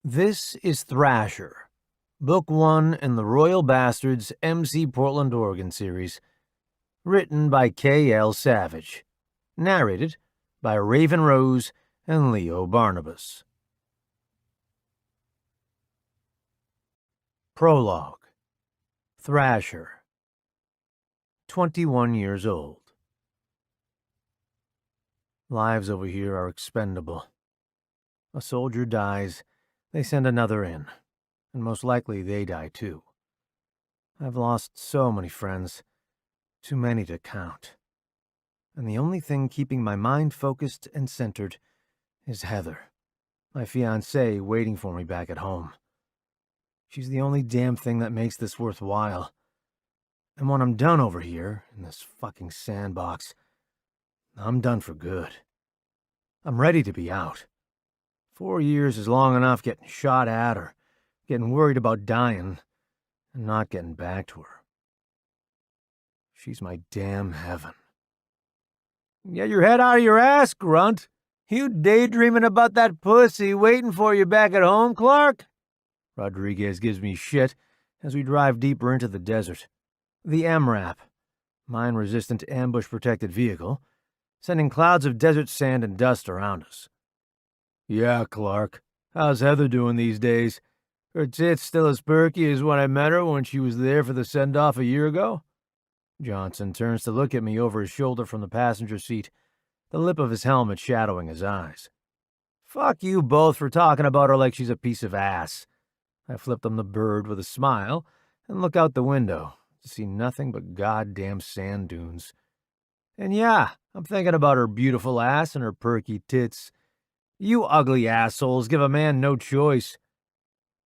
This is Thrasher, Book 1 in the Royal Bastards MC Portland, Oregon series, written by K.L. Savage, narrated by Raven Rose and Leo Barnabas. Prologue. Thrasher, 21 years old. Lives over here are expendable. A soldier dies, they send another in, and most likely they die too. I've lost so many friends, too many to count. And the only thing keeping my mind focused and centered is Heather, my fiancée, waiting for me back at home. She's the only damn thing that makes this worthwhile. And when I'm done over here, in this fucking sandbox, I'm done for good. I'm ready to be out. 4 years is long enough getting shot at or getting worried about dying and not getting back to her. She's my damn heaven. Get your head out of your ass, Grunt. You daydreaming about that pussy waiting for you back at home, Clark? Rodriguez gives me shit as we drive deeper into the desert. The MRAP, mine-resistant ambush-protected vehicle, sending clouds of desert sand and dust around us. Yeah, Clark. How's Heather doing these days? Her tits still as perky as when I met her when she was there for the send-off a year ago? Johnson turns to look at me over his shoulder from the passenger seat, the lip of his helmet shadowing his eyes. Fuck you both for talking about her like she's a piece of ass. I flip them the bird with a smile and look out the window to see nothing but goddamn sand dunes. And yeah, I'm thinking about her beautiful ass and her perky tits. You ugly assholes give a man no choice.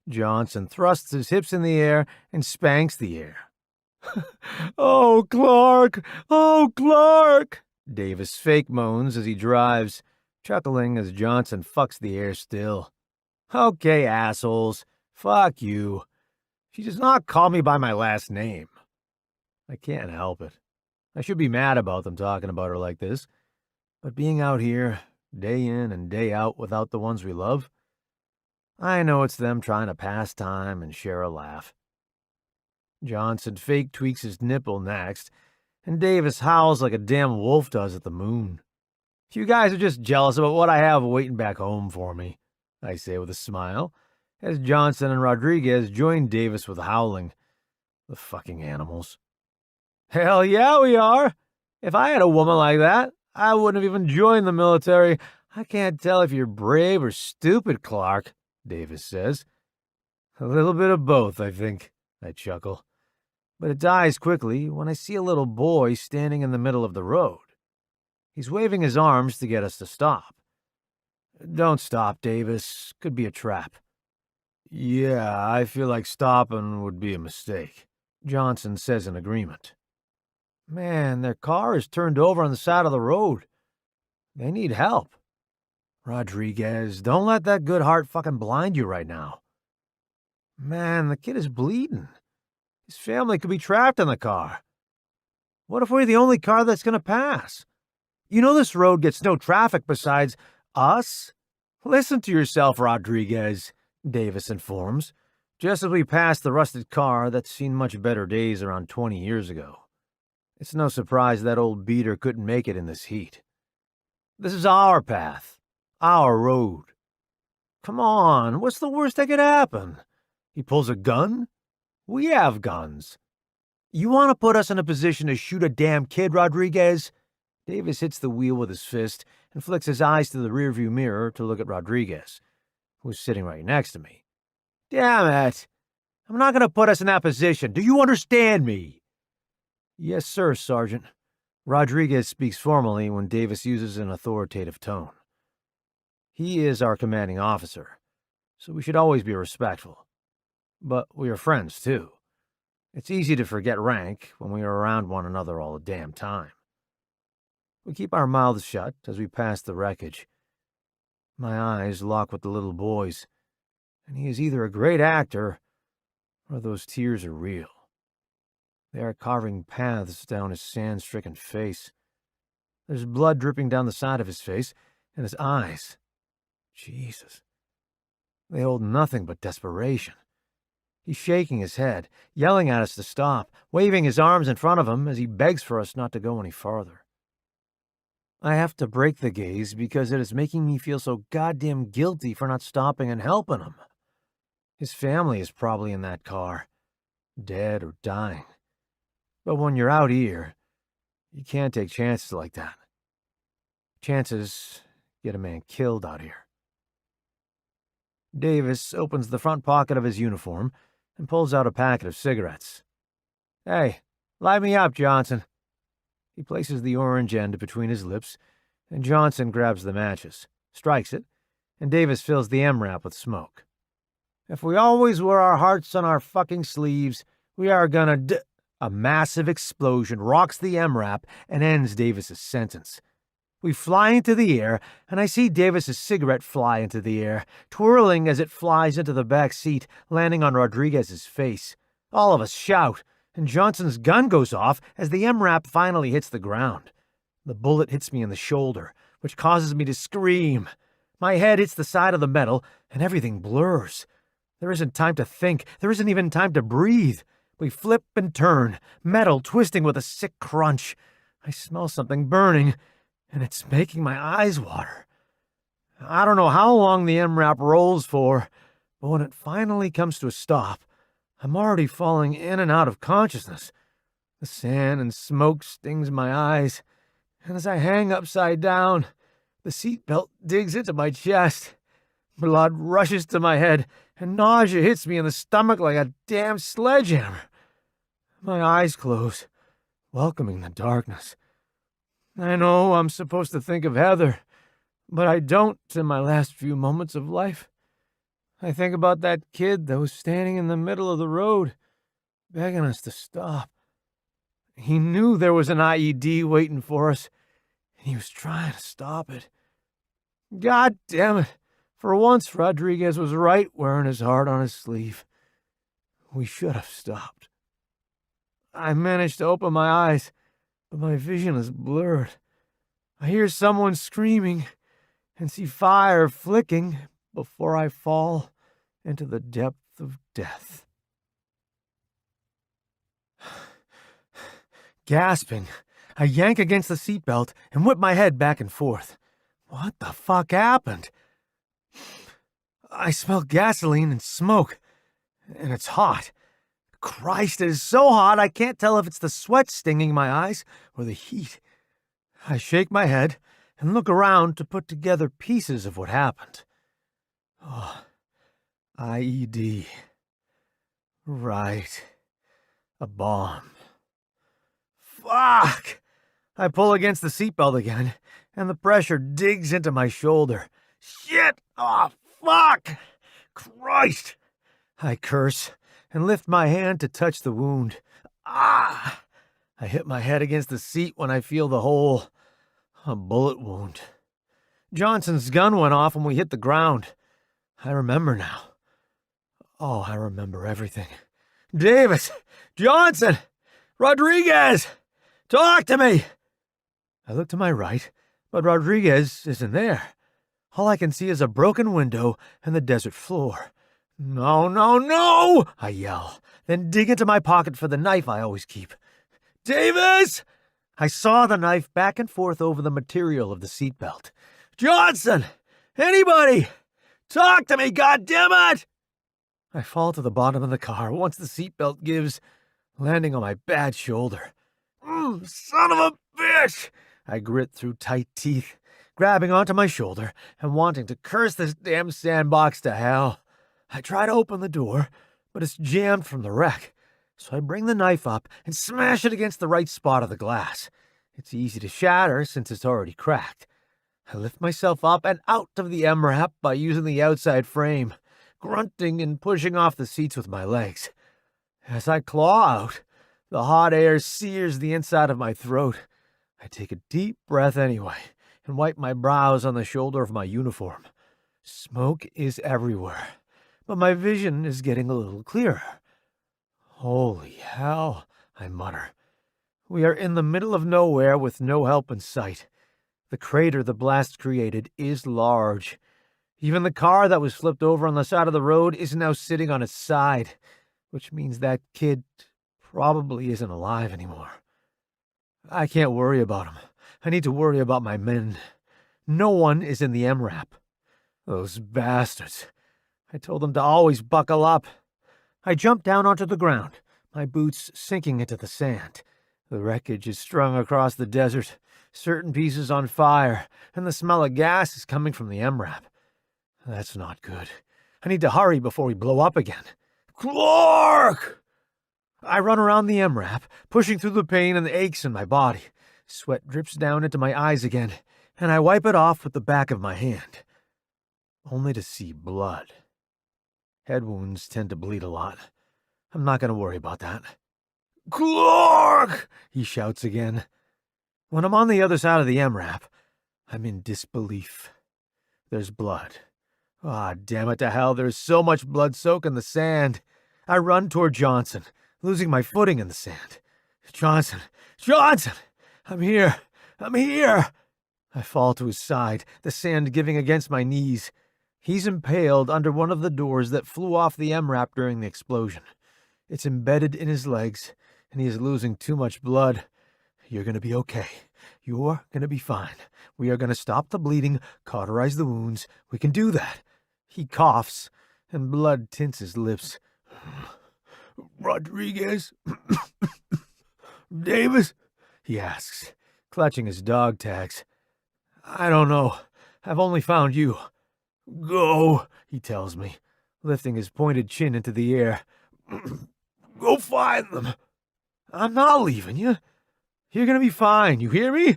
Johnson thrusts his hips in the air and spanks the air. Oh, Clark! Oh, Clark! Davis fake moans as he drives, chuckling as Johnson fucks the air still. Okay, assholes. Fuck you. She does not call me by my last name. I can't help it. I should be mad about them talking about her like this, but being out here, day in and day out without the ones we love, I know it's them trying to pass time and share a laugh. Johnson fake tweaks his nipple next, and Davis howls like a damn wolf does at the moon. You guys are just jealous about what I have waiting back home for me, I say with a smile, as Johnson and Rodriguez join Davis with howling. The fucking animals. Hell yeah, we are. If I had a woman like that, I wouldn't have even joined the military. I can't tell if you're brave or stupid, Clark, Davis says. A little bit of both, I think, I chuckle. But it dies quickly when I see a little boy standing in the middle of the road. He's waving his arms to get us to stop. Don't stop, Davis. Could be a trap. Yeah, I feel like stopping would be a mistake, Johnson says in agreement. Man, their car is turned over on the side of the road. They need help. Rodriguez, don't let that good heart fucking blind you right now. Man, the kid is bleeding. His family could be trapped in the car. What if we're the only car that's going to pass? You know this road gets no traffic besides us? Listen to yourself, Rodriguez, Davis informs, just as we pass the rusted car that's seen much better days around 20 years ago. It's no surprise that old beater couldn't make it in this heat. This is our path, our road. Come on, what's the worst that could happen? He pulls a gun? We have guns. You want to put us in a position to shoot a damn kid, Rodriguez? Davis hits the wheel with his fist and flicks his eyes to the rearview mirror to look at Rodriguez, who's sitting right next to me. Damn it! I'm not going to put us in that position. Do you understand me? Yes, sir, Sergeant. Rodriguez speaks formally when Davis uses an authoritative tone. He is our commanding officer, so we should always be respectful. But we are friends, too. It's easy to forget rank when we are around one another all the damn time. We keep our mouths shut as we pass the wreckage. My eyes lock with the little boy's, and he is either a great actor or those tears are real. They are carving paths down his sand-stricken face. There's blood dripping down the side of his face, and his eyes. Jesus. They hold nothing but desperation. He's shaking his head, yelling at us to stop, waving his arms in front of him as he begs for us not to go any farther. I have to break the gaze because it is making me feel so goddamn guilty for not stopping and helping him. His family is probably in that car, dead or dying. But when you're out here, you can't take chances like that. Chances get a man killed out here. Davis opens the front pocket of his uniform and pulls out a packet of cigarettes. Hey, light me up, Johnson. He places the orange end between his lips, and Johnson grabs the matches, strikes it, and Davis fills the M-wrap with smoke. If we always wear our hearts on our fucking sleeves, we are gonna A massive explosion rocks the M-wrap and ends Davis's sentence. We fly into the air, and I see Davis's cigarette fly into the air, twirling as it flies into the back seat, landing on Rodriguez's face. All of us shout, and Johnson's gun goes off as the M-wrap finally hits the ground. The bullet hits me in the shoulder, which causes me to scream. My head hits the side of the metal, and everything blurs. There isn't time to think. There isn't even time to breathe. We flip and turn, metal twisting with a sick crunch. I smell something burning, and it's making my eyes water. I don't know how long the M-wrap rolls for, but when it finally comes to a stop, I'm already falling in and out of consciousness. The sand and smoke stings my eyes, and as I hang upside down, the seatbelt digs into my chest. Blood rushes to my head, and nausea hits me in the stomach like a damn sledgehammer. My eyes close, welcoming the darkness. I know I'm supposed to think of Heather, but I don't in my last few moments of life. I think about that kid that was standing in the middle of the road, begging us to stop. He knew there was an IED waiting for us, and he was trying to stop it. God damn it. For once, Rodriguez was right wearing his heart on his sleeve. We should have stopped. I managed to open my eyes, but my vision is blurred. I hear someone screaming and see fire flicking before I fall into the depth of death. Gasping, I yank against the seatbelt and whip my head back and forth. What the fuck happened? I smell gasoline and smoke, and it's hot. Christ, it is so hot I can't tell if it's the sweat stinging my eyes or the heat. I shake my head and look around to put together pieces of what happened. Oh, IED. Right. A bomb. Fuck! I pull against the seatbelt again, and the pressure digs into my shoulder. Shit! Oh, fuck! Christ! I curse and lift my hand to touch the wound. Ah! I hit my head against the seat when I feel the hole. A bullet wound. Johnson's gun went off when we hit the ground. I remember now. Oh, I remember everything. Davis! Johnson! Rodriguez! Talk to me! I look to my right, but Rodriguez isn't there. All I can see is a broken window and the desert floor. No, no, no! I yell, then dig into my pocket for the knife I always keep. Davis! I saw the knife back and forth over the material of the seatbelt. Johnson! Anybody! Talk to me, goddammit! I fall to the bottom of the car once the seatbelt gives, landing on my bad shoulder. Son of a bitch! I grit through tight teeth, grabbing onto my shoulder and wanting to curse this damn sandbox to hell. I try to open the door, but it's jammed from the wreck, so I bring the knife up and smash it against the right spot of the glass. It's easy to shatter since it's already cracked. I lift myself up and out of the M-wrap by using the outside frame, grunting and pushing off the seats with my legs. As I claw out, the hot air sears the inside of my throat. I take a deep breath anyway and wipe my brows on the shoulder of my uniform. Smoke is everywhere, but my vision is getting a little clearer. Holy hell, I mutter. We are in the middle of nowhere with no help in sight. The crater the blast created is large. Even the car that was flipped over on the side of the road is now sitting on its side, which means that kid probably isn't alive anymore. I can't worry about him. I need to worry about my men. No one is in the MRAP. Those bastards. I told them to always buckle up. I jumped down onto the ground, my boots sinking into the sand. The wreckage is strung across the desert, certain pieces on fire, and the smell of gas is coming from the MRAP. That's not good. I need to hurry before we blow up again. Clark! I run around the MRAP, pushing through the pain and the aches in my body. Sweat drips down into my eyes again, and I wipe it off with the back of my hand. Only to see blood. Head wounds tend to bleed a lot. I'm not going to worry about that. Clark! He shouts again. When I'm on the other side of the MRAP, I'm in disbelief. There's blood. Ah, damn it to hell, there's so much blood soak in the sand. I run toward Johnson, losing my footing in the sand. Johnson! Johnson! I'm here! I'm here! I fall to his side, the sand giving against my knees. He's impaled under one of the doors that flew off the MRAP during the explosion. It's embedded in his legs, and he is losing too much blood. You're going to be okay. You're going to be fine. We are going to stop the bleeding, cauterize the wounds. We can do that. He coughs, and blood tints his lips. Rodriguez? Davis? He asks, clutching his dog tags. I don't know. I've only found you. Go, he tells me, lifting his pointed chin into the air. Go find them. I'm not leaving you. You're going to be fine, you hear me?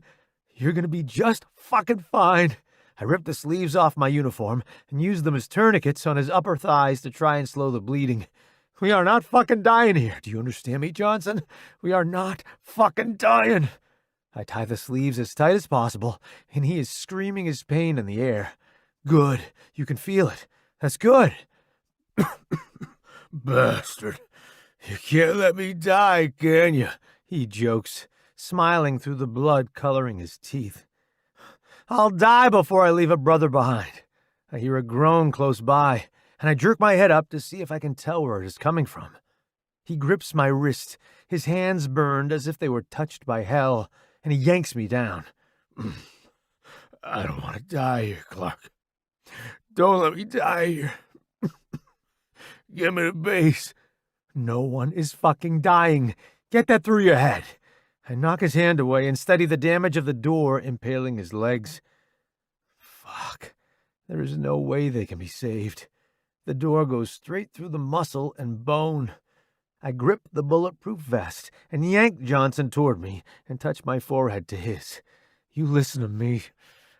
You're going to be just fucking fine. I ripped the sleeves off my uniform and used them as tourniquets on his upper thighs to try and slow the bleeding. We are not fucking dying here. Do you understand me, Johnson? We are not fucking dying. I tie the sleeves as tight as possible, and he is screaming his pain in the air. Good. You can feel it. That's good. Bastard. You can't let me die, can you? He jokes, smiling through the blood coloring his teeth. I'll die before I leave a brother behind. I hear a groan close by, and I jerk my head up to see if I can tell where it is coming from. He grips my wrist, his hands burned as if they were touched by hell, and he yanks me down. I don't want to die here, Clark. Don't let me die here. Get me to base. No one is fucking dying. Get that through your head. I knock his hand away and study the damage of the door impaling his legs. Fuck. There is no way they can be saved. The door goes straight through the muscle and bone. I grip the bulletproof vest and yank Johnson toward me and touch my forehead to his. You listen to me.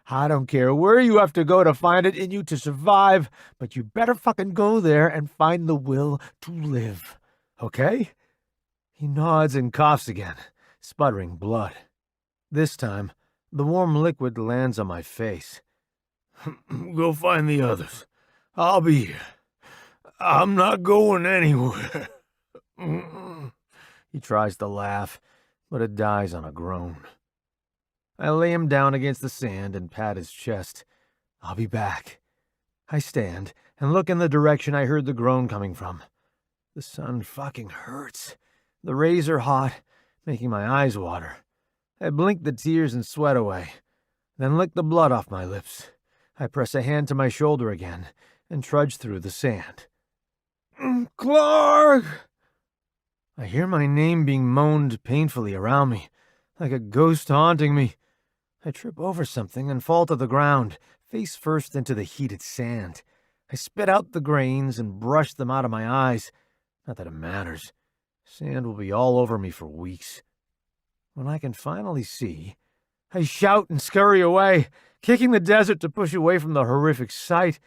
I don't care where you have to go to find it in you to survive, but you better fucking go there and find the will to live. Okay? He nods and coughs again, sputtering blood. This time, the warm liquid lands on my face. Go find the others. I'll be here. I'm not going anywhere. He tries to laugh, but it dies on a groan. I lay him down against the sand and pat his chest. I'll be back. I stand and look in the direction I heard the groan coming from. The sun fucking hurts. The rays are hot, making my eyes water. I blink the tears and sweat away, then lick the blood off my lips. I press a hand to my shoulder again and trudge through the sand. Clark! I hear my name being moaned painfully around me, like a ghost haunting me. I trip over something and fall to the ground, face first into the heated sand. I spit out the grains and brush them out of my eyes. Not that it matters. Sand will be all over me for weeks. When I can finally see, I shout and scurry away, kicking the desert to push away from the horrific sight.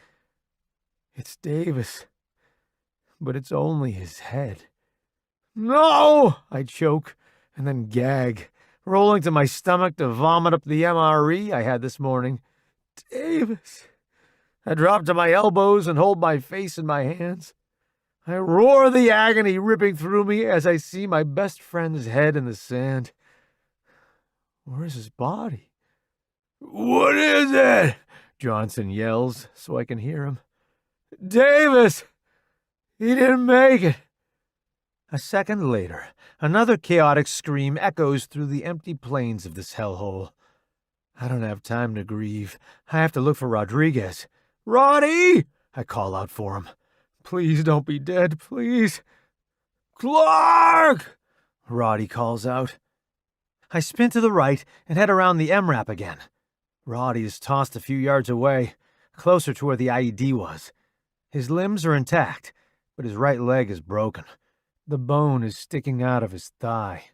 It's Davis, but it's only his head. No! I choke and then gag, rolling to my stomach to vomit up the MRE I had this morning. Davis! I drop to my elbows and hold my face in my hands. I roar the agony ripping through me as I see my best friend's head in the sand. Where is his body? What is it? Johnson yells so I can hear him. Davis! He didn't make it! A second later, another chaotic scream echoes through the empty plains of this hellhole. I don't have time to grieve. I have to look for Rodriguez. Roddy! I call out for him. Please don't be dead, please. Clark! Roddy calls out. I spin to the right and head around the MRAP again. Roddy is tossed a few yards away, closer to where the IED was. His limbs are intact, but his right leg is broken. The bone is sticking out of his thigh.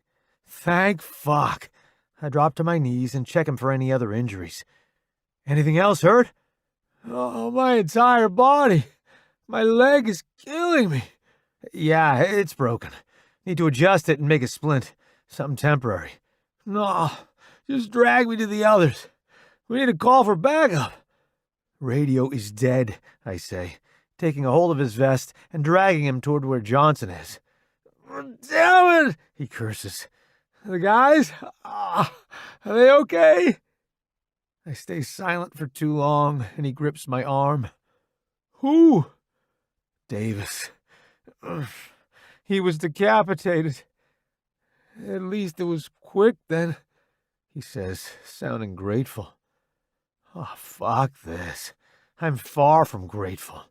Thank fuck! I drop to my knees and check him for any other injuries. Anything else hurt? Oh, my entire body. My leg is killing me. Yeah, it's broken. Need to adjust it and make a splint. Something temporary. No, just drag me to the others. We need to call for backup. Radio is dead, I say, taking a hold of his vest and dragging him toward where Johnson is. Damn it, he curses. The guys? Are they okay? I stay silent for too long, and he grips my arm. Who? Davis. He was decapitated. At least it was quick then, he says, sounding grateful. Oh, fuck this. I'm far from grateful.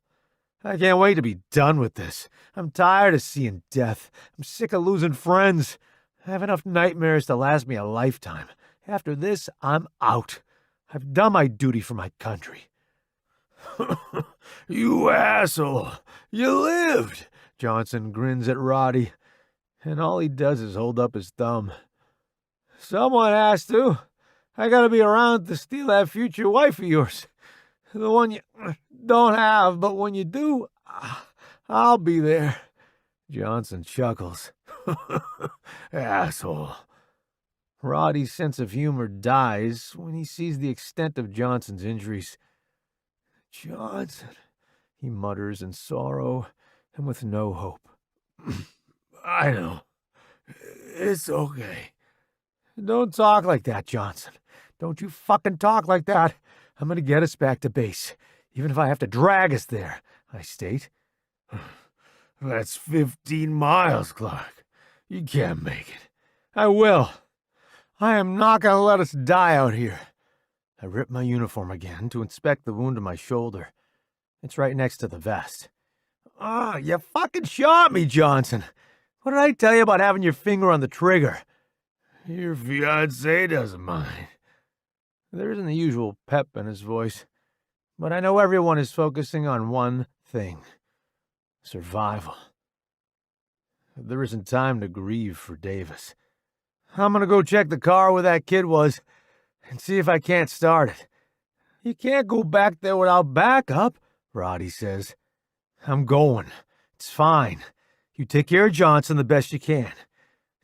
I can't wait to be done with this. I'm tired of seeing death. I'm sick of losing friends. I have enough nightmares to last me a lifetime. After this, I'm out. I've done my duty for my country. You asshole! You lived! Johnson grins at Roddy, and all he does is hold up his thumb. Someone has to. I gotta be around to steal that future wife of yours. The one you don't have, but when you do, I'll be there. Johnson chuckles. Asshole. Roddy's sense of humor dies when he sees the extent of Johnson's injuries. Johnson, he mutters in sorrow and with no hope. I know. It's okay. Don't talk like that, Johnson. Don't you fucking talk like that. I'm gonna get us back to base, even if I have to drag us there, I state. That's 15 miles, Clark. You can't make it. I will. I am not gonna let us die out here. I rip my uniform again to inspect the wound on my shoulder. It's right next to the vest. You fucking shot me, Johnson. What did I tell you about having your finger on the trigger? Your fiancé doesn't mind. There isn't the usual pep in his voice, but I know everyone is focusing on one thing. Survival. There isn't time to grieve for Davis. I'm gonna go check the car where that kid was and see if I can't start it. You can't go back there without backup, Roddy says. I'm going. It's fine. You take care of Johnson the best you can.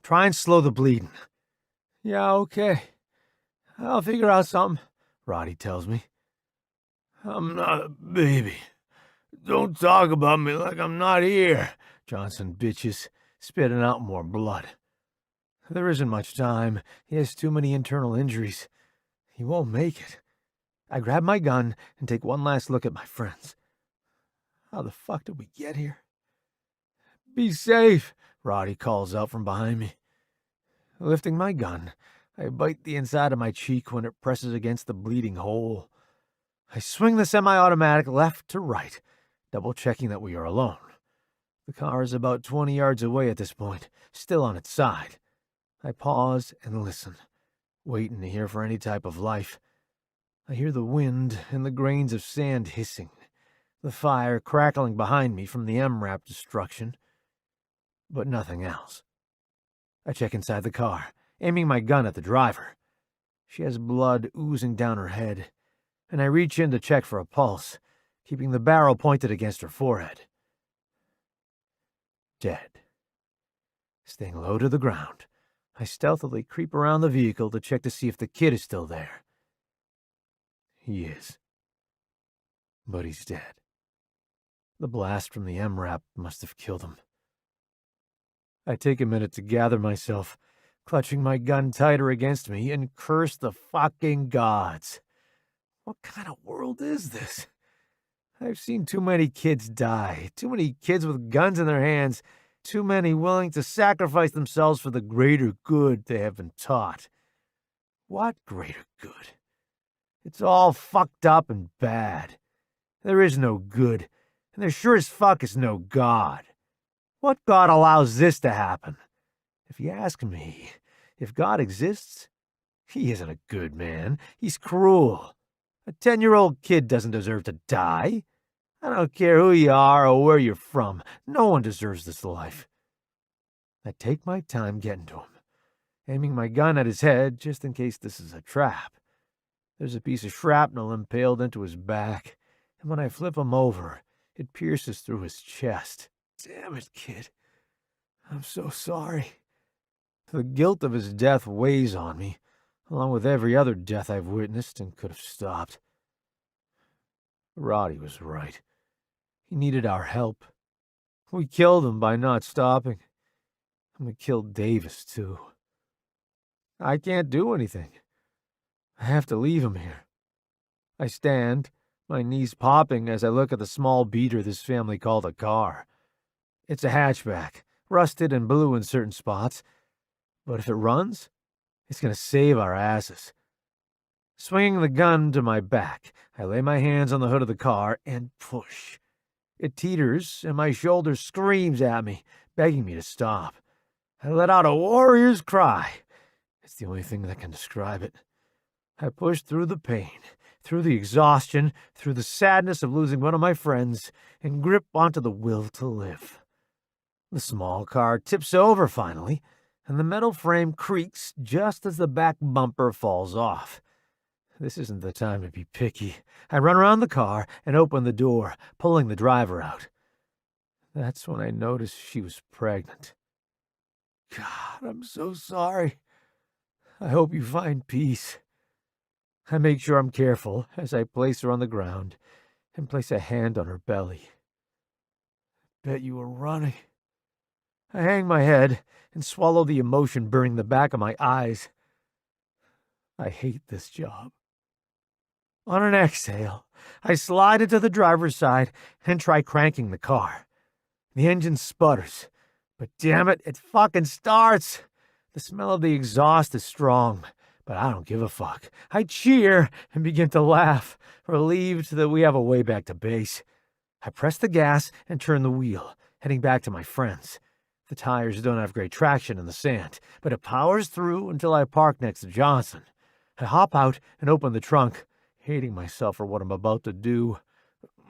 Try and slow the bleeding. Yeah, okay. I'll figure out something, Roddy tells me. I'm not a baby. Don't talk about me like I'm not here, Johnson bitches, spitting out more blood. There isn't much time. He has too many internal injuries. He won't make it. I grab my gun and take one last look at my friends. How the fuck did we get here? Be safe, Roddy calls out from behind me. Lifting my gun, I bite the inside of my cheek when it presses against the bleeding hole. I swing the semi-automatic left to right, double-checking that we are alone. The car is about 20 yards away at this point, still on its side. I pause and listen, waiting to hear for any type of life. I hear the wind and the grains of sand hissing, the fire crackling behind me from the MRAP destruction, but nothing else. I check inside the car, aiming my gun at the driver. She has blood oozing down her head, and I reach in to check for a pulse, keeping the barrel pointed against her forehead. Dead. Staying low to the ground, I stealthily creep around the vehicle to check to see if the kid is still there. He is. But he's dead. The blast from the MRAP must have killed him. I take a minute to gather myself, clutching my gun tighter against me, and curse the fucking gods. What kind of world is this? I've seen too many kids die, too many kids with guns in their hands, too many willing to sacrifice themselves for the greater good they have been taught. What greater good? It's all fucked up and bad. There is no good, and there sure as fuck is no God. What God allows this to happen? If you ask me, if God exists, he isn't a good man. He's cruel. A 10-year-old kid doesn't deserve to die. I don't care who you are or where you're from. No one deserves this life. I take my time getting to him, aiming my gun at his head just in case this is a trap. There's a piece of shrapnel impaled into his back, and when I flip him over, it pierces through his chest. Damn it, kid. I'm so sorry. The guilt of his death weighs on me, along with every other death I've witnessed and could have stopped. Roddy was right. He needed our help. We killed him by not stopping. And we killed Davis, too. I can't do anything. I have to leave him here. I stand, my knees popping as I look at the small beater this family called a car. It's a hatchback, rusted and blue in certain spots. But if it runs, it's going to save our asses. Swinging the gun to my back, I lay my hands on the hood of the car and push. It teeters, and my shoulder screams at me, begging me to stop. I let out a warrior's cry. It's the only thing that can describe it. I push through the pain, through the exhaustion, through the sadness of losing one of my friends, and grip onto the will to live. The small car tips over finally, and the metal frame creaks just as the back bumper falls off. This isn't the time to be picky. I run around the car and open the door, pulling the driver out. That's when I notice she was pregnant. God, I'm so sorry. I hope you find peace. I make sure I'm careful as I place her on the ground and place a hand on her belly. Bet you were running. I hang my head and swallow the emotion burning the back of my eyes. I hate this job. On an exhale, I slide into the driver's side and try cranking the car. The engine sputters, but damn it, it fucking starts. The smell of the exhaust is strong, but I don't give a fuck. I cheer and begin to laugh, relieved that we have a way back to base. I press the gas and turn the wheel, heading back to my friends. The tires don't have great traction in the sand, but it powers through until I park next to Johnson. I hop out and open the trunk, hating myself for what I'm about to do.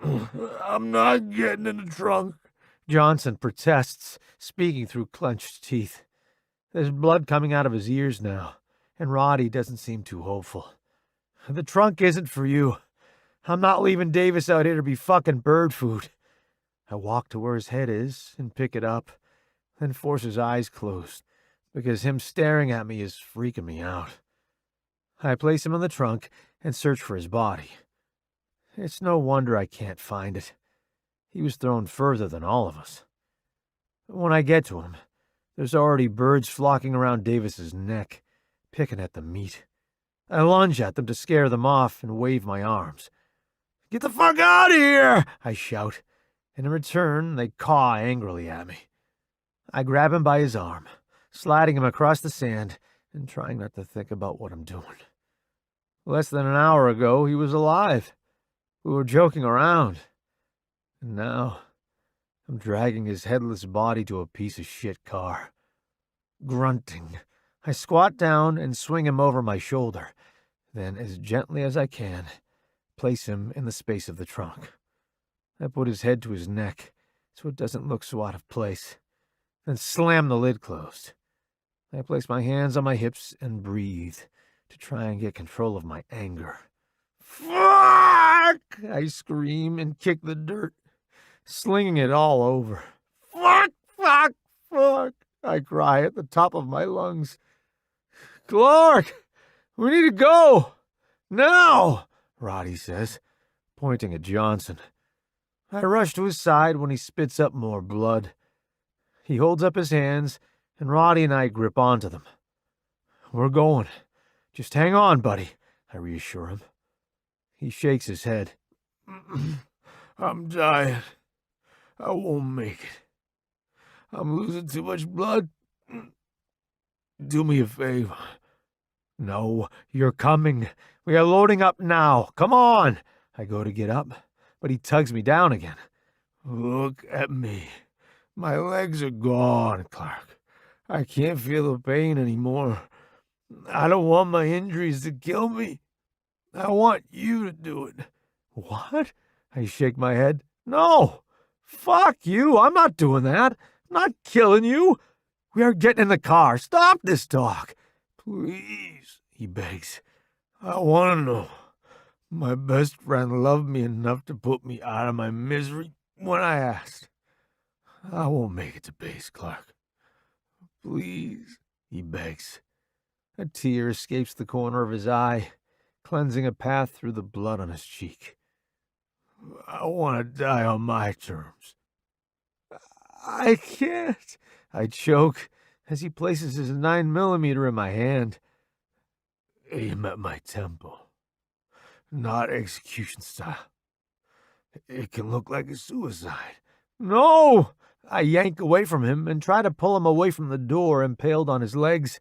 I'm not getting in the trunk, Johnson protests, speaking through clenched teeth. There's blood coming out of his ears now, and Roddy doesn't seem too hopeful. The trunk isn't for you. I'm not leaving Davis out here to be fucking bird food. I walk to where his head is and pick it up, then force his eyes closed, because him staring at me is freaking me out. I place him in the trunk and search for his body. It's no wonder I can't find it. He was thrown further than all of us. When I get to him, there's already birds flocking around Davis's neck, picking at the meat. I lunge at them to scare them off and wave my arms. Get the fuck out of here! I shout, and in return they caw angrily at me. I grab him by his arm, sliding him across the sand and trying not to think about what I'm doing. Less than an hour ago, he was alive. We were joking around. And now, I'm dragging his headless body to a piece of shit car. Grunting, I squat down and swing him over my shoulder, then, as gently as I can, place him in the space of the trunk. I put his head to his neck so it doesn't look so out of place, then slam the lid closed. I place my hands on my hips and breathe to try and get control of my anger. Fuck! I scream and kick the dirt, slinging it all over. Fuck! Fuck! Fuck! I cry at the top of my lungs. Clark! We need to go! Now! Roddy says, pointing at Johnson. I rush to his side when he spits up more blood. He holds up his hands, and Roddy and I grip onto them. We're going. Just hang on, buddy, I reassure him. He shakes his head. I'm dying. I won't make it. I'm losing too much blood. Do me a favor. No, you're coming. We are loading up now. Come on. I go to get up, but he tugs me down again. Look at me. My legs are gone, Clark. I can't feel the pain anymore. I don't want my injuries to kill me. I want you to do it. What? I shake my head. No. Fuck you. I'm not doing that. I'm not killing you. We are getting in the car. Stop this talk. Please, he begs. I want to know. My best friend loved me enough to put me out of my misery when I asked. I won't make it to base, Clark. Please, he begs. A tear escapes the corner of his eye, cleansing a path through the blood on his cheek. I want to die on my terms. I can't, I choke as he places his 9mm in my hand. Aim at my temple, not execution style. It can look like a suicide. No! I yank away from him and try to pull him away from the door impaled on his legs.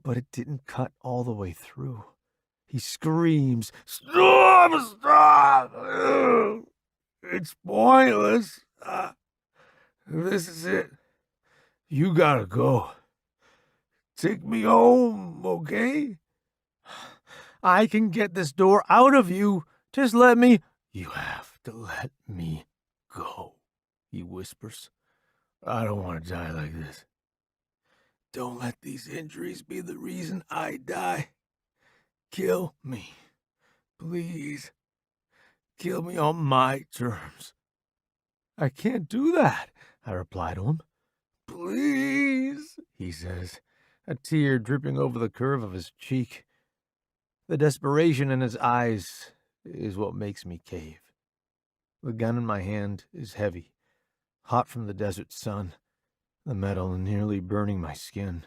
But it didn't cut all the way through. He screams, Stop! Stop! It's pointless. This is it. You gotta go. Take me home, okay? I can get this door out of you. Just let me... You have to let me go, he whispers. I don't want to die like this. Don't let these injuries be the reason I die. Kill me. Please. Kill me on my terms. I can't do that, I reply to him. Please, he says, a tear dripping over the curve of his cheek. The desperation in his eyes is what makes me cave. The gun in my hand is heavy, hot from the desert sun, the metal nearly burning my skin.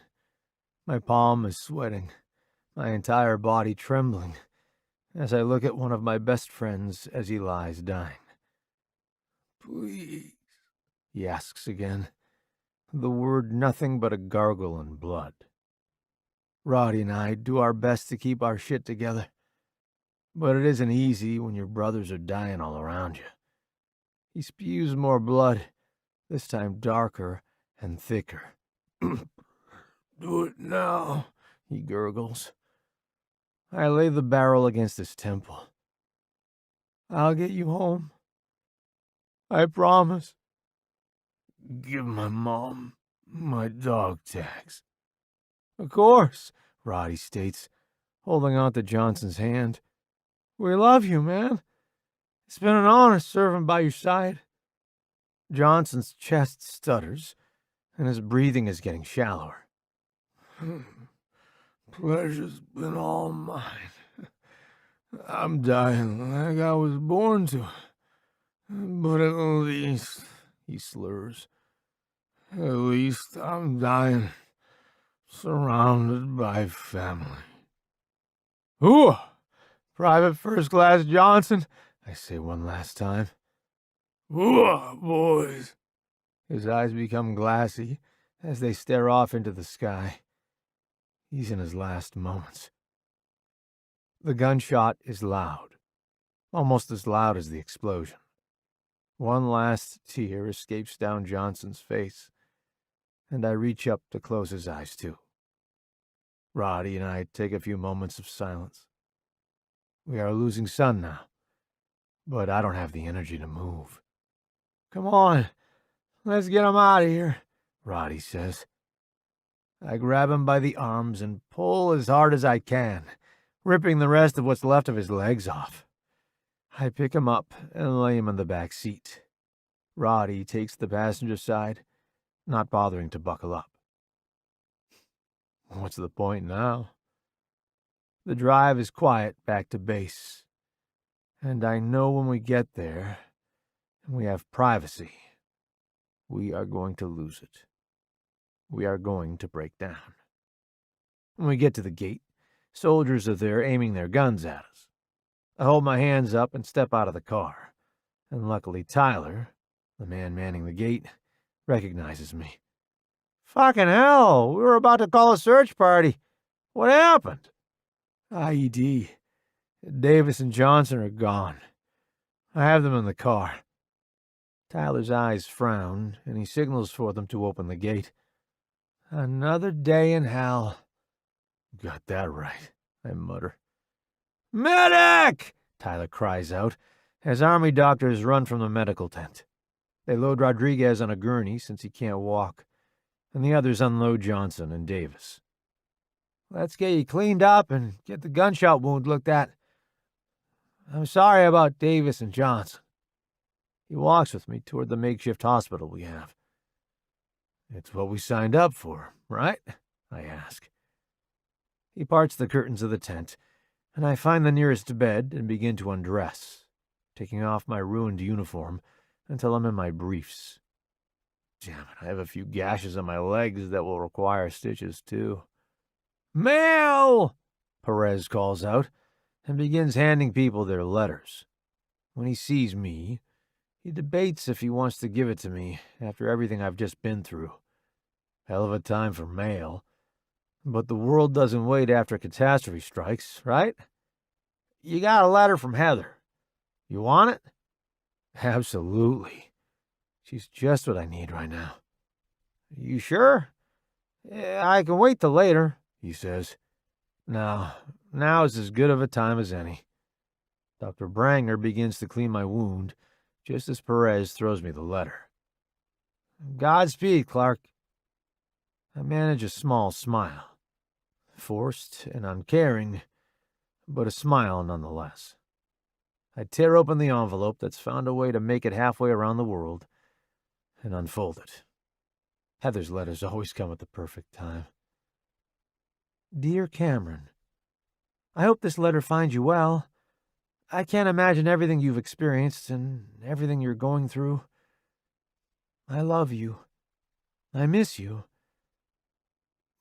My palm is sweating, my entire body trembling, as I look at one of my best friends as he lies dying. Please, he asks again, the word nothing but a gargle in blood. Roddy and I do our best to keep our shit together, but it isn't easy when your brothers are dying all around you. He spews more blood, this time darker and thicker. Do it now, he gurgles. I lay the barrel against his temple. I'll get you home. I promise. Give my mom my dog tags. Of course, Roddy states, holding out to Johnson's hand. We love you, man. It's been an honor serving by your side. Johnson's chest stutters, and his breathing is getting shallower. Pleasure's been all mine. I'm dying like I was born to. But at least, he slurs, at least I'm dying surrounded by family. Ooh, Private First Class Johnson, I say one last time. Ooh, boys. His eyes become glassy as they stare off into the sky. He's in his last moments. The gunshot is loud, almost as loud as the explosion. One last tear escapes down Johnson's face, and I reach up to close his eyes too. Roddy and I take a few moments of silence. We are losing sun now, but I don't have the energy to move. Come on, let's get him out of here, Roddy says. I grab him by the arms and pull as hard as I can, ripping the rest of what's left of his legs off. I pick him up and lay him in the back seat. Roddy takes the passenger side, not bothering to buckle up. What's the point now? The drive is quiet back to base, and I know when we get there and we have privacy, we are going to lose it. We are going to break down. When we get to the gate, soldiers are there aiming their guns at us. I hold my hands up and step out of the car, and luckily Tyler, the man manning the gate, recognizes me. "Fucking hell, we were about to call a search party. What happened?" "IED. Davis and Johnson are gone. I have them in the car." Tyler's eyes frown, and he signals for them to open the gate. "Another day in hell." "Got that right," I mutter. "Medic!" Tyler cries out, as army doctors run from the medical tent. They load Rodriguez on a gurney since he can't walk, and the others unload Johnson and Davis. "Let's get you cleaned up and get the gunshot wound looked at. I'm sorry about Davis and Johnson." He walks with me toward the makeshift hospital we have. "It's what we signed up for, right?" I ask. He parts the curtains of the tent, and I find the nearest bed and begin to undress, taking off my ruined uniform until I'm in my briefs. Damn it, I have a few gashes on my legs that will require stitches, too. "Mail!" Perez calls out, and begins handing people their letters. When he sees me, he debates if he wants to give it to me after everything I've just been through. Hell of a time for mail. But the world doesn't wait after catastrophe strikes, right? "You got a letter from Heather. You want it?" "Absolutely. She's just what I need right now." "You sure?" "I can wait till later," he says. "No, now is as good of a time as any." Dr. Branger begins to clean my wound, just as Perez throws me the letter. "Godspeed, Clark." I manage a small smile. Forced and uncaring, but a smile nonetheless. I tear open the envelope that's found a way to make it halfway around the world and unfold it. Heather's letters always come at the perfect time. "Dear Cameron, I hope this letter finds you well. I can't imagine everything you've experienced and everything you're going through. I love you. I miss you.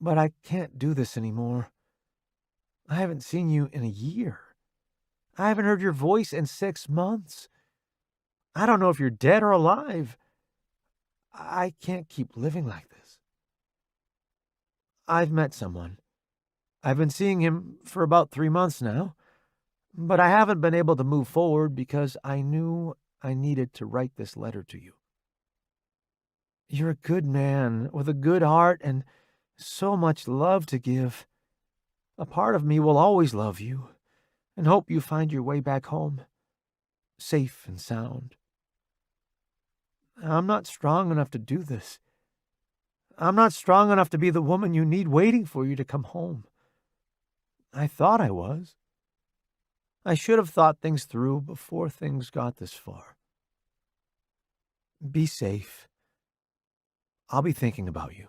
But I can't do this anymore. I haven't seen you in a year. I haven't heard your voice in 6 months. I don't know if you're dead or alive. I can't keep living like this. I've met someone. I've been seeing him for about 3 months now, but I haven't been able to move forward because I knew I needed to write this letter to you. You're a good man with a good heart and so much love to give. A part of me will always love you and hope you find your way back home, safe and sound. I'm not strong enough to do this. I'm not strong enough to be the woman you need waiting for you to come home. I thought I was. I should have thought things through before things got this far. Be safe. I'll be thinking about you.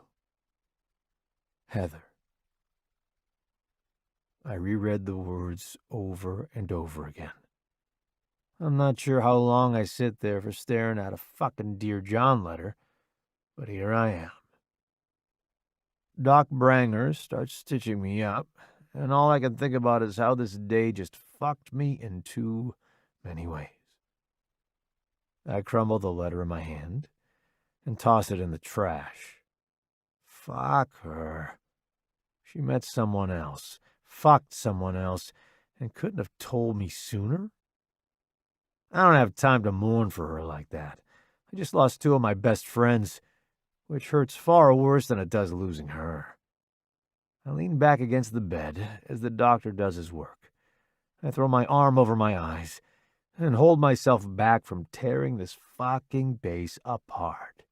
Heather." I reread the words over and over again. I'm not sure how long I sit there for staring at a fucking Dear John letter, but here I am. Doc Branger starts stitching me up, and all I can think about is how this day just fucked me in too many ways. I crumble the letter in my hand and toss it in the trash. Fuck her. She met someone else, fucked someone else, and couldn't have told me sooner? I don't have time to mourn for her like that. I just lost 2 of my best friends, which hurts far worse than it does losing her. I lean back against the bed as the doctor does his work. I throw my arm over my eyes and hold myself back from tearing this fucking base apart.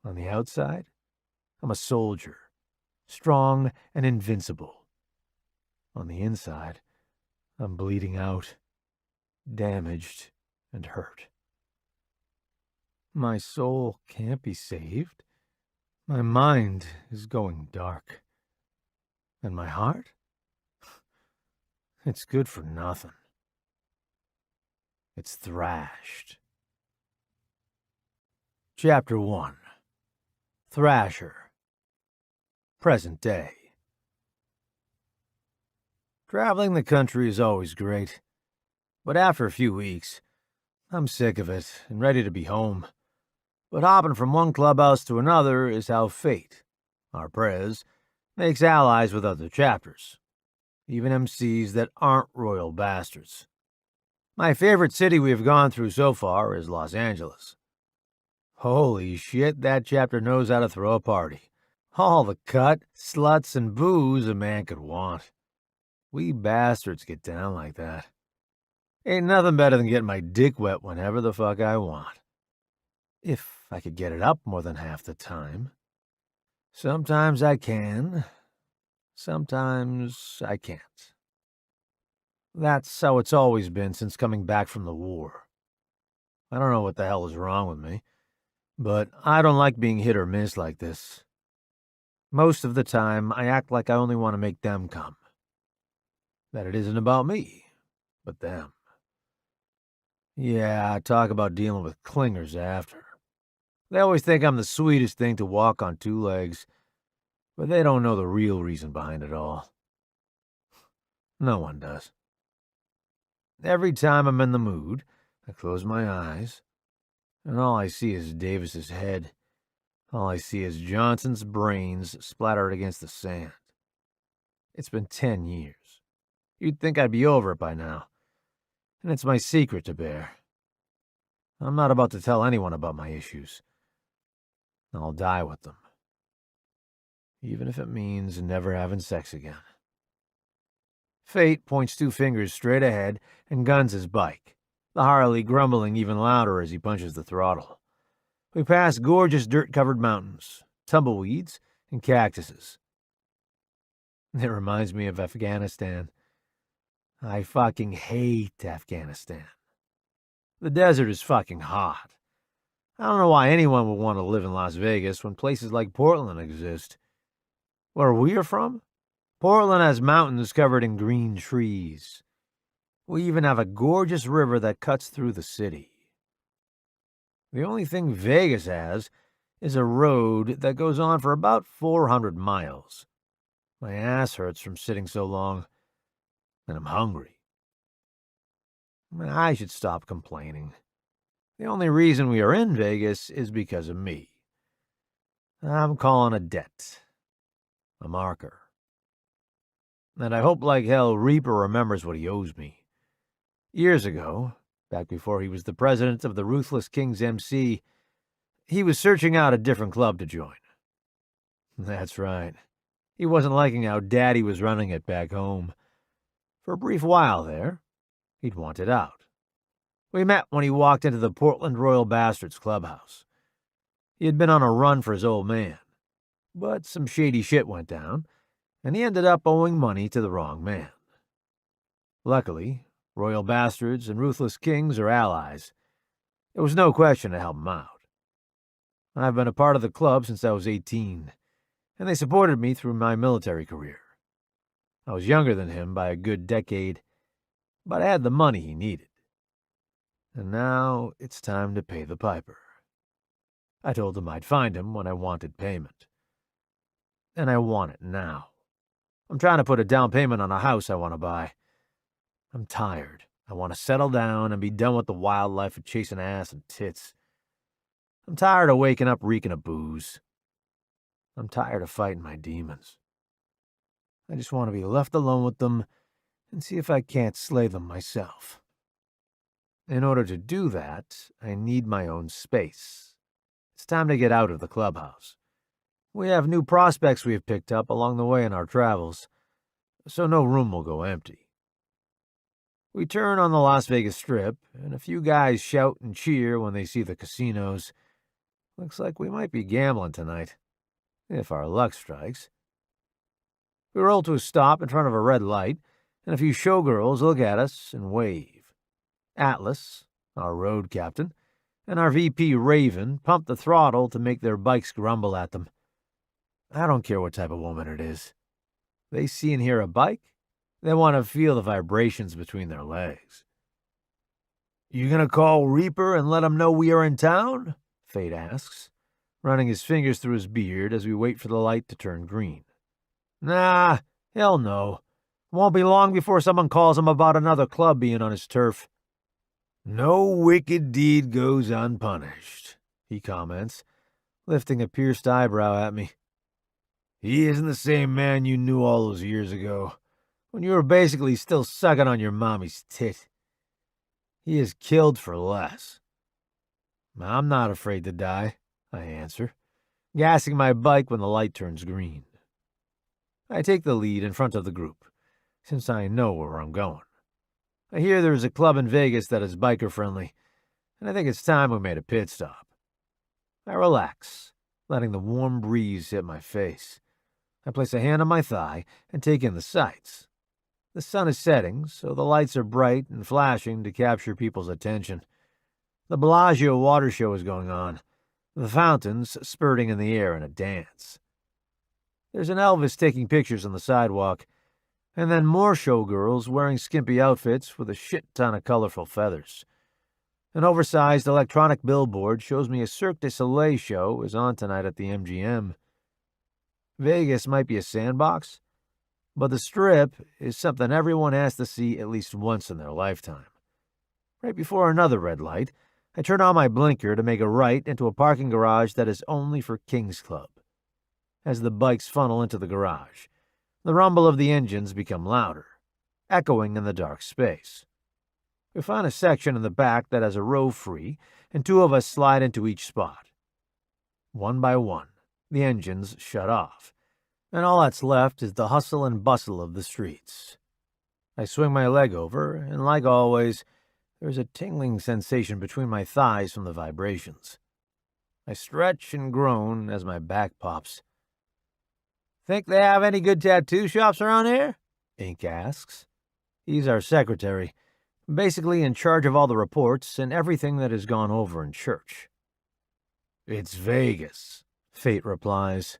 On the outside, I'm a soldier, strong and invincible. On the inside, I'm bleeding out, damaged and hurt. My soul can't be saved. My mind is going dark. And my heart? It's good for nothing. It's thrashed. Chapter 1. Thrasher. Present day. Traveling the country is always great. But after a few weeks, I'm sick of it and ready to be home. But hopping from one clubhouse to another is how fate, our prez, makes allies with other chapters, even MCs that aren't royal bastards. My favorite city we have gone through so far is Los Angeles. Holy shit, that chapter knows how to throw a party. All the cut, sluts, and booze a man could want. We bastards get down like that. Ain't nothing better than getting my dick wet whenever the fuck I want. If I could get it up more than half the time. Sometimes I can. Sometimes I can't. That's how it's always been since coming back from the war. I don't know what the hell is wrong with me, but I don't like being hit or miss like this. Most of the time, I act like I only want to make them come. That it isn't about me, but them. Yeah, talk about dealing with clingers after. They always think I'm the sweetest thing to walk on two legs, but they don't know the real reason behind it all. No one does. Every time I'm in the mood, I close my eyes, and all I see is Davis's head. All I see is Johnson's brains splattered against the sand. It's been 10 years. You'd think I'd be over it by now. And it's my secret to bear. I'm not about to tell anyone about my issues. I'll die with them. Even if it means never having sex again. Fate points two fingers straight ahead and guns his bike, the Harley grumbling even louder as he punches the throttle. We pass gorgeous dirt-covered mountains, tumbleweeds, and cactuses. It reminds me of Afghanistan. I fucking hate Afghanistan. The desert is fucking hot. I don't know why anyone would want to live in Las Vegas when places like Portland exist. Where we are from, Portland has mountains covered in green trees. We even have a gorgeous river that cuts through the city. The only thing Vegas has is a road that goes on for about 400 miles. My ass hurts from sitting so long, and I'm hungry. I should stop complaining. The only reason we are in Vegas is because of me. I'm calling a debt. A marker. And I hope like hell Reaper remembers what he owes me. Years ago, back before he was the president of the Ruthless King's MC, he was searching out a different club to join. That's right. He wasn't liking how Daddy was running it back home. For a brief while there, he'd wanted out. We met when he walked into the Portland Royal Bastards clubhouse. He had been on a run for his old man, but some shady shit went down, and he ended up owing money to the wrong man. Luckily, Royal Bastards and Ruthless Kings are allies. There was no question to help him out. I've been a part of the club since I was 18, and they supported me through my military career. I was younger than him by a good decade, but I had the money he needed. And now it's time to pay the piper. I told him I'd find him when I wanted payment. And I want it now. I'm trying to put a down payment on a house I want to buy. I'm tired. I want to settle down and be done with the wild life of chasing ass and tits. I'm tired of waking up reeking of booze. I'm tired of fighting my demons. I just want to be left alone with them and see if I can't slay them myself. In order to do that, I need my own space. It's time to get out of the clubhouse. We have new prospects we have picked up along the way in our travels, so no room will go empty. We turn on the Las Vegas Strip, and a few guys shout and cheer when they see the casinos. Looks like we might be gambling tonight, if our luck strikes. We roll to a stop in front of a red light, and a few showgirls look at us and wave. Atlas, our road captain, and our VP Raven pump the throttle to make their bikes grumble at them. I don't care what type of woman it is. They see and hear a bike, they want to feel the vibrations between their legs. You gonna call Reaper and let him know we are in town? Fate asks, running his fingers through his beard as we wait for the light to turn green. Nah, hell no. Won't be long before someone calls him about another club being on his turf. No wicked deed goes unpunished, he comments, lifting a pierced eyebrow at me. He isn't the same man you knew all those years ago, when you were basically still sucking on your mommy's tit. He is killed for less. I'm not afraid to die, I answer, gassing my bike when the light turns green. I take the lead in front of the group, since I know where I'm going. I hear there is a club in Vegas that is biker-friendly, and I think it's time we made a pit stop. I relax, letting the warm breeze hit my face. I place a hand on my thigh and take in the sights. The sun is setting, so the lights are bright and flashing to capture people's attention. The Bellagio water show is going on, the fountains spurting in the air in a dance. There's an Elvis taking pictures on the sidewalk, and then more showgirls wearing skimpy outfits with a shit ton of colorful feathers. An oversized electronic billboard shows me a Cirque du Soleil show is on tonight at the MGM. Vegas might be a sandbox, but the Strip is something everyone has to see at least once in their lifetime. Right before another red light, I turn on my blinker to make a right into a parking garage that is only for King's Club. As the bikes funnel into the garage, the rumble of the engines become louder, echoing in the dark space. We find a section in the back that has a row free, and two of us slide into each spot. One by one, the engines shut off, and all that's left is the hustle and bustle of the streets. I swing my leg over, and like always, there's a tingling sensation between my thighs from the vibrations. I stretch and groan as my back pops. Think they have any good tattoo shops around here? Ink asks. He's our secretary, basically in charge of all the reports and everything that has gone over in church. It's Vegas, Fate replies,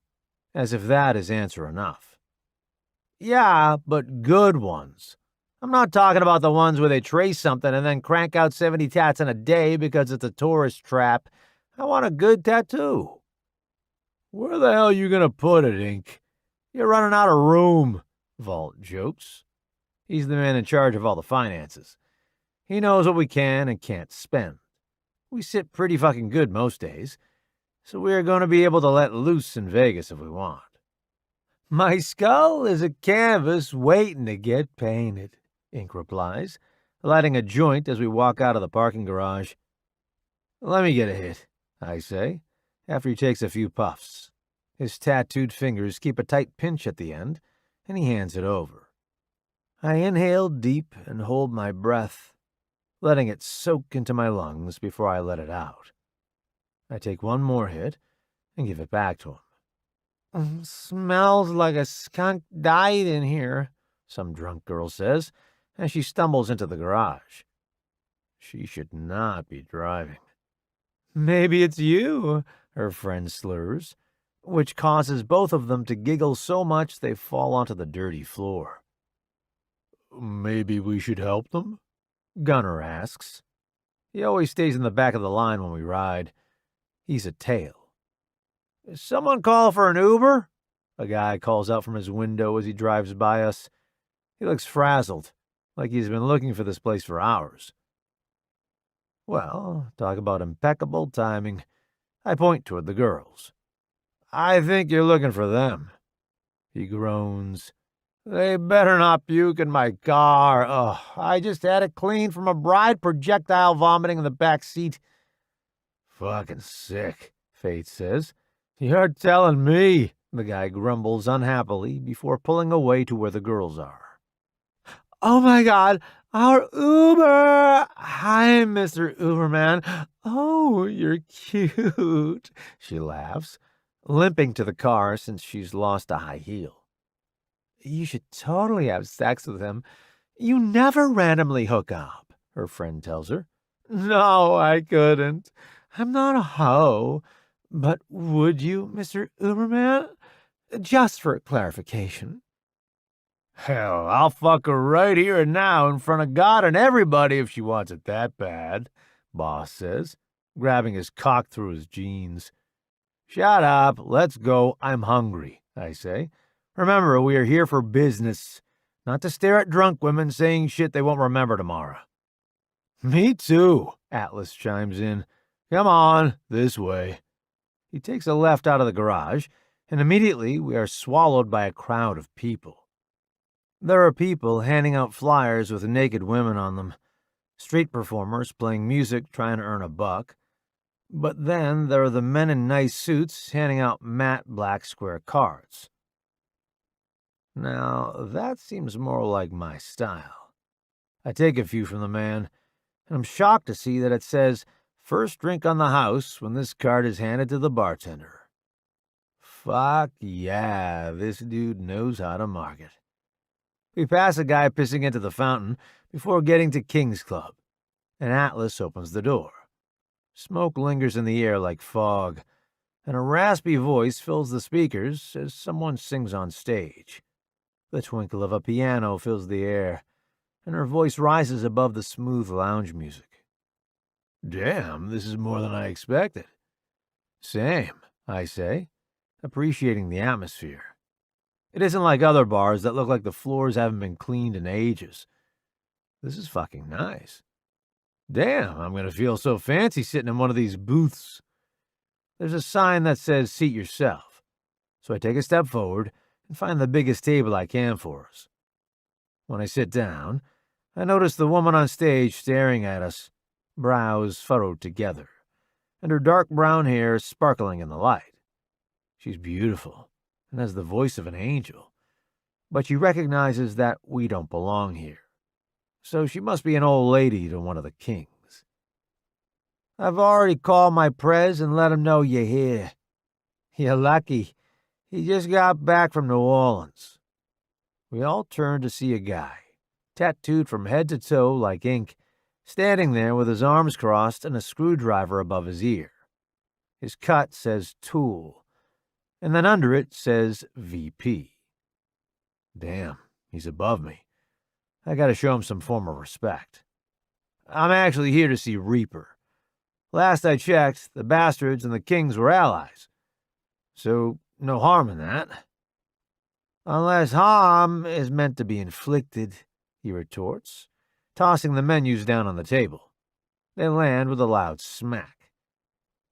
as if that is answer enough. Yeah, but good ones. I'm not talking about the ones where they trace something and then crank out 70 tats in a day because it's a tourist trap. I want a good tattoo. Where the hell are you going to put it, Ink? You're running out of room, Vault jokes. He's the man in charge of all the finances. He knows what we can and can't spend. We sit pretty fucking good most days, so we are going to be able to let loose in Vegas if we want. My skull is a canvas waiting to get painted, Ink replies, lighting a joint as we walk out of the parking garage. Let me get a hit, I say, after he takes a few puffs. His tattooed fingers keep a tight pinch at the end, and he hands it over. I inhale deep and hold my breath, letting it soak into my lungs before I let it out. I take one more hit and give it back to him. Smells like a skunk died in here, some drunk girl says, as she stumbles into the garage. She should not be driving. Maybe it's you, her friend slurs, which causes both of them to giggle so much they fall onto the dirty floor. Maybe we should help them? Gunner asks. He always stays in the back of the line when we ride. He's a tail. Someone call for an Uber? A guy calls out from his window as he drives by us. He looks frazzled, like he's been looking for this place for hours. Well, talk about impeccable timing. I point toward the girls. I think you're looking for them. He groans. They better not puke in my car. Ugh, I just had it cleaned from a bride projectile vomiting in the back seat. Fucking sick, Faith says. You're telling me, the guy grumbles unhappily before pulling away to where the girls are. Oh my God, our Uber! Hi, Mr. Uberman. Oh, you're cute, she laughs, limping to the car since she's lost a high heel. You should totally have sex with him. You never randomly hook up, her friend tells her. No, I couldn't. I'm not a hoe. But would you, Mr. Uberman? Just for clarification. Hell, I'll fuck her right here and now in front of God and everybody if she wants it that bad, Boss says, grabbing his cock through his jeans. Shut up, let's go, I'm hungry, I say. Remember, we are here for business, not to stare at drunk women saying shit they won't remember tomorrow." "Me too," Atlas chimes in. "Come on, this way." He takes a left out of the garage, and immediately we are swallowed by a crowd of people. There are people handing out flyers with naked women on them, street performers playing music trying to earn a buck. But then there are the men in nice suits handing out matte black square cards. Now, that seems more like my style. I take a few from the man, and I'm shocked to see that it says "first drink on the house" when this card is handed to the bartender. Fuck yeah, this dude knows how to market. We pass a guy pissing into the fountain before getting to King's Club, and Atlas opens the door. Smoke lingers in the air like fog, and a raspy voice fills the speakers as someone sings on stage. The twinkle of a piano fills the air, and her voice rises above the smooth lounge music. "Damn, this is more than I expected." "Same," I say, appreciating the atmosphere. It isn't like other bars that look like the floors haven't been cleaned in ages. This is fucking nice. Damn, I'm gonna feel so fancy sitting in one of these booths. There's a sign that says "seat yourself," so I take a step forward and find the biggest table I can for us. When I sit down, I notice the woman on stage staring at us, brows furrowed together, and her dark brown hair sparkling in the light. She's beautiful and has the voice of an angel, but she recognizes that we don't belong here. So she must be an old lady to one of the kings. "I've already called my prez and let him know you're here." "You're lucky. He just got back from New Orleans." We all turn to see a guy, tattooed from head to toe like ink, standing there with his arms crossed and a screwdriver above his ear. His cut says "Tool," and then under it says "VP." Damn, he's above me. I gotta show him some form of respect. "I'm actually here to see Reaper. Last I checked, the bastards and the kings were allies. So, no harm in that." "Unless harm is meant to be inflicted," he retorts, tossing the menus down on the table. They land with a loud smack.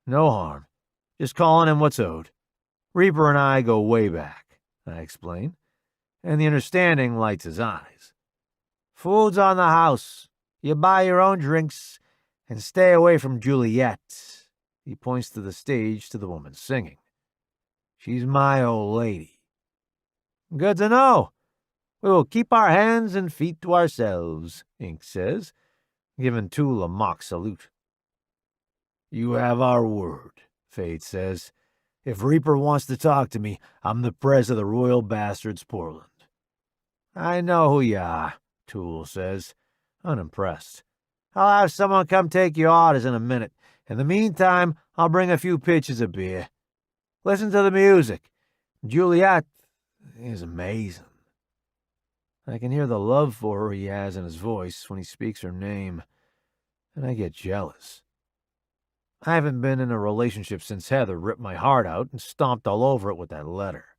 "No harm. Just calling him what's owed. Reaper and I go way back," I explain, and the understanding lights his eyes. "Food's on the house. You buy your own drinks and stay away from Juliet." He points to the stage to the woman singing. "She's my old lady." "Good to know. We will keep our hands and feet to ourselves," Ink says, giving Tool a mock salute. "You have our word," Fade says. "If Reaper wants to talk to me, I'm the prez of the Royal Bastards, Portland." "I know who you are," Tool says, unimpressed. "I'll have someone come take your orders in a minute. In the meantime, I'll bring a few pitchers of beer. Listen to the music. Juliet is amazing." I can hear the love for her he has in his voice when he speaks her name, and I get jealous. I haven't been in a relationship since Heather ripped my heart out and stomped all over it with that letter.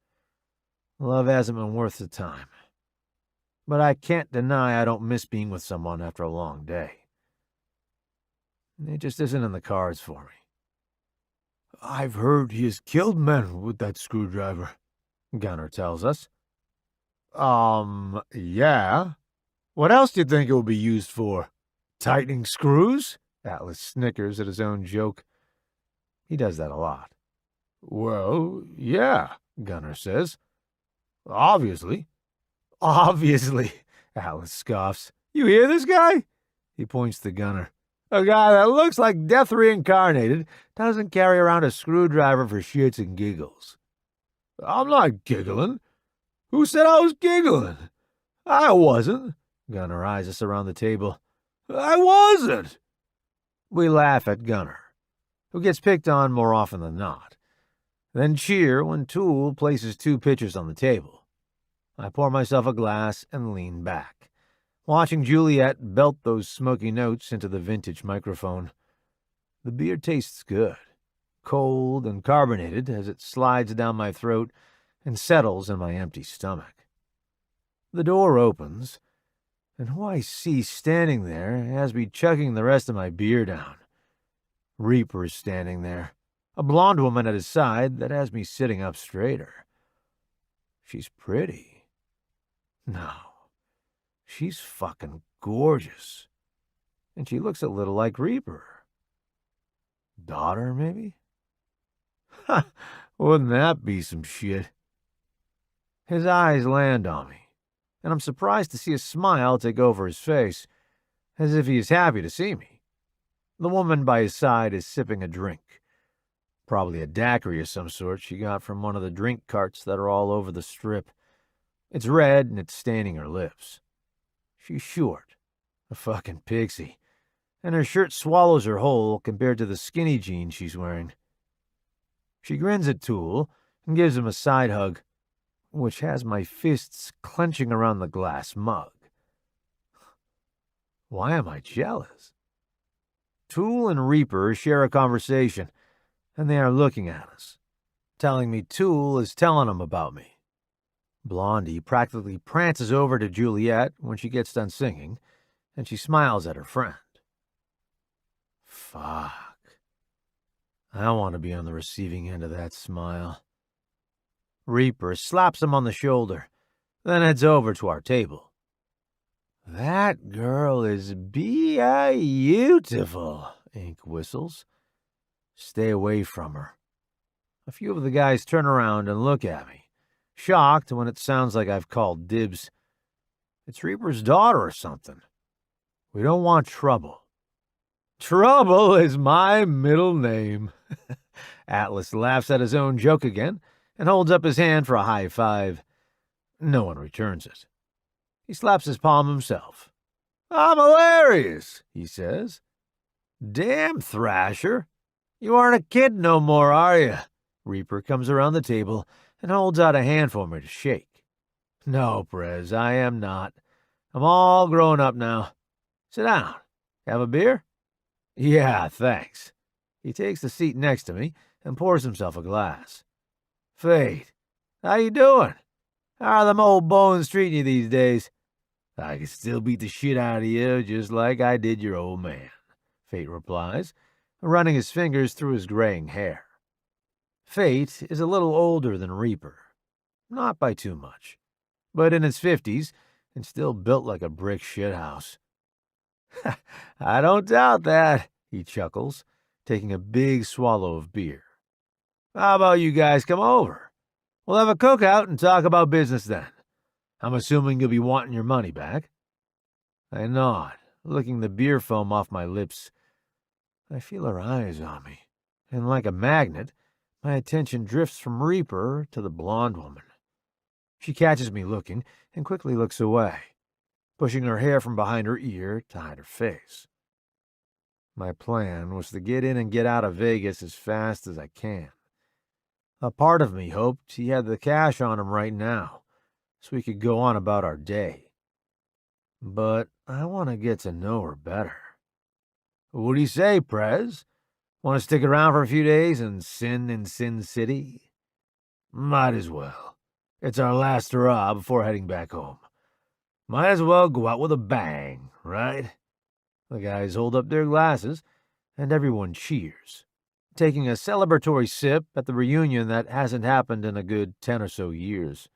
Love hasn't been worth the time. But I can't deny I don't miss being with someone after a long day. It just isn't in the cards for me. "I've heard he has killed men with that screwdriver," Gunner tells us. Yeah. What else do you think it will be used for? Tightening screws?" Atlas snickers at his own joke. He does that a lot. "Well, yeah," Gunner says. "Obviously." "Obviously," Atlas scoffs. "You hear this guy?" He points to Gunner. "A guy that looks like death reincarnated doesn't carry around a screwdriver for shits and giggles." "I'm not giggling. Who said I was giggling? I wasn't." Gunner eyes us around the table. "I wasn't." We laugh at Gunner, who gets picked on more often than not, then cheer when Tool places two pitchers on the table. I pour myself a glass and lean back, watching Juliet belt those smoky notes into the vintage microphone. The beer tastes good, cold and carbonated as it slides down my throat and settles in my empty stomach. The door opens, and who I see standing there has me chugging the rest of my beer down. Reaper is standing there, a blonde woman at his side that has me sitting up straighter. She's pretty. No, she's fucking gorgeous. And she looks a little like Reaper. Daughter, maybe? Ha! Wouldn't that be some shit? His eyes land on me, and I'm surprised to see a smile take over his face, as if he is happy to see me. The woman by his side is sipping a drink. Probably a daiquiri of some sort she got from one of the drink carts that are all over the strip. It's red and it's staining her lips. She's short, a fucking pixie, and her shirt swallows her whole compared to the skinny jeans she's wearing. She grins at Tool and gives him a side hug, which has my fists clenching around the glass mug. Why am I jealous? Tool and Reaper share a conversation, and they are looking at us, telling me Tool is telling them about me. Blondie practically prances over to Juliet when she gets done singing, and she smiles at her friend. Fuck. I want to be on the receiving end of that smile. Reaper slaps him on the shoulder, then heads over to our table. That girl is beautiful, Ink whistles. Stay away from her. A few of the guys turn around and look at me, shocked when it sounds like I've called dibs. It's Reaper's daughter or something. We don't want trouble. Trouble is my middle name. Atlas laughs at his own joke again and holds up his hand for a high five. No one returns it. He slaps his palm himself. I'm hilarious, he says. Damn, Thrasher. You aren't a kid no more, are you? Reaper comes around the table and holds out a hand for me to shake. No, Prez, I am not. I'm all grown up now. Sit down. Have a beer? Yeah, thanks. He takes the seat next to me and pours himself a glass. Fate, how you doing? How are them old bones treating you these days? I can still beat the shit out of you just like I did your old man, Fate replies, running his fingers through his graying hair. Fate is a little older than Reaper. Not by too much, but in his 50s and still built like a brick shithouse. I don't doubt that, he chuckles, taking a big swallow of beer. How about you guys come over? We'll have a cookout and talk about business then. I'm assuming you'll be wanting your money back. I nod, licking the beer foam off my lips. I feel her eyes on me, and like a magnet, my attention drifts from Reaper to the blonde woman. She catches me looking and quickly looks away, pushing her hair from behind her ear to hide her face. My plan was to get in and get out of Vegas as fast as I can. A part of me hoped he had the cash on him right now, so we could go on about our day. But I want to get to know her better. What do you say, Prez? Want to stick around for a few days and sin in Sin City? Might as well. It's our last hurrah before heading back home. Might as well go out with a bang, right? The guys hold up their glasses, and everyone cheers, taking a celebratory sip at the reunion that hasn't happened in a good 10 or so years.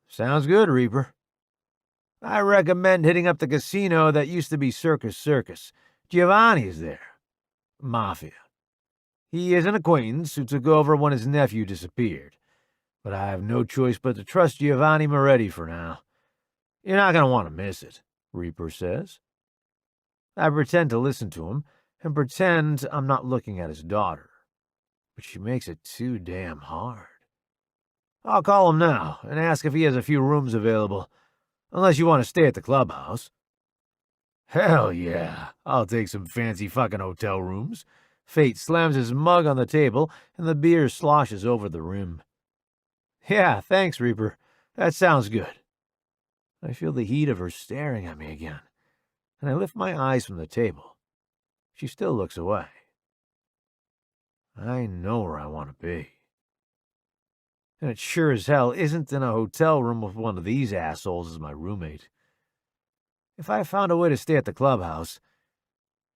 Sounds good, Reaper. I recommend hitting up the casino that used to be Circus. Giovanni's there. Mafia. He is an acquaintance who took over when his nephew disappeared, but I have no choice but to trust Giovanni Moretti for now. You're not going to want to miss it, Reaper says. I pretend to listen to him and pretend I'm not looking at his daughter, but she makes it too damn hard. I'll call him now and ask if he has a few rooms available, unless you want to stay at the clubhouse. Hell yeah, I'll take some fancy fucking hotel rooms. Fate slams his mug on the table and the beer sloshes over the rim. Yeah, thanks, Reaper. That sounds good. I feel the heat of her staring at me again, and I lift my eyes from the table. She still looks away. I know where I want to be. And it sure as hell isn't in a hotel room with one of these assholes as my roommate. If I found a way to stay at the clubhouse,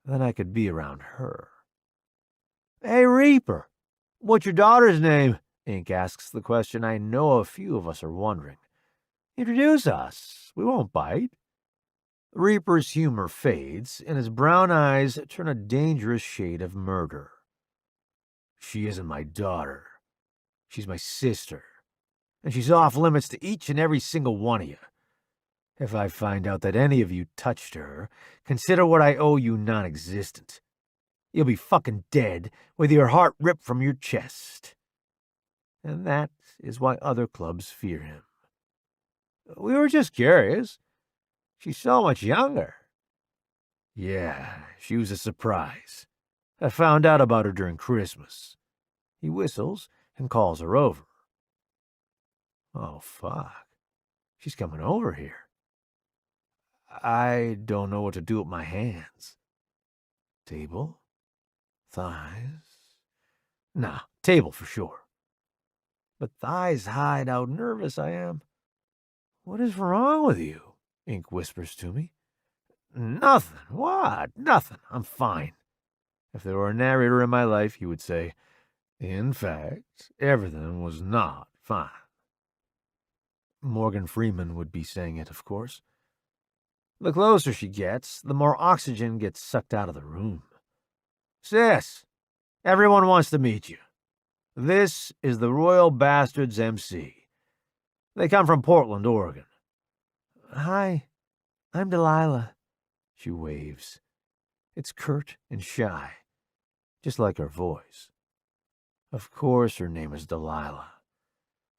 then I could be around her. Hey, Reaper, what's your daughter's name? Ink asks the question I know a few of us are wondering. Introduce us. We won't bite. Reaper's humor fades, and his brown eyes turn a dangerous shade of murder. She isn't my daughter. She's my sister. And she's off limits to each and every single one of you. If I find out that any of you touched her, consider what I owe you non-existent. You'll be fucking dead with your heart ripped from your chest. And that is why other clubs fear him. We were just curious. She's so much younger. Yeah, she was a surprise. I found out about her during Christmas. He whistles and calls her over. Oh, fuck. She's coming over here. I don't know what to do with my hands. Table? Thighs? Nah, table for sure. But thighs hide how nervous I am. What is wrong with you? Ink whispers to me. Nothing. What? Nothing. I'm fine. If there were a narrator in my life, he would say, in fact, everything was not fine. Morgan Freeman would be saying it, of course. The closer she gets, the more oxygen gets sucked out of the room. Sis, everyone wants to meet you. This is the Royal Bastards MC. They come from Portland, Oregon. Hi, I'm Delilah. She waves. It's curt and shy, just like her voice. Of course her name is Delilah.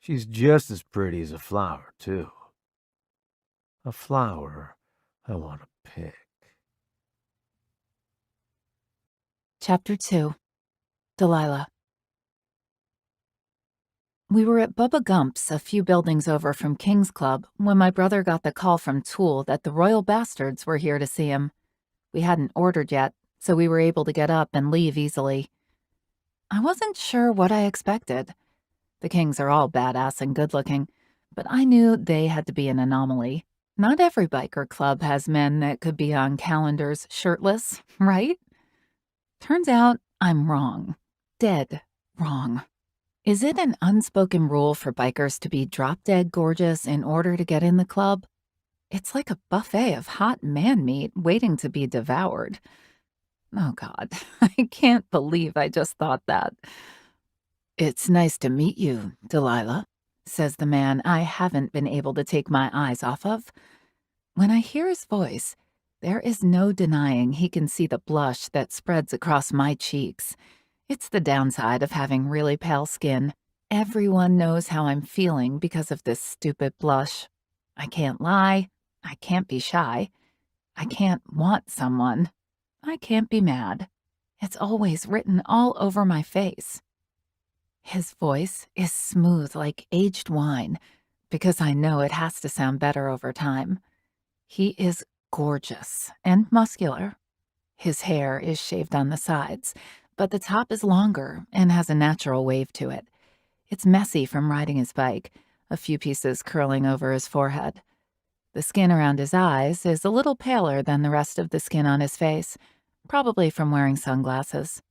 She's just as pretty as a flower, too. A flower I want to pick. Chapter 2. Delilah. We were at Bubba Gump's, a few buildings over from King's Club, when my brother got the call from Toole that the Royal Bastards were here to see him. We hadn't ordered yet, so we were able to get up and leave easily. I wasn't sure what I expected. The Kings are all badass and good-looking, but I knew they had to be an anomaly. Not every biker club has men that could be on calendars shirtless, right? Turns out I'm wrong. Dead wrong. Is it an unspoken rule for bikers to be drop-dead gorgeous in order to get in the club? It's like a buffet of hot man meat waiting to be devoured. Oh God, I can't believe I just thought that. It's nice to meet you, Delilah, says the man I haven't been able to take my eyes off of. When I hear his voice, there is no denying he can see the blush that spreads across my cheeks. It's the downside of having really pale skin. Everyone knows how I'm feeling because of this stupid blush. I can't lie. I can't be shy. I can't want someone. I can't be mad. It's always written all over my face. His voice is smooth like aged wine, because I know it has to sound better over time. He is gorgeous and muscular. His hair is shaved on the sides, but the top is longer and has a natural wave to it. It's messy from riding his bike, a few pieces curling over his forehead. The skin around his eyes is a little paler than the rest of the skin on his face, probably from wearing sunglasses.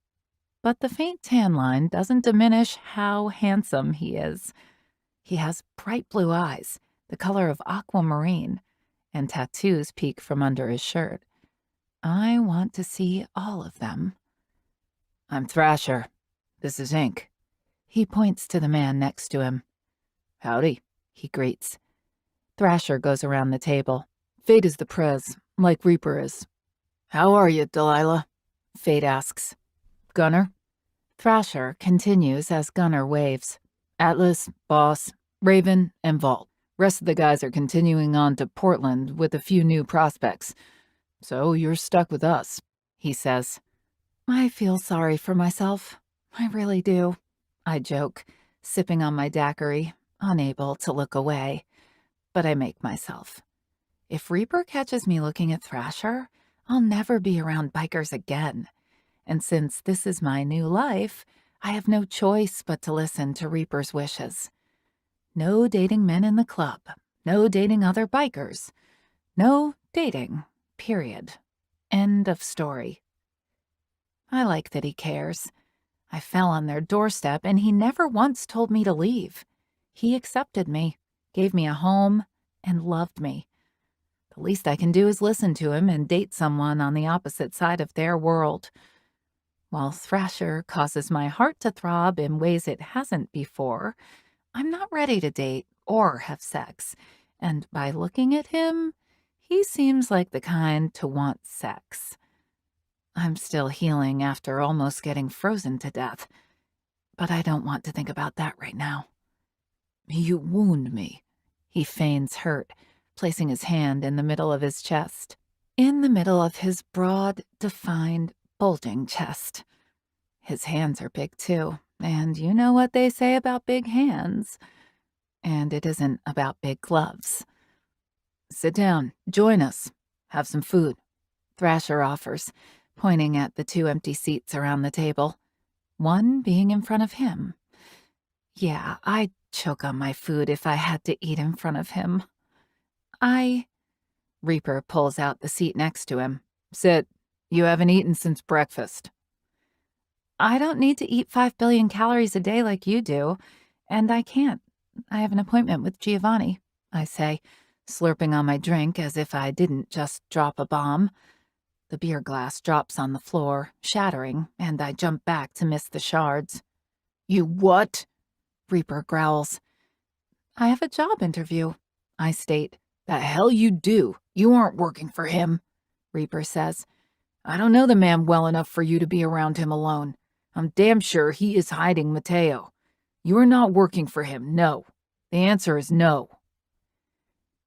But the faint tan line doesn't diminish how handsome he is. He has bright blue eyes, the color of aquamarine, and tattoos peek from under his shirt. I want to see all of them. I'm Thrasher. This is Ink. He points to the man next to him. Howdy, he greets. Thrasher goes around the table. Fate is the prez, like Reaper is. How are you, Delilah? Fate asks. Gunner? Thrasher continues as Gunner waves. Atlas, Boss, Raven, and Vault. Rest of the guys are continuing on to Portland with a few new prospects. So you're stuck with us, he says. I feel sorry for myself. I really do. I joke, sipping on my daiquiri, unable to look away. But I make myself. If Reaper catches me looking at Thrasher, I'll never be around bikers again. And since this is my new life, I have no choice but to listen to Reaper's wishes. No dating men in the club. No dating other bikers. No dating. Period. End of story. I like that he cares. I fell on their doorstep, and he never once told me to leave. He accepted me, gave me a home, and loved me. The least I can do is listen to him and date someone on the opposite side of their world. While Thrasher causes my heart to throb in ways it hasn't before, I'm not ready to date or have sex. And by looking at him, he seems like the kind to want sex. I'm still healing after almost getting frozen to death, but I don't want to think about that right now. You wound me. He feigns hurt, placing his hand in the middle of his chest. In the middle of his broad, defined, bulging chest. His hands are big too, and you know what they say about big hands. And it isn't about big gloves. Sit down, join us, have some food, Thrasher offers, pointing at the 2 empty seats around the table, one being in front of him. Yeah, I'd choke on my food if I had to eat in front of him. Reaper pulls out the seat next to him. Sit. You haven't eaten since breakfast. I don't need to eat 5 billion calories a day like you do, and I can't. I have an appointment with Giovanni, I say, slurping on my drink as if I didn't just drop a bomb. The beer glass drops on the floor, shattering, and I jump back to miss the shards. You what? Reaper growls. I have a job interview, I state. The hell you do. You aren't working for him, Reaper says. I don't know the man well enough for you to be around him alone. I'm damn sure he is hiding Mateo. You are not working for him, no. The answer is no.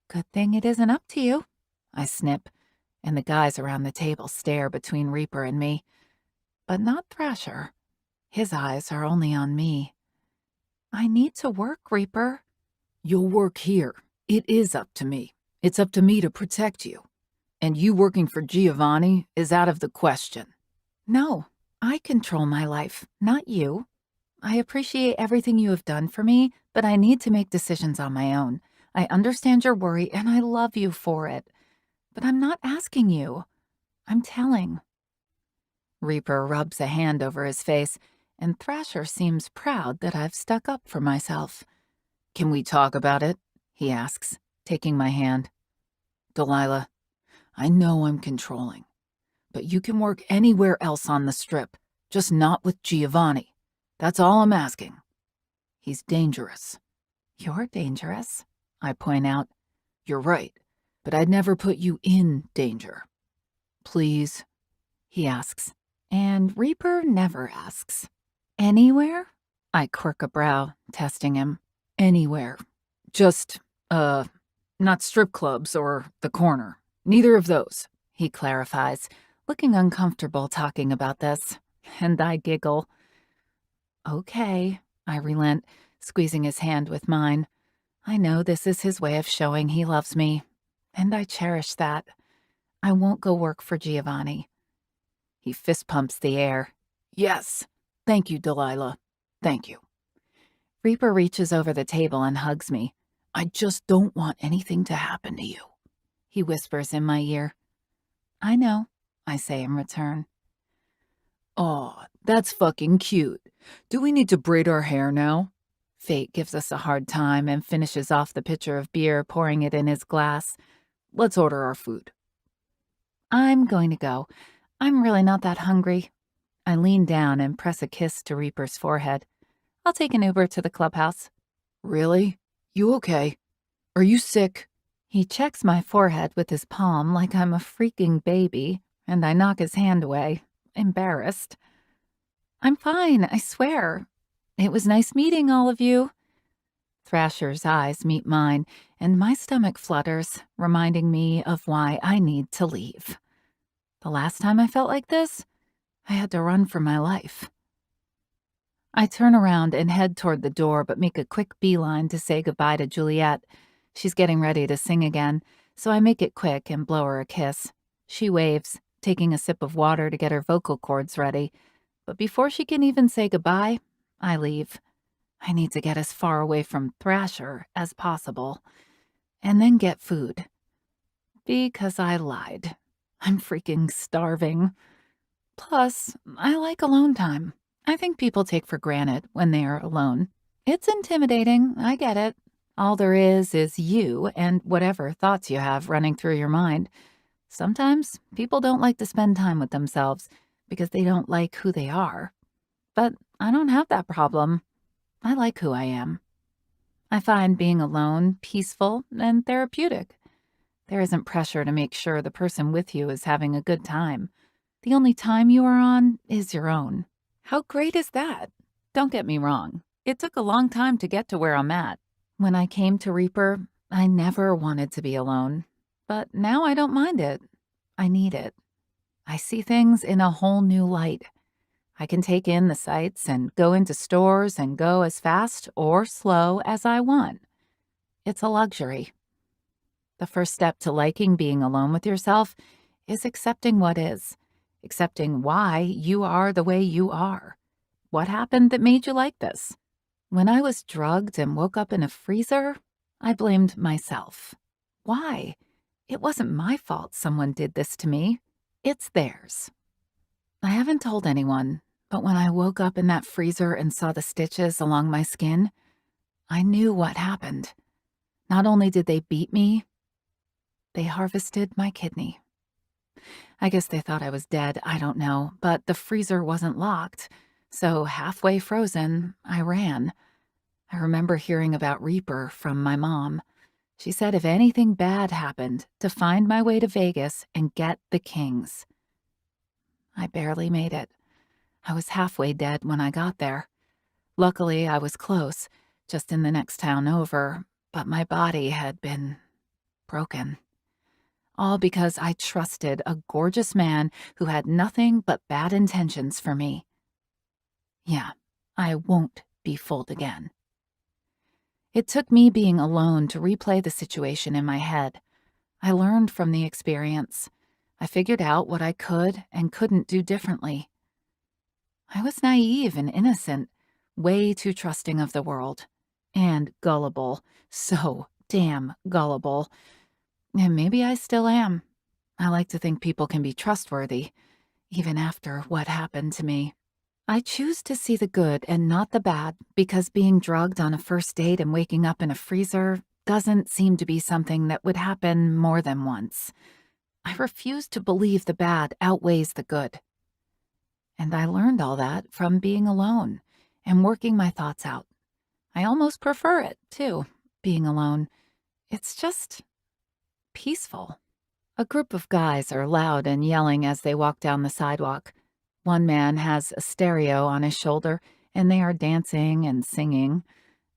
Good thing it isn't up to you, I snip, and the guys around the table stare between Reaper and me. But not Thrasher. His eyes are only on me. I need to work, Reaper. You'll work here. It is up to me. It's up to me to protect you. And you working for Giovanni is out of the question. No, I control my life, not you. I appreciate everything you have done for me, but I need to make decisions on my own. I understand your worry, and I love you for it. But I'm not asking you. I'm telling. Reaper rubs a hand over his face, and Thrasher seems proud that I've stuck up for myself. Can we talk about it? He asks, taking my hand. Delilah, I know I'm controlling, but you can work anywhere else on the strip, just not with Giovanni. That's all I'm asking. He's dangerous. You're dangerous, I point out. You're right, but I'd never put you in danger. Please? He asks, and Reaper never asks. Anywhere? I quirk a brow, testing him. Anywhere. Just, not strip clubs or the corner. Neither of those, he clarifies, looking uncomfortable talking about this, and I giggle. Okay, I relent, squeezing his hand with mine. I know this is his way of showing he loves me, and I cherish that. I won't go work for Giovanni. He fist pumps the air. Yes, thank you, Delilah. Thank you. Reaper reaches over the table and hugs me. I just don't want anything to happen to you, he whispers in my ear. I know, I say in return. Aw, that's fucking cute. Do we need to braid our hair now? Fate gives us a hard time and finishes off the pitcher of beer, pouring it in his glass. Let's order our food. I'm going to go. I'm really not that hungry. I lean down and press a kiss to Reaper's forehead. I'll take an Uber to the clubhouse. Really? You okay? Are you sick? He checks my forehead with his palm like I'm a freaking baby, and I knock his hand away, embarrassed. I'm fine, I swear. It was nice meeting all of you. Thrasher's eyes meet mine, and my stomach flutters, reminding me of why I need to leave. The last time I felt like this, I had to run for my life. I turn around and head toward the door, but make a quick beeline to say goodbye to Juliet. She's getting ready to sing again, so I make it quick and blow her a kiss. She waves, taking a sip of water to get her vocal cords ready. But before she can even say goodbye, I leave. I need to get as far away from Thrasher as possible, and then get food. Because I lied. I'm freaking starving. Plus, I like alone time. I think people take for granted when they are alone. It's intimidating, I get it. All there is you and whatever thoughts you have running through your mind. Sometimes people don't like to spend time with themselves because they don't like who they are. But I don't have that problem. I like who I am. I find being alone peaceful and therapeutic. There isn't pressure to make sure the person with you is having a good time. The only time you are on is your own. How great is that? Don't get me wrong. It took a long time to get to where I'm at. When I came to Reaper, I never wanted to be alone. But now I don't mind it. I need it. I see things in a whole new light. I can take in the sights and go into stores and go as fast or slow as I want. It's a luxury. The first step to liking being alone with yourself is accepting what is, accepting why you are the way you are. What happened that made you like this? When I was drugged and woke up in a freezer, I blamed myself. Why? It wasn't my fault someone did this to me. It's theirs. I haven't told anyone, but when I woke up in that freezer and saw the stitches along my skin, I knew what happened. Not only did they beat me, they harvested my kidney. I guess they thought I was dead, I don't know, but the freezer wasn't locked, so halfway frozen, I ran. I remember hearing about Reaper from my mom. She said if anything bad happened, to find my way to Vegas and get the Kings. I barely made it. I was halfway dead when I got there. Luckily, I was close, just in the next town over, but my body had been broken. All because I trusted a gorgeous man who had nothing but bad intentions for me. Yeah, I won't be fooled again. It took me being alone to replay the situation in my head. I learned from the experience. I figured out what I could and couldn't do differently. I was naive and innocent, way too trusting of the world. And gullible. So damn gullible. And maybe I still am. I like to think people can be trustworthy, even after what happened to me. I choose to see the good and not the bad because being drugged on a first date and waking up in a freezer doesn't seem to be something that would happen more than once. I refuse to believe the bad outweighs the good. And I learned all that from being alone and working my thoughts out. I almost prefer it, too, being alone. It's just peaceful. A group of guys are loud and yelling as they walk down the sidewalk. One man has a stereo on his shoulder, and they are dancing and singing.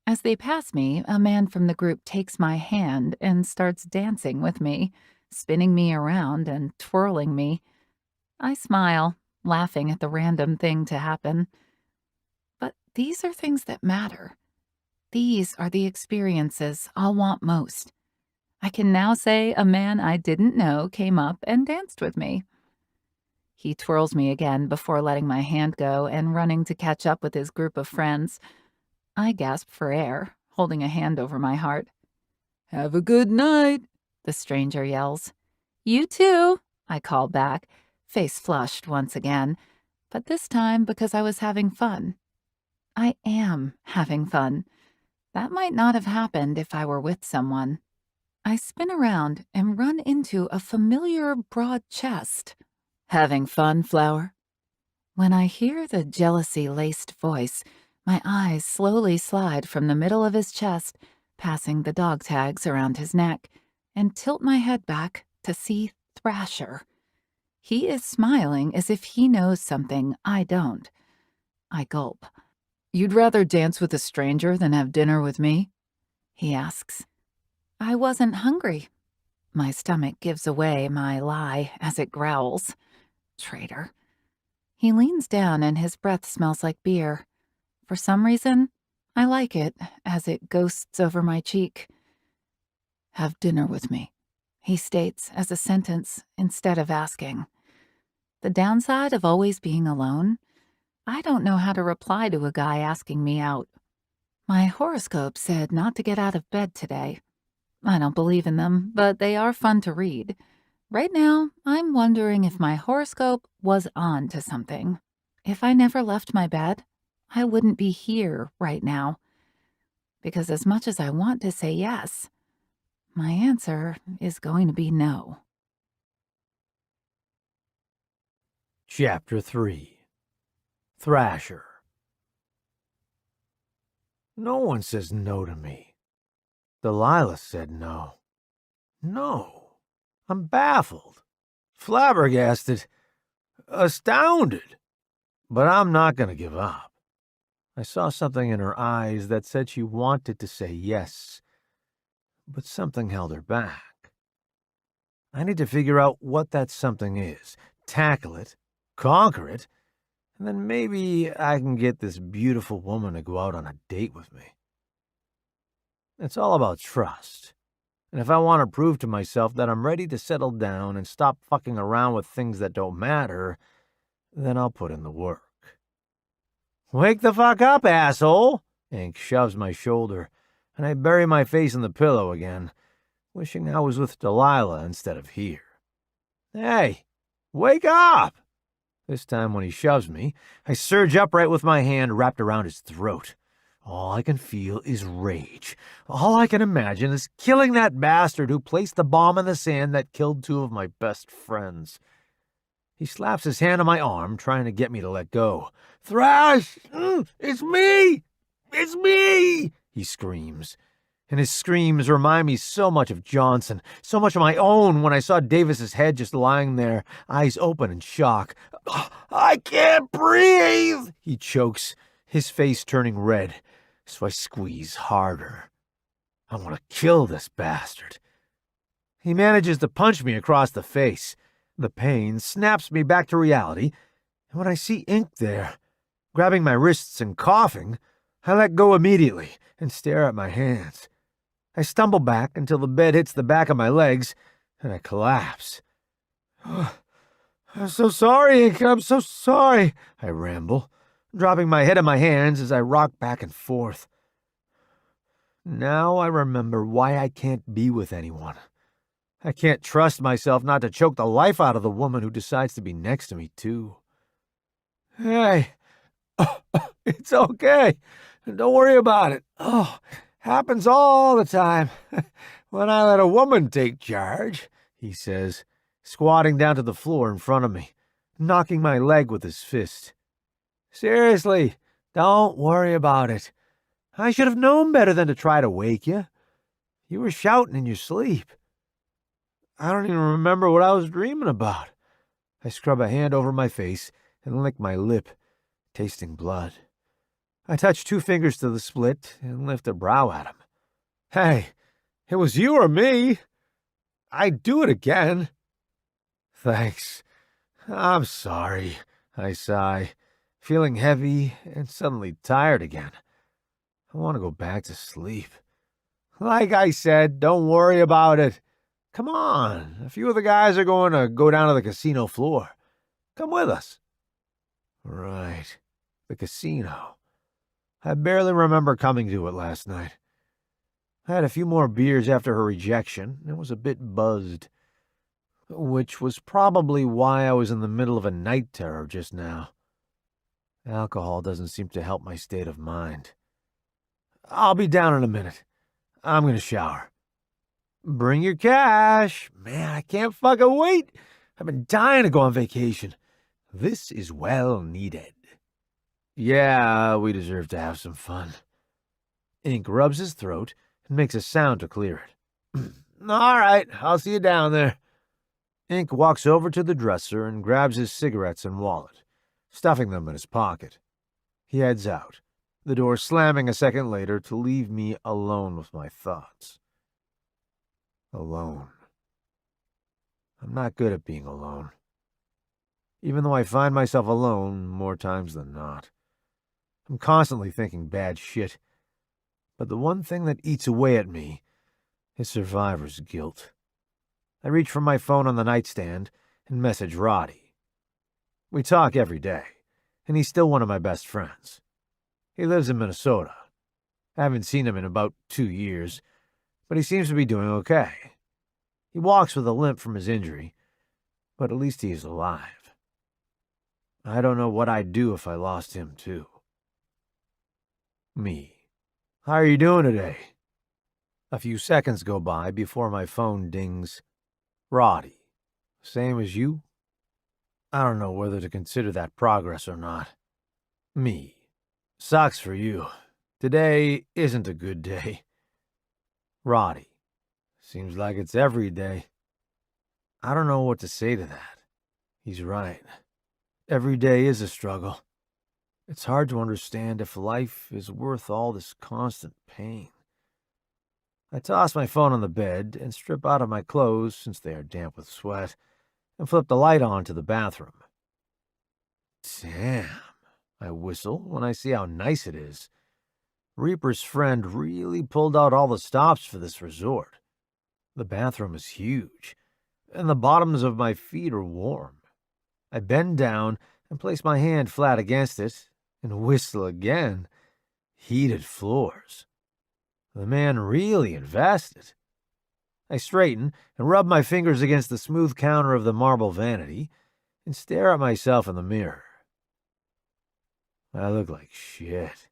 As they pass me, a man from the group takes my hand and starts dancing with me, spinning me around and twirling me. I smile, laughing at the random thing to happen. But these are things that matter. These are the experiences I'll want most. I can now say a man I didn't know came up and danced with me. He twirls me again before letting my hand go and running to catch up with his group of friends. I gasp for air, holding a hand over my heart. "Have a good night," the stranger yells. "You too," I call back, face flushed once again, but this time because I was having fun. I am having fun. That might not have happened if I were with someone. I spin around and run into a familiar broad chest. "Having fun, Flower?" When I hear the jealousy-laced voice, my eyes slowly slide from the middle of his chest, passing the dog tags around his neck, and tilt my head back to see Thrasher. He is smiling as if he knows something I don't. I gulp. "You'd rather dance with a stranger than have dinner with me?" he asks. I wasn't hungry. My stomach gives away my lie as it growls. Traitor. He leans down and his breath smells like beer. For some reason, I like it as it ghosts over my cheek. "Have dinner with me," he states as a sentence instead of asking. The downside of always being alone? I don't know how to reply to a guy asking me out. My horoscope said not to get out of bed today. I don't believe in them, but they are fun to read. Right now, I'm wondering if my horoscope was on to something. If I never left my bed, I wouldn't be here right now. Because as much as I want to say yes, my answer is going to be no. Chapter 3. Thrasher. No one says no to me. Delilah said no. No. I'm baffled, flabbergasted, astounded. But I'm not going to give up. I saw something in her eyes that said she wanted to say yes, but something held her back. I need to figure out what that something is, tackle it, conquer it, and then maybe I can get this beautiful woman to go out on a date with me. It's all about trust. And if I want to prove to myself that I'm ready to settle down and stop fucking around with things that don't matter, then I'll put in the work. Wake the fuck up, asshole! Ink shoves my shoulder, and I bury my face in the pillow again, wishing I was with Delilah instead of here. Hey, wake up! This time when he shoves me, I surge upright with my hand wrapped around his throat. All I can feel is rage. All I can imagine is killing that bastard who placed the bomb in the sand that killed two of my best friends. He slaps his hand on my arm, trying to get me to let go. Thrash! It's me! It's me! He screams. And his screams remind me so much of Johnson, so much of my own when I saw Davis's head just lying there, eyes open in shock. I can't breathe! He chokes, his face turning red, so I squeeze harder. I want to kill this bastard. He manages to punch me across the face. The pain snaps me back to reality, and when I see Ink there, grabbing my wrists and coughing, I let go immediately and stare at my hands. I stumble back until the bed hits the back of my legs, and I collapse. I'm so sorry, Ink. I'm so sorry, I ramble, dropping my head in my hands as I rock back and forth. Now I remember why I can't be with anyone. I can't trust myself not to choke the life out of the woman who decides to be next to me, too. Hey, it's okay. Don't worry about it. Happens all the time. When I let a woman take charge, he says, squatting down to the floor in front of me, knocking my leg with his fist. Seriously, don't worry about it. I should have known better than to try to wake you. You were shouting in your sleep. I don't even remember what I was dreaming about. I scrub a hand over my face and lick my lip, tasting blood. I touch 2 fingers to the split and lift a brow at him. Hey, it was you or me. I'd do it again. Thanks. I'm sorry, I sigh, feeling heavy and suddenly tired again. I want to go back to sleep. Like I said, don't worry about it. Come on, a few of the guys are going to go down to the casino floor. Come with us. Right, the casino. I barely remember coming to it last night. I had a few more beers after her rejection and was a bit buzzed, which was probably why I was in the middle of a night terror just now. Alcohol doesn't seem to help my state of mind. I'll be down in a minute. I'm going to shower. Bring your cash. Man, I can't fucking wait. I've been dying to go on vacation. This is well needed. Yeah, we deserve to have some fun. Ink rubs his throat and makes a sound to clear it. All right, I'll see you down there. Ink walks over to the dresser and grabs his cigarettes and wallet, stuffing them in his pocket. He heads out, the door slamming a second later to leave me alone with my thoughts. Alone. I'm not good at being alone. Even though I find myself alone more times than not. I'm constantly thinking bad shit. But the one thing that eats away at me is survivor's guilt. I reach for my phone on the nightstand and message Roddy. We talk every day, and he's still one of my best friends. He lives in Minnesota, I haven't seen him in about 2 years, but he seems to be doing okay. He walks with a limp from his injury, but at least he is alive. I don't know what I'd do if I lost him, too. Me. How are you doing today? A few seconds go by before my phone dings. Roddy. Same as you? I don't know whether to consider that progress or not. Me. Sucks for you. Today isn't a good day. Roddy. Seems like it's every day. I don't know what to say to that. He's right. Every day is a struggle. It's hard to understand if life is worth all this constant pain. I toss my phone on the bed and strip out of my clothes, since they are damp with sweat, and flip the light on to the bathroom. Damn, I whistle when I see how nice it is. Reaper's friend really pulled out all the stops for this resort. The bathroom is huge, and the bottoms of my feet are warm. I bend down and place my hand flat against it, and whistle again. Heated floors. The man really invested. I straighten and rub my fingers against the smooth counter of the marble vanity and stare at myself in the mirror. I look like shit.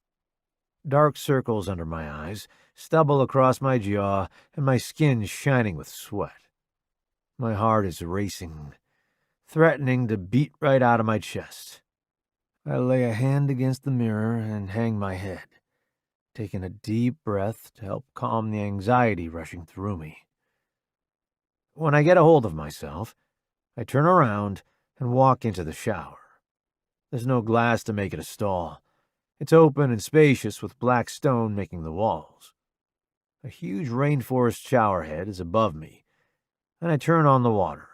Dark circles under my eyes, stubble across my jaw, and my skin shining with sweat. My heart is racing, threatening to beat right out of my chest. I lay a hand against the mirror and hang my head, taking a deep breath to help calm the anxiety rushing through me. When I get a hold of myself, I turn around and walk into the shower. There's no glass to make it a stall. It's open and spacious with black stone making the walls. A huge rainforest showerhead is above me, and I turn on the water,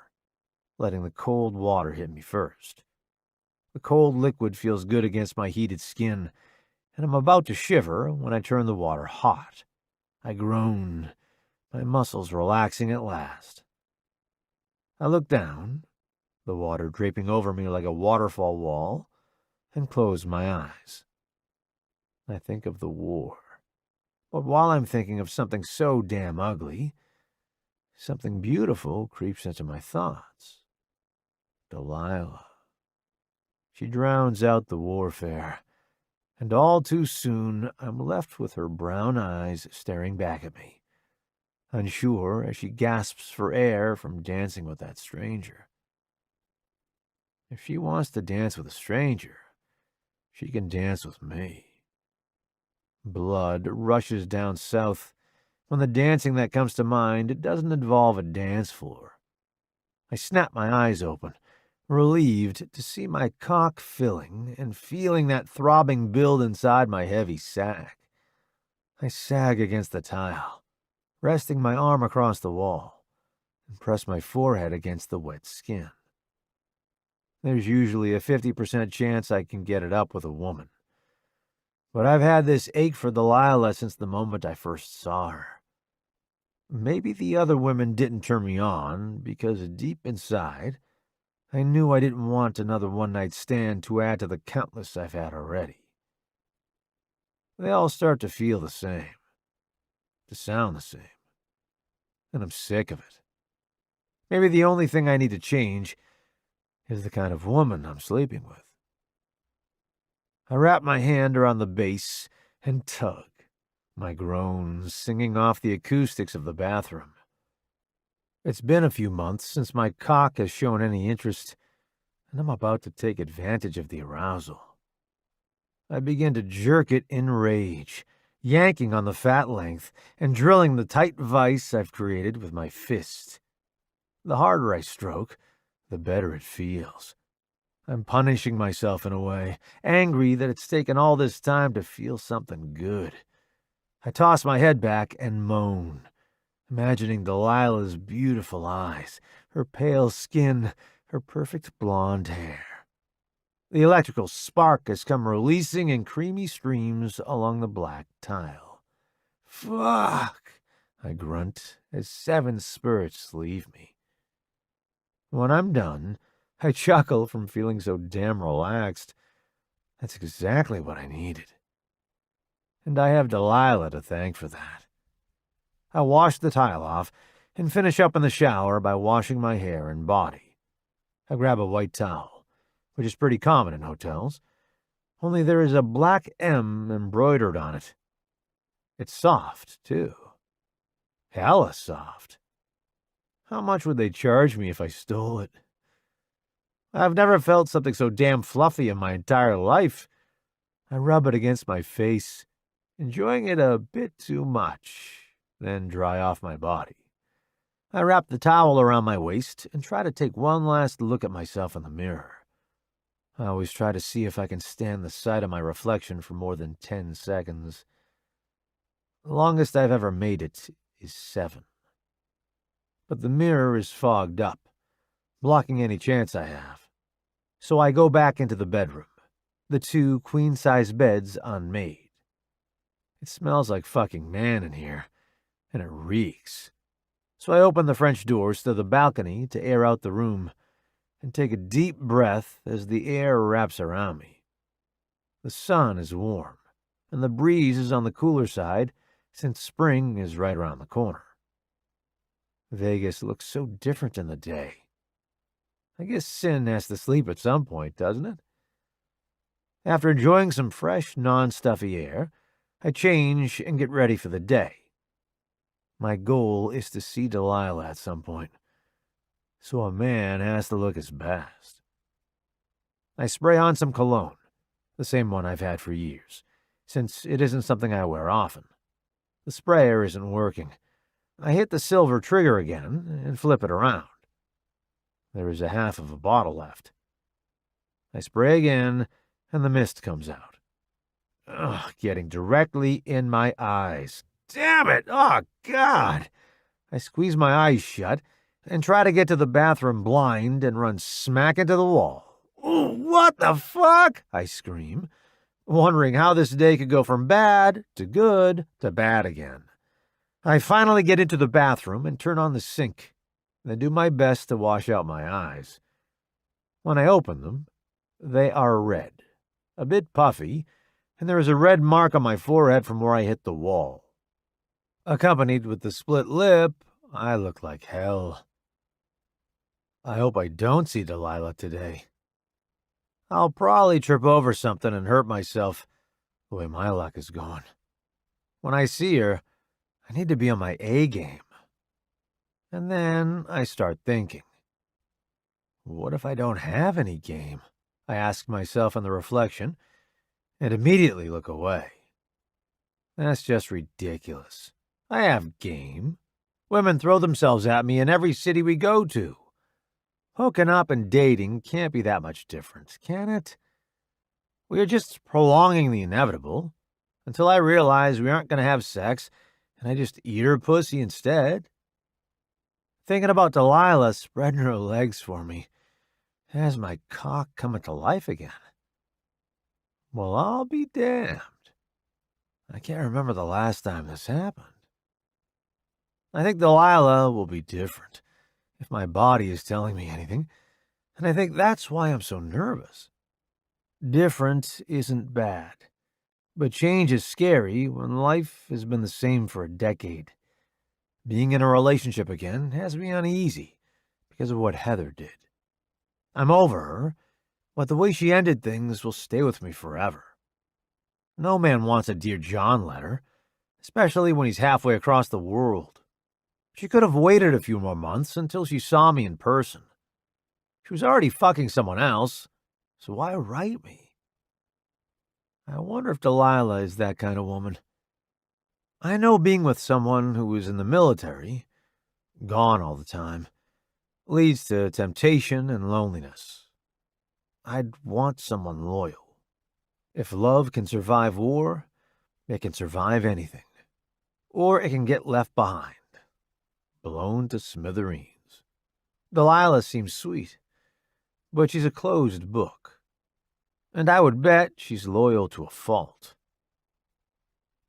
letting the cold water hit me first. The cold liquid feels good against my heated skin, and I'm about to shiver when I turn the water hot. I groan, my muscles relaxing at last. I look down, the water draping over me like a waterfall wall, and close my eyes. I think of the war. But while I'm thinking of something so damn ugly, something beautiful creeps into my thoughts. Delilah. She drowns out the warfare, and all too soon I'm left with her brown eyes staring back at me, unsure as she gasps for air from dancing with that stranger. If she wants to dance with a stranger, she can dance with me. Blood rushes down south when the dancing that comes to mind doesn't involve a dance floor. I snap my eyes open, relieved to see my cock filling and feeling that throbbing build inside my heavy sack. I sag against the tile, resting my arm across the wall, and press my forehead against the wet skin. There's usually a 50% chance I can get it up with a woman. But I've had this ache for Delilah since the moment I first saw her. Maybe the other women didn't turn me on because deep inside, I knew I didn't want another one-night stand to add to the countless I've had already. They all start to feel the same, to sound the same, and I'm sick of it. Maybe the only thing I need to change is the kind of woman I'm sleeping with. I wrap my hand around the base and tug, my groans singing off the acoustics of the bathroom. It's been a few months since my cock has shown any interest, and I'm about to take advantage of the arousal. I begin to jerk it in rage, yanking on the fat length and drilling the tight vise I've created with my fist. The harder I stroke, the better it feels. I'm punishing myself in a way, angry that it's taken all this time to feel something good. I toss my head back and moan, imagining Delilah's beautiful eyes, her pale skin, her perfect blonde hair. The electrical spark has come releasing in creamy streams along the black tile. Fuck! I grunt as 7 spurts leave me. When I'm done, I chuckle from feeling so damn relaxed. That's exactly what I needed. and I have Delilah to thank for that. I wash the tile off and finish up in the shower by washing my hair and body. I grab a white towel, which is pretty common in hotels, only there is a black M embroidered on it. It's soft, too. Hella soft. How much would they charge me if I stole it? I've never felt something so damn fluffy in my entire life. I rub it against my face, enjoying it a bit too much, then dry off my body. I wrap the towel around my waist and try to take one last look at myself in the mirror. I always try to see if I can stand the sight of my reflection for more than 10 seconds. The longest I've ever made it is 7. But the mirror is fogged up, blocking any chance I have. So I go back into the bedroom, the 2 queen-size beds unmade. It smells like fucking man in here, and it reeks. So I open the French doors to the balcony to air out the room and take a deep breath as the air wraps around me. The sun is warm, and the breeze is on the cooler side since spring is right around the corner. Vegas looks so different in the day. I guess sin has to sleep at some point, doesn't it? After enjoying some fresh, non-stuffy air, I change and get ready for the day. My goal is to see Delilah at some point, so a man has to look his best. I spray on some cologne, the same one I've had for years, since it isn't something I wear often. The sprayer isn't working. I hit the silver trigger again and flip it around. There is a half of a bottle left. I spray again, and the mist comes out. Ugh, getting directly in my eyes. Damn it! Oh, God! I squeeze my eyes shut and try to get to the bathroom blind and run smack into the wall. Ooh, what the fuck? I scream, wondering how this day could go from bad to good to bad again. I finally get into the bathroom and turn on the sink, then do my best to wash out my eyes. When I open them, they are red, a bit puffy, and there is a red mark on my forehead from where I hit the wall. Accompanied with the split lip, I look like hell. I hope I don't see Delilah today. I'll probably trip over something and hurt myself, the way my luck is going. When I see her, I need to be on my A game. And then I start thinking, what if I don't have any game? I ask myself in the reflection, and immediately look away. That's just ridiculous. I have game. Women throw themselves at me in every city we go to. Hooking up and dating can't be that much different, can it? We are just prolonging the inevitable until I realize we aren't going to have sex and I just eat her pussy instead. Thinking about Delilah spreading her legs for me has my cock coming to life again. Well, I'll be damned. I can't remember the last time this happened. I think Delilah will be different, if my body is telling me anything, and I think that's why I'm so nervous. Different isn't bad, but change is scary when life has been the same for a decade. Being in a relationship again has me uneasy because of what Heather did. I'm over her, but the way she ended things will stay with me forever. No man wants a Dear John letter, especially when he's halfway across the world. She could have waited a few more months until she saw me in person. She was already fucking someone else, so why write me? I wonder if Delilah is that kind of woman. I know being with someone who is in the military, gone all the time, leads to temptation and loneliness. I'd want someone loyal. If love can survive war, it can survive anything. Or it can get left behind, blown to smithereens. Delilah seems sweet, but she's a closed book. And I would bet she's loyal to a fault.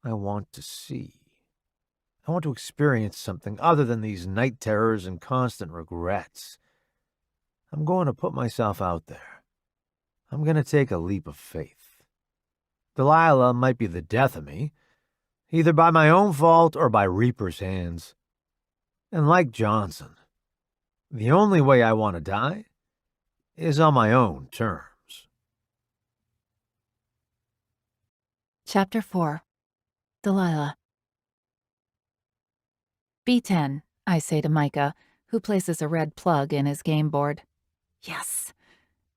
I want to see. I want to experience something other than these night terrors and constant regrets. I'm going to put myself out there. I'm going to take a leap of faith. Delilah might be the death of me, either by my own fault or by Reaper's hands. And like Johnson, the only way I want to die is on my own terms. Chapter 4. Delilah. B10, I say to Micah, who places a red plug in his game board. Yes.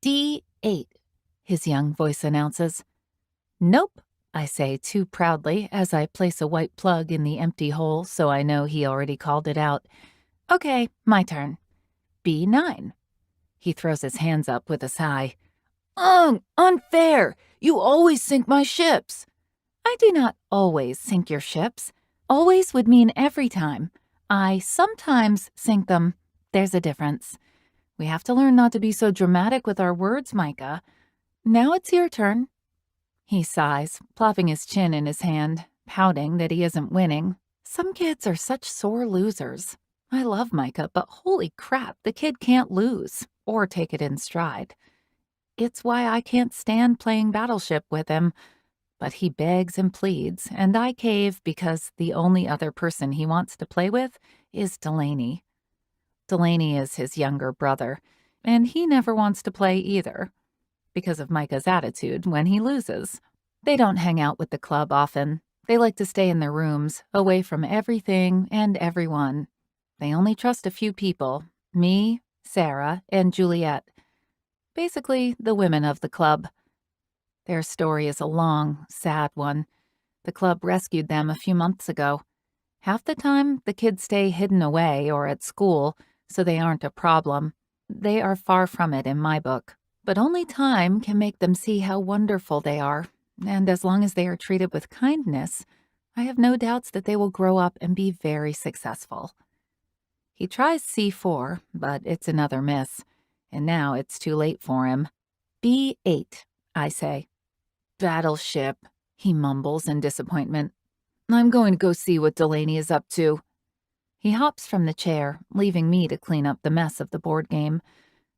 D8, his young voice announces. Nope, I say too proudly as I place a white plug in the empty hole so I know he already called it out. Okay, my turn. B9. He throws his hands up with a sigh. Unfair! You always sink my ships. I do not always sink your ships. Always would mean every time. I sometimes sink them. There's a difference. We have to learn not to be so dramatic with our words, Micah. Now it's your turn. He sighs, plopping his chin in his hand, pouting that he isn't winning. Some kids are such sore losers. I love Micah, but holy crap, the kid can't lose or take it in stride. It's why I can't stand playing Battleship with him. But he begs and pleads, and I cave because the only other person he wants to play with is Delaney. Delaney is his younger brother, and he never wants to play either, because of Micah's attitude when he loses. They don't hang out with the club often. They like to stay in their rooms, away from everything and everyone. They only trust a few people, me, Sarah, and Juliet. Basically, the women of the club. Their story is a long, sad one. The club rescued them a few months ago. Half the time, the kids stay hidden away or at school, so they aren't a problem. They are far from it in my book. But only time can make them see how wonderful they are, and as long as they are treated with kindness, I have no doubts that they will grow up and be very successful. He tries C4, but it's another miss, and now it's too late for him. B8, I say. Battleship, he mumbles in disappointment. I'm going to go see what Delaney is up to. He hops from the chair, leaving me to clean up the mess of the board game.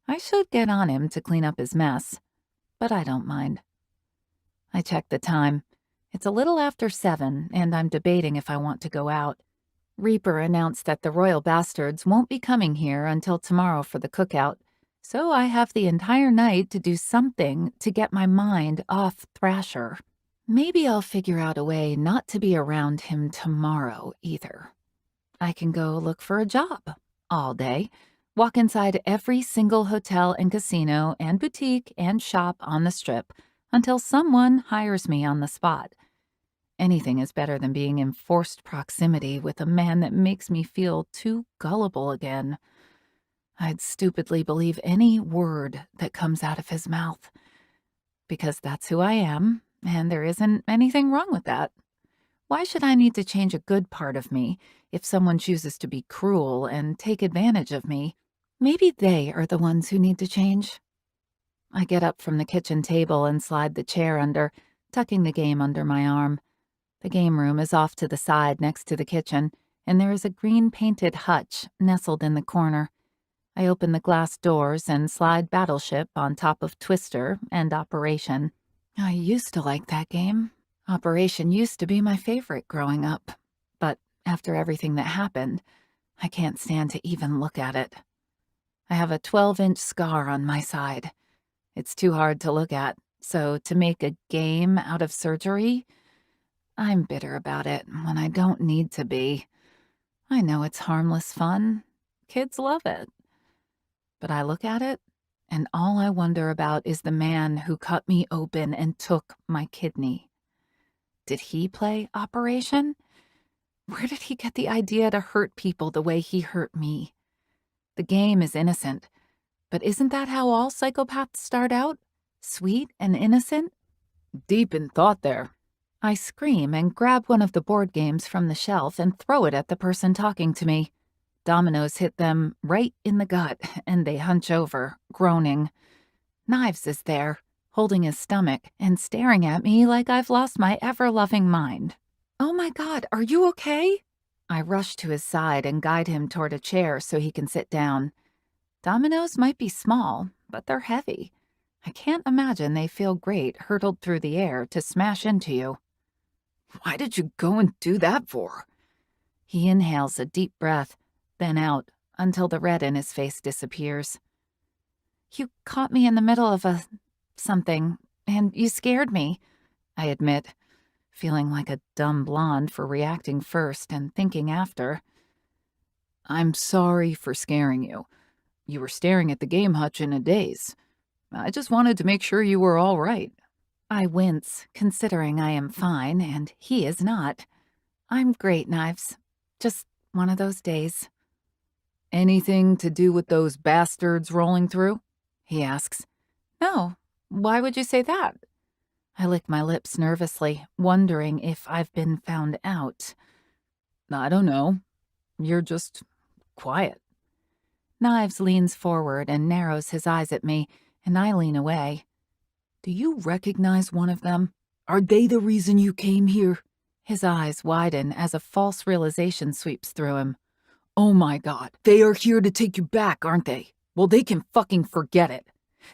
I should get on him to clean up his mess, but I don't mind. I check the time. It's a little after 7, and I'm debating if I want to go out. Reaper announced that the Royal Bastards won't be coming here until tomorrow for the cookout, so I have the entire night to do something to get my mind off Thrasher. Maybe I'll figure out a way not to be around him tomorrow either. I can go look for a job all day, walk inside every single hotel and casino and boutique and shop on the Strip until someone hires me on the spot. Anything is better than being in forced proximity with a man that makes me feel too gullible again. I'd stupidly believe any word that comes out of his mouth, because that's who I am, and there isn't anything wrong with that. Why should I need to change a good part of me if someone chooses to be cruel and take advantage of me? Maybe they are the ones who need to change. I get up from the kitchen table and slide the chair under, tucking the game under my arm. The game room is off to the side next to the kitchen, and there is a green-painted hutch nestled in the corner. I open the glass doors and slide Battleship on top of Twister and Operation. I used to like that game. Operation used to be my favorite growing up. But after everything that happened, I can't stand to even look at it. I have a 12-inch scar on my side. It's too hard to look at, so to make a game out of surgery, I'm bitter about it when I don't need to be. I know it's harmless fun. Kids love it. But I look at it, and all I wonder about is the man who cut me open and took my kidney. Did he play Operation? Where did he get the idea to hurt people the way he hurt me? The game is innocent, but isn't that how all psychopaths start out? Sweet and innocent? Deep in thought there. I scream and grab one of the board games from the shelf and throw it at the person talking to me. Dominoes hit them right in the gut, and they hunch over, groaning. Knives is there, holding his stomach and staring at me like I've lost my ever-loving mind. Oh my God, are you okay? I rush to his side and guide him toward a chair so he can sit down. Dominoes might be small, but they're heavy. I can't imagine they feel great hurtled through the air to smash into you. Why did you go and do that for? He inhales a deep breath, then out, until the red in his face disappears. You caught me in the middle of something, and you scared me, I admit, feeling like a dumb blonde for reacting first and thinking after. I'm sorry for scaring you. You were staring at the game hutch in a daze. I just wanted to make sure you were all right. I wince, considering I am fine and he is not. I'm great, Knives. Just one of those days. Anything to do with those bastards rolling through? He asks. No. Why would you say that? I lick my lips nervously, wondering if I've been found out. I don't know. You're just quiet. Knives leans forward and narrows his eyes at me, and I lean away. Do you recognize one of them? Are they the reason you came here? His eyes widen as a false realization sweeps through him. Oh my God, they are here to take you back, aren't they? Well, they can fucking forget it.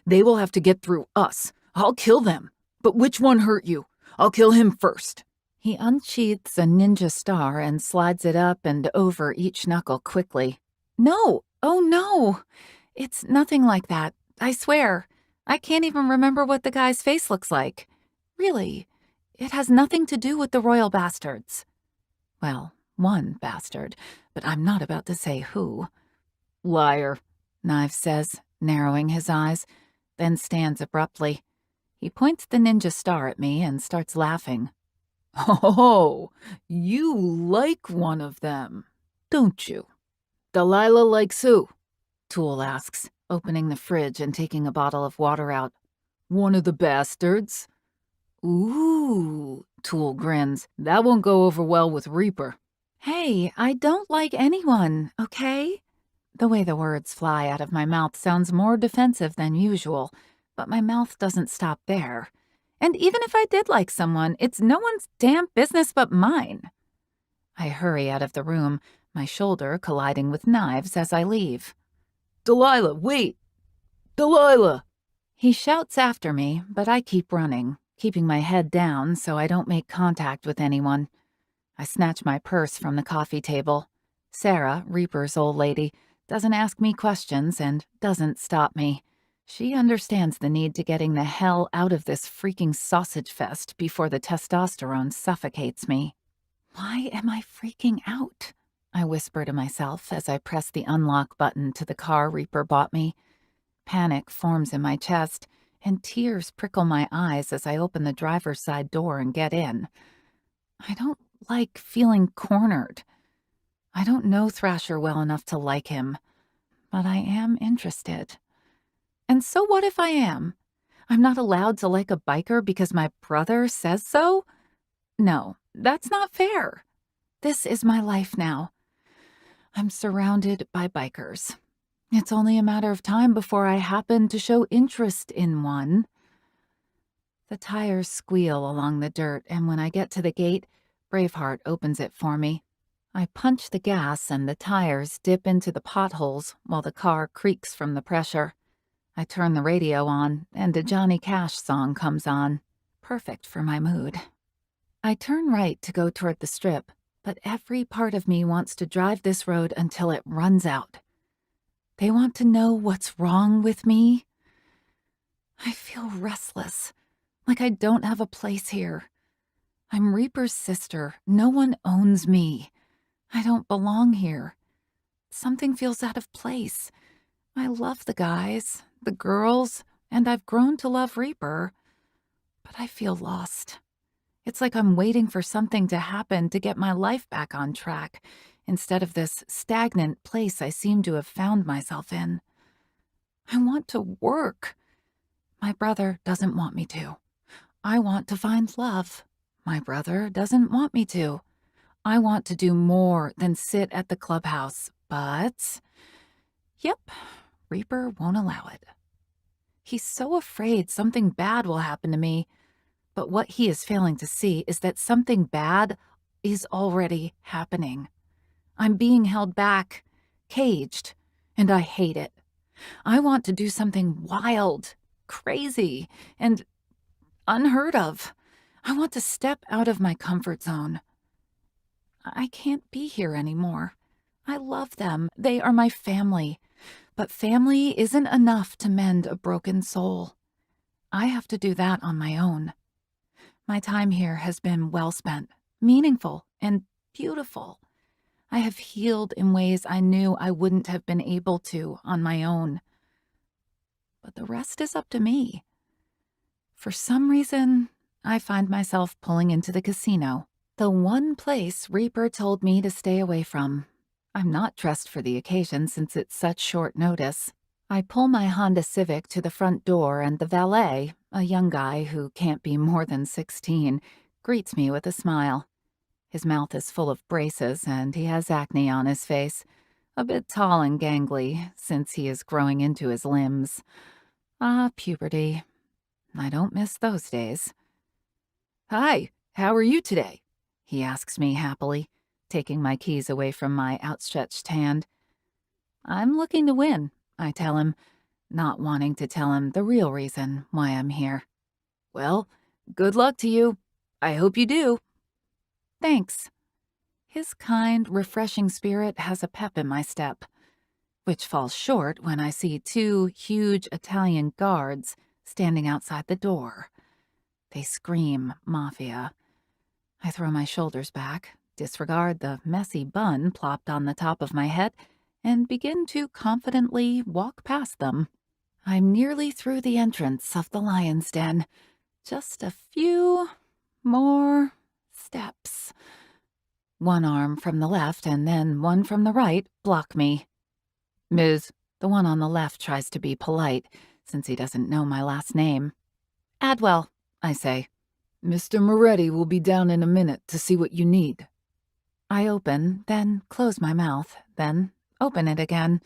They will have to get through us. I'll kill them. But which one hurt you? I'll kill him first. He unsheaths a ninja star and slides it up and over each knuckle quickly. No, oh no. It's nothing like that, I swear. I can't even remember what the guy's face looks like. Really, it has nothing to do with the royal bastards. Well, one bastard, but I'm not about to say who. Liar, Knives says, narrowing his eyes, then stands abruptly. He points the ninja star at me and starts laughing. Oh, you like one of them, don't you? Delilah likes who? Tool asks, opening the fridge and taking a bottle of water out. One of the bastards? Ooh, Tool grins. That won't go over well with Reaper. Hey, I don't like anyone, okay? The way the words fly out of my mouth sounds more defensive than usual, but my mouth doesn't stop there. And even if I did like someone, it's no one's damn business but mine. I hurry out of the room, my shoulder colliding with Knives as I leave. Delilah, wait! Delilah! He shouts after me, but I keep running, keeping my head down so I don't make contact with anyone. I snatch my purse from the coffee table. Sarah, Reaper's old lady, doesn't ask me questions and doesn't stop me. She understands the need to getting the hell out of this freaking sausage fest before the testosterone suffocates me. Why am I freaking out? I whisper to myself as I press the unlock button to the car Reaper bought me. Panic forms in my chest, and tears prickle my eyes as I open the driver's side door and get in. I don't like feeling cornered. I don't know Thrasher well enough to like him, but I am interested. And so what if I am? I'm not allowed to like a biker because my brother says so? No, that's not fair. This is my life now. I'm surrounded by bikers. It's only a matter of time before I happen to show interest in one. The tires squeal along the dirt, and when I get to the gate, Braveheart opens it for me. I punch the gas and the tires dip into the potholes while the car creaks from the pressure. I turn the radio on, and a Johnny Cash song comes on. Perfect for my mood. I turn right to go toward the strip, but every part of me wants to drive this road until it runs out. They want to know what's wrong with me. I feel restless, like I don't have a place here. I'm Reaper's sister. No one owns me. I don't belong here. Something feels out of place. I love the guys, the girls, and I've grown to love Reaper. But I feel lost. It's like I'm waiting for something to happen to get my life back on track, instead of this stagnant place I seem to have found myself in. I want to work. My brother doesn't want me to. I want to find love. My brother doesn't want me to. I want to do more than sit at the clubhouse, but... Yep, Reaper won't allow it. He's so afraid something bad will happen to me, but what he is failing to see is that something bad is already happening. I'm being held back, caged, and I hate it. I want to do something wild, crazy, and unheard of. I want to step out of my comfort zone. I can't be here anymore. I love them. They are my family. But family isn't enough to mend a broken soul. I have to do that on my own. My time here has been well spent, meaningful, and beautiful. I have healed in ways I knew I wouldn't have been able to on my own. But the rest is up to me. For some reason, I find myself pulling into the casino, the one place Reaper told me to stay away from. I'm not dressed for the occasion since it's such short notice. I pull my Honda Civic to the front door and the valet, a young guy who can't be more than 16, greets me with a smile. His mouth is full of braces and he has acne on his face, a bit tall and gangly since he is growing into his limbs. Ah, puberty. I don't miss those days. "Hi, how are you today?" he asks me happily, taking my keys away from my outstretched hand. "I'm looking to win," I tell him, not wanting to tell him the real reason why I'm here. "Well, good luck to you. I hope you do." Thanks. His kind, refreshing spirit has a pep in my step, which falls short when I see two huge Italian guards standing outside the door. They scream mafia. I throw my shoulders back, disregard the messy bun plopped on the top of my head, and begin to confidently walk past them. I'm nearly through the entrance of the lion's den. Just a few more steps. One arm from the left and then one from the right block me. "Ms." The one on the left tries to be polite, since he doesn't know my last name. "Adwell," I say. "Mr. Moretti will be down in a minute to see what you need." I open, then close my mouth, then open it again.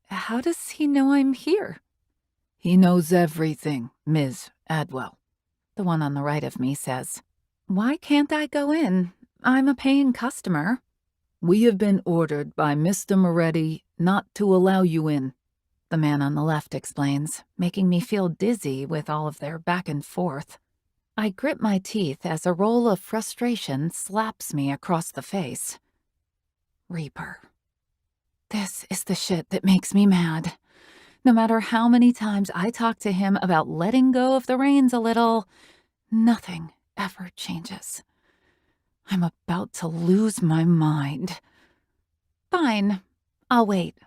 How does he know I'm here? "He knows everything, Ms. Adwell," the one on the right of me says. "Why can't I go in? I'm a paying customer." "We have been ordered by Mr. Moretti not to allow you in," the man on the left explains, making me feel dizzy with all of their back and forth. I grip my teeth as a roll of frustration slaps me across the face. Reaper. This is the shit that makes me mad. No matter how many times I talk to him about letting go of the reins a little, nothing ever changes. I'm about to lose my mind. Fine, I'll wait.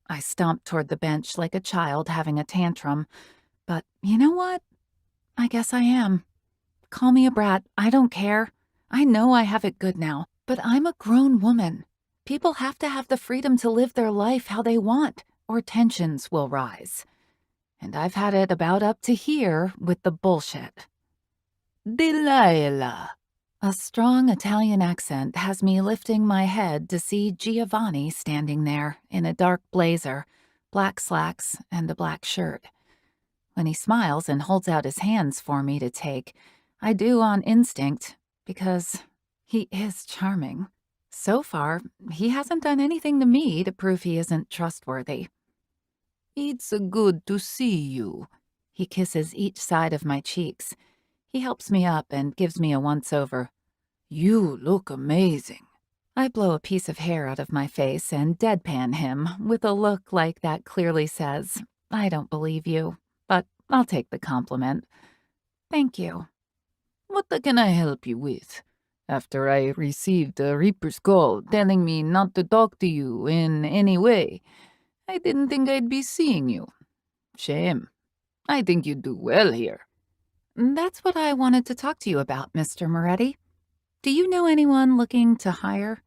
I stomp toward the bench like a child having a tantrum. But you know what? I guess I am. Call me a brat, I don't care. I know I have it good now, but I'm a grown woman. People have to have the freedom to live their life how they want, or tensions will rise. And I've had it about up to here with the bullshit. "Delilah." A strong Italian accent has me lifting my head to see Giovanni standing there in a dark blazer, black slacks, and a black shirt. When he smiles and holds out his hands for me to take, I do on instinct, because he is charming. So far, he hasn't done anything to me to prove he isn't trustworthy. "It's good to see you." He kisses each side of my cheeks. He helps me up and gives me a once-over. "You look amazing." I blow a piece of hair out of my face and deadpan him with a look like that clearly says, "I don't believe you, but I'll take the compliment." "Thank you." "What can I help you with? After I received a Reaper's call telling me not to talk to you in any way, I didn't think I'd be seeing you. Shame. I think you'd do well here." "That's what I wanted to talk to you about, Mr. Moretti. Do you know anyone looking to hire?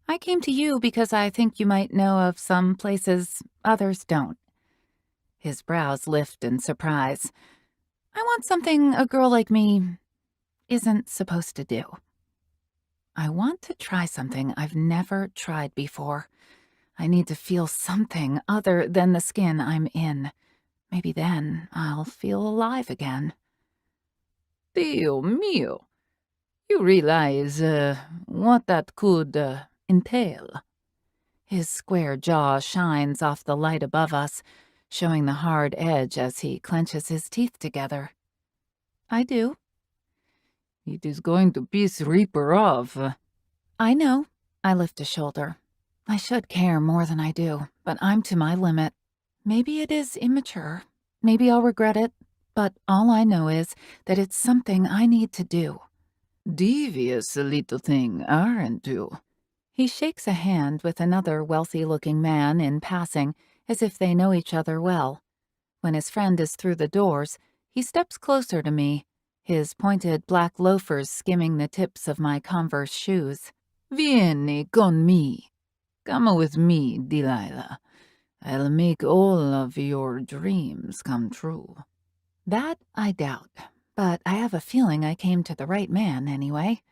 I came to you because I think you might know of some places others don't." His brows lift in surprise. I want something a girl like me isn't supposed to do. I want to try something I've never tried before. I need to feel something other than the skin I'm in. Maybe then I'll feel alive again. "Dio mio. You realize what that could entail." His square jaw shines off the light above us, showing the hard edge as he clenches his teeth together. I do. It is going to piss Reaper off. I know. I lift a shoulder. I should care more than I do, but I'm to my limit. Maybe it is immature. Maybe I'll regret it. But all I know is that it's something I need to do. Devious little thing, aren't you? He shakes a hand with another wealthy-looking man in passing, as if they know each other well. When his friend is through the doors, he steps closer to me, his pointed black loafers skimming the tips of my Converse shoes. Vieni con me. Come with me, Delilah. I'll make all of your dreams come true. That I doubt, but I have a feeling I came to the right man anyway.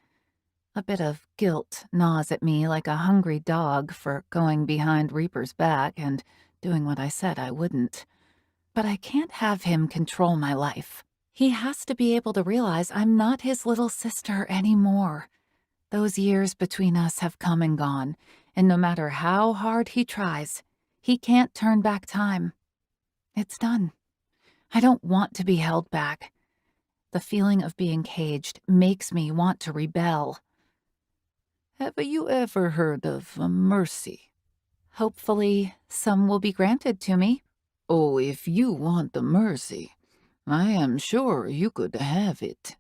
A bit of guilt gnaws at me like a hungry dog for going behind Reaper's back and doing what I said I wouldn't. But I can't have him control my life. He has to be able to realize I'm not his little sister anymore. Those years between us have come and gone, and no matter how hard he tries, he can't turn back time. It's done. I don't want to be held back. The feeling of being caged makes me want to rebel. Have you ever heard of mercy? Hopefully, some will be granted to me. Oh, if you want the mercy, I am sure you could have it.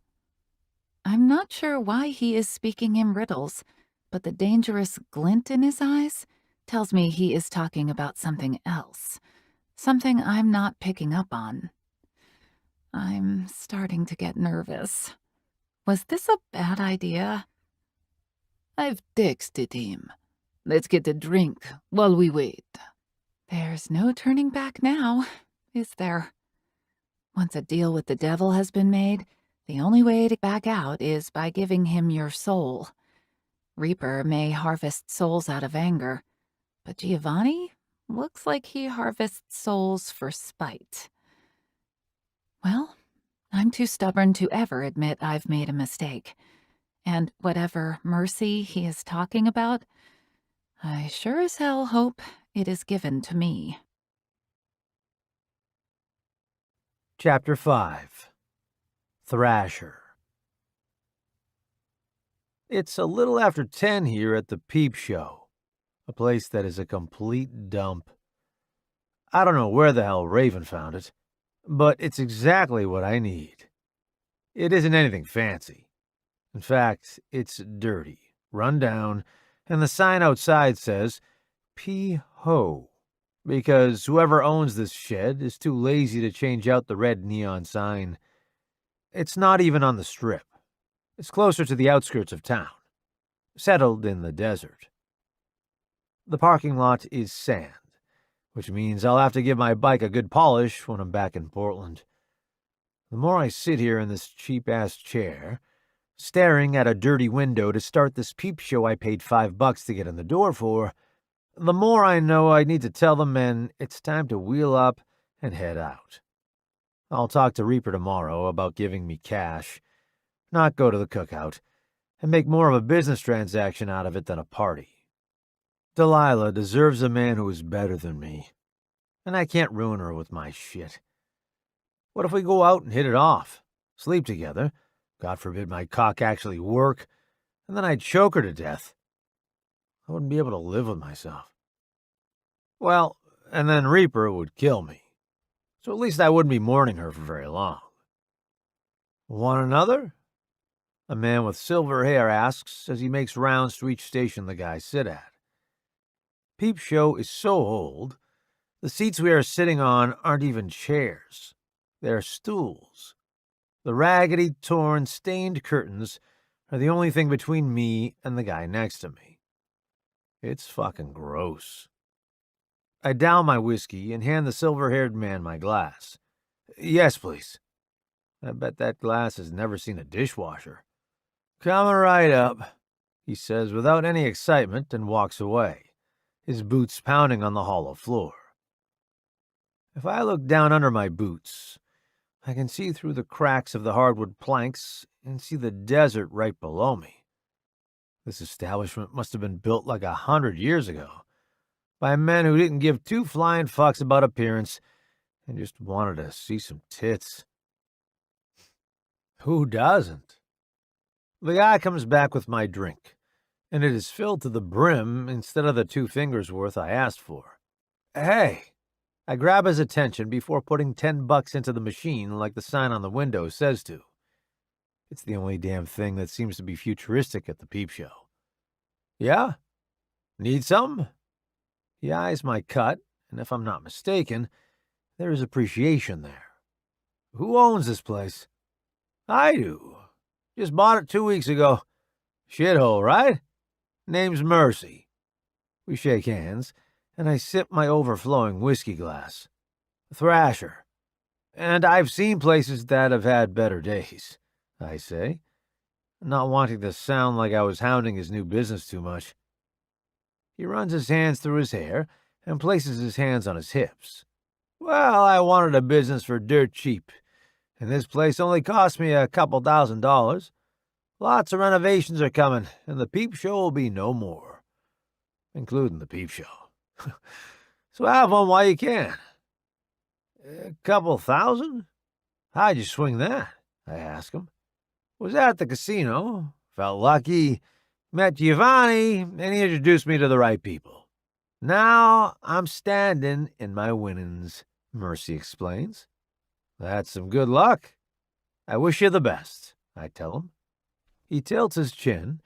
I'm not sure why he is speaking in riddles, but the dangerous glint in his eyes tells me he is talking about something else, something I'm not picking up on. I'm starting to get nervous. Was this a bad idea? I've texted him. Let's get a drink while we wait. There's no turning back now, is there? Once a deal with the devil has been made, the only way to back out is by giving him your soul. Reaper may harvest souls out of anger, but Giovanni looks like he harvests souls for spite. Well, I'm too stubborn to ever admit I've made a mistake. And whatever mercy he is talking about, I sure as hell hope it is given to me. Chapter 5 Thrasher. It's a little after 10 here at the Peep Show, a place that is a complete dump. I don't know where the hell Raven found it, but it's exactly what I need. It isn't anything fancy. In fact, it's dirty, run down, and the sign outside says, P-Ho, because whoever owns this shed is too lazy to change out the red neon sign. It's not even on the strip. It's closer to the outskirts of town, settled in the desert. The parking lot is sand, which means I'll have to give my bike a good polish when I'm back in Portland. The more I sit here in this cheap-ass chair, staring at a dirty window to start this peep show I paid $5 to get in the door for, the more I know I need to tell the men it's time to wheel up and head out. I'll talk to Reaper tomorrow about giving me cash, not go to the cookout, and make more of a business transaction out of it than a party. Delilah deserves a man who is better than me, and I can't ruin her with my shit. What if we go out and hit it off, sleep together, God forbid my cock actually work, and then I'd choke her to death? I wouldn't be able to live with myself. Well, and then Reaper would kill me, so at least I wouldn't be mourning her for very long. Want another? A man with silver hair asks as he makes rounds to each station the guys sit at. Peep Show is so old, the seats we are sitting on aren't even chairs. They're stools. The raggedy, torn, stained curtains are the only thing between me and the guy next to me. It's fucking gross. I down my whiskey and hand the silver-haired man my glass. Yes, please. I bet that glass has never seen a dishwasher. Coming right up, he says without any excitement and walks away, his boots pounding on the hollow floor. If I look down under my boots, I can see through the cracks of the hardwood planks and see the desert right below me. This establishment must have been built like 100 years ago by men who didn't give two flying fucks about appearance and just wanted to see some tits. Who doesn't? The guy comes back with my drink, and it is filled to the brim instead of the 2 fingers worth I asked for. Hey! I grab his attention before putting $10 into the machine like the sign on the window says to. It's the only damn thing that seems to be futuristic at the peep show. Yeah? Need some? He eyes my cut, and if I'm not mistaken, there is appreciation there. Who owns this place? I do. Just bought it 2 weeks ago. Shithole, right? Name's Mercy. We shake hands, and I sip my overflowing whiskey glass. Thrasher. And I've seen places that have had better days, I say, not wanting to sound like I was hounding his new business too much. He runs his hands through his hair and places his hands on his hips. Well, I wanted a business for dirt cheap, and this place only cost me a couple $1,000. Lots of renovations are coming, and the peep show will be no more, including the peep show. So have one while you can. A couple $1,000? How'd you swing that? I ask him. Was at the casino. Felt lucky. Met Giovanni, and he introduced me to the right people. Now I'm standing in my winnings, Mercy explains. That's some good luck. I wish you the best, I tell him. He tilts his chin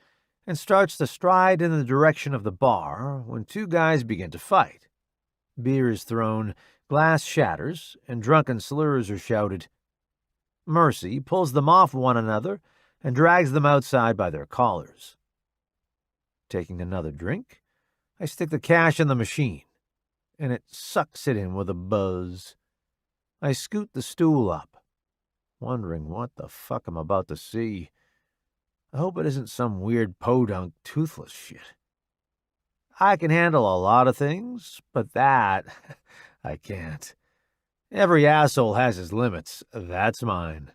and starts to stride in the direction of the bar when 2 guys begin to fight. Beer is thrown, glass shatters, and drunken slurs are shouted. Mercy pulls them off one another and drags them outside by their collars. Taking another drink, I stick the cash in the machine, and it sucks it in with a buzz. I scoot the stool up, wondering what the fuck I'm about to see. I hope it isn't some weird podunk toothless shit. I can handle a lot of things, but that I can't. Every asshole has his limits. That's mine.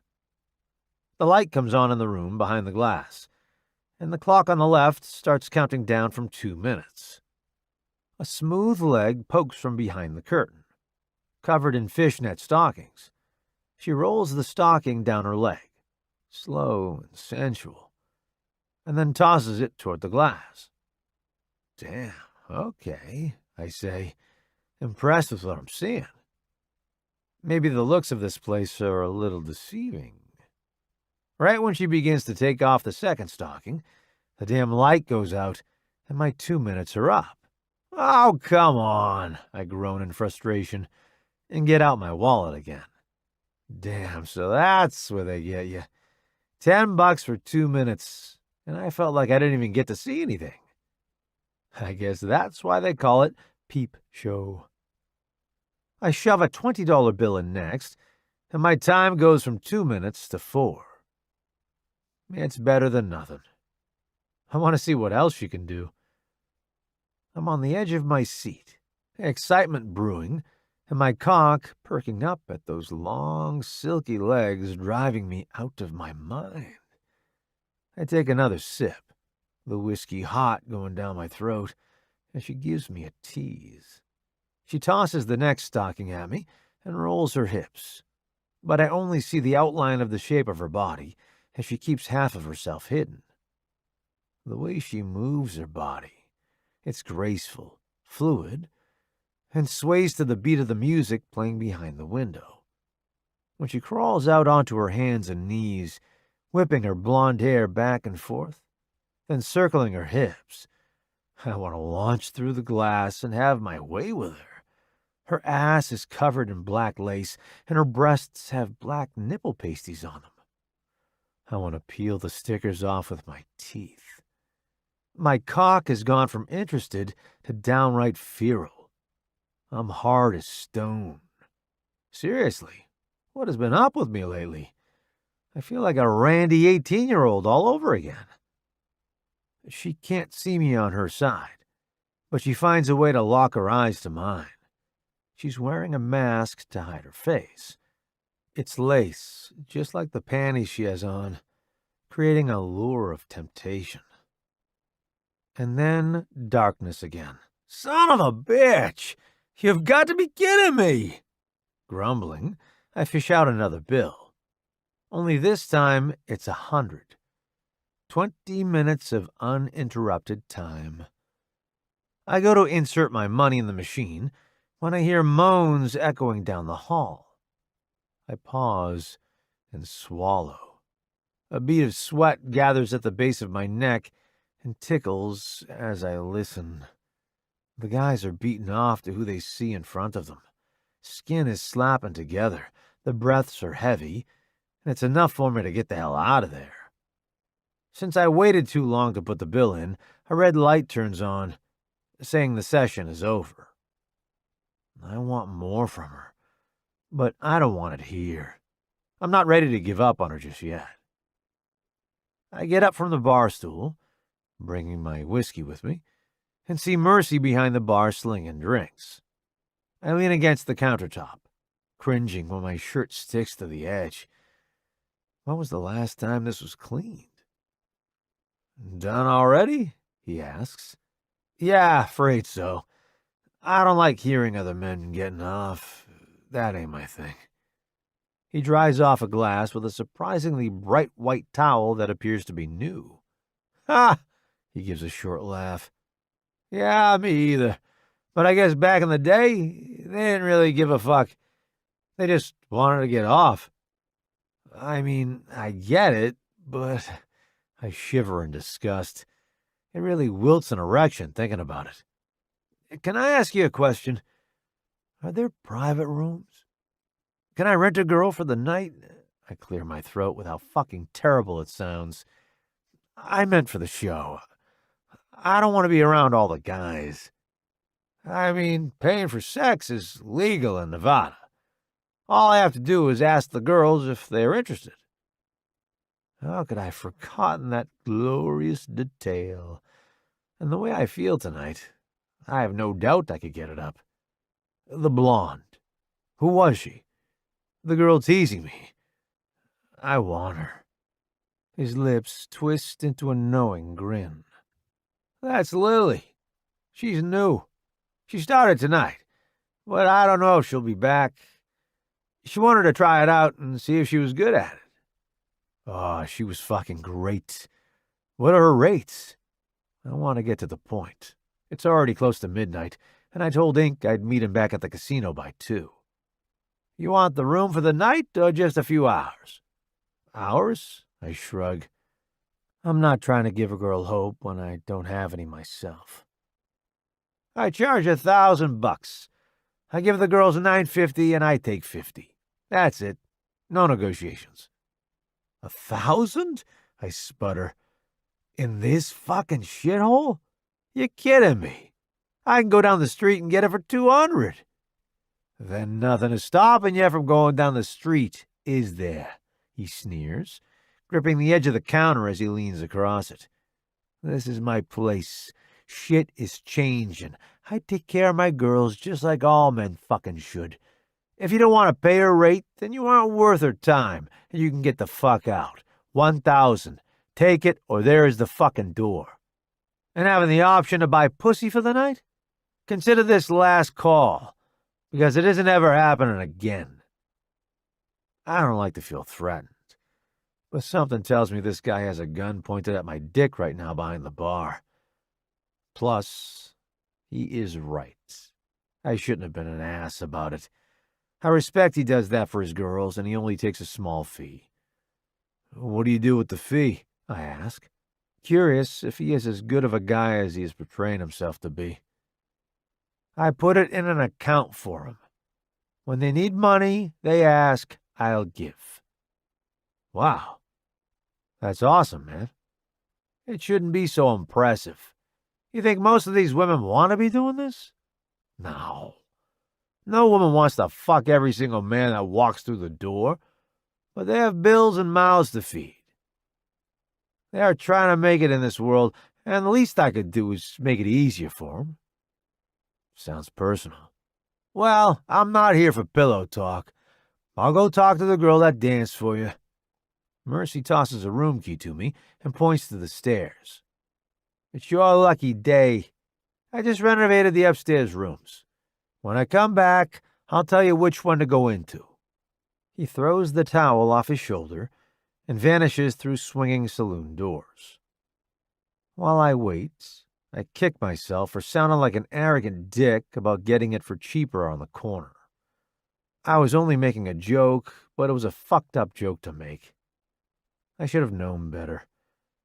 The light comes on in the room behind the glass, and the clock on the left starts counting down from 2 minutes. A smooth leg pokes from behind the curtain, covered in fishnet stockings. She rolls the stocking down her leg, slow and sensual, and then tosses it toward the glass. Damn, okay, I say, impressed with what I'm seeing. Maybe the looks of this place are a little deceiving. Right when she begins to take off the second stocking, the damn light goes out, and my 2 minutes are up. Oh, come on, I groan in frustration, and get out my wallet again. Damn, so that's where they get you. $10 for 2 minutes, and I felt like I didn't even get to see anything. I guess that's why they call it Peep Show. I shove a $20 bill in next, and my time goes from 2 minutes to 4. It's better than nothing. I want to see what else she can do. I'm on the edge of my seat, excitement brewing, and my cock perking up at those long, silky legs driving me out of my mind. I take another sip, the whiskey hot going down my throat, and she gives me a tease. She tosses the next stocking at me and rolls her hips, but I only see the outline of the shape of her body as she keeps half of herself hidden. The way she moves her body, it's graceful, fluid, and sways to the beat of the music playing behind the window. When she crawls out onto her hands and knees, whipping her blonde hair back and forth, then circling her hips, I want to launch through the glass and have my way with her. Her ass is covered in black lace, and her breasts have black nipple pasties on them. I want to peel the stickers off with my teeth. My cock has gone from interested to downright feral. I'm hard as stone. Seriously, what has been up with me lately? I feel like a randy 18-year-old all over again. She can't see me on her side, but she finds a way to lock her eyes to mine. She's wearing a mask to hide her face. It's lace, just like the panties she has on, creating a lure of temptation. And then darkness again. Son of a bitch! You've got to be kidding me! Grumbling, I fish out another bill. Only this time, it's 100. 20 minutes of uninterrupted time. I go to insert my money in the machine when I hear moans echoing down the hall. I pause and swallow. A bead of sweat gathers at the base of my neck and tickles as I listen. The guys are beaten off to who they see in front of them. Skin is slapping together, the breaths are heavy, and it's enough for me to get the hell out of there. Since I waited too long to put the bill in, a red light turns on, saying the session is over. I want more from her, but I don't want it here. I'm not ready to give up on her just yet. I get up from the bar stool, bringing my whiskey with me, and see Mercy behind the bar slinging drinks. I lean against the countertop, cringing when my shirt sticks to the edge. When was the last time this was cleaned? Done already? He asks. Yeah, afraid so. I don't like hearing other men getting off. That ain't my thing. He dries off a glass with a surprisingly bright white towel that appears to be new. Ha! He gives a short laugh. Yeah, me either. But I guess back in the day, they didn't really give a fuck. They just wanted to get off. I mean, I get it, but I shiver in disgust. It really wilts an erection thinking about it. Can I ask you a question? Are there private rooms? Can I rent a girl for the night? I clear my throat with how fucking terrible it sounds. I meant for the show. I don't want to be around all the guys. I mean, paying for sex is legal in Nevada. All I have to do is ask the girls if they're interested. How could I have forgotten that glorious detail? And the way I feel tonight, I have no doubt I could get it up. The blonde. Who was she? The girl teasing me. I want her. His lips twist into a knowing grin. That's Lily. She's new. She started tonight, but I don't know if she'll be back. She wanted to try it out and see if she was good at it. Oh, she was fucking great. What are her rates? I want to get to the point. It's already close to midnight, and I told Ink I'd meet him back at the casino by 2. You want the room for the night or just a few hours? Hours? I shrug. I'm not trying to give a girl hope when I don't have any myself. I charge $1,000. I give the girls $9.50 and I take $50. That's it. No negotiations. 1,000? I sputter. In this fucking shithole? You're kidding me. I can go down the street and get it for 200. Then nothing is stopping you from going down the street, is there? He sneers, gripping the edge of the counter as he leans across it. This is my place. Shit is changing. I take care of my girls just like all men fucking should. If you don't want to pay her rate, then you aren't worth her time, and you can get the fuck out. 1,000. Take it, or there is the fucking door. And having the option to buy pussy for the night? Consider this last call, because it isn't ever happening again. I don't like to feel threatened, but something tells me this guy has a gun pointed at my dick right now behind the bar. Plus, he is right. I shouldn't have been an ass about it. I respect he does that for his girls, and he only takes a small fee. What do you do with the fee? I ask, curious if he is as good of a guy as he is portraying himself to be. I put it in an account for him. When they need money, they ask, I'll give. Wow. That's awesome, man. It shouldn't be so impressive. You think most of these women want to be doing this? No. No woman wants to fuck every single man that walks through the door, but they have bills and mouths to feed. They are trying to make it in this world, and the least I could do is make it easier for them. Sounds personal. Well, I'm not here for pillow talk. I'll go talk to the girl that danced for you. Mercy tosses a room key to me and points to the stairs. It's your lucky day. I just renovated the upstairs rooms. When I come back, I'll tell you which one to go into. He throws the towel off his shoulder and vanishes through swinging saloon doors. While I wait, I kick myself for sounding like an arrogant dick about getting it for cheaper on the corner. I was only making a joke, but it was a fucked up joke to make. I should have known better.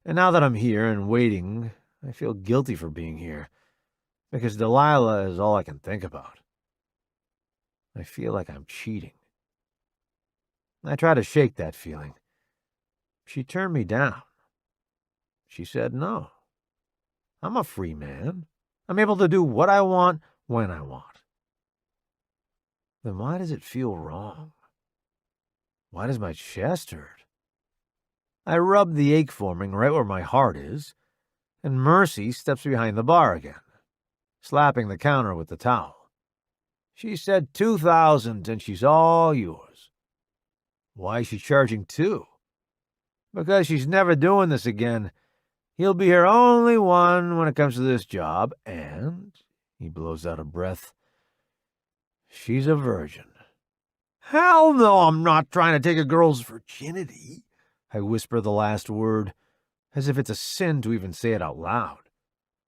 And now that I'm here and waiting, I feel guilty for being here, because Delilah is all I can think about. I feel like I'm cheating. I try to shake that feeling. She turned me down. She said no. I'm a free man. I'm able to do what I want when I want. Then why does it feel wrong? Why does my chest hurt? I rub the ache forming right where my heart is, and Mercy steps behind the bar again, slapping the counter with the towel. She said 2,000 and she's all yours. Why is she charging 2? Because she's never doing this again. He'll be her only one when it comes to this job, and, he blows out a breath, she's a virgin. Hell no, I'm not trying to take a girl's virginity. I whisper the last word, as if it's a sin to even say it out loud.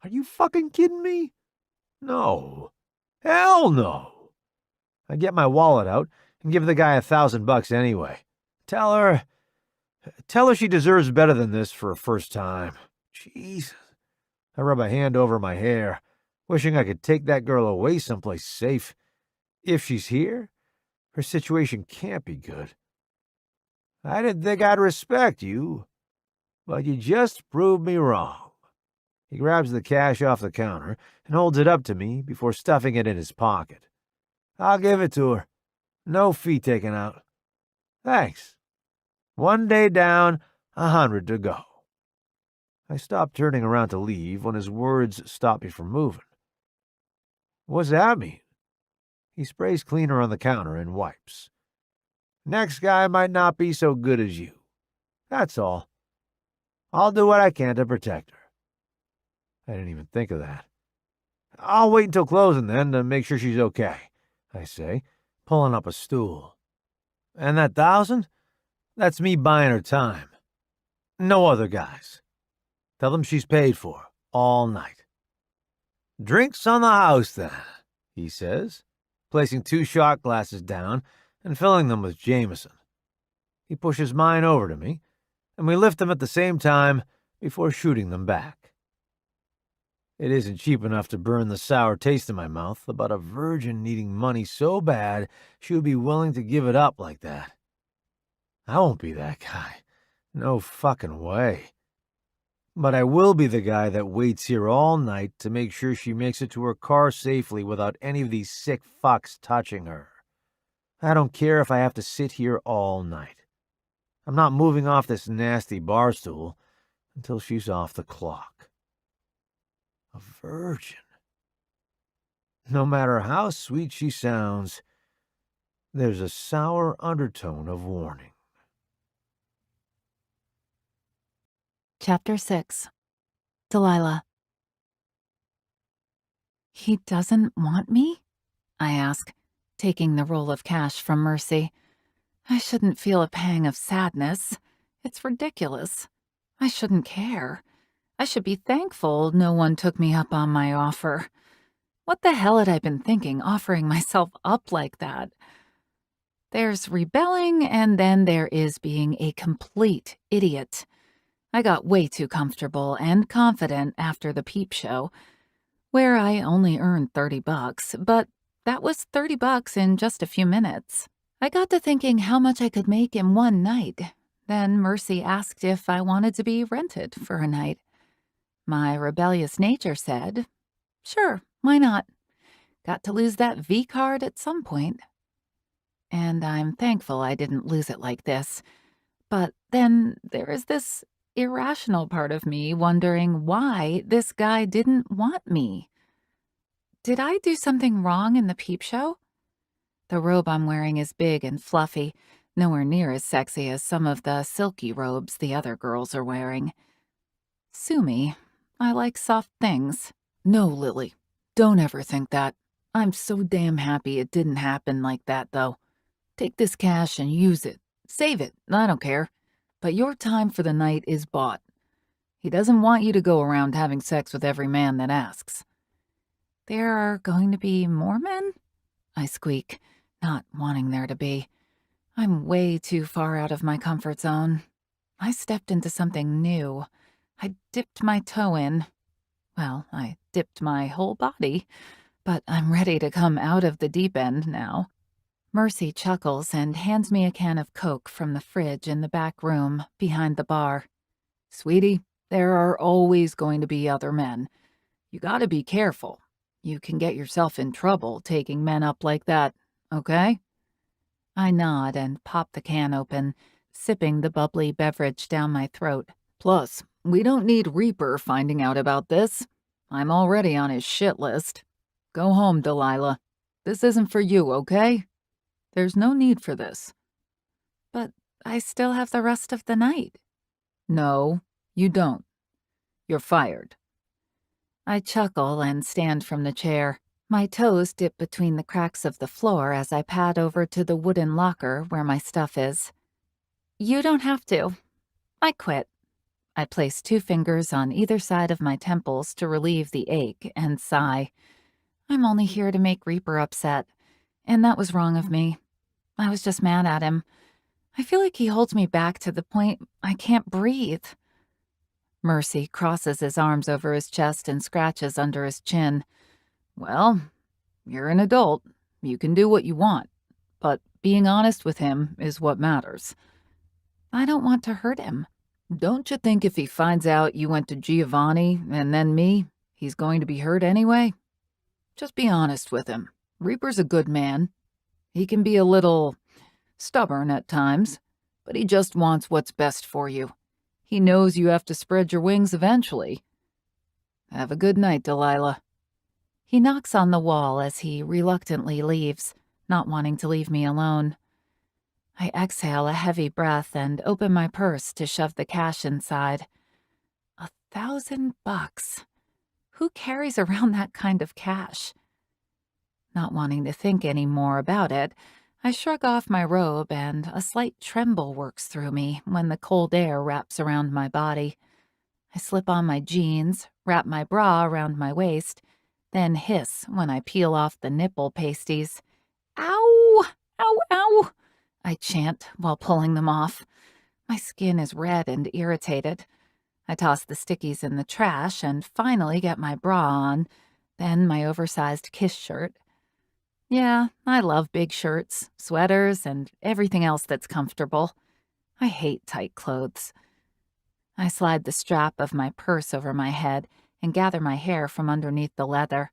Are you fucking kidding me? No. Hell no. I get my wallet out and give the guy $1,000 anyway. Tell her she deserves better than this for a first time. Jesus. I rub a hand over my hair, wishing I could take that girl away someplace safe. If she's here, her situation can't be good. I didn't think I'd respect you, but you just proved me wrong. He grabs the cash off the counter and holds it up to me before stuffing it in his pocket. I'll give it to her. No fee taken out. Thanks. 1 day down, 100 to go. I stop turning around to leave when his words stop me from moving. What's that mean? He sprays cleaner on the counter and wipes. Next guy might not be so good as you. That's all. I'll do what I can to protect her. I didn't even think of that. I'll wait until closing then to make sure she's okay, I say, pulling up a stool. And that 1,000? That's me buying her time. No other guys. Tell them she's paid for, all night. Drinks on the house, then, he says, placing 2 shot glasses down and filling them with Jameson. He pushes mine over to me, and we lift them at the same time before shooting them back. It isn't cheap enough to burn the sour taste in my mouth about a virgin needing money so bad she would be willing to give it up like that. I won't be that guy. No fucking way. But I will be the guy that waits here all night to make sure she makes it to her car safely without any of these sick fucks touching her. I don't care if I have to sit here all night. I'm not moving off this nasty bar stool until she's off the clock. A virgin. No matter how sweet she sounds, there's a sour undertone of warning. Chapter 6. Delilah. He doesn't want me? I ask, taking the roll of cash from Mercy. I shouldn't feel a pang of sadness. It's ridiculous. I shouldn't care. I should be thankful no one took me up on my offer. What the hell had I been thinking, offering myself up like that? There's rebelling, and then there is being a complete idiot. I got way too comfortable and confident after the peep show, where I only earned $30, but that was $30 in just a few minutes. I got to thinking how much I could make in one night. Then Mercy asked if I wanted to be rented for a night. My rebellious nature said, sure, why not? Got to lose that V card at some point. And I'm thankful I didn't lose it like this. But then there is this irrational part of me wondering why this guy didn't want me. Did I do something wrong in the peep show? The robe I'm wearing is big and fluffy, nowhere near as sexy as some of the silky robes the other girls are wearing. Sue me. I like soft things. No, Lily, don't ever think that. I'm so damn happy it didn't happen like that, though. Take this cash and use it. Save it. I don't care. But your time for the night is bought. He doesn't want you to go around having sex with every man that asks." "There are going to be more men?" I squeak, not wanting there to be. I'm way too far out of my comfort zone. I stepped into something new. I dipped my toe in. Well, I dipped my whole body, but I'm ready to come out of the deep end now. Mercy chuckles and hands me a can of Coke from the fridge in the back room behind the bar. "Sweetie, there are always going to be other men. You gotta be careful. You can get yourself in trouble taking men up like that, okay?" I nod and pop the can open, sipping the bubbly beverage down my throat. "Plus, we don't need Reaper finding out about this. I'm already on his shit list. Go home, Delilah. This isn't for you, okay? There's no need for this." But I still have the rest of the night. "No, you don't. You're fired." I chuckle and stand from the chair. My toes dip between the cracks of the floor as I pad over to the wooden locker where my stuff is. "You don't have to. I quit." I place 2 fingers on either side of my temples to relieve the ache and sigh. I'm only here to make Reaper upset, and that was wrong of me. I was just mad at him. I feel like he holds me back to the point I can't breathe. Mercy crosses his arms over his chest and scratches under his chin. "Well, you're an adult. You can do what you want. But being honest with him is what matters." I don't want to hurt him. "Don't you think if he finds out you went to Giovanni and then me, he's going to be hurt anyway? Just be honest with him. Reaper's a good man. He can be a little stubborn at times, but he just wants what's best for you. He knows you have to spread your wings eventually. Have a good night, Delilah." He knocks on the wall as he reluctantly leaves, not wanting to leave me alone. I exhale a heavy breath and open my purse to shove the cash inside. $1,000. Who carries around that kind of cash? Not wanting to think any more about it, I shrug off my robe and a slight tremble works through me when the cold air wraps around my body. I slip on my jeans, wrap my bra around my waist, then hiss when I peel off the nipple pasties. "Ow! Ow, ow!" I chant while pulling them off. My skin is red and irritated. I toss the stickies in the trash and finally get my bra on, then my oversized kiss shirt. Yeah, I love big shirts, sweaters, and everything else that's comfortable. I hate tight clothes. I slide the strap of my purse over my head and gather my hair from underneath the leather.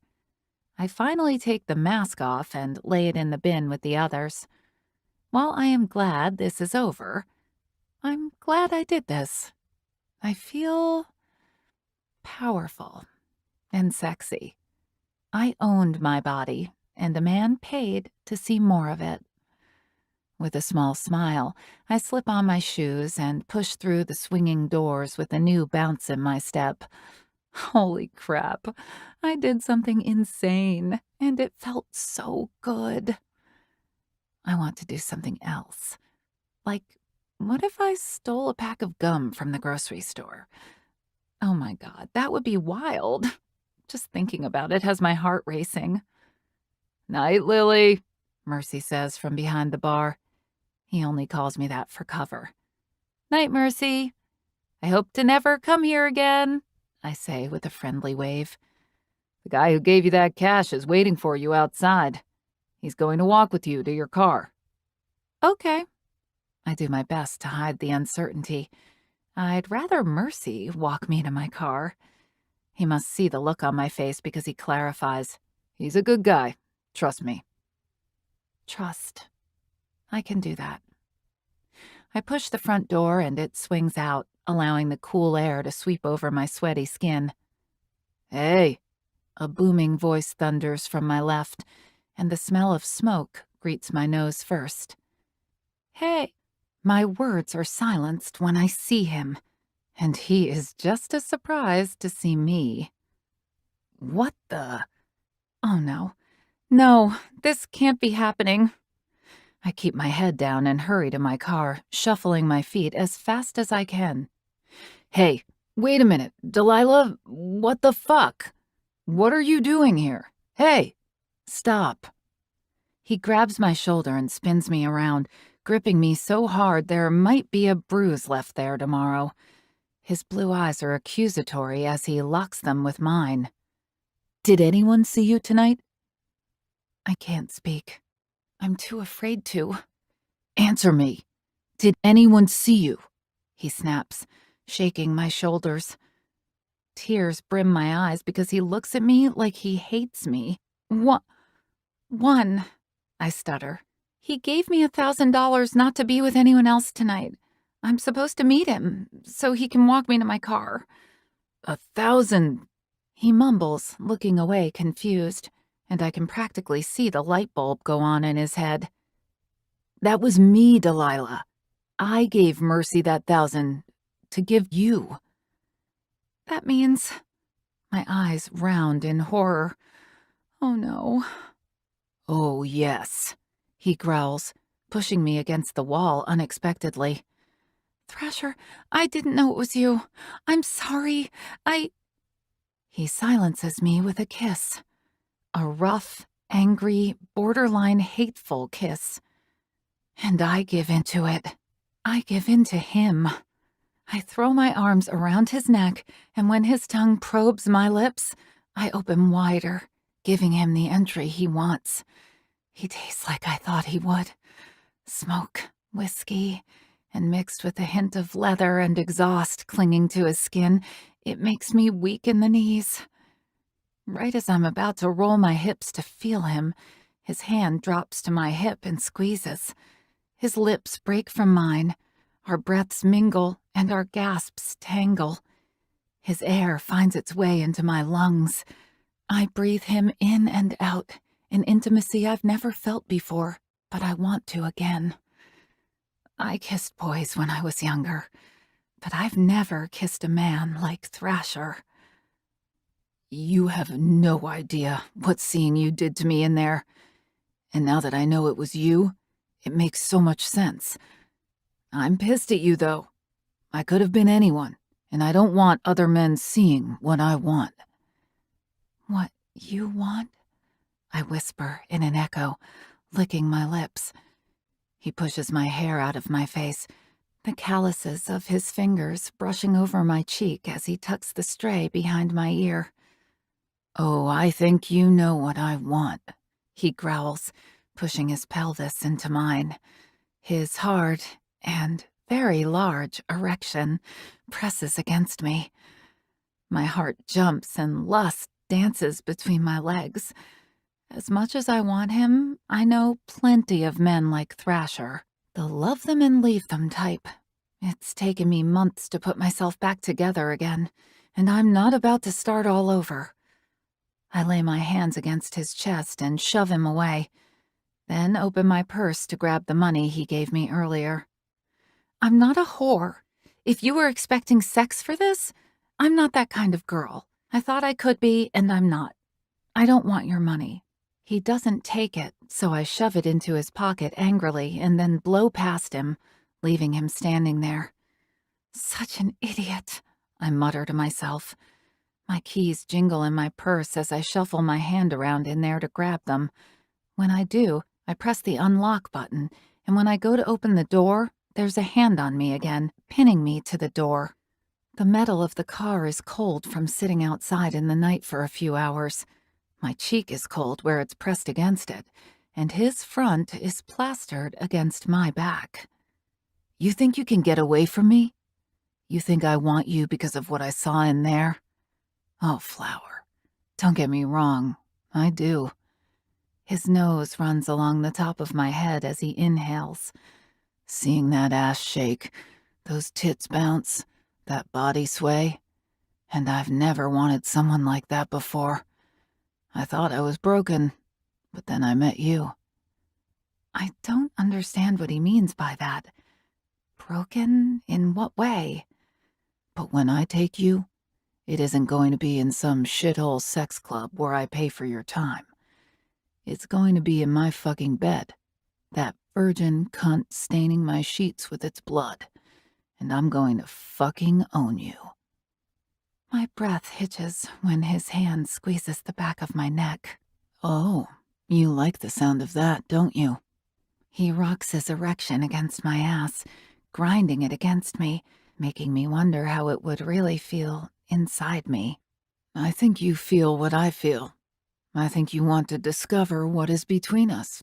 I finally take the mask off and lay it in the bin with the others. While I am glad this is over, I'm glad I did this. I feel powerful and sexy. I owned my body, and a man paid to see more of it. With a small smile, I slip on my shoes and push through the swinging doors with a new bounce in my step. Holy crap, I did something insane, and it felt so good. I want to do something else. Like, what if I stole a pack of gum from the grocery store? Oh my God, that would be wild. Just thinking about it has my heart racing. "Night, Lily," Mercy says from behind the bar. He only calls me that for cover. "Night, Mercy. I hope to never come here again," I say with a friendly wave. "The guy who gave you that cash is waiting for you outside. He's going to walk with you to your car." Okay. I do my best to hide the uncertainty. I'd rather Mercy walk me to my car. He must see the look on my face because he clarifies. "He's a good guy. Trust me." Trust. I can do that. I push the front door and it swings out, allowing the cool air to sweep over my sweaty skin. "Hey," a booming voice thunders from my left, and the smell of smoke greets my nose first. Hey. My words are silenced when I see him, and he is just as surprised to see me. What the? Oh no. No, this can't be happening. I keep my head down and hurry to my car, shuffling my feet as fast as I can. "Hey, Wait a minute, Delilah, what the fuck? What are you doing here? Hey, stop. He grabs my shoulder and spins me around, gripping me so hard there might be a bruise left there tomorrow. His blue eyes are accusatory as he locks them with mine. Did anyone see you tonight? I can't speak. I'm too afraid to. Answer me. Did anyone see you? He snaps, shaking my shoulders. Tears brim my eyes because he looks at me like he hates me. One, I stutter. He gave me $1,000 not to be with anyone else tonight. I'm supposed to meet him so he can walk me to my car. 1,000? He mumbles, looking away confused, and I can practically see the light bulb go on in his head. That was me, Delilah. I gave Mercy that 1,000 to give you. That means... My eyes round in horror. Oh no. Oh yes, he growls, pushing me against the wall unexpectedly. Thrasher, I didn't know it was you. I'm sorry. He silences me with a kiss. A rough, angry, borderline hateful kiss. And I give into it. I give in to him. I throw my arms around his neck, and when his tongue probes my lips, I open wider, giving him the entry he wants. He tastes like I thought he would. Smoke, whiskey, and mixed with a hint of leather and exhaust clinging to his skin, it makes me weak in the knees. Right as I'm about to roll my hips to feel him, his hand drops to my hip and squeezes. His lips break from mine. Our breaths mingle and our gasps tangle. His air finds its way into my lungs. I breathe him in and out, an intimacy I've never felt before, but I want to again. I kissed boys when I was younger, but I've never kissed a man like Thrasher. You have no idea what seeing you did to me in there. And now that I know it was you, it makes so much sense. I'm pissed at you, though. I could have been anyone, and I don't want other men seeing what I want. What you want? I whisper in an echo, licking my lips. He pushes my hair out of my face, the calluses of his fingers brushing over my cheek as he tucks the stray behind my ear. Oh, I think you know what I want, he growls, pushing his pelvis into mine. His hard and very large erection presses against me. My heart jumps and lust dances between my legs. As much as I want him, I know plenty of men like Thrasher, the love them and leave them type. It's taken me months to put myself back together again, and I'm not about to start all over. I lay my hands against his chest and shove him away, then open my purse to grab the money he gave me earlier. I'm not a whore. If you were expecting sex for this, I'm not that kind of girl. I thought I could be, and I'm not. I don't want your money. He doesn't take it, so I shove it into his pocket angrily and then blow past him, leaving him standing there. Such an idiot, I mutter to myself. My keys jingle in my purse as I shuffle my hand around in there to grab them. When I do, I press the unlock button, and when I go to open the door, there's a hand on me again, pinning me to the door. The metal of the car is cold from sitting outside in the night for a few hours. My cheek is cold where it's pressed against it, and his front is plastered against my back. You think you can get away from me? You think I want you because of what I saw in there? Oh, Flower, don't get me wrong, I do. His nose runs along the top of my head as he inhales. Seeing that ass shake, those tits bounce, that body sway, and I've never wanted someone like that before. I thought I was broken, but then I met you. I don't understand what he means by that. Broken? In what way? But when I take you, it isn't going to be in some shithole sex club where I pay for your time. It's going to be in my fucking bed, that virgin cunt staining my sheets with its blood, and I'm going to fucking own you. My breath hitches when his hand squeezes the back of my neck. Oh, you like the sound of that, don't you? He rocks his erection against my ass, grinding it against me, making me wonder how it would really feel inside me. I think you feel what I feel. I think you want to discover what is between us.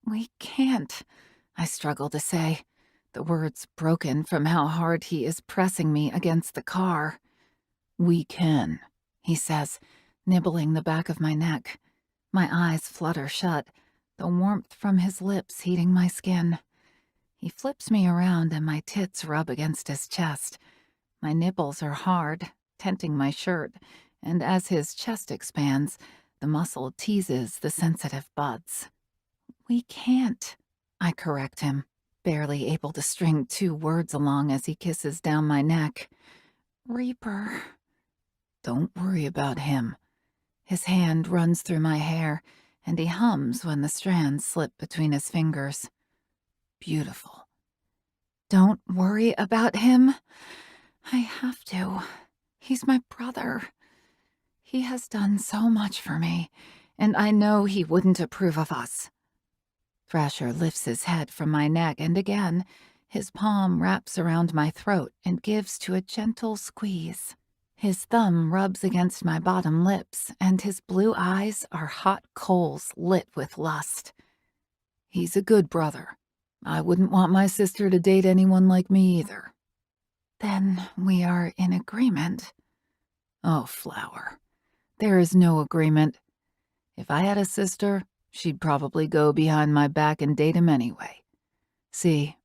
We can't, I struggle to say, the words broken from how hard he is pressing me against the car. We can, he says, nibbling the back of my neck. My eyes flutter shut, the warmth from his lips heating my skin. He flips me around and my tits rub against his chest. My nipples are hard, tenting my shirt, and as his chest expands, the muscle teases the sensitive buds. We can't, I correct him, barely able to string 2 words along as he kisses down my neck. Reaper. Don't worry about him. His hand runs through my hair, and he hums when the strands slip between his fingers. Beautiful. Don't worry about him. I have to. He's my brother. He has done so much for me, and I know he wouldn't approve of us. Thrasher lifts his head from my neck, and again, his palm wraps around my throat and gives to a gentle squeeze. His thumb rubs against my bottom lips, and his blue eyes are hot coals lit with lust. He's a good brother. I wouldn't want my sister to date anyone like me either. Then we are in agreement. Oh, Flower. There is no agreement. If I had a sister, she'd probably go behind my back and date him anyway. See,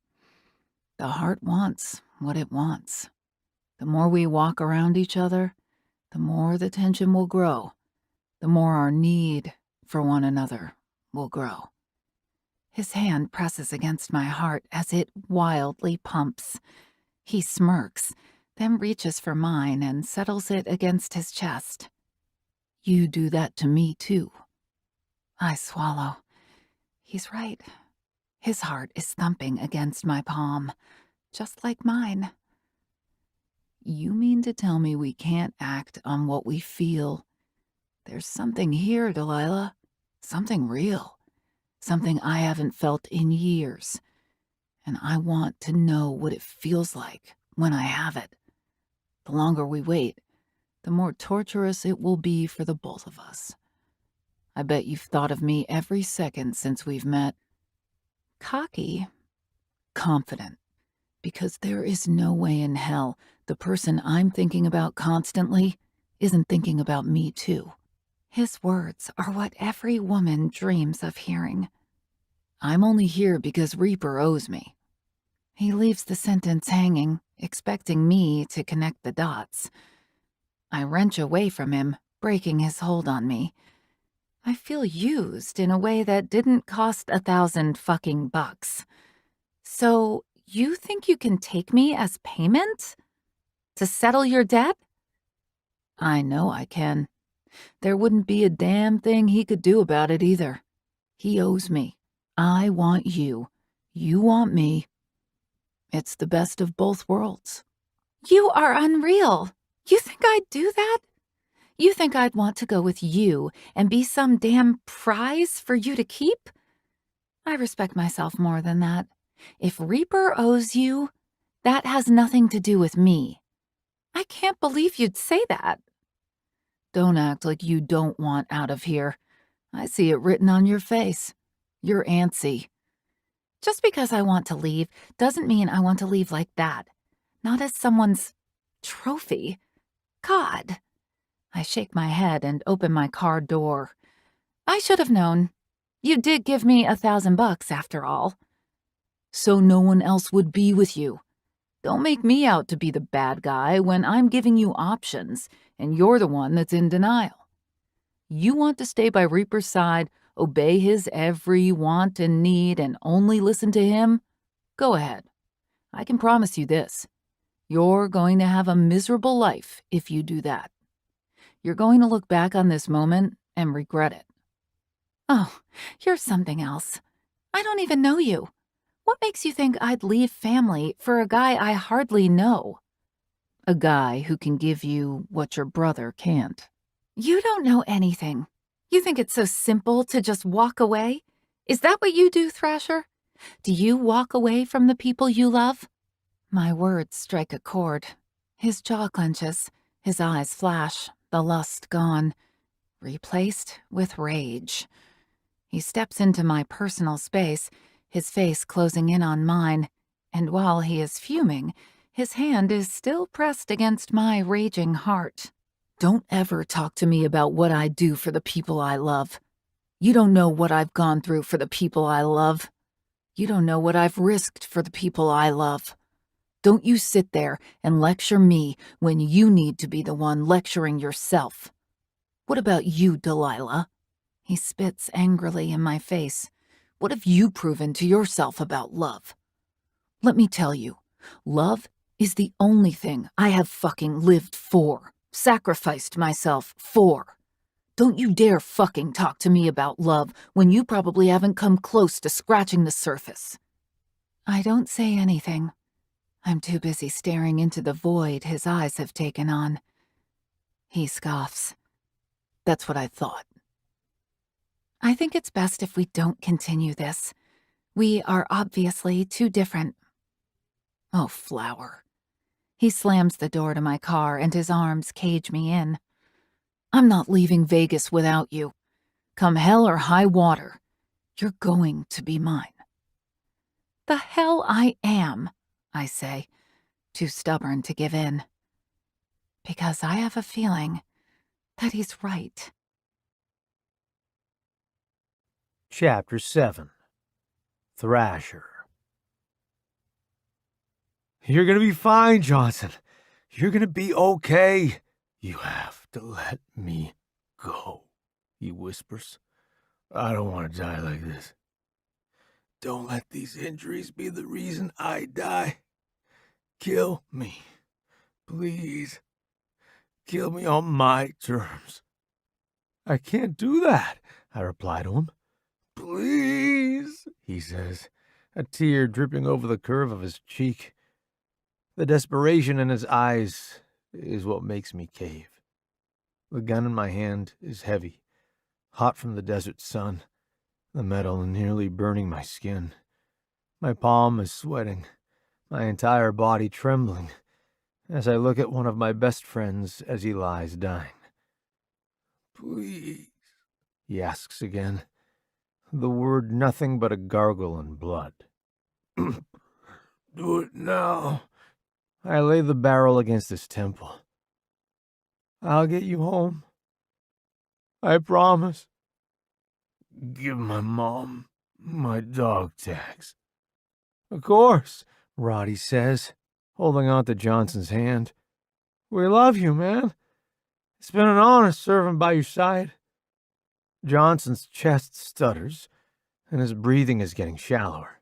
the heart wants what it wants. The more we walk around each other, the more the tension will grow, the more our need for one another will grow. His hand presses against my heart as it wildly pumps. He smirks, then reaches for mine and settles it against his chest. You do that to me, too. I swallow. He's right. His heart is thumping against my palm, just like mine. You mean to tell me we can't act on what we feel? There's something here, Delilah. Something real. Something I haven't felt in years. And I want to know what it feels like when I have it. The longer we wait, the more torturous it will be for the both of us. I bet you've thought of me every second since we've met. Cocky. Confident. Because there is no way in hell the person I'm thinking about constantly isn't thinking about me too. His words are what every woman dreams of hearing. I'm only here because Reaper owes me. He leaves the sentence hanging, expecting me to connect the dots. I wrench away from him, breaking his hold on me. I feel used in a way that didn't cost $1,000 fucking. So you think you can take me as payment? To settle your debt? I know I can. There wouldn't be a damn thing he could do about it either. He owes me. I want you. You want me. It's the best of both worlds. You are unreal. You think I'd do that? You think I'd want to go with you and be some damn prize for you to keep? I respect myself more than that. If Reaper owes you, that has nothing to do with me. I can't believe you'd say that. Don't act like you don't want out of here. I see it written on your face. You're antsy. Just because I want to leave doesn't mean I want to leave like that. Not as someone's trophy. God. I shake my head and open my car door. I should have known. You did give me $1,000 after all. So no one else would be with you. Don't make me out to be the bad guy when I'm giving you options and you're the one that's in denial. You want to stay by Reaper's side, obey his every want and need, and only listen to him? Go ahead. I can promise you this. You're going to have a miserable life if you do that. You're going to look back on this moment and regret it. Oh, you're something else. I don't even know you. What makes you think I'd leave family for a guy I hardly know? A guy who can give you what your brother can't. You don't know anything. You think it's so simple to just walk away? Is that what you do, Thrasher? Do you walk away from the people you love? My words strike a chord. His jaw clenches, his eyes flash, the lust gone, replaced with rage. He steps into my personal space, his face closing in on mine, and while he is fuming, his hand is still pressed against my raging heart. Don't ever talk to me about what I do for the people I love. You don't know what I've gone through for the people I love. You don't know what I've risked for the people I love. Don't you sit there and lecture me when you need to be the one lecturing yourself. What about you, Delilah? He spits angrily in my face. What have you proven to yourself about love? Let me tell you, love is the only thing I have fucking lived for, sacrificed myself for. Don't you dare fucking talk to me about love when you probably haven't come close to scratching the surface. I don't say anything. I'm too busy staring into the void his eyes have taken on. He scoffs. That's what I thought. I think it's best if we don't continue this. We are obviously too different. Oh, Flower. He slams the door to my car and his arms cage me in. I'm not leaving Vegas without you. Come hell or high water, you're going to be mine. The hell I am, I say, too stubborn to give in. Because I have a feeling that he's right. Chapter 7. Thrasher. You're gonna be fine, Johnson. You're gonna be okay. You have to let me go, he whispers. I don't want to die like this. Don't let these injuries be the reason I die. Kill me. Please. Kill me on my terms. I can't do that, I reply to him. Please, he says, a tear dripping over the curve of his cheek. The desperation in his eyes is what makes me cave. The gun in my hand is heavy, hot from the desert sun, the metal nearly burning my skin. My palm is sweating, my entire body trembling, as I look at one of my best friends as he lies dying. Please, he asks again, the word nothing but a gargle in blood. Do it now. I lay the barrel against his temple. I'll get you home. I promise. Give my mom my dog tags. Of course, Roddy says, holding on to Johnson's hand. We love you, man. It's been an honor serving by your side. Johnson's chest stutters, and his breathing is getting shallower.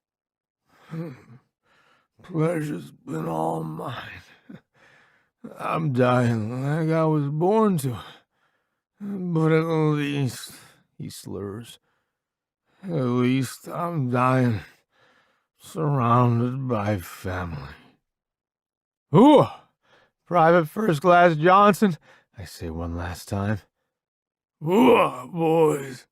Pleasure's been all mine. I'm dying like I was born to. But at least, he slurs, at least I'm dying surrounded by family. Ooh, Private First Class Johnson, I say one last time. Ooh, boys.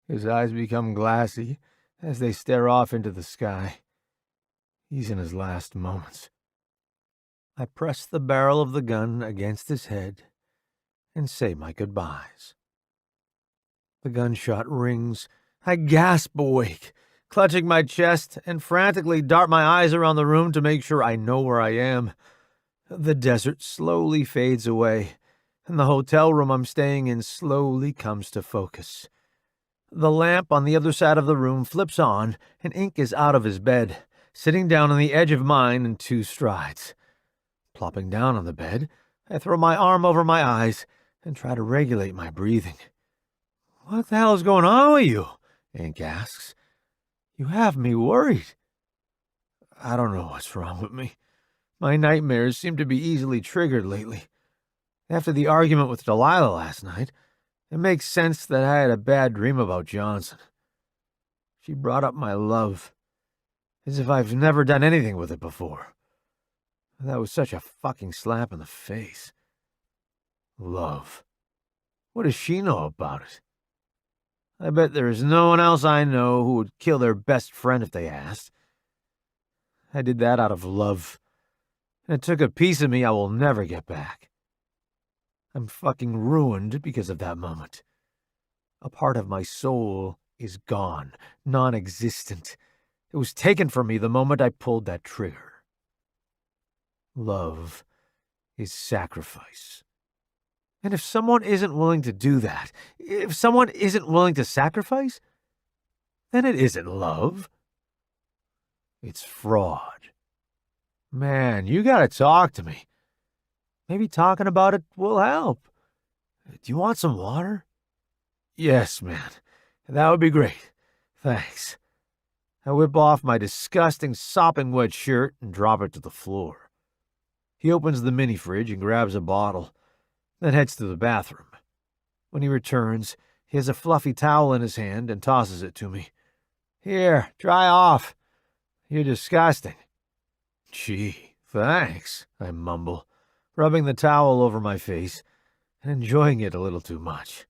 His eyes become glassy as they stare off into the sky. He's in his last moments. I press the barrel of the gun against his head and say my goodbyes. The gunshot rings. I gasp awake, clutching my chest and frantically dart my eyes around the room to make sure I know where I am. The desert slowly fades away, and the hotel room I'm staying in slowly comes to focus. The lamp on the other side of the room flips on, and Ink is out of his bed, sitting down on the edge of mine in 2 strides. Plopping down on the bed, I throw my arm over my eyes and try to regulate my breathing. What the hell is going on with you? Ink asks. You have me worried. I don't know what's wrong with me. My nightmares seem to be easily triggered lately. After the argument with Delilah last night, it makes sense that I had a bad dream about Johnson. She brought up my love, as if I've never done anything with it before. That was such a fucking slap in the face. Love. What does she know about it? I bet there is no one else I know who would kill their best friend if they asked. I did that out of love, and it took a piece of me I will never get back. I'm fucking ruined because of that moment. A part of my soul is gone, non-existent. It was taken from me the moment I pulled that trigger. Love is sacrifice. And if someone isn't willing to do that, if someone isn't willing to sacrifice, then it isn't love. It's fraud. Man, you gotta talk to me. Maybe talking about it will help. Do you want some water? Yes, man. That would be great. Thanks. I whip off my disgusting, sopping wet shirt and drop it to the floor. He opens the mini fridge and grabs a bottle, then heads to the bathroom. When he returns, he has a fluffy towel in his hand and tosses it to me. Here, dry off. You're disgusting. Gee, thanks, I mumble, rubbing the towel over my face and enjoying it a little too much.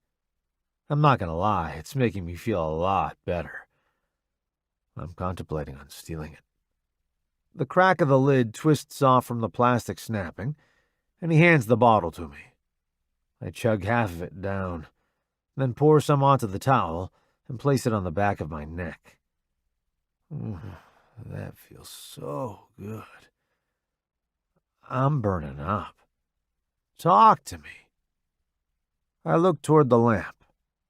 I'm not gonna lie, it's making me feel a lot better. I'm contemplating on stealing it. The crack of the lid twists off from the plastic snapping, and he hands the bottle to me. I chug half of it down, then pour some onto the towel and place it on the back of my neck. That feels so good. I'm burning up. Talk to me. I look toward the lamp,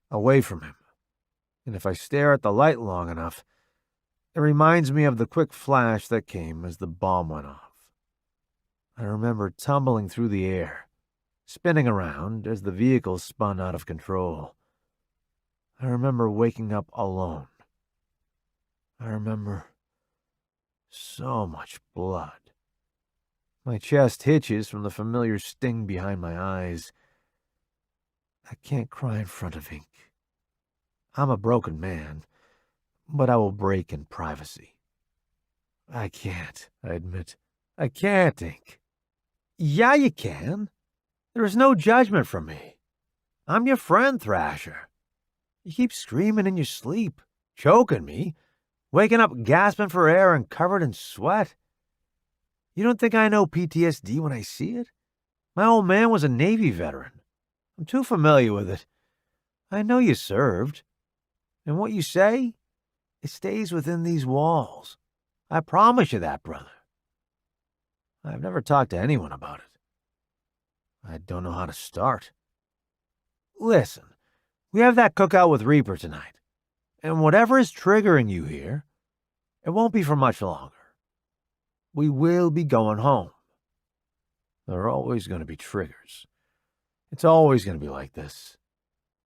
away from him, and if I stare at the light long enough, it reminds me of the quick flash that came as the bomb went off. I remember tumbling through the air, spinning around as the vehicle spun out of control. I remember waking up alone. I remember so much blood. My chest hitches from the familiar sting behind my eyes. I can't cry in front of ink. I'm a broken man, but I will break in privacy. I can't, I admit. I can't, Ink. Yeah, you can. There is no judgment from me. I'm your friend, Thrasher. You keep screaming in your sleep, choking me, waking up gasping for air and covered in sweat. You don't think I know PTSD when I see it? My old man was a Navy veteran. I'm too familiar with it. I know you served. And what you say, it stays within these walls. I promise you that, brother. I've never talked to anyone about it. I don't know how to start. Listen, we have that cookout with Reaper tonight, and whatever is triggering you here, it won't be for much longer. We will be going home. There are always going to be triggers. It's always going to be like this.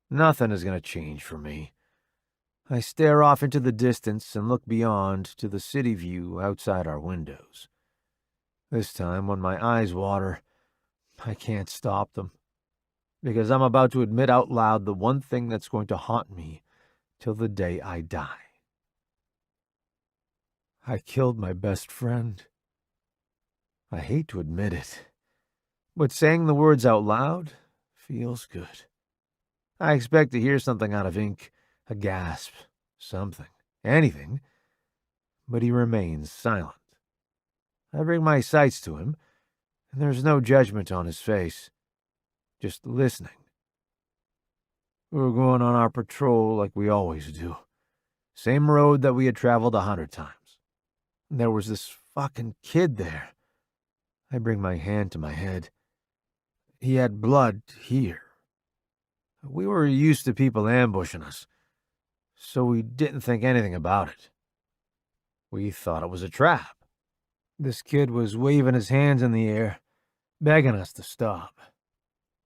Nothing is going to change for me. I stare off into the distance and look beyond to the city view outside our windows. This time, when my eyes water, I can't stop them, because I'm about to admit out loud the one thing that's going to haunt me till the day I die. I killed my best friend. I hate to admit it, but saying the words out loud feels good. I expect to hear something out of Ink, a gasp, something, anything, but he remains silent. I bring my sights to him, and there's no judgment on his face, just listening. We were going on our patrol like we always do, same road that we had traveled 100 times. And there was this fucking kid there. I bring my hand to my head. He had blood here. We were used to people ambushing us, so we didn't think anything about it. We thought it was a trap. This kid was waving his hands in the air, begging us to stop.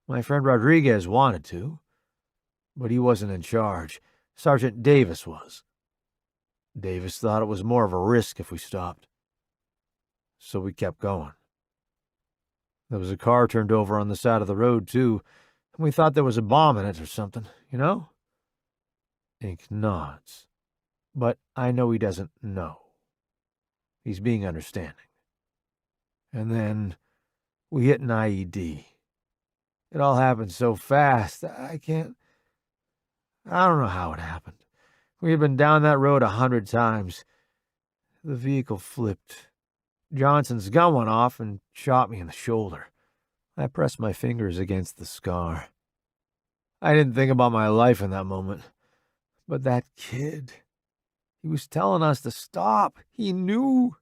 My friend Rodriguez wanted to, but he wasn't in charge. Sergeant Davis was. Davis thought it was more of a risk if we stopped, so we kept going. There was a car turned over on the side of the road, too, and we thought there was a bomb in it or something, you know? Ink nods, but I know he doesn't know. He's being understanding. And then we hit an IED. It all happened so fast, I don't know how it happened. We had been down that road 100 times. The vehicle flipped. Johnson's gun went off and shot me in the shoulder. I pressed my fingers against the scar. I didn't think about my life in that moment. But that kid, he was telling us to stop. He knew.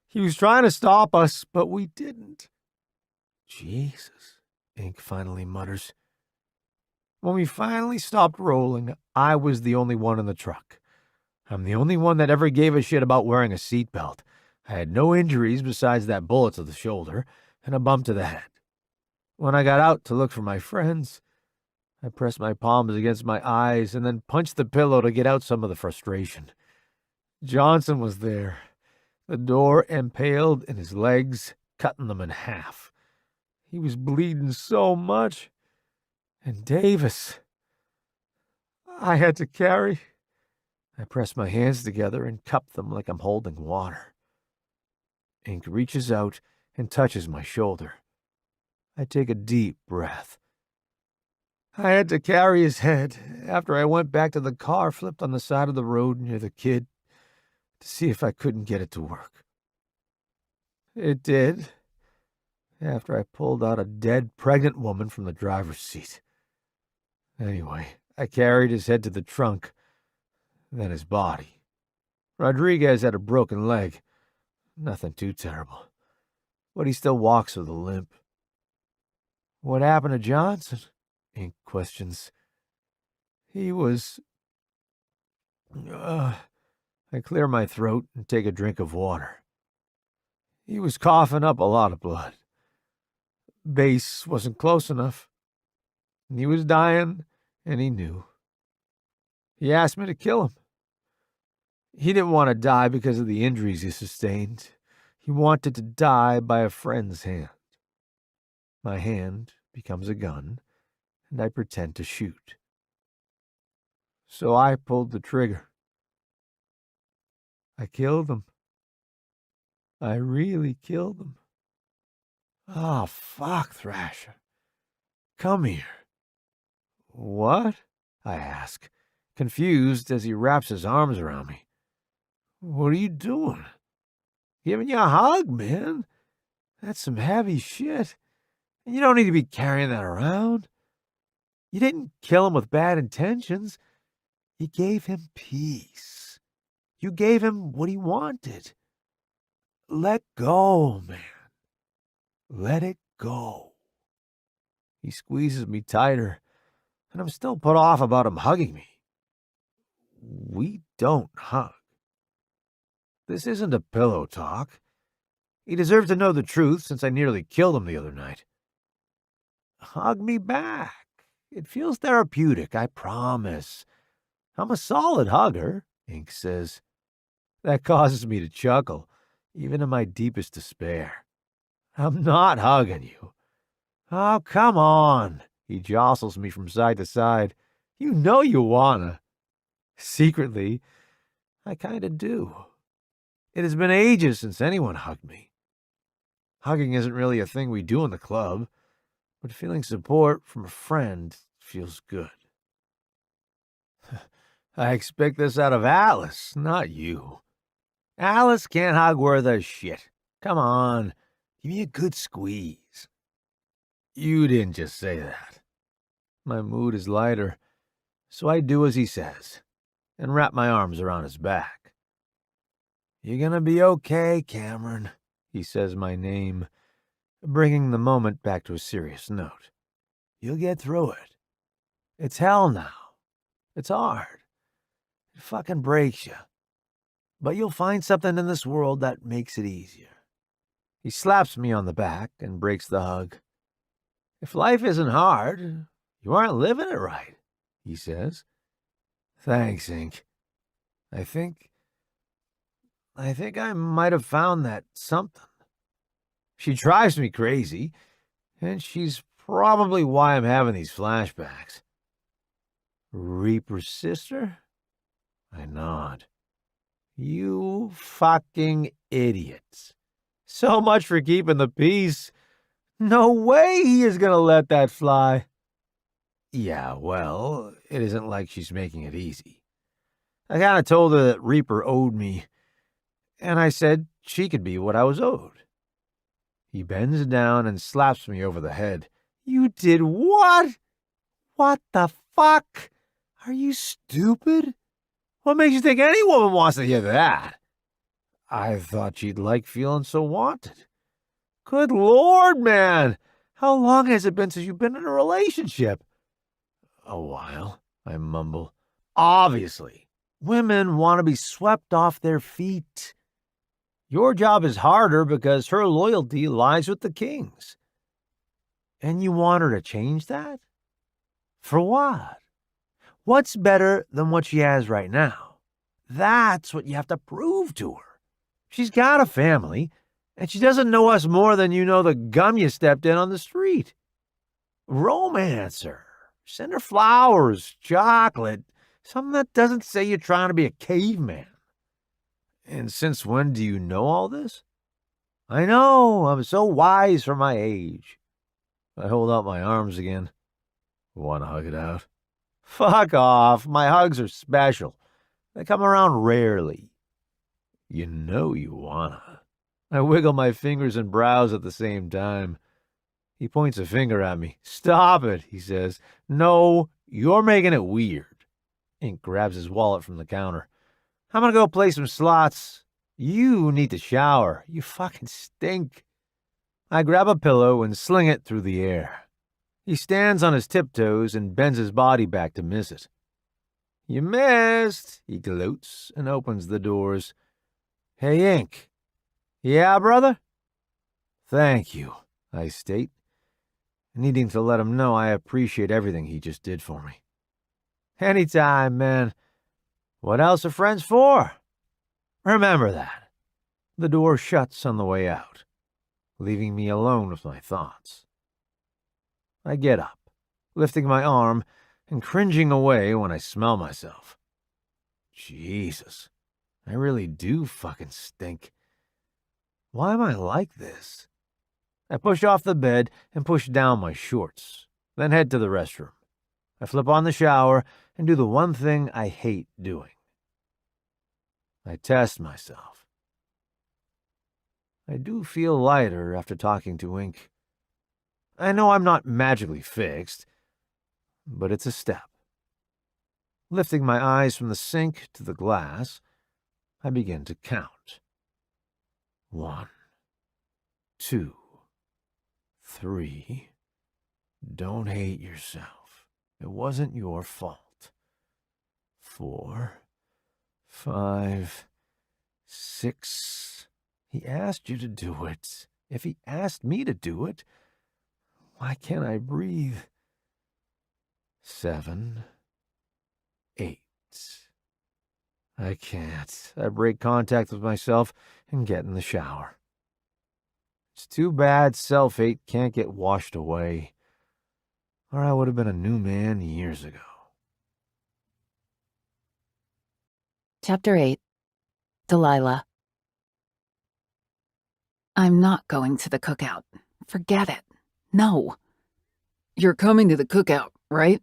He was trying to stop us, but we didn't. Jesus, Ink finally mutters. When we finally stopped rolling, I was the only one in the truck. I'm the only one that ever gave a shit about wearing a seatbelt. I had no injuries besides that bullet to the shoulder and a bump to the head. When I got out to look for my friends, I pressed my palms against my eyes and then punched the pillow to get out some of the frustration. Johnson was there, the door impaled in his legs, cutting them in half. He was bleeding so much. And Davis, I had to carry. I pressed my hands together and cupped them like I'm holding water. Ink reaches out and touches my shoulder. I take a deep breath. I had to carry his head after I went back to the car flipped on the side of the road near the kid to see if I couldn't get it to work. It did, after I pulled out a dead pregnant woman from the driver's seat. Anyway, I carried his head to the trunk, then his body. Rodriguez had a broken leg. Nothing too terrible, but he still walks with a limp. What happened to Johnson? Ink questions. He was... I clear my throat and take a drink of water. He was coughing up a lot of blood. Base wasn't close enough. He was dying, and he knew. He asked me to kill him. He didn't want to die because of the injuries he sustained. He wanted to die by a friend's hand. My hand becomes a gun, and I pretend to shoot. So I pulled the trigger. I killed him. I really killed him. Oh, fuck, Thrasher. Come here. What? I ask, confused as he wraps his arms around me. What are you doing? Giving you a hug, man. That's some heavy shit. And you don't need to be carrying that around. You didn't kill him with bad intentions. You gave him peace. You gave him what he wanted. Let go, man. Let it go. He squeezes me tighter, and I'm still put off about him hugging me. We don't hug. This isn't a pillow talk. He deserves to know the truth since I nearly killed him the other night. Hug me back. It feels therapeutic, I promise. I'm a solid hugger, Ink says. That causes me to chuckle, even in my deepest despair. I'm not hugging you. Oh, come on. He jostles me from side to side. You know you wanna. Secretly, I kinda do. It has been ages since anyone hugged me. Hugging isn't really a thing we do in the club, but feeling support from a friend feels good. I expect this out of Alice, not you. Alice can't hug worth a shit. Come on, give me a good squeeze. You didn't just say that. My mood is lighter, so I do as he says and wrap my arms around his back. You're gonna be okay, Cameron, he says my name, bringing the moment back to a serious note. You'll get through it. It's hell now. It's hard. It fucking breaks you. But you'll find something in this world that makes it easier. He slaps me on the back and breaks the hug. If life isn't hard, you aren't living it right, he says. Thanks, Ink. I think I might have found that something. She drives me crazy, and she's probably why I'm having these flashbacks. Reaper's sister? I nod. You fucking idiots. So much for keeping the peace. No way he is gonna let that fly. Yeah, well, it isn't like she's making it easy. I kinda told her that Reaper owed me, and I said she could be what I was owed. He bends down and slaps me over the head. You did what? What the fuck? Are you stupid? What makes you think any woman wants to hear that? I thought she'd like feeling so wanted. Good Lord, man. How long has it been since you've been in a relationship? A while, I mumble. Obviously, women want to be swept off their feet. Your job is harder because her loyalty lies with the kings. And you want her to change that? For what? What's better than what she has right now? That's what you have to prove to her. She's got a family, and she doesn't know us more than you know the gum you stepped in on the street. Romance her. Send her flowers, chocolate, something that doesn't say you're trying to be a caveman. And since when do you know all this? I know, I'm so wise for my age. I hold out my arms again. Want to hug it out? Fuck off, my hugs are special. They come around rarely. You know you wanna. I wiggle my fingers and brows at the same time. He points a finger at me. Stop it, he says. No, you're making it weird. Ink grabs his wallet from the counter. I'm gonna go play some slots. You need to shower. You fucking stink. I grab a pillow and sling it through the air. He stands on his tiptoes and bends his body back to miss it. You missed, he gloats and opens the doors. Hey, Ink. Yeah, brother? Thank you, I state, needing to let him know I appreciate everything he just did for me. Anytime, man. What else are friends for? Remember that. The door shuts on the way out, leaving me alone with my thoughts. I get up, lifting my arm and cringing away when I smell myself. Jesus, I really do fucking stink. Why am I like this? I push off the bed and push down my shorts, then head to the restroom. I flip on the shower and do the one thing I hate doing. I test myself. I do feel lighter after talking to Ink. I know I'm not magically fixed, but it's a step. Lifting my eyes from the sink to the glass, I begin to count. 1, 2, 3. Don't hate yourself. It wasn't your fault. 4, 5, 6. He asked you to do it. If he asked me to do it, why can't I breathe? 7, 8. I can't. I break contact with myself and get in the shower. It's too bad self-hate can't get washed away, or I would have been a new man years ago. Chapter 8. Delilah. I'm not going to the cookout. Forget it. No. You're coming to the cookout, right?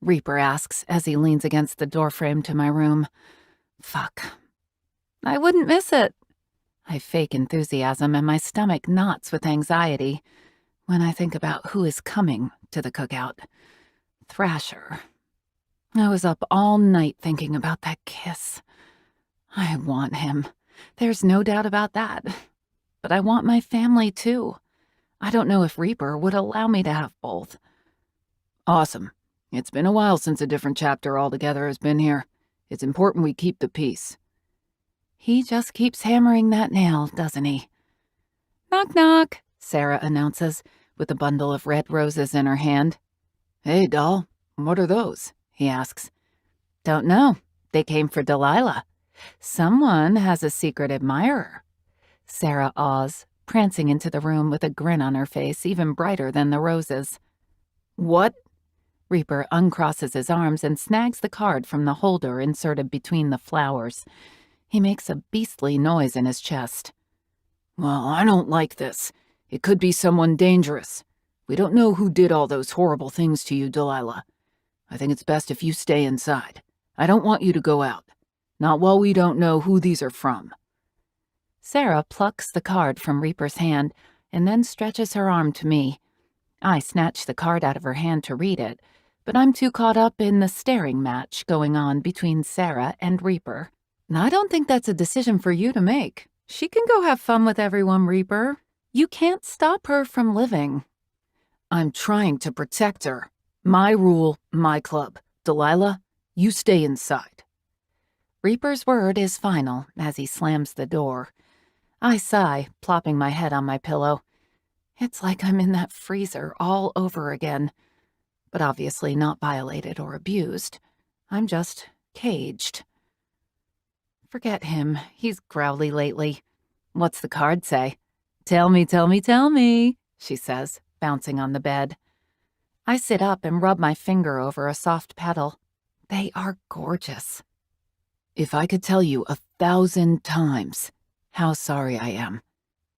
Reaper asks as he leans against the doorframe to my room. Fuck. I wouldn't miss it. I fake enthusiasm and my stomach knots with anxiety when I think about who is coming to the cookout. Thrasher. I was up all night thinking about that kiss. I want him. There's no doubt about that. But I want my family too. I don't know if Reaper would allow me to have both. Awesome. It's been a while since a different chapter altogether has been here. It's important we keep the peace. He just keeps hammering that nail, doesn't he? Knock, knock, Sarah announces, with a bundle of red roses in her hand. Hey, doll, what are those? He asks. Don't know. They came for Delilah. Someone has a secret admirer. Sarah awes, prancing into the room with a grin on her face even brighter than the roses. What? Reaper uncrosses his arms and snags the card from the holder inserted between the flowers. He makes a beastly noise in his chest. Well, I don't like this. It could be someone dangerous. We don't know who did all those horrible things to you, Delilah. I think it's best if you stay inside. I don't want you to go out. Not while we don't know who these are from." Sarah plucks the card from Reaper's hand and then stretches her arm to me. I snatch the card out of her hand to read it, but I'm too caught up in the staring match going on between Sarah and Reaper. I don't think that's a decision for you to make. She can go have fun with everyone, Reaper. You can't stop her from living. I'm trying to protect her. My rule, my club. Delilah, you stay inside. Reaper's word is final as he slams the door. I sigh, plopping my head on my pillow. It's like I'm in that freezer all over again. But obviously not violated or abused. I'm just caged. Forget him. He's growly lately. What's the card say? "Tell me, tell me, tell me," she says, bouncing on the bed. I sit up and rub my finger over a soft petal. They are gorgeous. "If I could tell you 1,000 times how sorry I am,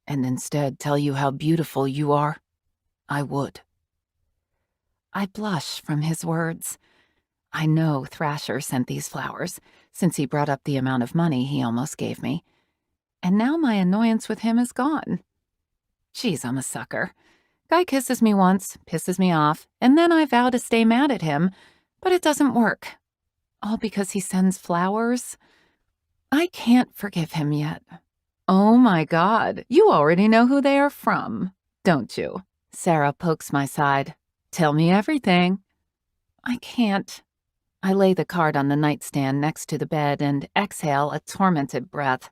and instead tell you how beautiful you are, I would." I blush from his words. I know Thrasher sent these flowers, since he brought up the amount of money he almost gave me. And now my annoyance with him is gone. Geez, I'm a sucker. Guy kisses me once, pisses me off, and then I vow to stay mad at him, but it doesn't work. All because he sends flowers? I can't forgive him yet. Oh my God, you already know who they are from, don't you? Sarah pokes my side. Tell me everything. I can't. I lay the card on the nightstand next to the bed and exhale a tormented breath.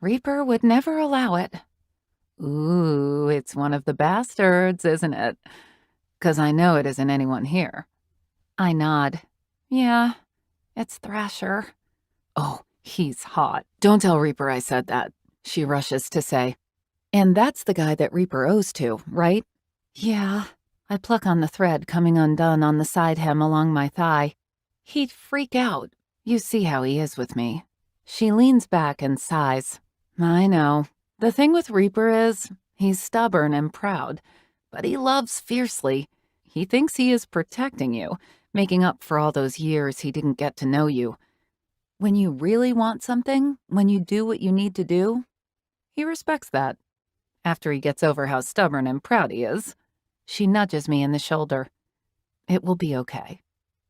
Reaper would never allow it. Ooh, it's one of the bastards, isn't it? 'Cause I know it isn't anyone here. I nod. Yeah, it's Thrasher. Oh, he's hot. Don't tell Reaper I said that, she rushes to say. And that's the guy that Reaper owes to, right? Yeah. I pluck on the thread coming undone on the side hem along my thigh. He'd freak out. You see how he is with me. She leans back and sighs. I know. The thing with Reaper is, he's stubborn and proud, but he loves fiercely. He thinks he is protecting you, making up for all those years he didn't get to know you. When you really want something, when you do what you need to do, he respects that. After he gets over how stubborn and proud he is. She nudges me in the shoulder. It will be okay.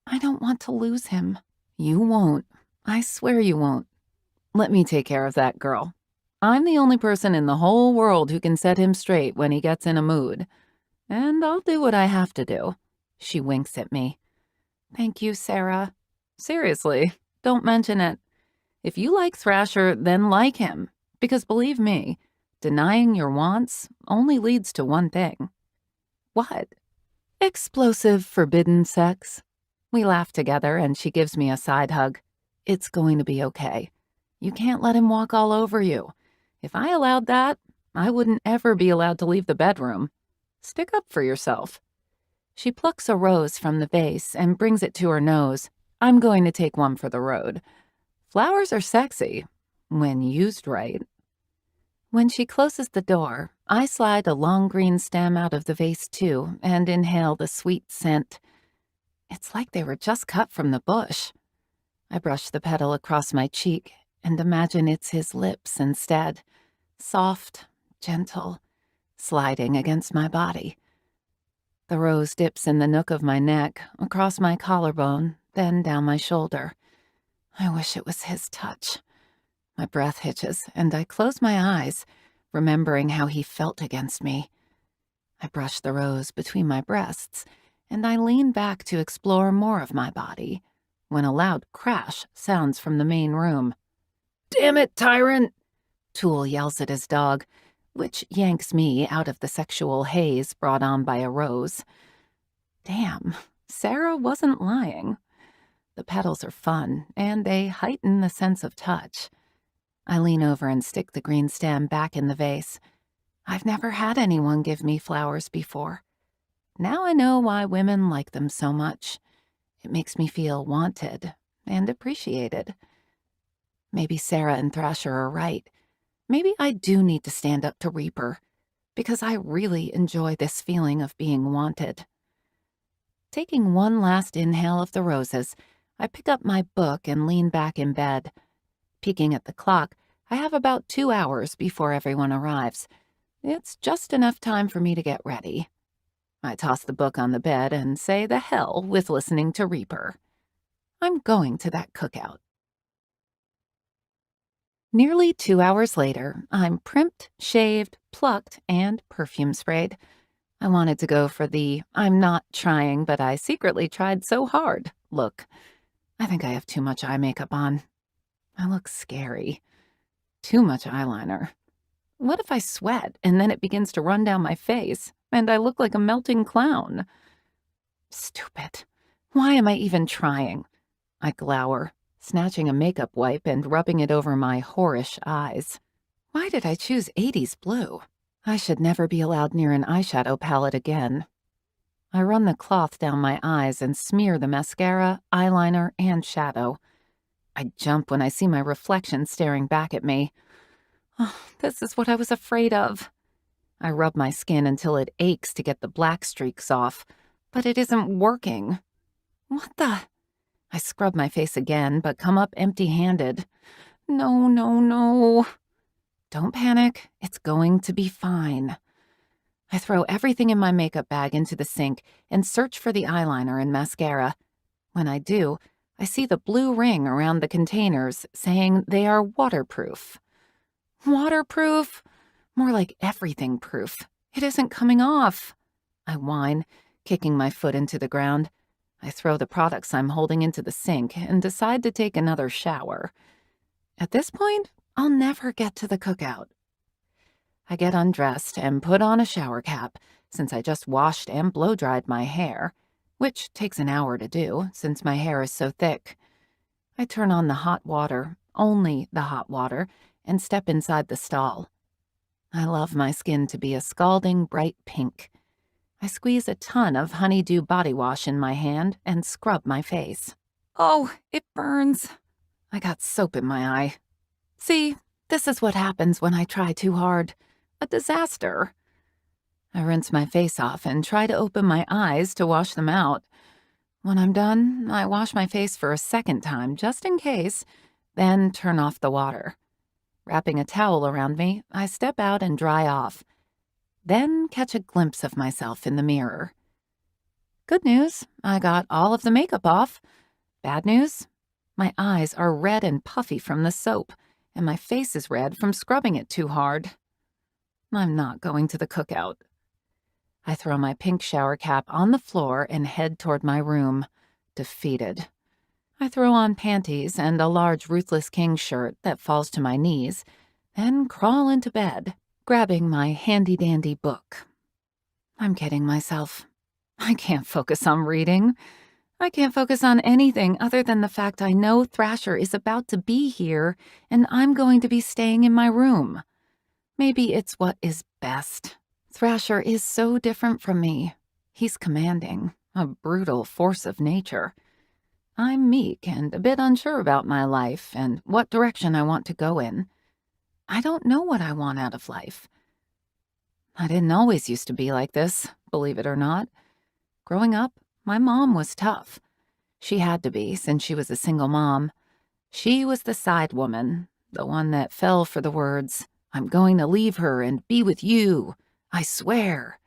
I don't want to lose him. You won't. I swear you won't. Let me take care of that girl. I'm the only person in the whole world who can set him straight when he gets in a mood. And I'll do what I have to do. She winks at me. Thank you, Sarah. Seriously, don't mention it. If you like Thrasher, then like him. Because believe me, denying your wants only leads to one thing. What? Explosive, forbidden sex. We laugh together and she gives me a side hug. It's going to be okay. You can't let him walk all over you. If I allowed that, I wouldn't ever be allowed to leave the bedroom. Stick up for yourself. She plucks a rose from the vase and brings it to her nose. I'm going to take one for the road. Flowers are sexy, when used right. When she closes the door, I slide a long green stem out of the vase too and inhale the sweet scent. It's like they were just cut from the bush. I brush the petal across my cheek and imagine it's his lips instead. Soft, gentle, sliding against my body. The rose dips in the nook of my neck, across my collarbone, then down my shoulder. I wish it was his touch. My breath hitches, and I close my eyes, remembering how he felt against me. I brush the rose between my breasts, and I lean back to explore more of my body, when a loud crash sounds from the main room. "Damn it, tyrant!" Tool yells at his dog, which yanks me out of the sexual haze brought on by a rose. Damn, Sarah wasn't lying. The petals are fun, and they heighten the sense of touch. I lean over and stick the green stem back in the vase. I've never had anyone give me flowers before. Now I know why women like them so much. It makes me feel wanted and appreciated. Maybe Sarah and Thrasher are right. maybe I do need to stand up to Reaper, because I really enjoy this feeling of being wanted. Taking one last inhale of the roses, I pick up my book and lean back in bed. Peeking at the clock, I have about 2 hours before everyone arrives. It's just enough time for me to get ready. I toss the book on the bed and say the hell with listening to Reaper. I'm going to that cookout. Nearly 2 hours later, I'm primped, shaved, plucked, and perfume sprayed. I wanted to go for the "I'm not trying, but I secretly tried so hard" look. I think I have too much eye makeup on. I look scary. Too much eyeliner. What if I sweat and then it begins to run down my face and I look like a melting clown? Stupid. Why am I even trying? I glower, snatching a makeup wipe and rubbing it over my whorish eyes. Why did I choose 80s blue? I should never be allowed near an eyeshadow palette again. I run the cloth down my eyes and smear the mascara, eyeliner, and shadow. I jump when I see my reflection staring back at me. Oh, this is what I was afraid of. I rub my skin until it aches to get the black streaks off, but it isn't working. What the? I scrub my face again, but come up empty-handed. No, no, no. Don't panic. It's going to be fine. I throw everything in my makeup bag into the sink and search for the eyeliner and mascara. When I do, I see the blue ring around the containers saying they are waterproof. Waterproof? More like everything proof. It isn't coming off. I whine, kicking my foot into the ground. I throw the products I'm holding into the sink and decide to take another shower. At this point, I'll never get to the cookout. I get undressed and put on a shower cap, since I just washed and blow-dried my hair, which takes an hour to do, since my hair is so thick. I turn on the hot water, only the hot water, and step inside the stall. I love my skin to be a scalding bright pink. I squeeze a ton of honeydew body wash in my hand and scrub my face. Oh, it burns. I got soap in my eye. See, this is what happens when I try too hard. A disaster. I rinse my face off and try to open my eyes to wash them out. When I'm done, I wash my face for a second time, just in case, then turn off the water. Wrapping a towel around me, I step out and dry off. Then catch a glimpse of myself in the mirror. Good news, I got all of the makeup off. Bad news, my eyes are red and puffy from the soap, and my face is red from scrubbing it too hard. I'm not going to the cookout. I throw my pink shower cap on the floor and head toward my room, defeated. I throw on panties and a large Ruthless King shirt that falls to my knees, then crawl into bed, grabbing my handy-dandy book. I'm kidding myself. I can't focus on reading. I can't focus on anything other than the fact I know Thrasher is about to be here and I'm going to be staying in my room. Maybe it's what is best. Thrasher is so different from me. He's commanding, a brutal force of nature. I'm meek and a bit unsure about my life and what direction I want to go in. I don't know what I want out of life. I didn't always used to be like this, believe it or not. Growing up, my mom was tough. She had to be, since she was a single mom. She was the side woman, the one that fell for the words, "I'm going to leave her and be with you, I swear."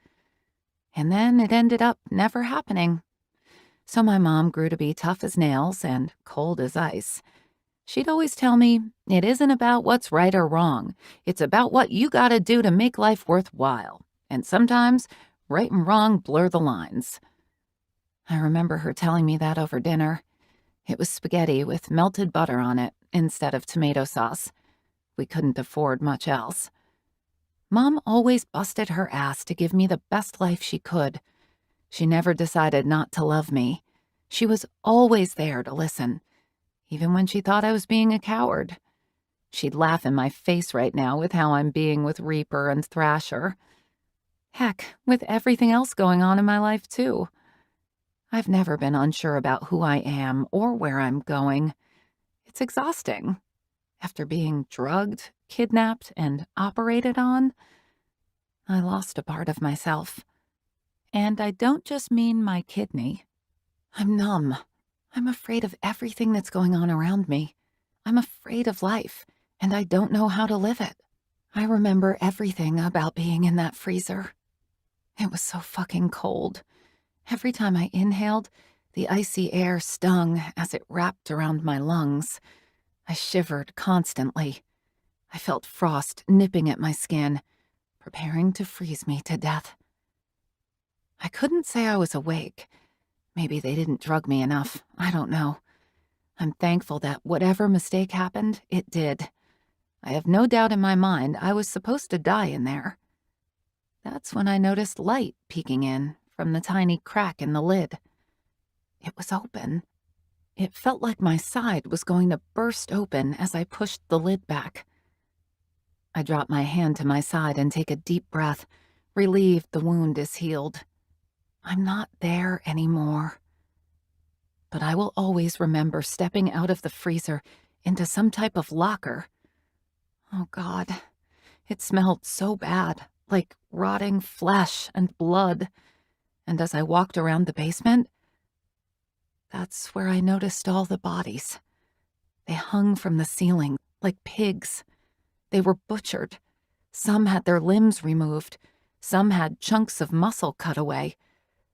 And then it ended up never happening. So my mom grew to be tough as nails and cold as ice. She'd always tell me, it isn't about what's right or wrong. It's about what you gotta do to make life worthwhile. And sometimes, right and wrong blur the lines. I remember her telling me that over dinner. It was spaghetti with melted butter on it instead of tomato sauce. We couldn't afford much else. Mom always busted her ass to give me the best life she could. She never decided not to love me. She was always there to listen, even when she thought I was being a coward. She'd laugh in my face right now with how I'm being with Reaper and Thrasher. Heck, with everything else going on in my life, too. I've never been unsure about who I am or where I'm going. It's exhausting. After being drugged, kidnapped and operated on, I lost a part of myself. And I don't just mean my kidney. I'm numb. I'm afraid of everything that's going on around me. I'm afraid of life, and I don't know how to live it. I remember everything about being in that freezer. It was so fucking cold. Every time I inhaled, the icy air stung as it wrapped around my lungs. I shivered constantly. I felt frost nipping at my skin, preparing to freeze me to death. I couldn't say I was awake. Maybe they didn't drug me enough. I don't know. I'm thankful that whatever mistake happened, it did. I have no doubt in my mind I was supposed to die in there. That's when I noticed light peeking in from the tiny crack in the lid. It was open. It felt like my side was going to burst open as I pushed the lid back. I drop my hand to my side and take a deep breath, relieved the wound is healed. I'm not there anymore. But I will always remember stepping out of the freezer into some type of locker. Oh God, it smelled so bad, like rotting flesh and blood. And as I walked around the basement, that's where I noticed all the bodies. They hung from the ceiling like pigs. They were butchered. Some had their limbs removed. Some had chunks of muscle cut away.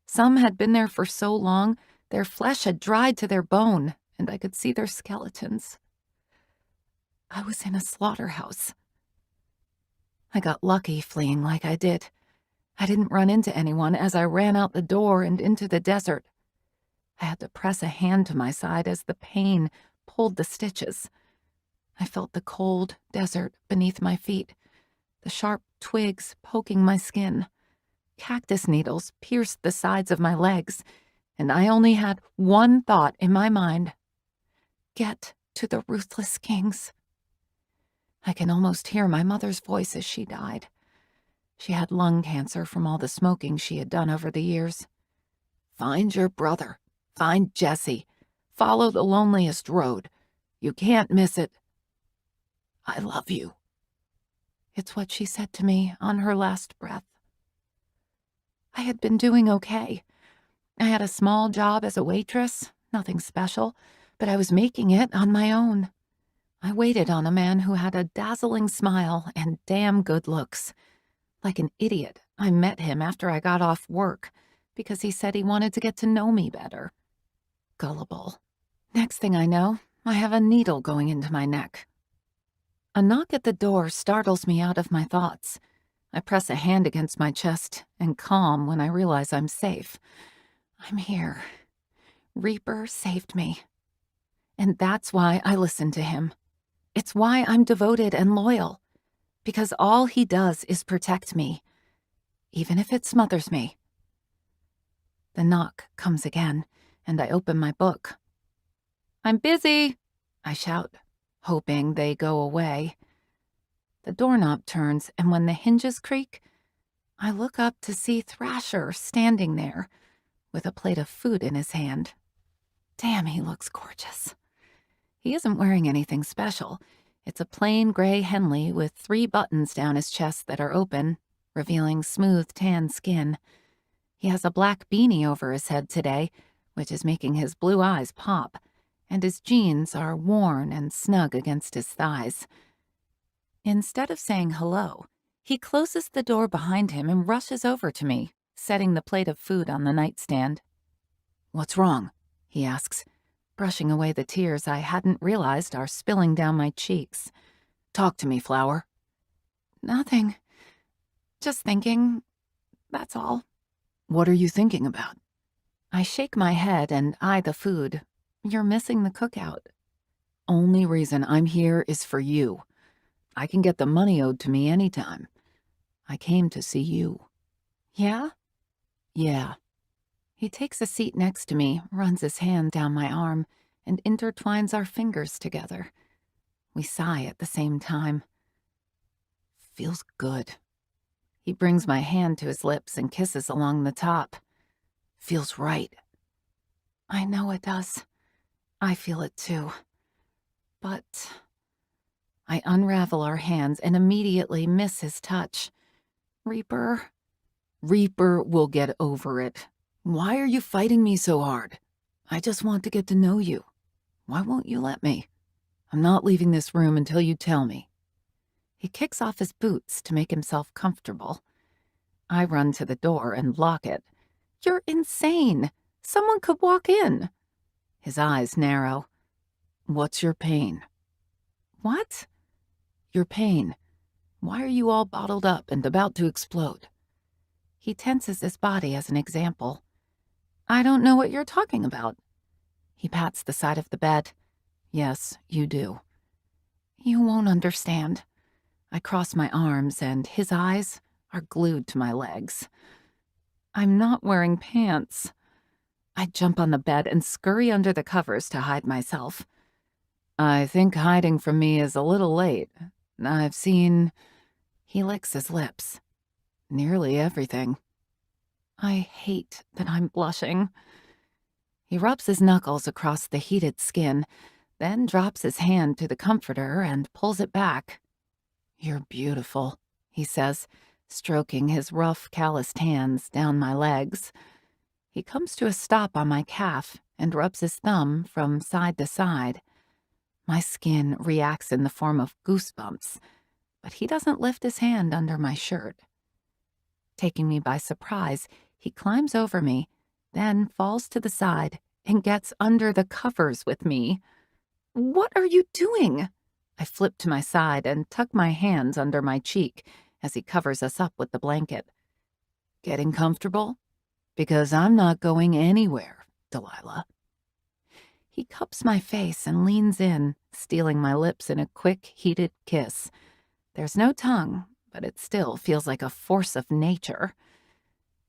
Some had been there for so long, their flesh had dried to their bone, and I could see their skeletons. I was in a slaughterhouse. I got lucky fleeing like I did. I didn't run into anyone as I ran out the door and into the desert. I had to press a hand to my side as the pain pulled the stitches. I felt the cold desert beneath my feet, the sharp twigs poking my skin. Cactus needles pierced the sides of my legs, and I only had one thought in my mind: get to the ruthless kings. I can almost hear my mother's voice as she died. She had lung cancer from all the smoking she had done over the years. Find your brother. Find Jesse. Follow the loneliest road. You can't miss it. I love you. It's what she said to me on her last breath. I had been doing okay. I had a small job as a waitress, nothing special, but I was making it on my own. I waited on a man who had a dazzling smile and damn good looks. Like an idiot, I met him after I got off work because he said he wanted to get to know me better. Gullible. Next thing I know, I have a needle going into my neck. A knock at the door startles me out of my thoughts. I press a hand against my chest and calm when I realize I'm safe. I'm here. Reaper saved me. And that's why I listen to him. It's why I'm devoted and loyal. Because all he does is protect me, even if it smothers me. The knock comes again, and I open my book. I'm busy, I shout, hoping they go away. The doorknob turns, and when the hinges creak, I look up to see Thrasher standing there with a plate of food in his hand. Damn, he looks gorgeous. He isn't wearing anything special. It's a plain gray Henley with 3 buttons down his chest that are open, revealing smooth tan skin. He has a black beanie over his head today, which is making his blue eyes pop, and his jeans are worn and snug against his thighs. Instead of saying hello, he closes the door behind him and rushes over to me, setting the plate of food on the nightstand. What's wrong? He asks, brushing away the tears I hadn't realized are spilling down my cheeks. Talk to me, Flower. Nothing. Just thinking. That's all. What are you thinking about? I shake my head and eye the food. You're missing the cookout. Only reason I'm here is for you. I can get the money owed to me anytime. I came to see you. Yeah? Yeah. He takes a seat next to me, runs his hand down my arm, and intertwines our fingers together. We sigh at the same time. Feels good. He brings my hand to his lips and kisses along the top. Feels right. I know it does. I feel it too. But I unravel our hands and immediately miss his touch. Reaper. Reaper will get over it. Why are you fighting me so hard? I just want to get to know you. Why won't you let me? I'm not leaving this room until you tell me. He kicks off his boots to make himself comfortable. I run to the door and lock it. You're insane. Someone could walk in. His eyes narrow. What's your pain? What? Your pain. Why are you all bottled up and about to explode? He tenses his body as an example. I don't know what you're talking about. He pats the side of the bed. Yes, you do. You won't understand. I cross my arms and his eyes are glued to my legs. I'm not wearing pants. I jump on the bed and scurry under the covers to hide myself. I think hiding from me is a little late. I've seen... He licks his lips. Nearly everything. I hate that I'm blushing. He rubs his knuckles across the heated skin, then drops his hand to the comforter and pulls it back. You're beautiful, he says, stroking his rough, calloused hands down my legs. He comes to a stop on my calf and rubs his thumb from side to side. My skin reacts in the form of goosebumps, but he doesn't lift his hand under my shirt. Taking me by surprise, he climbs over me, then falls to the side and gets under the covers with me. What are you doing? I flip to my side and tuck my hands under my cheek as he covers us up with the blanket. Getting comfortable? Because I'm not going anywhere, Delilah. He cups my face and leans in, stealing my lips in a quick, heated kiss. There's no tongue, but it still feels like a force of nature.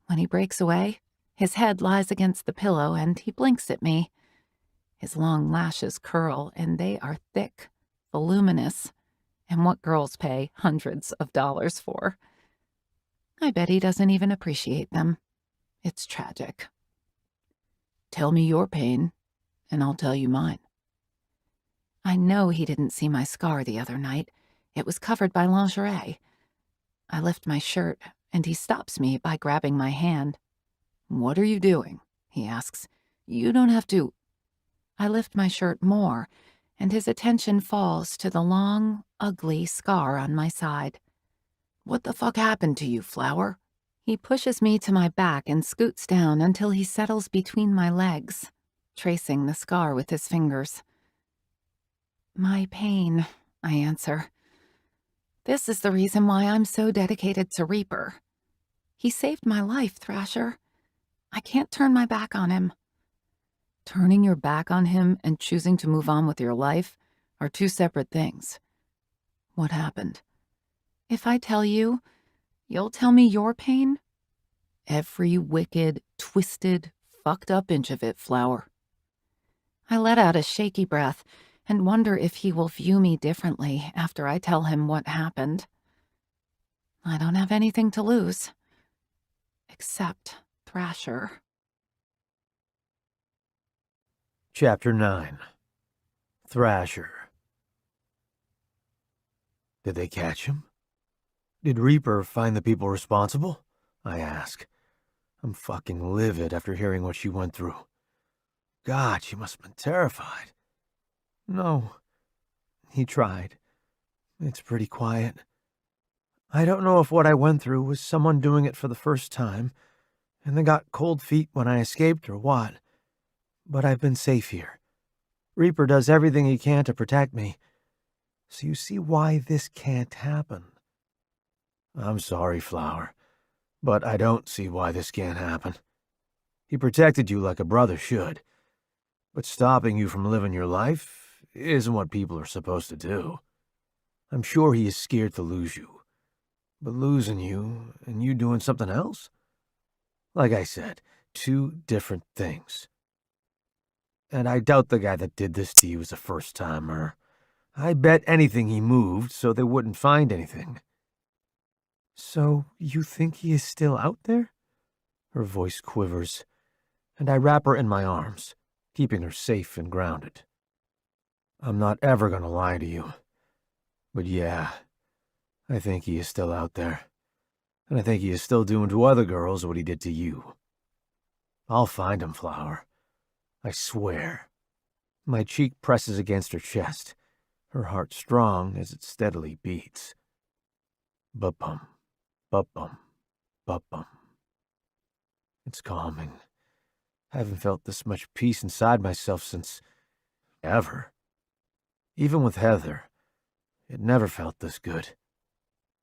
When he breaks away, his head lies against the pillow and he blinks at me. His long lashes curl, and they are thick, voluminous, and what girls pay hundreds of dollars for. I bet he doesn't even appreciate them. It's tragic. Tell me your pain, and I'll tell you mine. I know he didn't see my scar the other night. It was covered by lingerie. I lift my shirt, and he stops me by grabbing my hand. What are you doing? He asks. You don't have to. I lift my shirt more, and his attention falls to the long, ugly scar on my side. What the fuck happened to you, Flower? He pushes me to my back and scoots down until he settles between my legs, tracing the scar with his fingers. My pain, I answer. This is the reason why I'm so dedicated to Reaper. He saved my life, Thrasher. I can't turn my back on him. Turning your back on him and choosing to move on with your life are two separate things. What happened? If I tell you, you'll tell me your pain? Every wicked, twisted, fucked up inch of it, Flower. I let out a shaky breath and wonder if he will view me differently after I tell him what happened. I don't have anything to lose. Except Thrasher. Chapter 9. Thrasher. Did they catch him? Did Reaper find the people responsible? I ask. I'm fucking livid after hearing what she went through. God, she must have been terrified. No. He tried. It's pretty quiet. I don't know if what I went through was someone doing it for the first time, and they got cold feet when I escaped or what. But I've been safe here. Reaper does everything he can to protect me. So you see why this can't happen. I'm sorry, Flower, but I don't see why this can't happen. He protected you like a brother should, but stopping you from living your life isn't what people are supposed to do. I'm sure he is scared to lose you, but losing you and you doing something else? Like I said, two different things. And I doubt the guy that did this to you is a first-timer. I bet anything he moved so they wouldn't find anything. So you think he is still out there? Her voice quivers, and I wrap her in my arms, keeping her safe and grounded. I'm not ever going to lie to you. But yeah, I think he is still out there. And I think he is still doing to other girls what he did to you. I'll find him, Flower. I swear. My cheek presses against her chest, her heart strong as it steadily beats. Ba-bum, ba-bum, ba-bum. It's calming. I haven't felt this much peace inside myself since ever. Even with Heather, it never felt this good.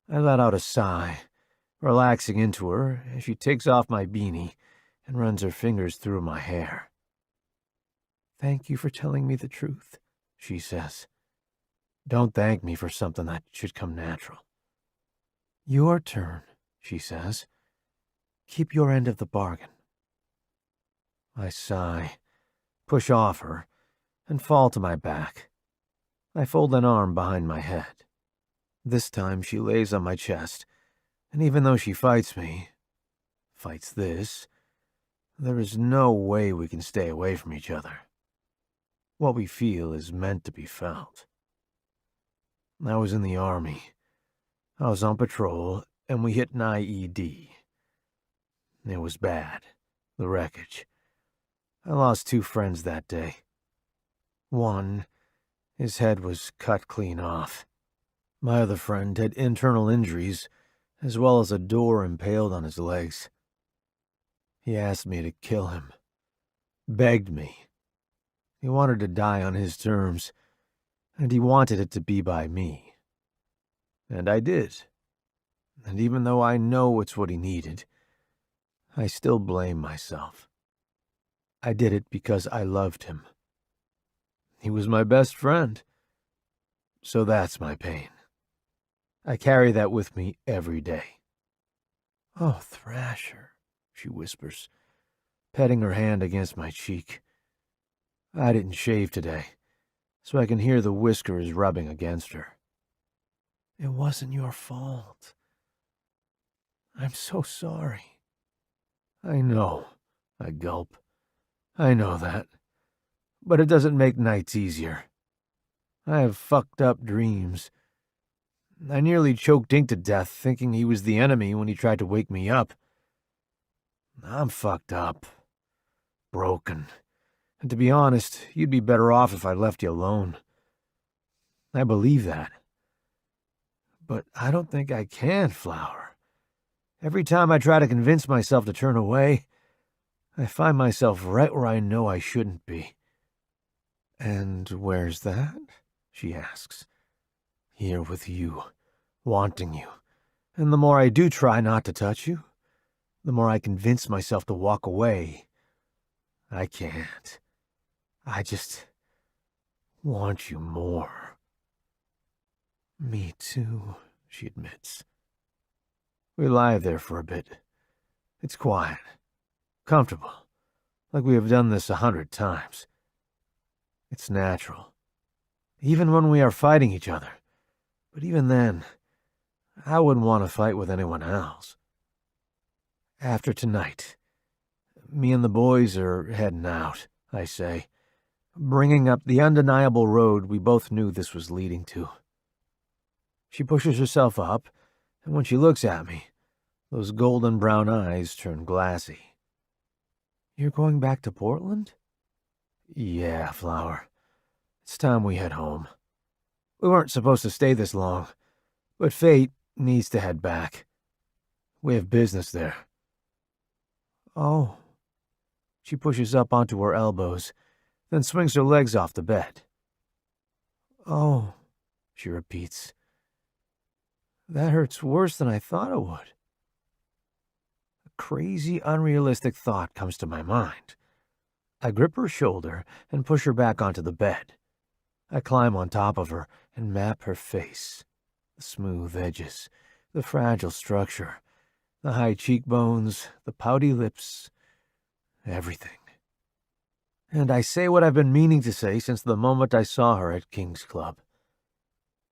I let out a sigh, relaxing into her as she takes off my beanie and runs her fingers through my hair. "Thank you for telling me the truth," she says. "Don't thank me for something that should come natural." "Your turn," she says. "Keep your end of the bargain." I sigh, push off her, and fall to my back. I fold an arm behind my head. This time she lays on my chest, and even though she fights me, fights this, there is no way we can stay away from each other. What we feel is meant to be felt. I was in the army. I was on patrol, and we hit an IED. It was bad, the wreckage. I lost 2 friends that day. One, his head was cut clean off. My other friend had internal injuries, as well as a door impaled on his legs. He asked me to kill him. Begged me. He wanted to die on his terms, and he wanted it to be by me. And I did. And even though I know it's what he needed, I still blame myself. I did it because I loved him. He was my best friend. So that's my pain. I carry that with me every day. "Oh, Thrasher," she whispers, petting her hand against my cheek. I didn't shave today, so I can hear the whiskers rubbing against her. "It wasn't your fault. I'm so sorry." "I know," I gulp. "I know that. But it doesn't make nights easier. I have fucked up dreams. I nearly choked Dink to death thinking he was the enemy when he tried to wake me up. I'm fucked up. Broken. And to be honest, you'd be better off if I left you alone. I believe that. But I don't think I can, Flower. Every time I try to convince myself to turn away, I find myself right where I know I shouldn't be." "And where's that?" she asks. "Here with you, wanting you. And the more I do try not to touch you, the more I convince myself to walk away. I can't. I just want you more." "Me too," she admits. We lie there for a bit. It's quiet, comfortable, like we have done this 100 times. It's natural, even when we are fighting each other. But even then, I wouldn't want to fight with anyone else. "After tonight, me and the boys are heading out," I say, bringing up the undeniable road we both knew this was leading to. She pushes herself up, and when she looks at me, those golden brown eyes turn glassy. "You're going back to Portland?" "Yeah, Flower. It's time we head home. We weren't supposed to stay this long, but fate needs to head back. We have business there." "Oh." She pushes up onto her elbows, then swings her legs off the bed. "Oh," she repeats. "That hurts worse than I thought it would." A crazy, unrealistic thought comes to my mind. I grip her shoulder and push her back onto the bed. I climb on top of her and map her face. The smooth edges, the fragile structure, the high cheekbones, the pouty lips, everything. And I say what I've been meaning to say since the moment I saw her at King's Club.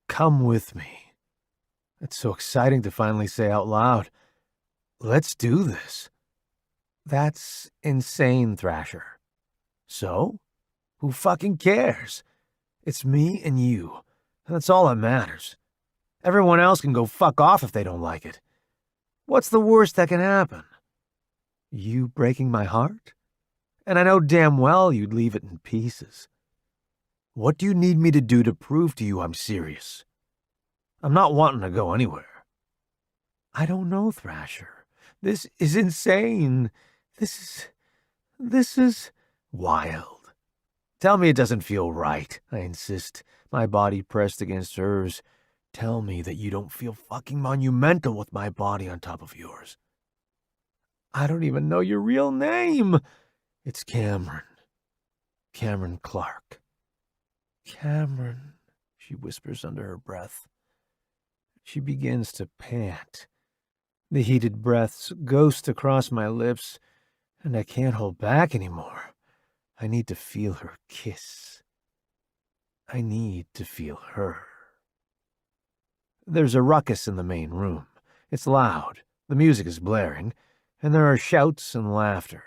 Come with me. It's so exciting to finally say out loud, let's do this. That's insane, Thrasher. So? Who fucking cares? It's me and you, and that's all that matters. Everyone else can go fuck off if they don't like it. What's the worst that can happen? You breaking my heart? And I know damn well you'd leave it in pieces. What do you need me to do to prove to you I'm serious? I'm not wanting to go anywhere. I don't know, Thrasher. This is insane. This is wild. Tell me it doesn't feel right, I insist, my body pressed against hers. Tell me that you don't feel fucking monumental with my body on top of yours. I don't even know your real name. It's Cameron. Cameron Clark. Cameron, she whispers under her breath. She begins to pant. The heated breaths ghost across my lips, and I can't hold back anymore. I need to feel her kiss. I need to feel her. There's a ruckus in the main room. It's loud, the music is blaring, and there are shouts and laughter.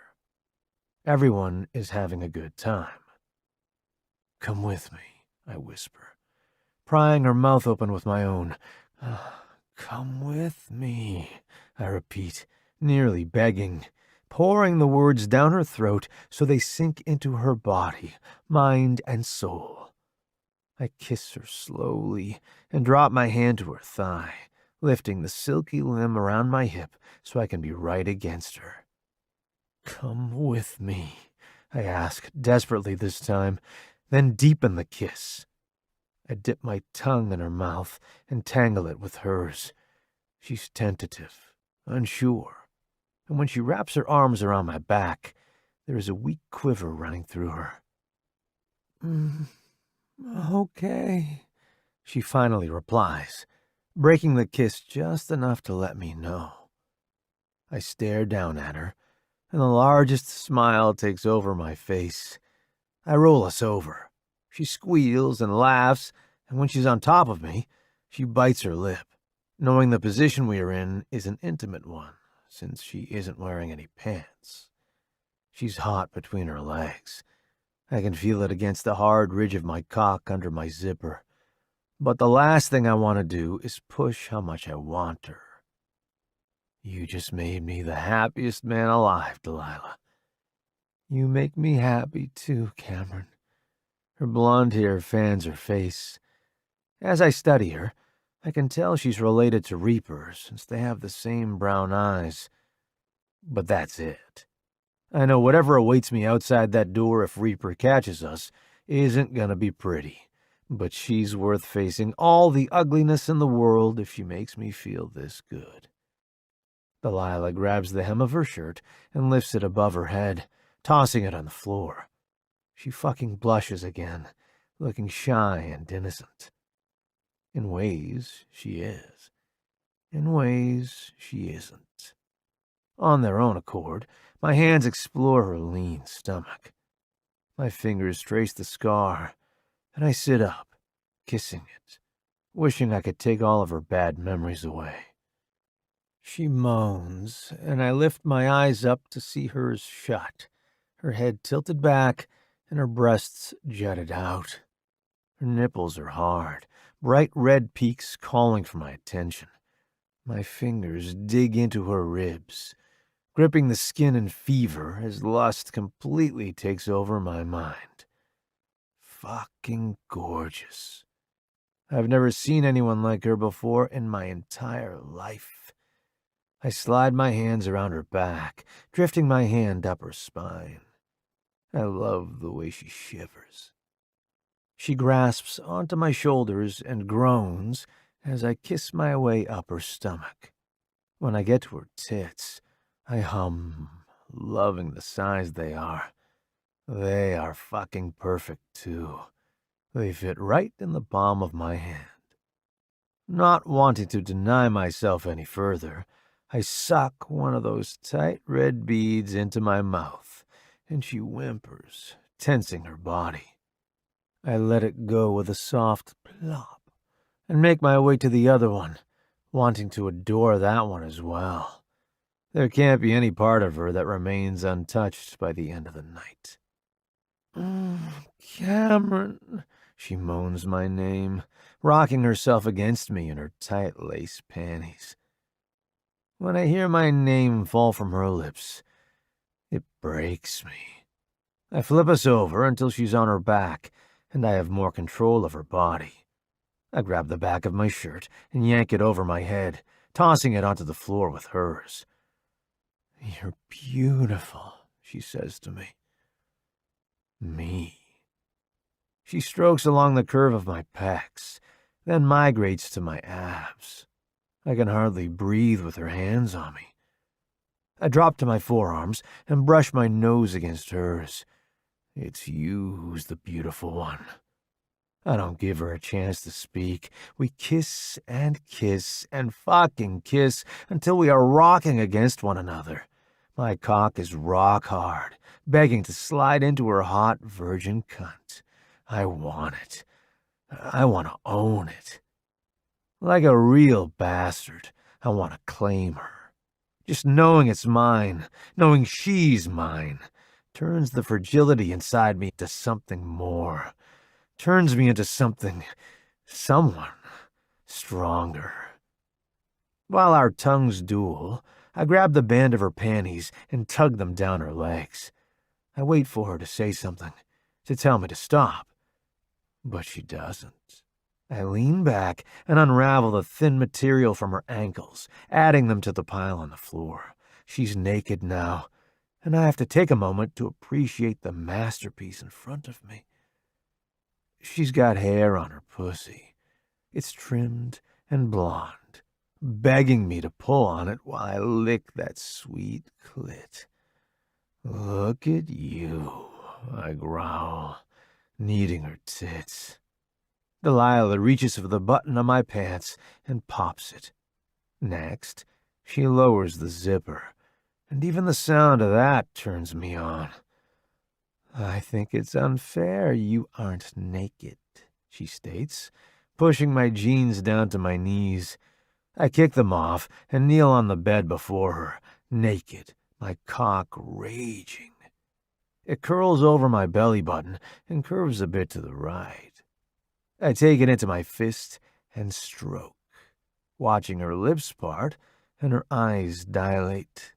Everyone is having a good time. Come with me, I whisper, prying her mouth open with my own. Come with me, I repeat, nearly begging, pouring the words down her throat so they sink into her body, mind, and soul. I kiss her slowly and drop my hand to her thigh, lifting the silky limb around my hip so I can be right against her. Come with me, I ask, desperately this time, then deepen the kiss. I dip my tongue in her mouth and tangle it with hers. She's tentative, unsure, and when she wraps her arms around my back, there is a weak quiver running through her. Okay, she finally replies, breaking the kiss just enough to let me know. I stare down at her, and the largest smile takes over my face. I roll us over. She squeals and laughs, and when she's on top of me, she bites her lip, knowing the position we are in is an intimate one, since she isn't wearing any pants. She's hot between her legs. I can feel it against the hard ridge of my cock under my zipper. But the last thing I want to do is push how much I want her. You just made me the happiest man alive, Delilah. You make me happy too, Cameron. Her blonde hair fans her face. As I study her, I can tell she's related to Reaper since they have the same brown eyes. But that's it. I know whatever awaits me outside that door if Reaper catches us isn't gonna be pretty. But she's worth facing all the ugliness in the world if she makes me feel this good. Delilah grabs the hem of her shirt and lifts it above her head, tossing it on the floor. She fucking blushes again, looking shy and innocent. In ways, she is. In ways, she isn't. On their own accord, my hands explore her lean stomach. My fingers trace the scar, and I sit up, kissing it, wishing I could take all of her bad memories away. She moans, and I lift my eyes up to see hers shut, her head tilted back, and her breasts jutted out. Her nipples are hard, bright red peaks calling for my attention. My fingers dig into her ribs, gripping the skin in fever as lust completely takes over my mind. Fucking gorgeous. I've never seen anyone like her before in my entire life. I slide my hands around her back, drifting my hand up her spine. I love the way she shivers. She grasps onto my shoulders and groans as I kiss my way up her stomach. When I get to her tits, I hum, loving the size they are. They are fucking perfect, too. They fit right in the palm of my hand. Not wanting to deny myself any further, I suck one of those tight red beads into my mouth, and she whimpers, tensing her body. I let it go with a soft plop and make my way to the other one, wanting to adore that one as well. There can't be any part of her that remains untouched by the end of the night. Cameron, She moans my name, rocking herself against me in her tight lace panties. When I hear my name fall from her lips, it breaks me. I flip us over until she's on her back, and I have more control of her body. I grab the back of my shirt and yank it over my head, tossing it onto the floor with hers. "You're beautiful," she says to me. Me. She strokes along the curve of my pecs, then migrates to my abs. I can hardly breathe with her hands on me. I drop to my forearms and brush my nose against hers. It's you who's the beautiful one. I don't give her a chance to speak. We kiss and fucking kiss until we are rocking against one another. My cock is rock hard, begging to slide into her hot virgin cunt. I want it. I want to own it. Like a real bastard, I want to claim her. Just knowing it's mine, knowing she's mine, turns the fragility inside me into something more. Turns me into someone stronger. While our tongues duel, I grab the band of her panties and tug them down her legs. I wait for her to say something, to tell me to stop. But she doesn't. I lean back and unravel the thin material from her ankles, adding them to the pile on the floor. She's naked now, and I have to take a moment to appreciate the masterpiece in front of me. She's got hair on her pussy. It's trimmed and blonde, begging me to pull on it while I lick that sweet clit. "Look at you," I growl, kneading her tits. Delilah reaches for the button on my pants and pops it. Next, she lowers the zipper, and even the sound of that turns me on. "I think it's unfair you aren't naked," she states, pushing my jeans down to my knees. I kick them off and kneel on the bed before her, naked, my cock raging. It curls over my belly button and curves a bit to the right. I take it into my fist and stroke, watching her lips part and her eyes dilate.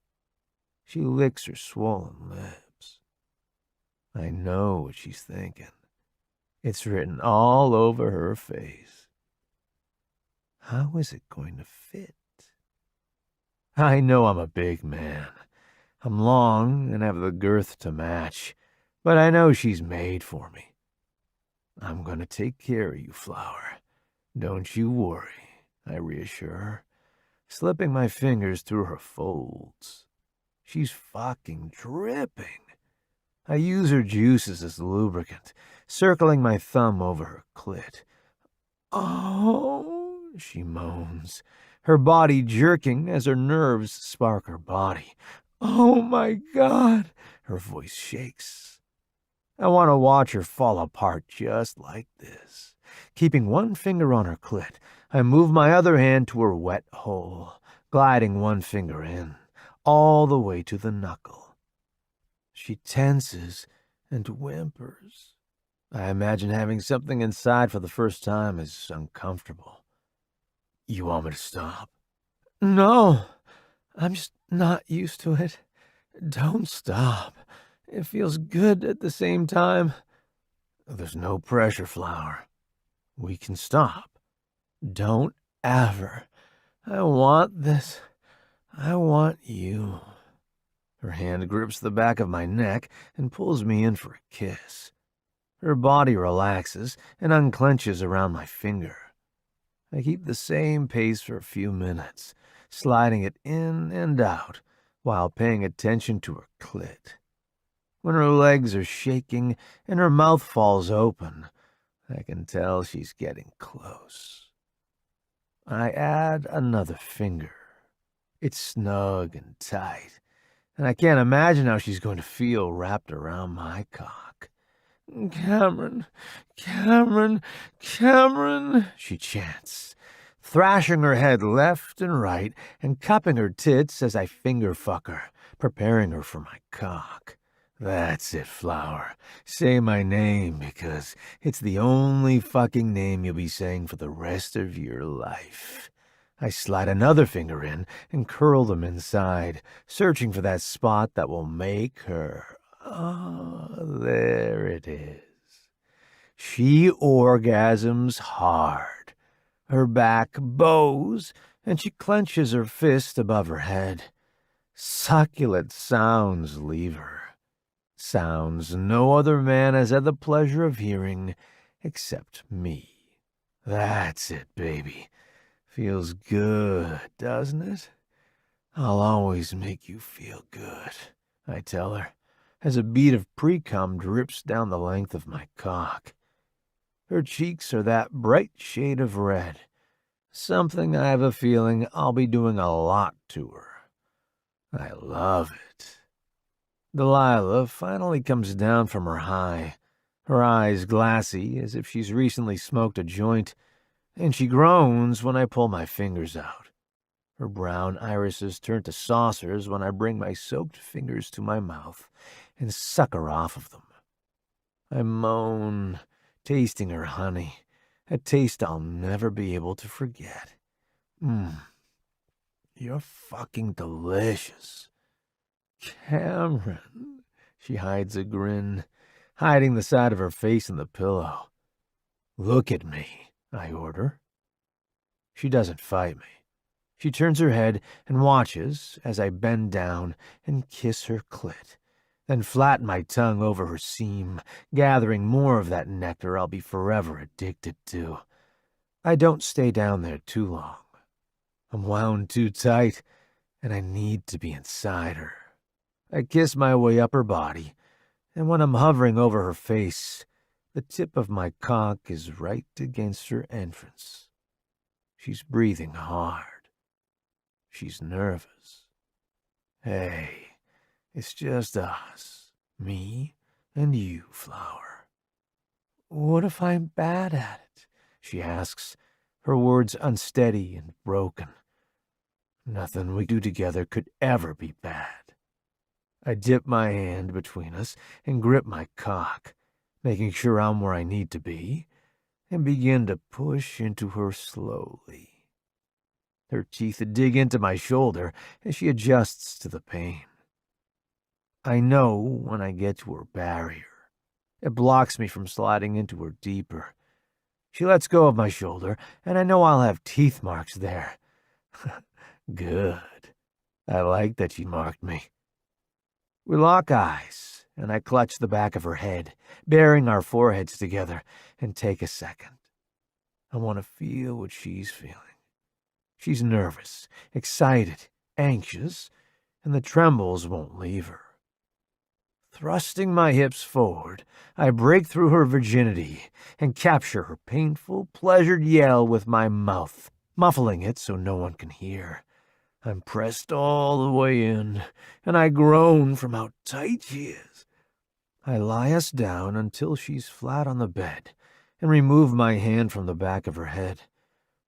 She licks her swollen lips. I know what she's thinking. It's written all over her face. How is it going to fit? I know I'm a big man. I'm long and have the girth to match, but I know she's made for me. "I'm going to take care of you, Flower. Don't you worry," I reassure her, slipping my fingers through her folds. She's fucking dripping. I use her juices as lubricant, circling my thumb over her clit. "Oh," she moans, her body jerking as her nerves spark her body. "Oh my God," her voice shakes. I want to watch her fall apart just like this. Keeping one finger on her clit, I move my other hand to her wet hole, gliding one finger in, all the way to the knuckle. She tenses and whimpers. I imagine having something inside for the first time is uncomfortable. "You want me to stop?" "No, I'm just not used to it. Don't stop. It feels good at the same time." "There's no pressure, Flower. We can stop." "Don't ever. I want this. I want you." Her hand grips the back of my neck and pulls me in for a kiss. Her body relaxes and unclenches around my finger. I keep the same pace for a few minutes, sliding it in and out while paying attention to her clit. When her legs are shaking and her mouth falls open, I can tell she's getting close. I add another finger. It's snug and tight, and I can't imagine how she's going to feel wrapped around my cock. "Cameron, Cameron, Cameron," she chants, thrashing her head left and right and cupping her tits as I finger fuck her, preparing her for my cock. That's it, Flower. Say my name, because it's the only fucking name you'll be saying for the rest of your life. I slide another finger in and curl them inside, searching for that spot that will make her. Ah, there it is. She orgasms hard. Her back bows, and she clenches her fist above her head. Succulent sounds leave her. Sounds no other man has had the pleasure of hearing except me. That's it, baby. Feels good, doesn't it? I'll always make you feel good, I tell her, as a bead of pre-cum drips down the length of my cock. Her cheeks are that bright shade of red, something I have a feeling I'll be doing a lot to her. I love it. Delilah finally comes down from her high, her eyes glassy as if she's recently smoked a joint, and she groans when I pull my fingers out. Her brown irises turn to saucers when I bring my soaked fingers to my mouth and suck her off of them. I moan, tasting her honey, a taste I'll never be able to forget. You're fucking delicious. Cameron. She hides a grin, hiding the side of her face in the pillow. Look at me, I order. She doesn't fight me. She turns her head and watches as I bend down and kiss her clit, then flatten my tongue over her seam, gathering more of that nectar I'll be forever addicted to. I don't stay down there too long. I'm wound too tight, and I need to be inside her. I kiss my way up her body, and when I'm hovering over her face, the tip of my cock is right against her entrance. She's breathing hard. She's nervous. Hey, it's just us, me and you, Flower. What if I'm bad at it? She asks, her words unsteady and broken. Nothing we do together could ever be bad. I dip my hand between us and grip my cock, making sure I'm where I need to be, and begin to push into her slowly. Her teeth dig into my shoulder as she adjusts to the pain. I know when I get to her barrier. It blocks me from sliding into her deeper. She lets go of my shoulder, and I know I'll have teeth marks there. Good. I like that she marked me. We lock eyes, and I clutch the back of her head, bearing our foreheads together, and take a second. I want to feel what she's feeling. She's nervous, excited, anxious, and the trembles won't leave her. Thrusting my hips forward, I break through her virginity and capture her painful, pleasured yell with my mouth, muffling it so no one can hear. I'm pressed all the way in, and I groan from how tight she is. I lie us down until she's flat on the bed and remove my hand from the back of her head.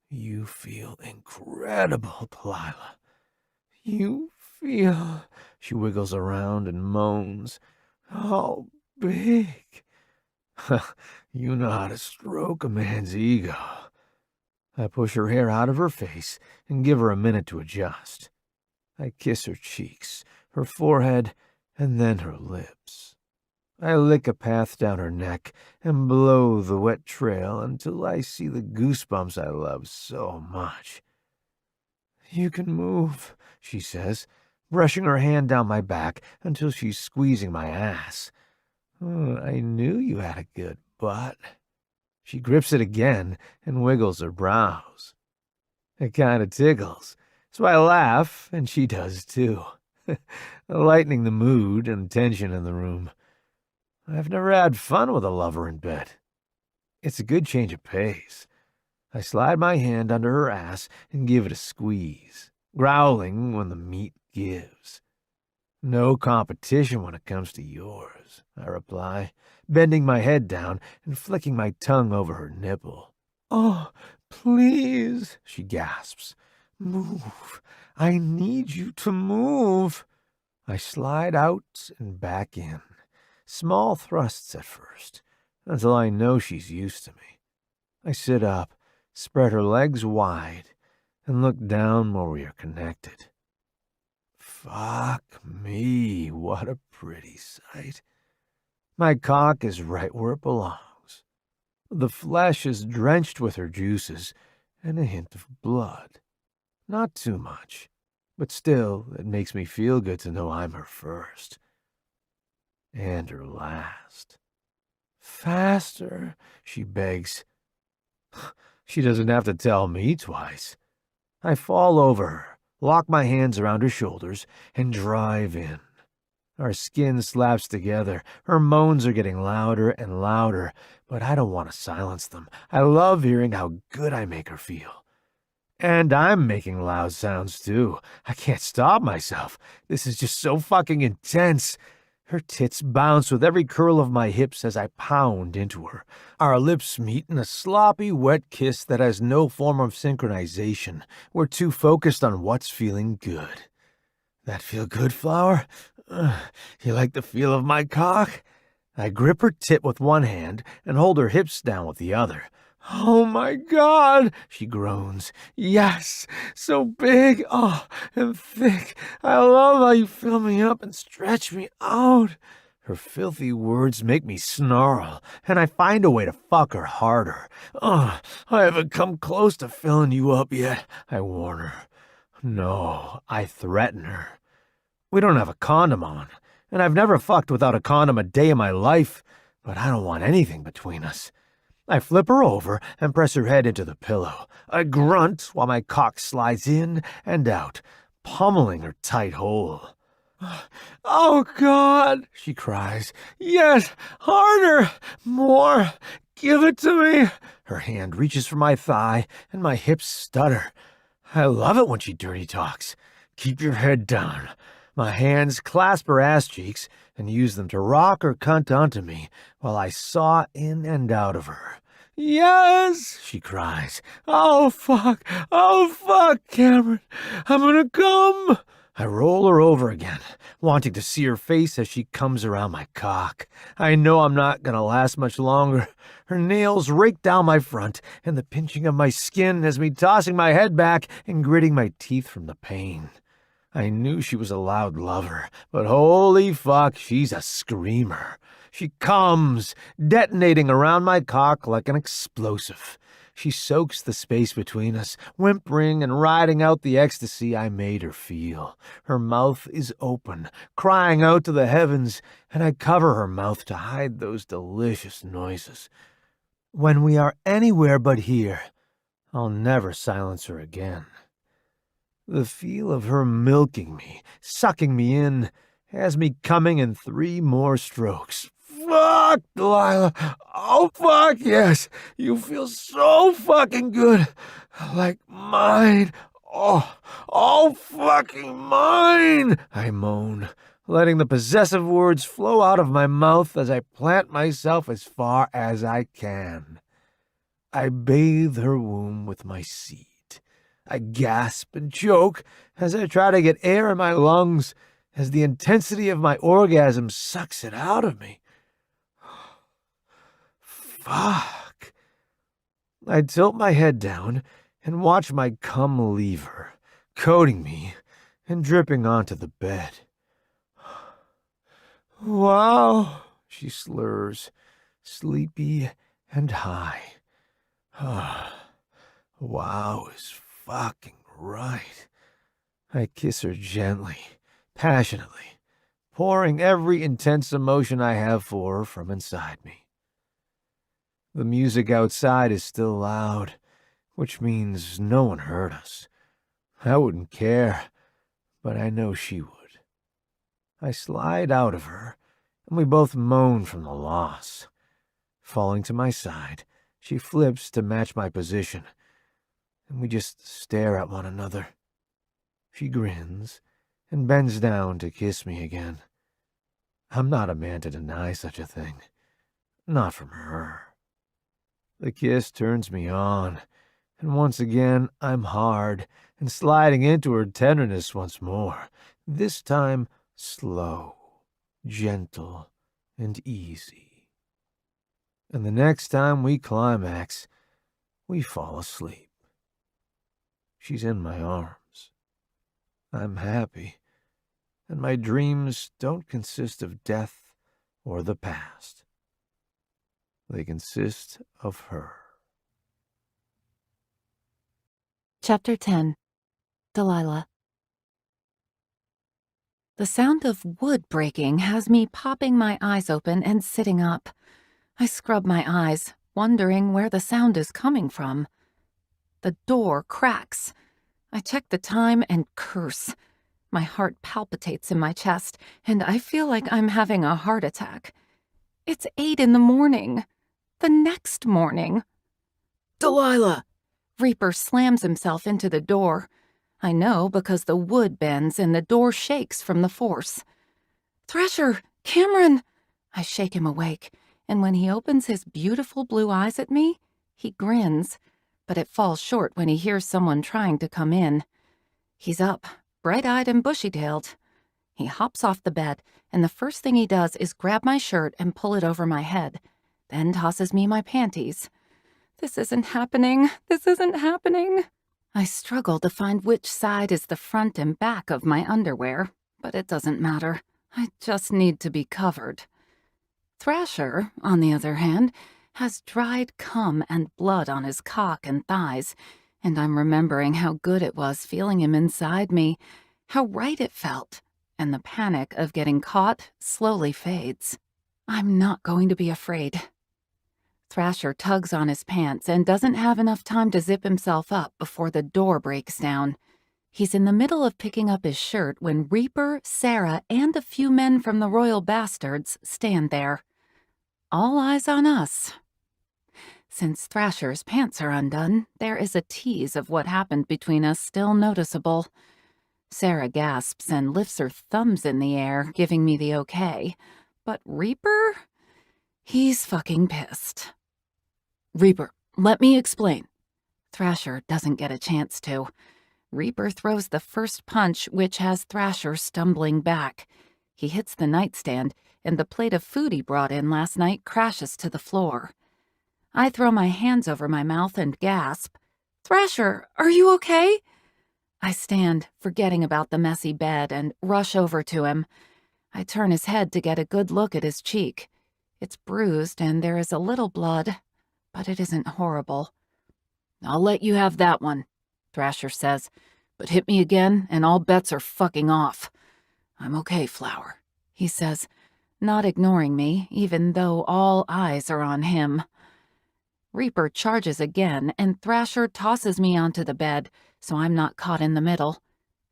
You feel incredible, Delilah. You feel... She wiggles around and moans. How big? You know how to stroke a man's ego. I push her hair out of her face and give her a minute to adjust. I kiss her cheeks, her forehead, and then her lips. I lick a path down her neck and blow the wet trail until I see the goosebumps I love so much. You can move, she says, brushing her hand down my back until she's squeezing my ass. Oh, I knew you had a good butt. She grips it again and wiggles her brows. It kind of tickles, so I laugh, and she does too, lightening the mood and tension in the room. I've never had fun with a lover in bed. It's a good change of pace. I slide my hand under her ass and give it a squeeze, growling when the meat gives. No competition when it comes to yours, I reply, bending my head down and flicking my tongue over her nipple. Oh, please, she gasps. Move. I need you to move. I slide out and back in, small thrusts at first, until I know she's used to me. I sit up, spread her legs wide, and look down where we are connected. Fuck me, what a pretty sight. My cock is right where it belongs. The flesh is drenched with her juices and a hint of blood. Not too much, but still, it makes me feel good to know I'm her first. And her last. Faster, she begs. She doesn't have to tell me twice. I fall over her, lock my hands around her shoulders, and drive in. Our skin slaps together. Her moans are getting louder and louder, but I don't want to silence them. I love hearing how good I make her feel. And I'm making loud sounds, too. I can't stop myself. This is just so fucking intense. Her tits bounce with every curl of my hips as I pound into her. Our lips meet in a sloppy, wet kiss that has no form of synchronization. We're too focused on what's feeling good. That feel good, Flower? You like the feel of my cock? I grip her tit with one hand and hold her hips down with the other. Oh my God, she groans. Yes, so big, and thick. I love how you fill me up and stretch me out. Her filthy words make me snarl, and I find a way to fuck her harder. I haven't come close to filling you up yet, I warn her. No, I threaten her. We don't have a condom on, and I've never fucked without a condom a day in my life, but I don't want anything between us. I flip her over and press her head into the pillow. I grunt while my cock slides in and out, pummeling her tight hole. Oh, God, she cries. Yes, harder, more, give it to me. Her hand reaches for my thigh, and my hips stutter. I love it when she dirty talks. Keep your head down. My hands clasp her ass cheeks and use them to rock her cunt onto me while I saw in and out of her. Yes, she cries. Oh, fuck, Cameron. I'm gonna come. I roll her over again, wanting to see her face as she comes around my cock. I know I'm not gonna last much longer. Her nails rake down my front, and the pinching of my skin has me tossing my head back and gritting my teeth from the pain. I knew she was a loud lover, but holy fuck, she's a screamer. She comes, detonating around my cock like an explosive. She soaks the space between us, whimpering and riding out the ecstasy I made her feel. Her mouth is open, crying out to the heavens, and I cover her mouth to hide those delicious noises. When we are anywhere but here, I'll never silence her again. The feel of her milking me, sucking me in, has me coming in 3 more strokes. Fuck, Delilah. Oh, fuck, yes. You feel so fucking good. Like mine. Oh, fucking mine, I moan, letting the possessive words flow out of my mouth as I plant myself as far as I can. I bathe her womb with my seed. I gasp and choke as I try to get air in my lungs as the intensity of my orgasm sucks it out of me. Fuck. I tilt my head down and watch my cum leave her, coating me and dripping onto the bed. Wow, she slurs, sleepy and high. Wow is fucking right. I kiss her gently, passionately, pouring every intense emotion I have for her from inside me. The music outside is still loud, which means no one heard us. I wouldn't care, but I know she would. I slide out of her, and we both moan from the loss. Falling to my side, she flips to match my position, and we just stare at one another. She grins and bends down to kiss me again. I'm not a man to deny such a thing. Not from her. The kiss turns me on, and once again I'm hard and sliding into her tenderness once more, this time slow, gentle, and easy. And the next time we climax, we fall asleep. She's in my arms. I'm happy, and my dreams don't consist of death or the past. They consist of her. Chapter 10. Delilah. The sound of wood breaking has me popping my eyes open and sitting up. I scrub my eyes, wondering where the sound is coming from. The door cracks. I check the time and curse. My heart palpitates in my chest, and I feel like I'm having a heart attack. It's 8 in the morning. The next morning. Delilah! Reaper slams himself into the door. I know because the wood bends and the door shakes from the force. Thrasher! Cameron! I shake him awake, and when he opens his beautiful blue eyes at me, he grins, but it falls short when he hears someone trying to come in. He's up, bright-eyed and bushy-tailed. He hops off the bed, and the first thing he does is grab my shirt and pull it over my head, then tosses me my panties. This isn't happening. This isn't happening. I struggle to find which side is the front and back of my underwear, but it doesn't matter. I just need to be covered. Thrasher, on the other hand, has dried cum and blood on his cock and thighs, and I'm remembering how good it was feeling him inside me, how right it felt, and the panic of getting caught slowly fades. I'm not going to be afraid. Thrasher tugs on his pants and doesn't have enough time to zip himself up before the door breaks down. He's in the middle of picking up his shirt when Reaper, Sarah, and a few men from the Royal Bastards stand there. All eyes on us. Since Thrasher's pants are undone, there is a tease of what happened between us still noticeable. Sarah gasps and lifts her thumbs in the air, giving me the okay. But Reaper? He's fucking pissed. Reaper, let me explain. Thrasher doesn't get a chance to. Reaper throws the first punch, which has Thrasher stumbling back. He hits the nightstand, and the plate of food he brought in last night crashes to the floor. I throw my hands over my mouth and gasp, "Thrasher, are you okay?" I stand, forgetting about the messy bed, and rush over to him. I turn his head to get a good look at his cheek. It's bruised, and there is a little blood, but it isn't horrible. I'll let you have that one, Thrasher says, but hit me again and all bets are fucking off. I'm okay, Flower, he says, not ignoring me, even though all eyes are on him. Reaper charges again, and Thrasher tosses me onto the bed, so I'm not caught in the middle.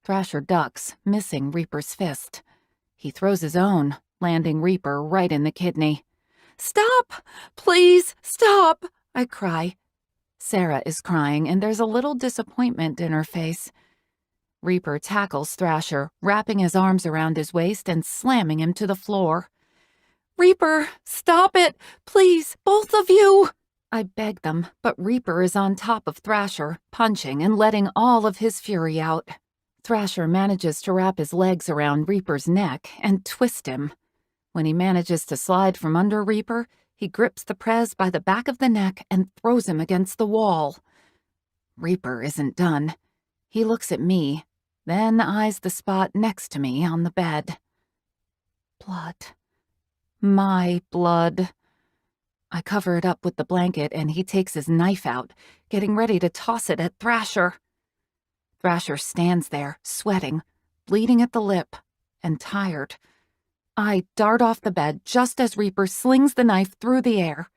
Thrasher ducks, missing Reaper's fist. He throws his own, landing Reaper right in the kidney. "Stop! Please, stop!" I cry. Sarah is crying, and there's a little disappointment in her face. Reaper tackles Thrasher, wrapping his arms around his waist and slamming him to the floor. "Reaper, stop it! Please, both of you!" I beg them, but Reaper is on top of Thrasher, punching and letting all of his fury out. Thrasher manages to wrap his legs around Reaper's neck and twist him. When he manages to slide from under Reaper, he grips the prez by the back of the neck and throws him against the wall. Reaper isn't done. He looks at me, then eyes the spot next to me on the bed. Blood. My blood. I cover it up with the blanket, and he takes his knife out, getting ready to toss it at Thrasher. Thrasher stands there, sweating, bleeding at the lip, and tired. I dart off the bed just as Reaper slings the knife through the air.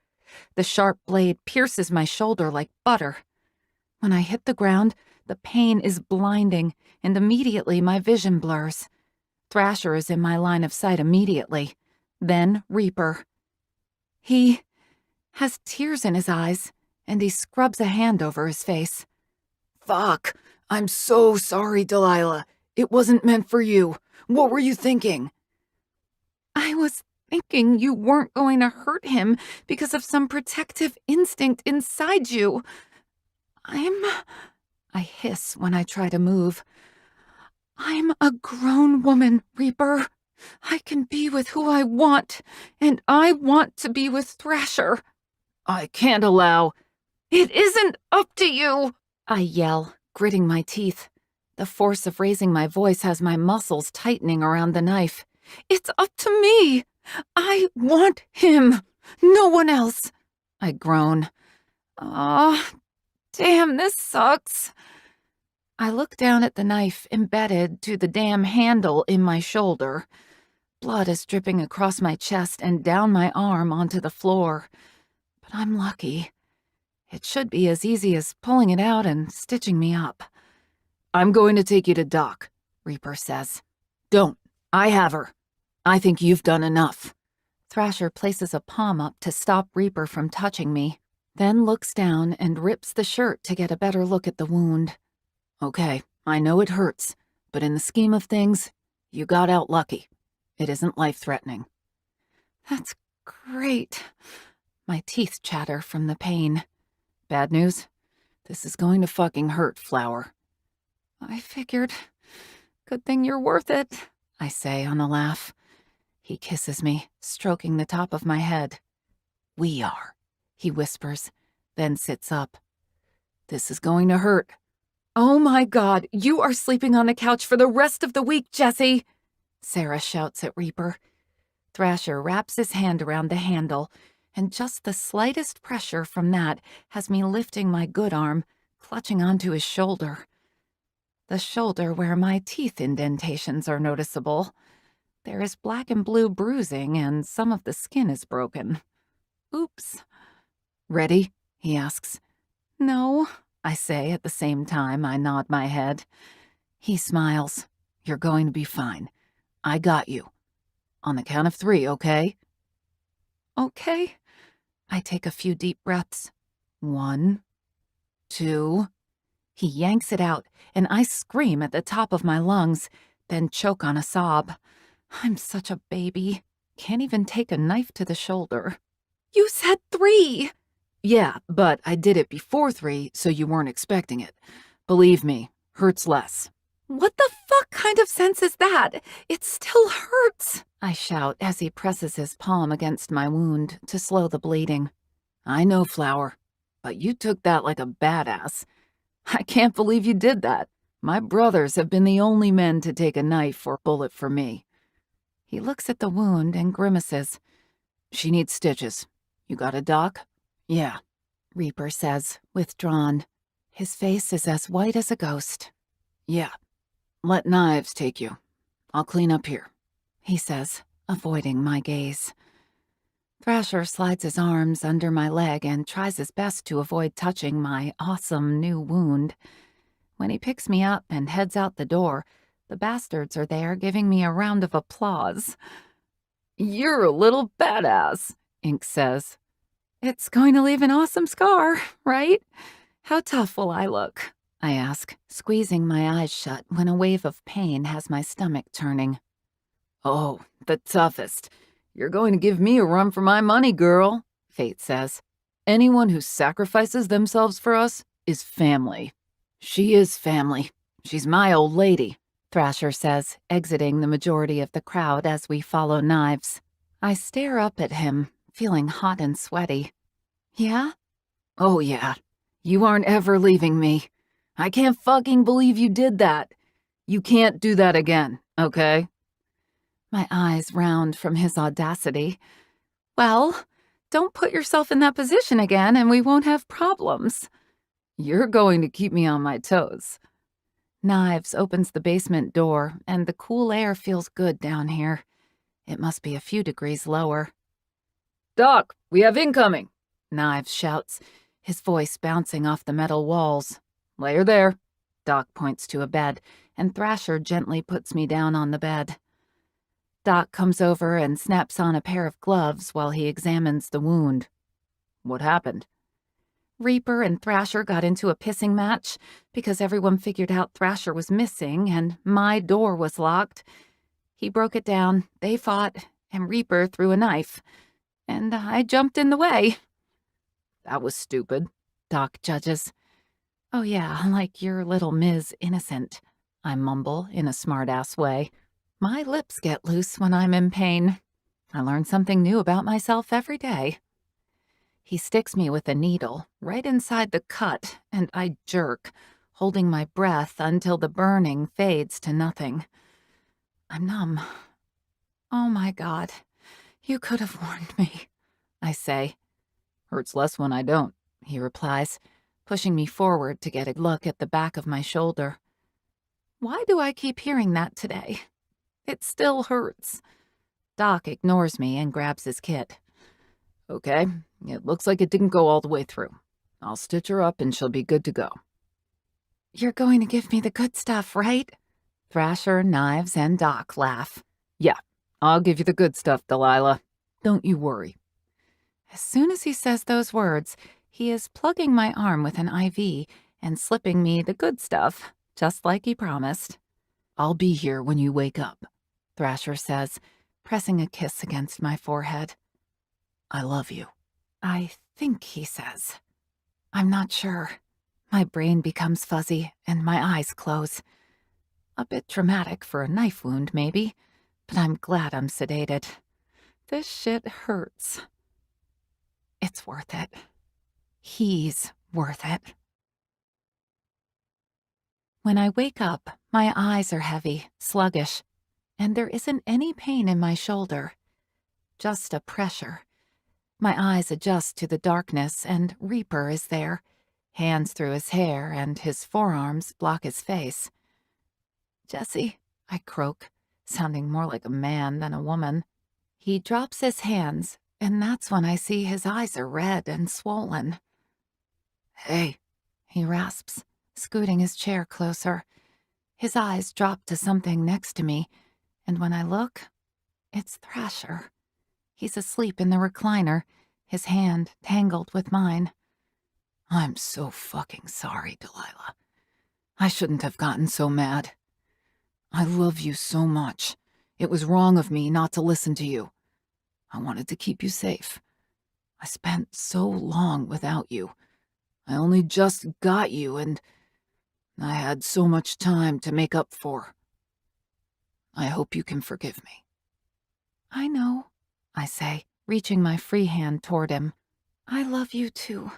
The sharp blade pierces my shoulder like butter. When I hit the ground, the pain is blinding, and immediately my vision blurs. Thrasher is in my line of sight immediately. Then Reaper. He has tears in his eyes, and he scrubs a hand over his face. Fuck! I'm so sorry, Delilah. It wasn't meant for you. What were you thinking? I was thinking you weren't going to hurt him because of some protective instinct inside you. I hiss when I try to move. I'm a grown woman, Reaper. I can be with who I want, and I want to be with Thrasher. I can't allow. It isn't up to you, I yell, gritting my teeth. The force of raising my voice has my muscles tightening around the knife. It's up to me. I want him. No one else. I groan. Ah, damn, this sucks. I look down at the knife embedded to the damn handle in my shoulder. Blood is dripping across my chest and down my arm onto the floor. But I'm lucky. It should be as easy as pulling it out and stitching me up. I'm going to take you to Doc, Reaper says. Don't. I have her. I think you've done enough. Thrasher places a palm up to stop Reaper from touching me, then looks down and rips the shirt to get a better look at the wound. Okay, I know it hurts, but in the scheme of things, you got out lucky. It isn't life-threatening. That's great. My teeth chatter from the pain. Bad news? This is going to fucking hurt, Flower. I figured. Good thing you're worth it, I say on a laugh. He kisses me, stroking the top of my head. We are, he whispers, then sits up. This is going to hurt. Oh my God, you are sleeping on the couch for the rest of the week, Jesse, Sarah shouts at Reaper. Thrasher wraps his hand around the handle, and just the slightest pressure from that has me lifting my good arm, clutching onto his shoulder. The shoulder where my teeth indentations are noticeable. There is black and blue bruising, and some of the skin is broken. Oops. Ready? He asks. No, I say at the same time I nod my head. He smiles. You're going to be fine. I got you. On the count of 3, okay? Okay. I take a few deep breaths. 1, 2. He yanks it out, and I scream at the top of my lungs, then choke on a sob. I'm such a baby. Can't even take a knife to the shoulder. You said 3! Yeah, but I did it before 3, so you weren't expecting it. Believe me, hurts less. What the fuck kind of sense is that? It still hurts, I shout as he presses his palm against my wound to slow the bleeding. I know, Flower, but you took that like a badass. I can't believe you did that. My brothers have been the only men to take a knife or bullet for me. He looks at the wound and grimaces. She needs stitches. You got a doc? Yeah, Reaper says, withdrawn. His face is as white as a ghost. Yeah. Let knives take you. I'll clean up here, he says, avoiding my gaze. Thrasher slides his arms under my leg and tries his best to avoid touching my awesome new wound. When he picks me up and heads out the door, the bastards are there giving me a round of applause. You're a little badass, Ink says. It's going to leave an awesome scar, right? How tough will I look? I ask, squeezing my eyes shut when a wave of pain has my stomach turning. Oh, the toughest. You're going to give me a run for my money, girl, Fate says. Anyone who sacrifices themselves for us is family. She is family. She's my old lady, Thrasher says, exiting the majority of the crowd as we follow Knives. I stare up at him, feeling hot and sweaty. Yeah? Oh yeah. You aren't ever leaving me. I can't fucking believe you did that. You can't do that again, okay? My eyes round from his audacity. Well, don't put yourself in that position again and we won't have problems. You're going to keep me on my toes. Knives opens the basement door and the cool air feels good down here. It must be a few degrees lower. Doc, we have incoming, Knives shouts, his voice bouncing off the metal walls. Lay her there. Doc points to a bed, and Thrasher gently puts me down on the bed. Doc comes over and snaps on a pair of gloves while he examines the wound. What happened? Reaper and Thrasher got into a pissing match because everyone figured out Thrasher was missing and my door was locked. He broke it down, they fought, and Reaper threw a knife. And I jumped in the way. That was stupid, Doc judges. Oh yeah, like your little Ms. Innocent, I mumble in a smart-ass way. My lips get loose when I'm in pain. I learn something new about myself every day. He sticks me with a needle right inside the cut, and I jerk, holding my breath until the burning fades to nothing. I'm numb. Oh my God, you could have warned me, I say. Hurts less when I don't, he replies, pushing me forward to get a look at the back of my shoulder. Why do I keep hearing that today? It still hurts. Doc ignores me and grabs his kit. Okay, it looks like it didn't go all the way through. I'll stitch her up and she'll be good to go. You're going to give me the good stuff, right? Thrasher, Knives, and Doc laugh. Yeah, I'll give you the good stuff, Delilah. Don't you worry. As soon as he says those words, he is plugging my arm with an IV and slipping me the good stuff, just like he promised. I'll be here when you wake up, Thrasher says, pressing a kiss against my forehead. I love you. I think he says. I'm not sure. My brain becomes fuzzy and my eyes close. A bit dramatic for a knife wound, maybe, but I'm glad I'm sedated. This shit hurts. It's worth it. He's worth it. When I wake up, my eyes are heavy, sluggish, and there isn't any pain in my shoulder. Just a pressure. My eyes adjust to the darkness, and Reaper is there, hands through his hair, and his forearms block his face. Jesse, I croak, sounding more like a man than a woman. He drops his hands, and that's when I see his eyes are red and swollen. Hey, he rasps, scooting his chair closer. His eyes drop to something next to me, and when I look, it's Thrasher. He's asleep in the recliner, his hand tangled with mine. I'm so fucking sorry, Delilah. I shouldn't have gotten so mad. I love you so much. It was wrong of me not to listen to you. I wanted to keep you safe. I spent so long without you. I only just got you, and I had so much time to make up for. I hope you can forgive me. I know, I say, reaching my free hand toward him. I love you too.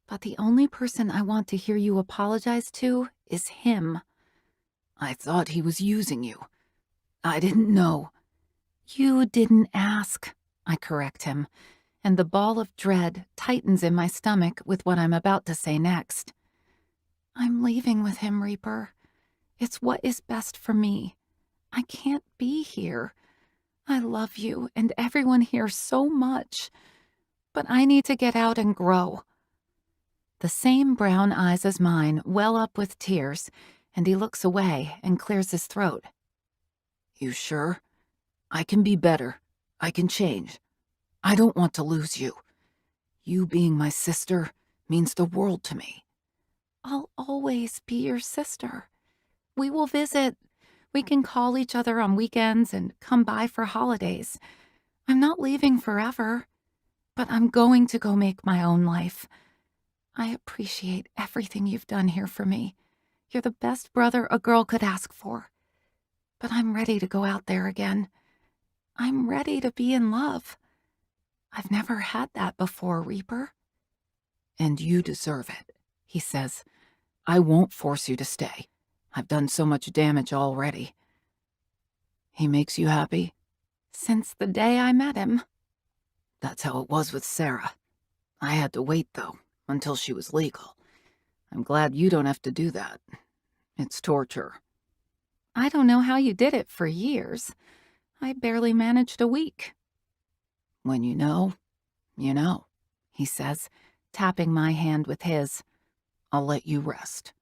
But the only person I want to hear you apologize to is him. I thought he was using you. I didn't know. You didn't ask, I correct him, and the ball of dread tightens in my stomach with what I'm about to say next. I'm leaving with him, Reaper. It's what is best for me. I can't be here. I love you and everyone here so much. But I need to get out and grow. The same brown eyes as mine well up with tears, and he looks away and clears his throat. You sure? I can be better. I can change. I don't want to lose you. You being my sister means the world to me. I'll always be your sister. We will visit. We can call each other on weekends and come by for holidays. I'm not leaving forever, but I'm going to go make my own life. I appreciate everything you've done here for me. You're the best brother a girl could ask for. But I'm ready to go out there again. I'm ready to be in love. I've never had that before, Reaper. And you deserve it, he says. I won't force you to stay. I've done so much damage already. He makes you happy? Since the day I met him. That's how it was with Sarah. I had to wait, though, until she was legal. I'm glad you don't have to do that. It's torture. I don't know how you did it for years. I barely managed a week. When you know, he says, tapping my hand with his. I'll let you rest.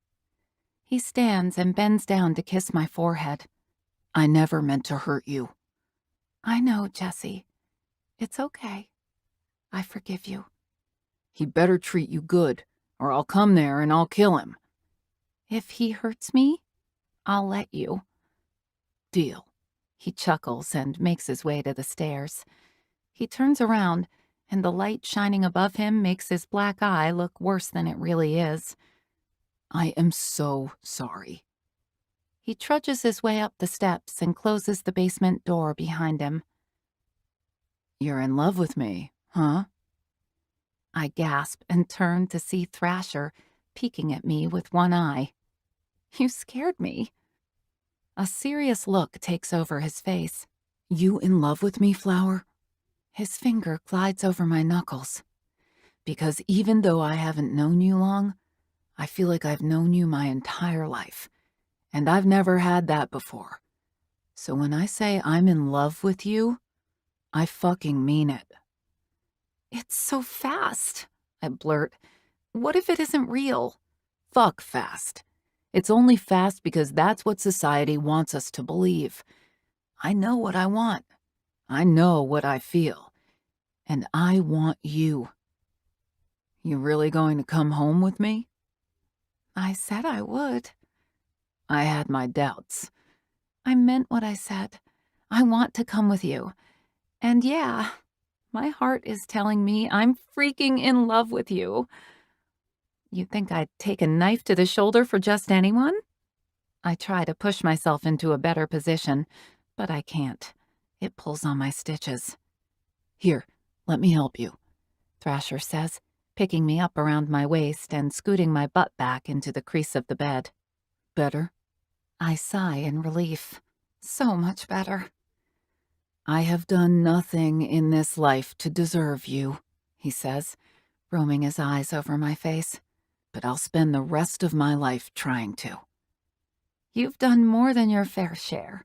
He stands and bends down to kiss my forehead. I never meant to hurt you. I know, Jesse. It's okay. I forgive you. He better treat you good, or I'll come there and I'll kill him. If he hurts me, I'll let you. Deal. He chuckles and makes his way to the stairs. He turns around, and the light shining above him makes his black eye look worse than it really is. I am so sorry. He trudges his way up the steps and closes the basement door behind him. You're in love with me, huh? I gasp and turn to see Thrasher peeking at me with one eye. You scared me. A serious look takes over his face. You in love with me, Flower? His finger glides over my knuckles. Because even though I haven't known you long, I feel like I've known you my entire life. And I've never had that before. So when I say I'm in love with you, I fucking mean it. It's so fast, I blurt. What if it isn't real? Fuck fast. It's only fast because that's what society wants us to believe. I know what I want. I know what I feel. And I want you. You really going to come home with me? I said I would. I had my doubts. I meant what I said. I want to come with you. And yeah, my heart is telling me I'm freaking in love with you. You think I'd take a knife to the shoulder for just anyone? I try to push myself into a better position, but I can't. It pulls on my stitches. Here, let me help you, Thrasher says, picking me up around my waist and scooting my butt back into the crease of the bed. Better? I sigh in relief. So much better. I have done nothing in this life to deserve you, he says, roaming his eyes over my face. But I'll spend the rest of my life trying to. You've done more than your fair share.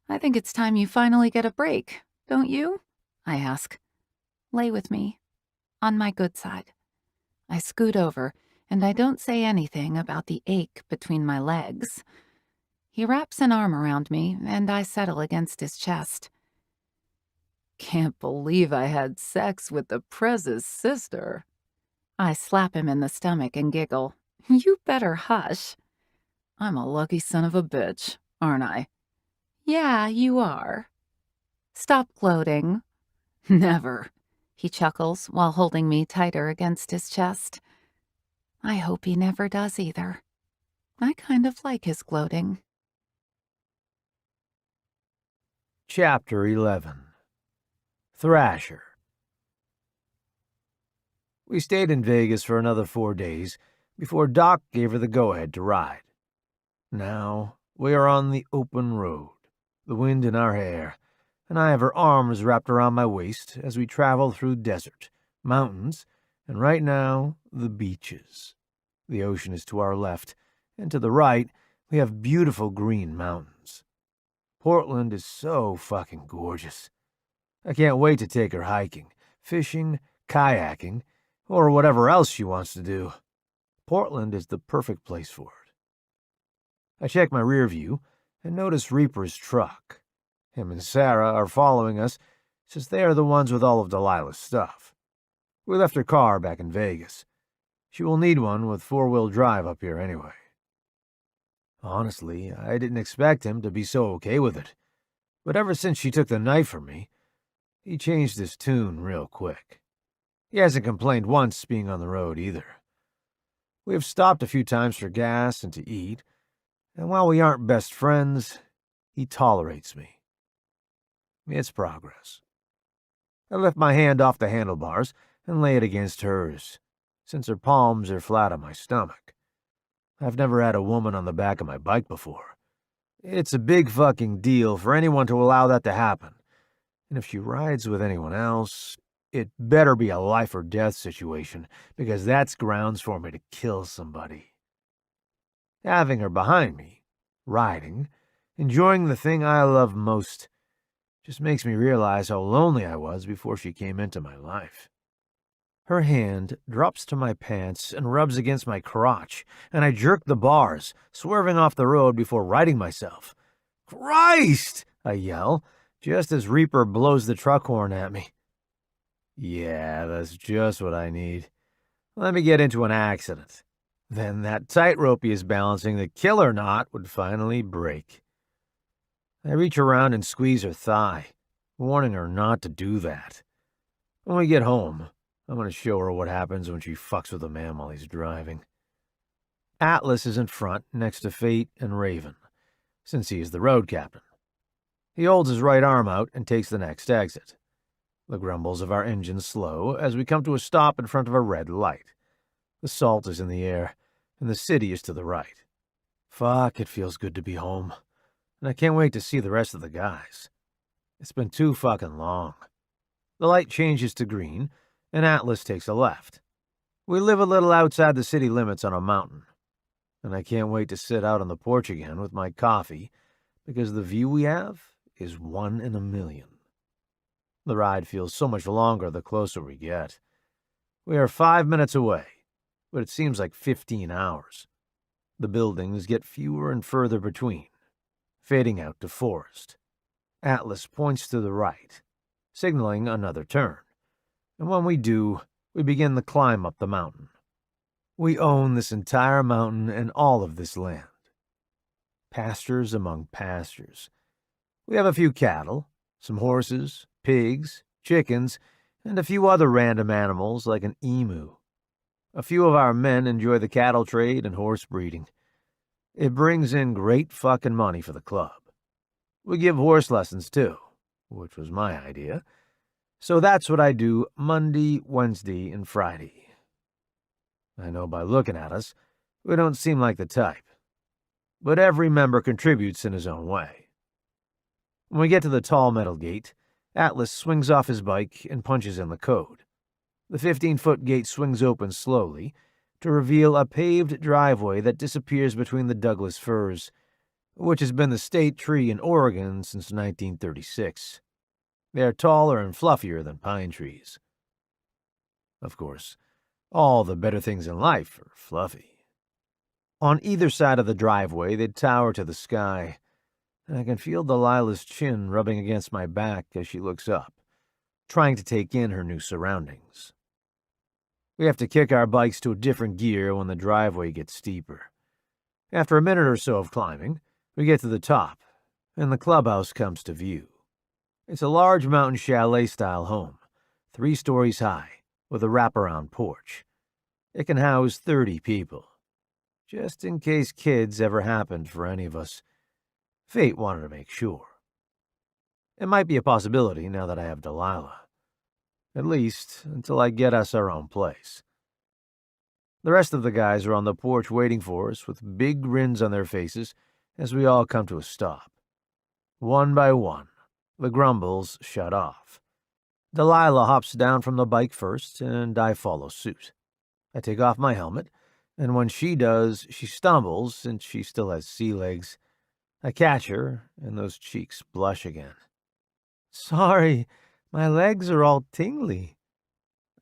I think it's time you finally get a break, don't you? I ask. Lay with me. On my good side. I scoot over, and I don't say anything about the ache between my legs. He wraps an arm around me, and I settle against his chest. Can't believe I had sex with the Prez's sister. I slap him in the stomach and giggle. You better hush. I'm a lucky son of a bitch, aren't I? Yeah, you are. Stop gloating. Never. He chuckles while holding me tighter against his chest. I hope he never does either. I kind of like his gloating. Chapter 11. Thrasher. We stayed in Vegas for another 4 days before Doc gave her the go-ahead to ride. Now we are on the open road, the wind in our hair, and I have her arms wrapped around my waist as we travel through desert, mountains, and right now, the beaches. The ocean is to our left, and to the right, we have beautiful green mountains. Portland is so fucking gorgeous. I can't wait to take her hiking, fishing, kayaking, or whatever else she wants to do. Portland is the perfect place for it. I check my rear view and notice Reaper's truck. Him and Sarah are following us since they are the ones with all of Delilah's stuff. We left her car back in Vegas. She will need one with 4-wheel drive up here anyway. Honestly, I didn't expect him to be so okay with it. But ever since she took the knife from me, he changed his tune real quick. He hasn't complained once being on the road either. We have stopped a few times for gas and to eat, and while we aren't best friends, he tolerates me. It's progress. I lift my hand off the handlebars and lay it against hers, since her palms are flat on my stomach. I've never had a woman on the back of my bike before. It's a big fucking deal for anyone to allow that to happen, and if she rides with anyone else, it better be a life or death situation, because that's grounds for me to kill somebody. Having her behind me, riding, enjoying the thing I love most, just makes me realize how lonely I was before she came into my life. Her hand drops to my pants and rubs against my crotch, and I jerk the bars, swerving off the road before righting myself. Christ! I yell, just as Reaper blows the truck horn at me. Yeah, that's just what I need. Let me get into an accident. Then that tightrope he is balancing, the killer knot, would finally break. I reach around and squeeze her thigh, warning her not to do that. When we get home, I'm going to show her what happens when she fucks with a man while he's driving. Atlas is in front, next to Fate and Raven. since he is the road captain. He holds his right arm out and takes the next exit. The grumbles of our engine slow as we come to a stop in front of a red light. The salt is in the air, and the city is to the right. Fuck, it feels good to be home, and I can't wait to see the rest of the guys. It's been too fucking long. The light changes to green, and Atlas takes a left. We live a little outside the city limits on a mountain, and I can't wait to sit out on the porch again with my coffee, because the view we have is 1 in a million. The ride feels so much longer the closer we get. We are 5 minutes away, but it seems like 15 hours. The buildings get fewer and further between, fading out to forest. Atlas points to the right, signaling another turn, and when we do, we begin the climb up the mountain. We own this entire mountain and all of this land. Pastures among pastures. We have a few cattle, some horses, pigs, chickens, and a few other random animals like an emu. A few of our men enjoy the cattle trade and horse breeding. It brings in great fucking money for the club. We give horse lessons too, which was my idea. So that's what I do Monday, Wednesday, and Friday. I know by looking at us, we don't seem like the type. But every member contributes in his own way. When we get to the tall metal gate, Atlas swings off his bike and punches in the code. The 15-foot gate swings open slowly to reveal a paved driveway that disappears between the Douglas firs, which has been the state tree in Oregon since 1936. They are taller and fluffier than pine trees. Of course, all the better things in life are fluffy. On either side of the driveway, they tower to the sky, and I can feel Delilah's chin rubbing against my back as she looks up, trying to take in her new surroundings. We have to kick our bikes to a different gear when the driveway gets steeper. After a minute or so of climbing, we get to the top, and the clubhouse comes to view. It's a large mountain chalet-style home, 3 stories high, with a wraparound porch. It can house 30 people. Just in case kids ever happened for any of us, fate wanted to make sure. It might be a possibility now that I have Delilah. At least, until I get us our own place. The rest of the guys are on the porch waiting for us with big grins on their faces as we all come to a stop. One by one, the grumbles shut off. Delilah hops down from the bike first, and I follow suit. I take off my helmet, and when she does, she stumbles since she still has sea legs. I catch her, and those cheeks blush again. Sorry, my legs are all tingly.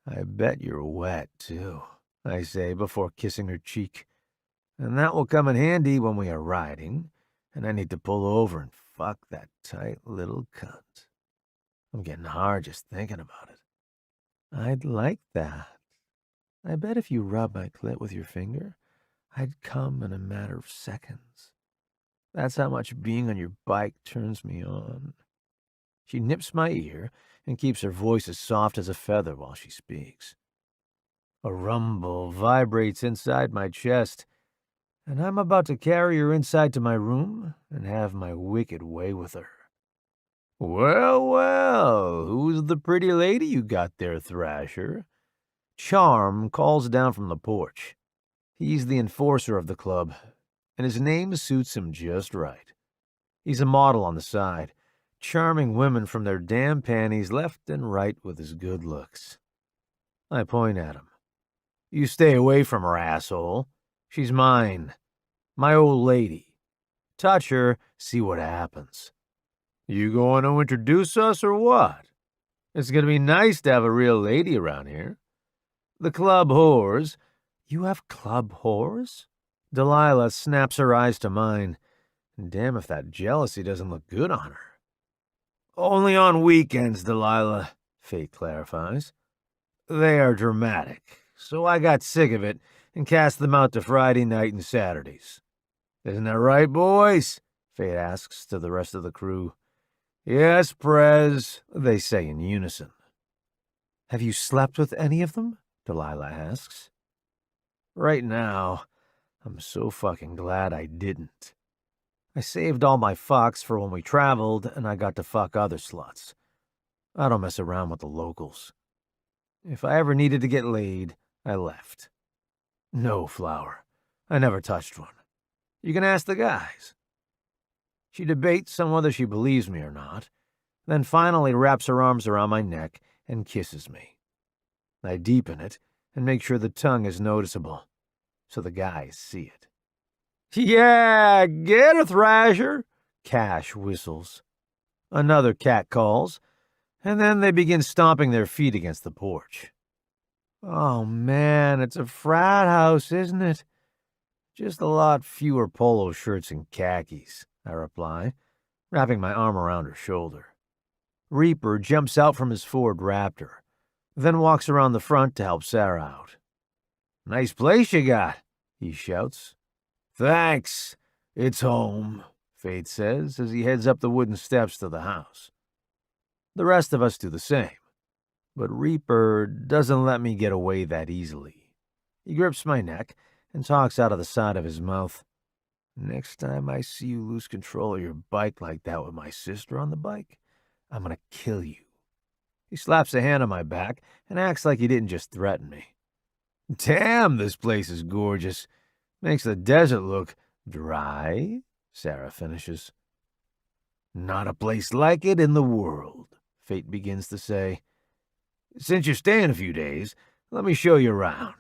I bet you're wet, too, I say before kissing her cheek. And that will come in handy when we are riding, and I need to pull over and fuck that tight little cunt. I'm getting hard just thinking about it. I'd like that. I bet if you rub my clit with your finger, I'd come in a matter of seconds. That's how much being on your bike turns me on. She nips my ear and keeps her voice as soft as a feather while she speaks. A rumble vibrates inside my chest, and I'm about to carry her inside to my room and have my wicked way with her. Well, well, who's the pretty lady you got there, Thrasher? Charm calls down from the porch. He's the enforcer of the club, and his name suits him just right. He's a model on the side, charming women from their damn panties left and right with his good looks. I point at him. You stay away from her, asshole. She's mine. My old lady. Touch her, see what happens. You going to introduce us or what? It's going to be nice to have a real lady around here. The club whores. You have club whores? Delilah snaps her eyes to mine. Damn if that jealousy doesn't look good on her. Only on weekends, Delilah, Fate clarifies. They are dramatic, so I got sick of it and cast them out to Friday night and Saturdays. Isn't that right, boys? Fate asks to the rest of the crew. Yes, Prez, they say in unison. Have you slept with any of them? Delilah asks. Right now, I'm so fucking glad I didn't. I saved all my fucks for when we traveled and I got to fuck other sluts. I don't mess around with the locals. If I ever needed to get laid, I left. No, Flower. I never touched one. You can ask the guys. She debates on whether she believes me or not, then finally wraps her arms around my neck and kisses me. I deepen it and make sure the tongue is noticeable, so the guys see it. Yeah, get her, Thrasher, Cash whistles. Another cat calls, and then they begin stomping their feet against the porch. Oh man, it's a frat house, isn't it? Just a lot fewer polo shirts and khakis, I reply, wrapping my arm around her shoulder. Reaper jumps out from his Ford Raptor, then walks around the front to help Sarah out. Nice place you got, he shouts. Thanks. It's home, Faith says as he heads up the wooden steps to the house. The rest of us do the same, but Reaper doesn't let me get away that easily. He grips my neck and talks out of the side of his mouth. Next time I see you lose control of your bike like that with my sister on the bike, I'm gonna kill you. He slaps a hand on my back and acts like he didn't just threaten me. Damn, this place is gorgeous. Makes the desert look dry, Sarah finishes. Not a place like it in the world, Fate begins to say. Since you're staying a few days, let me show you around.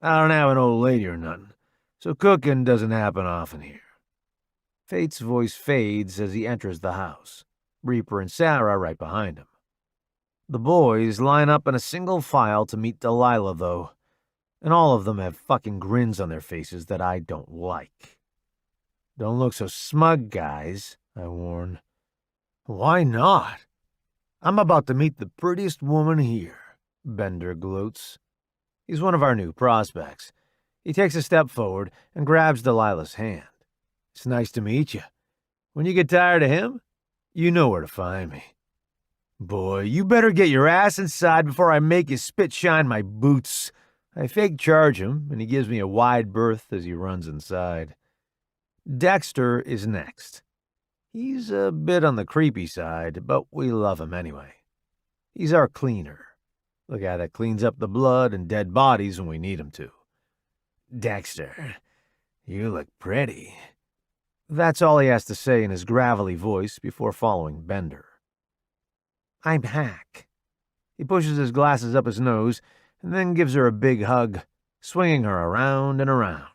I don't have an old lady or nothing, so cooking doesn't happen often here. Fate's voice fades as he enters the house, Reaper and Sarah right behind him. The boys line up in a single file to meet Delilah, though, and all of them have fucking grins on their faces that I don't like. Don't look so smug, guys, I warn. Why not? I'm about to meet the prettiest woman here, Bender gloats. He's one of our new prospects. He takes a step forward and grabs Delilah's hand. It's nice to meet you. When you get tired of him, you know where to find me. Boy, you better get your ass inside before I make you spit shine my boots. I fake charge him, and he gives me a wide berth as he runs inside. Dexter is next. He's a bit on the creepy side, but we love him anyway. He's our cleaner, the guy that cleans up the blood and dead bodies when we need him to. Dexter, you look pretty. That's all he has to say in his gravelly voice before following Bender. I'm Hack. He pushes his glasses up his nose and then gives her a big hug, swinging her around and around.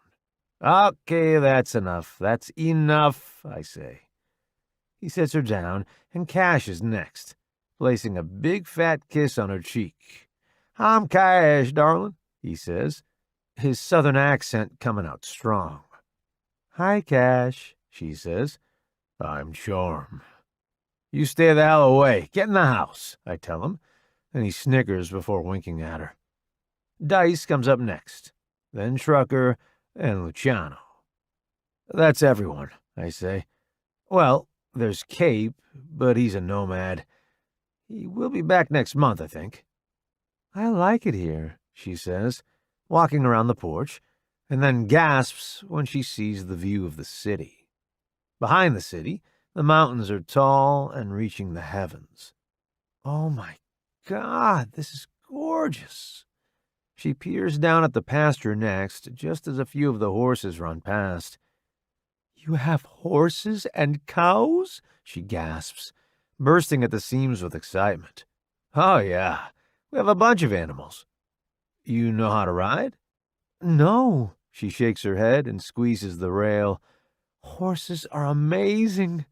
Okay, that's enough. That's enough, I say. He sits her down, and Cash is next, placing a big fat kiss on her cheek. I'm Cash, darling, he says, his southern accent coming out strong. Hi, Cash, she says. I'm Charm. You stay the hell away. Get in the house, I tell him, and he snickers before winking at her. Dice comes up next, then Trucker, and Luciano. That's everyone, I say. Well, there's Cape, but he's a nomad. He will be back next month, I think. I like it here, she says, walking around the porch, and then gasps when she sees the view of the city. Behind the city, the mountains are tall and reaching the heavens. Oh my God, this is gorgeous. She peers down at the pasture next, just as a few of the horses run past. You have horses and cows? She gasps, bursting at the seams with excitement. Oh, yeah. We have a bunch of animals. You know how to ride? No. She shakes her head and squeezes the rail. Horses are amazing,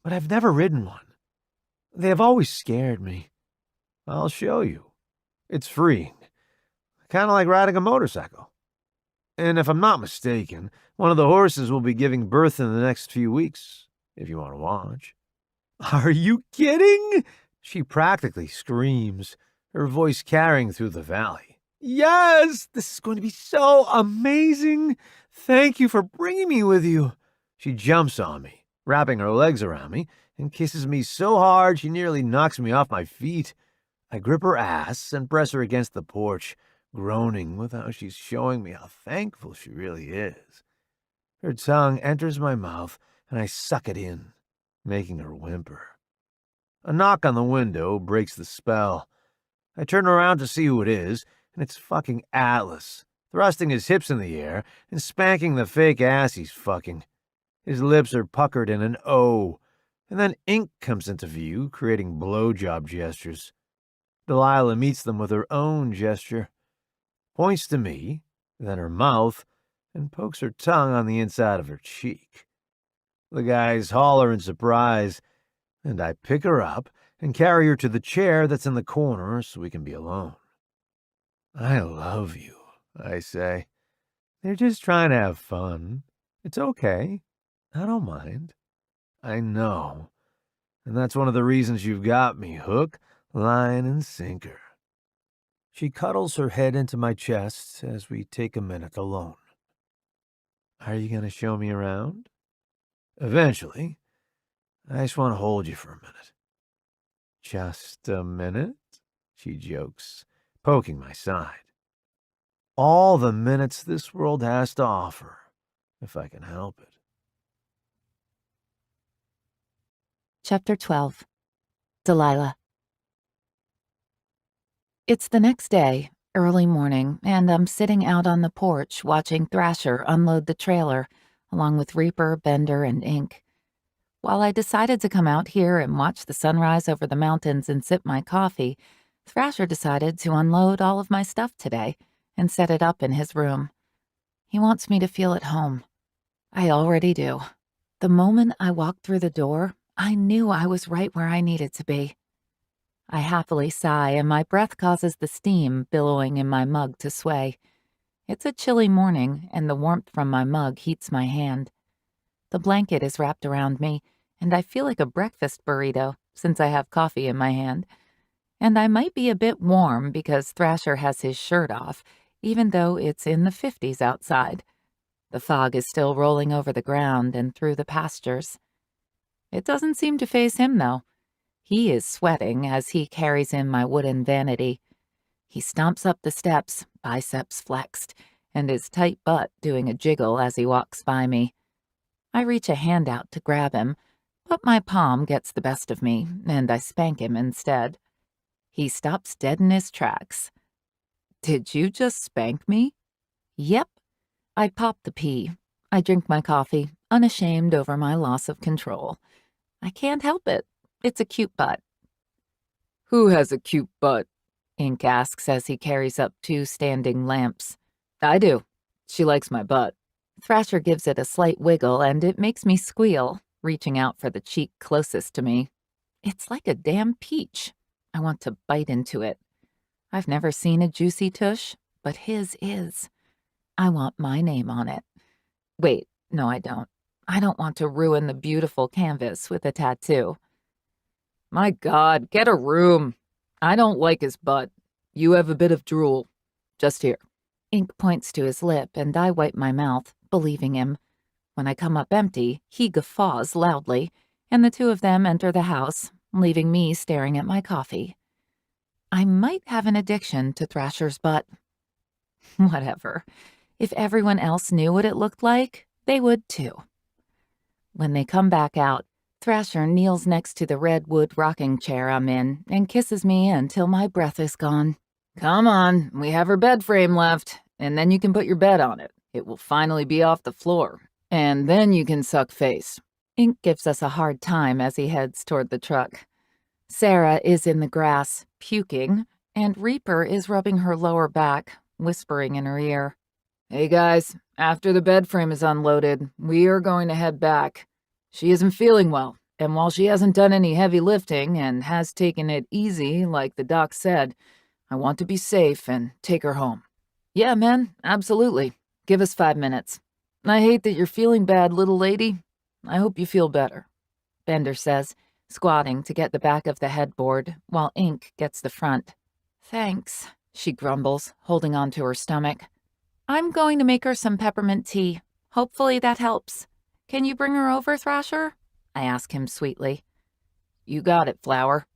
but I've never ridden one. They have always scared me. I'll show you. It's freeing. Kind of like riding a motorcycle. And if I'm not mistaken, one of the horses will be giving birth in the next few weeks, if you want to watch. Are you kidding? She practically screams, her voice carrying through the valley. Yes, this is going to be so amazing. Thank you for bringing me with you. She jumps on me, wrapping her legs around me, and kisses me so hard she nearly knocks me off my feet. I grip her ass and press her against the porch, groaning with how she's showing me how thankful she really is. Her tongue enters my mouth and I suck it in, making her whimper. A knock on the window breaks the spell. I turn around to see who it is, and it's fucking Atlas, thrusting his hips in the air and spanking the fake ass he's fucking. His lips are puckered in an O, and then ink comes into view, creating blowjob gestures. Delilah meets them with her own gesture, points to me, then her mouth, and pokes her tongue on the inside of her cheek. The guys holler in surprise, and I pick her up and carry her to the chair that's in the corner so we can be alone. I love you, I say. They're just trying to have fun. It's okay. I don't mind. I know. And that's one of the reasons you've got me, hook, line, and sinker. She cuddles her head into my chest as we take a minute alone. Are you going to show me around? Eventually. I just want to hold you for a minute. Just a minute? She jokes, poking my side. All the minutes this world has to offer, if I can help it. Chapter 12. Delilah. It's the next day, early morning, and I'm sitting out on the porch watching Thrasher unload the trailer, along with Reaper, Bender, and Ink. While I decided to come out here and watch the sunrise over the mountains and sip my coffee, Thrasher decided to unload all of my stuff today and set it up in his room. He wants me to feel at home. I already do. The moment I walked through the door, I knew I was right where I needed to be. I happily sigh, and my breath causes the steam billowing in my mug to sway. It's a chilly morning, and the warmth from my mug heats my hand. The blanket is wrapped around me, and I feel like a breakfast burrito since I have coffee in my hand. And I might be a bit warm because Thrasher has his shirt off, even though it's in the 50s outside. The fog is still rolling over the ground and through the pastures. It doesn't seem to faze him, though. He is sweating as he carries in my wooden vanity. He stomps up the steps, biceps flexed, and his tight butt doing a jiggle as he walks by me. I reach a hand out to grab him, but my palm gets the best of me, and I spank him instead. He stops dead in his tracks. Did you just spank me? Yep. I pop the pea. I drink my coffee, unashamed over my loss of control. I can't help it. It's a cute butt. Who has a cute butt? Ink asks as he carries up 2 standing lamps. I do. She likes my butt. Thrasher gives it a slight wiggle, and it makes me squeal, reaching out for the cheek closest to me. It's like a damn peach. I want to bite into it. I've never seen a juicy tush, but his is. I want my name on it. Wait, no, I don't. I don't want to ruin the beautiful canvas with a tattoo. My God, get a room. I don't like his butt. You have a bit of drool. Just here. Ink points to his lip, and I wipe my mouth, believing him. When I come up empty, he guffaws loudly, and the 2 of them enter the house, leaving me staring at my coffee. I might have an addiction to Thrasher's butt. Whatever. If everyone else knew what it looked like, they would too. When they come back out, Thrasher kneels next to the redwood rocking chair I'm in and kisses me until my breath is gone. Come on, we have her bed frame left, and then you can put your bed on it. It will finally be off the floor, and then you can suck face. Ink gives us a hard time as he heads toward the truck. Sarah is in the grass, puking, and Reaper is rubbing her lower back, whispering in her ear. Hey guys, after the bed frame is unloaded, we are going to head back. She isn't feeling well, and while she hasn't done any heavy lifting and has taken it easy, like the doc said, I want to be safe and take her home. Yeah, man, absolutely. Give us 5 minutes. I hate that you're feeling bad, little lady. I hope you feel better. Bender says, squatting to get the back of the headboard, while Ink gets the front. Thanks, she grumbles, holding on to her stomach. I'm going to make her some peppermint tea. Hopefully that helps. Can you bring her over, Thrasher? I ask him sweetly. You got it, Flower.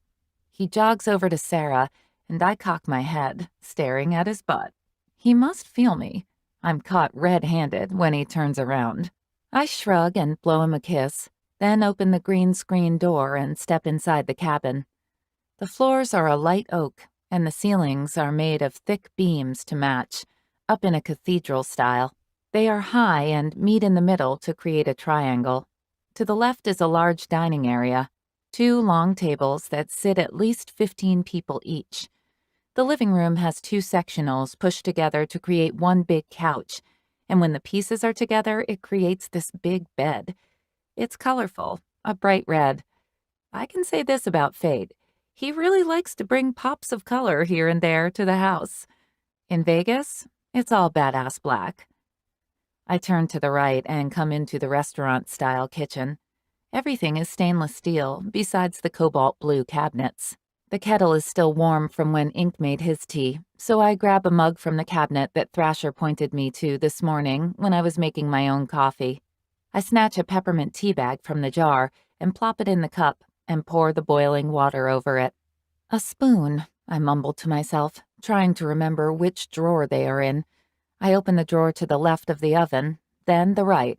He jogs over to Sarah, and I cock my head, staring at his butt. He must feel me. I'm caught red-handed when he turns around. I shrug and blow him a kiss, then open the green screen door and step inside the cabin. The floors are a light oak, and the ceilings are made of thick beams to match, up in a cathedral style. They are high and meet in the middle to create a triangle. To the left is a large dining area, 2 long tables that sit at least 15 people each. The living room has 2 sectionals pushed together to create one big couch, and when the pieces are together, it creates this big bed. It's colorful, a bright red. I can say this about Fade. He really likes to bring pops of color here and there to the house. In Vegas, it's all badass black. I turn to the right and come into the restaurant-style kitchen. Everything is stainless steel, besides the cobalt blue cabinets. The kettle is still warm from when Ink made his tea, so I grab a mug from the cabinet that Thrasher pointed me to this morning when I was making my own coffee. I snatch a peppermint tea bag from the jar and plop it in the cup and pour the boiling water over it. A spoon, I mumble to myself, trying to remember which drawer they are in. I open the drawer to the left of the oven, then the right.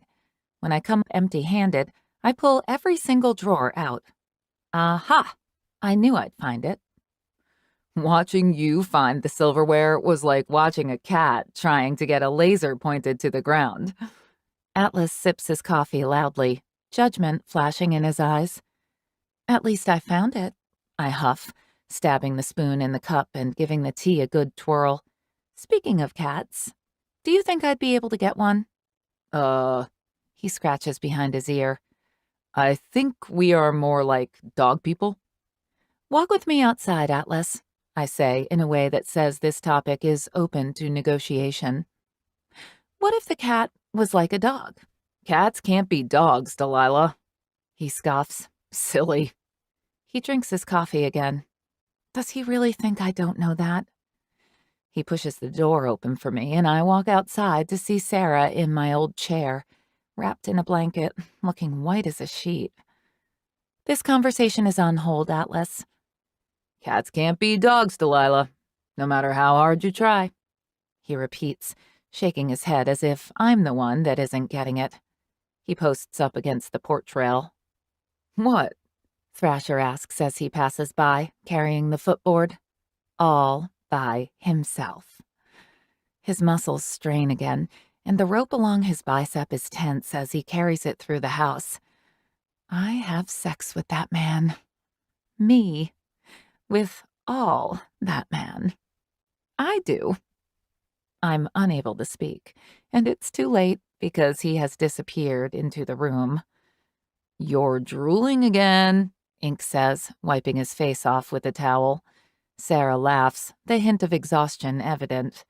When I come empty-handed, I pull every single drawer out. Aha! I knew I'd find it. Watching you find the silverware was like watching a cat trying to get a laser pointed to the ground. Atlas sips his coffee loudly, judgment flashing in his eyes. At least I found it, I huff, stabbing the spoon in the cup and giving the tea a good twirl. Speaking of cats, do you think I'd be able to get one? He scratches behind his ear. I think we are more like dog people. Walk with me outside, Atlas, I say in a way that says this topic is open to negotiation. What if the cat was like a dog? Cats can't be dogs, Delilah. He scoffs. Silly. He drinks his coffee again. Does he really think I don't know that? He pushes the door open for me, and I walk outside to see Sarah in my old chair, wrapped in a blanket, looking white as a sheet. This conversation is on hold, Atlas. Cats can't be dogs, Delilah, no matter how hard you try. He repeats, shaking his head as if I'm the one that isn't getting it. He posts up against the porch rail. What? Thrasher asks as he passes by, carrying the footboard. All by himself. His muscles strain again, and the rope along his bicep is tense as he carries it through the house. I have sex with that man. Me. With all that man. I do. I'm unable to speak, and it's too late because he has disappeared into the room. You're drooling again, Ink says, wiping his face off with a towel. Sarah laughs, the hint of exhaustion evident.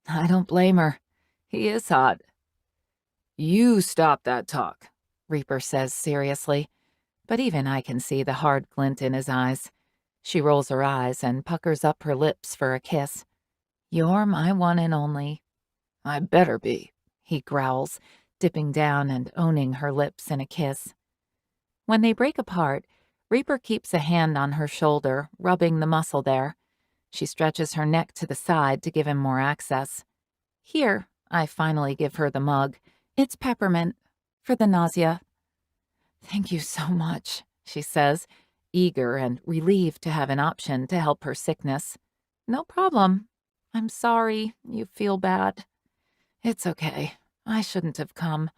I don't blame her. He is hot. You stop that talk, Reaper says seriously, but even I can see the hard glint in his eyes. She rolls her eyes and puckers up her lips for a kiss. You're my one and only. I better be, he growls, dipping down and owning her lips in a kiss. When they break apart, Reaper keeps a hand on her shoulder, rubbing the muscle there. She stretches her neck to the side to give him more access. Here, I finally give her the mug. It's peppermint, for the nausea. Thank you so much, she says, eager and relieved to have an option to help her sickness. No problem. I'm sorry you feel bad. It's okay. I shouldn't have come.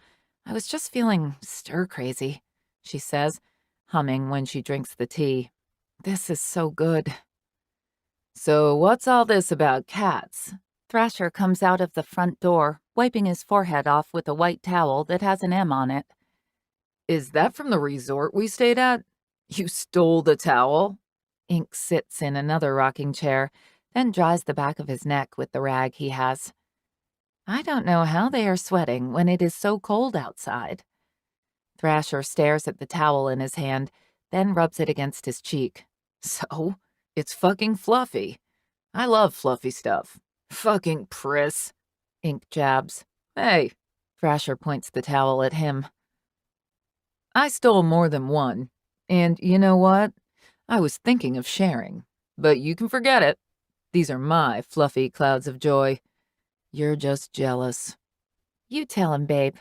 I was just feeling stir-crazy, she says, humming when she drinks the tea. This is so good. So what's all this about cats? Thrasher comes out of the front door, wiping his forehead off with a white towel that has an M on it. Is that from the resort we stayed at? You stole the towel? Ink sits in another rocking chair, then dries the back of his neck with the rag he has. I don't know how they are sweating when it is so cold outside. Thrasher stares at the towel in his hand, then rubs it against his cheek. So, it's fucking fluffy. I love fluffy stuff. Fucking priss. Ink jabs. Hey. Thrasher points the towel at him. I stole more than one. And you know what? I was thinking of sharing. But you can forget it. These are my fluffy clouds of joy. You're just jealous. You tell him, babe.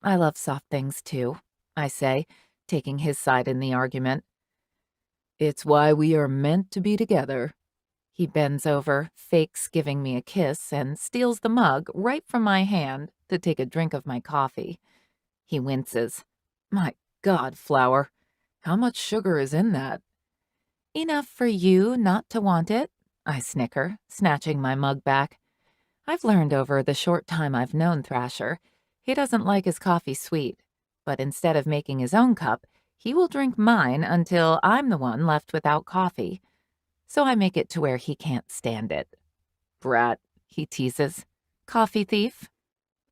I love soft things too, I say, taking his side in the argument. It's why we are meant to be together. He bends over, fakes giving me a kiss, and steals the mug right from my hand to take a drink of my coffee. He winces. My God, Flower, how much sugar is in that? Enough for you not to want it, I snicker, snatching my mug back. I've learned over the short time I've known Thrasher, he doesn't like his coffee sweet, but instead of making his own cup, he will drink mine until I'm the one left without coffee. So I make it to where he can't stand it. Brat, He teases. Coffee thief?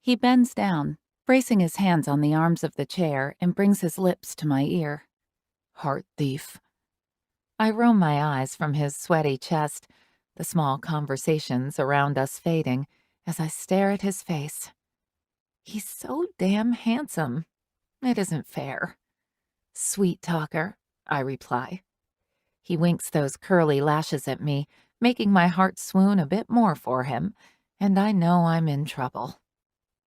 He bends down, bracing his hands on the arms of the chair, and brings his lips to my ear. heart thief. I roam my eyes from his sweaty chest, the small conversations around us fading, as I stare at his face. He's so damn handsome. It isn't fair. Sweet talker, I reply. He winks those curly lashes at me, making my heart swoon a bit more for him, and I know I'm in trouble.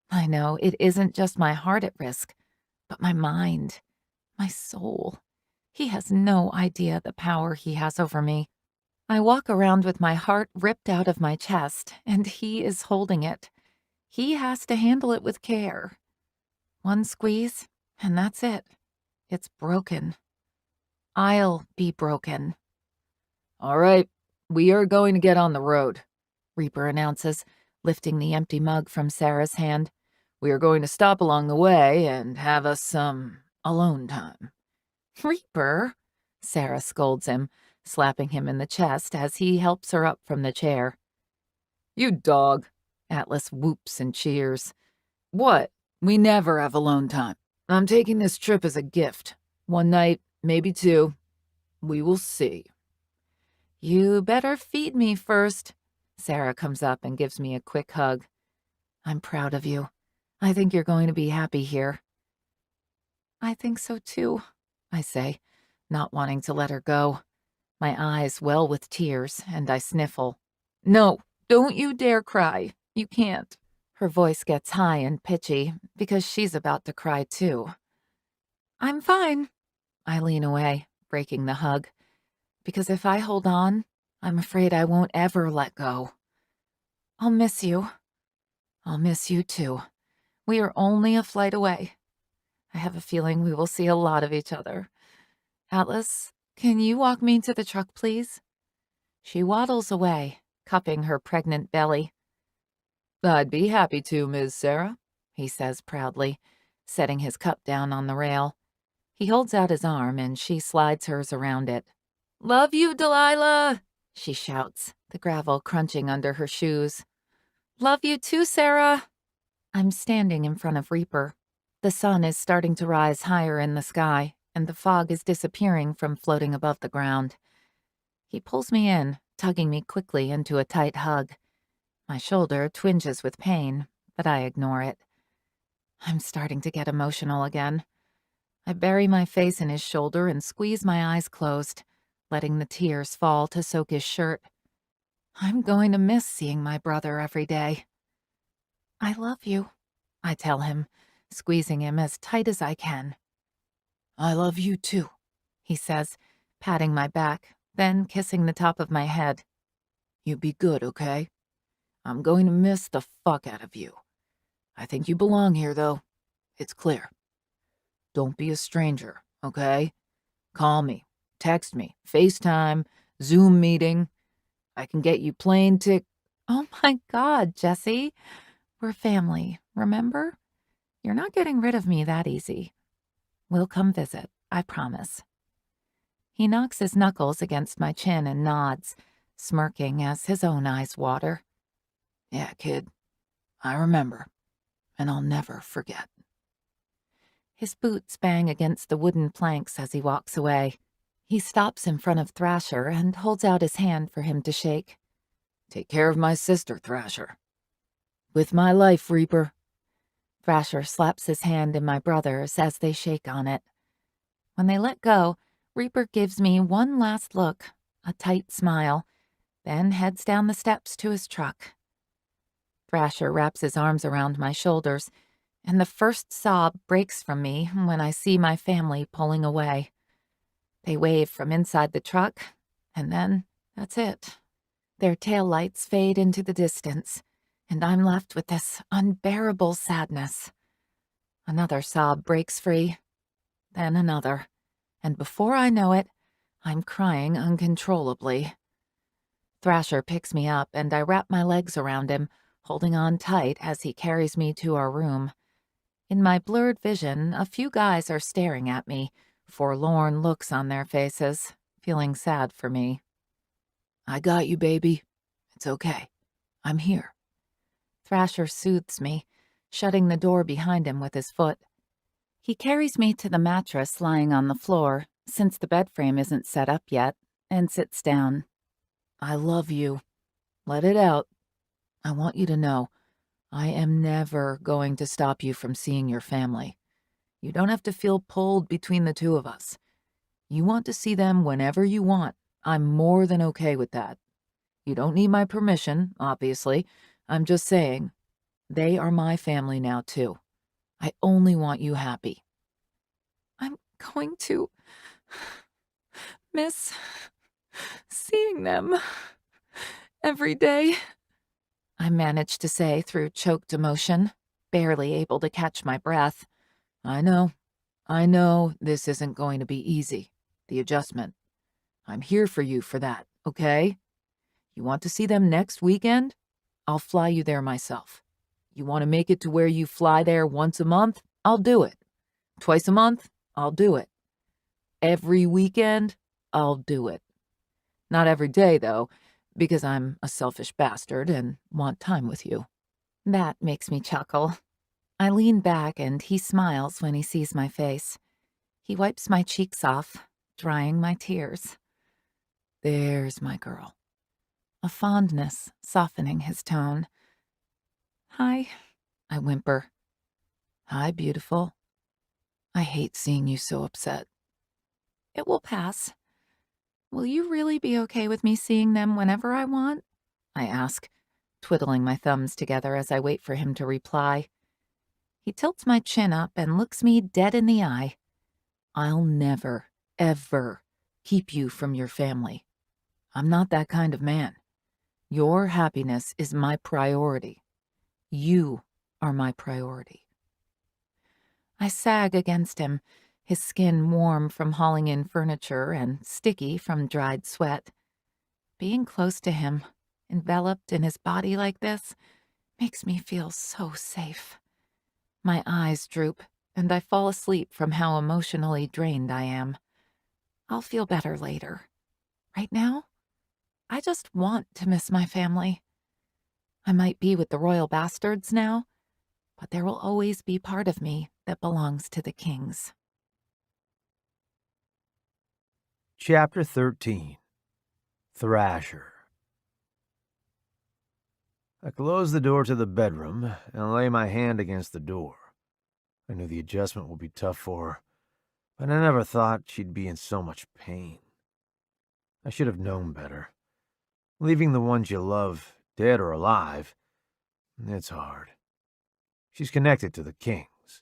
I know it isn't just my heart at risk, but my mind, my soul. He has no idea the power he has over me. I walk around with my heart ripped out of my chest, and he is holding it. He has to handle it with care. One squeeze, and that's it. It's broken. I'll be broken. All right, we are going to get on the road, Reaper announces, lifting the empty mug from Sarah's hand. We are going to stop along the way and have us some alone time. Reaper, Sarah scolds him, slapping him in the chest as he helps her up from the chair. You dog, Atlas whoops and cheers. What? We never have alone time. I'm taking this trip as a gift. One night, maybe two. We will see. You better feed me first. Sarah comes up and gives me a quick hug. I'm proud of you. I think you're going to be happy here. I think so too, I say, not wanting to let her go. My eyes well with tears, and I sniffle. No, don't you dare cry. You can't. Her voice gets high and pitchy because she's about to cry too. I'm fine. I lean away, breaking the hug. Because if I hold on, I'm afraid I won't ever let go. I'll miss you. I'll miss you too. We are only a flight away. I have a feeling we will see a lot of each other. Atlas, can you walk me to the truck, please? She waddles away, cupping her pregnant belly. I'd be happy to, Ms. Sarah, he says proudly, setting his cup down on the rail. He holds out his arm and she slides hers around it. Love you, Delilah, she shouts, the gravel crunching under her shoes. Love you too, Sarah. I'm standing in front of Reaper. The sun is starting to rise higher in the sky, and the fog is disappearing from floating above the ground. He pulls me in, tugging me quickly into a tight hug. My shoulder twinges with pain, but I ignore it. I'm starting to get emotional again. I bury my face in his shoulder and squeeze my eyes closed, letting the tears fall to soak his shirt. I'm going to miss seeing my brother every day. I love you, I tell him, squeezing him as tight as I can. I love you too, he says, patting my back, then kissing the top of my head. You be good, okay? I'm going to miss the fuck out of you. I think you belong here, though. It's clear. Don't be a stranger, okay? Call me, text me, FaceTime, Zoom meeting. I can get you plane Oh my God, Jesse. We're family, remember? You're not getting rid of me that easy. We'll come visit, I promise. He knocks his knuckles against my chin and nods, smirking as his own eyes water. Yeah, kid. I remember, and I'll never forget. His boots bang against the wooden planks as he walks away. He stops in front of Thrasher and holds out his hand for him to shake. Take care of my sister, Thrasher. With my life, Reaper. Thrasher slaps his hand in my brother's as they shake on it. When they let go, Reaper gives me one last look, a tight smile, then heads down the steps to his truck. Thrasher wraps his arms around my shoulders, and the first sob breaks from me when I see my family pulling away. They wave from inside the truck, and then that's it. Their taillights fade into the distance, and I'm left with this unbearable sadness. Another sob breaks free, then another, and before I know it, I'm crying uncontrollably. Thrasher picks me up, and I wrap my legs around him, holding on tight as he carries me to our room. In my blurred vision, a few guys are staring at me, forlorn looks on their faces, feeling sad for me. I got you, baby. It's okay. I'm here. Thrasher soothes me, shutting the door behind him with his foot. He carries me to the mattress lying on the floor, since the bed frame isn't set up yet, and sits down. I love you. Let it out. I want you to know, I am never going to stop you from seeing your family. You don't have to feel pulled between the two of us. You want to see them whenever you want. I'm more than okay with that. You don't need my permission, obviously. I'm just saying, they are my family now, too. I only want you happy. I'm going to miss seeing them every day, I managed to say through choked emotion, barely able to catch my breath. I know this isn't going to be easy, the adjustment. I'm here for you for that, okay? You want to see them next weekend? I'll fly you there myself. You want to make it to where you fly there once a month? I'll do it. Twice a month? I'll do it. Every weekend? I'll do it. Not every day, though, because I'm a selfish bastard and want time with you. That makes me chuckle. I lean back and he smiles when he sees my face. He wipes my cheeks off, drying my tears. There's my girl. A fondness softening his tone. Hi, I whimper. Hi, beautiful. I hate seeing you so upset. It will pass. Will you really be okay with me seeing them whenever I want? I ask, twiddling my thumbs together as I wait for him to reply. He tilts my chin up and looks me dead in the eye. I'll never, ever keep you from your family. I'm not that kind of man. Your happiness is my priority. You are my priority. I sag against him, his skin warm from hauling in furniture and sticky from dried sweat. Being close to him, enveloped in his body like this, makes me feel so safe. My eyes droop, and I fall asleep from how emotionally drained I am. I'll feel better later. Right now, I just want to miss my family. I might be with the royal bastards now, but there will always be part of me that belongs to the kings. Chapter 13. Thrasher. I close the door to the bedroom and lay my hand against the door. I knew the adjustment would be tough for her, but I never thought she'd be in so much pain. I should have known better. Leaving the ones you love, dead or alive, it's hard. She's connected to the kings,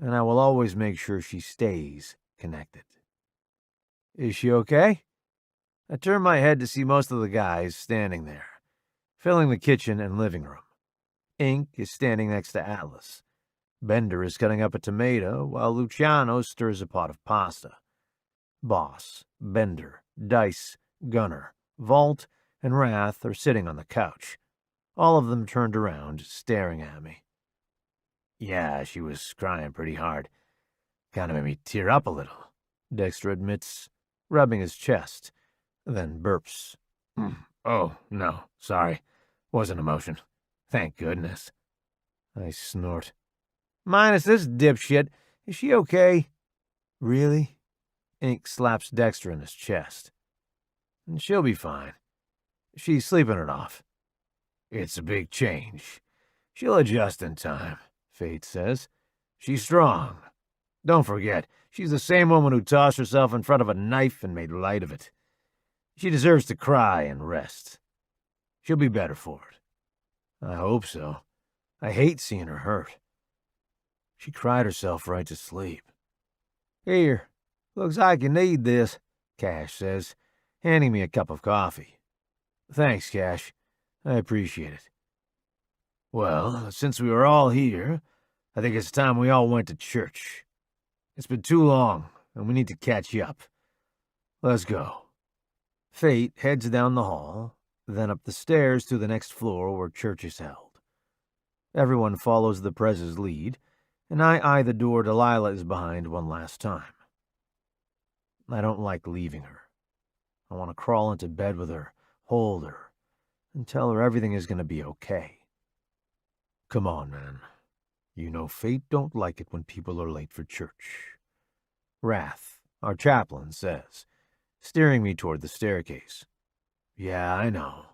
and I will always make sure she stays connected. Is she okay? I turn my head to see most of the guys standing there, filling the kitchen and living room. Ink is standing next to Atlas. Bender is cutting up a tomato while Luciano stirs a pot of pasta. Boss, Bender, Dice, Gunner, Vault, and Wrath are sitting on the couch, all of them turned around, staring at me. Yeah, she was crying pretty hard. Kinda made me tear up a little, Dexter admits, rubbing his chest, then burps. Oh, no, sorry. Wasn't emotion. Thank goodness. I snort. Minus this dipshit. Is she okay? Really? Ink slaps Dexter in his chest. She'll be fine. She's sleeping it off. It's a big change. She'll adjust in time, Fate says. She's strong. Don't forget, she's the same woman who tossed herself in front of a knife and made light of it. She deserves to cry and rest. She'll be better for it. I hope so. I hate seeing her hurt. She cried herself right to sleep. "Here, looks like you need this," Cash says, handing me a cup of coffee. "Thanks, Cash. I appreciate it." "Well, since we were all here, I think it's time we all went to church. It's been too long, and we need to catch up. Let's go." Fate heads down the hall, then up the stairs to the next floor where church is held. Everyone follows the Prez's lead, and I eye the door Delilah is behind one last time. I don't like leaving her. I want to crawl into bed with her, hold her, and tell her everything is going to be okay. "Come on, man. You know Fate don't like it when people are late for church," Wrath, our chaplain, says, steering me toward the staircase. "Yeah, I know.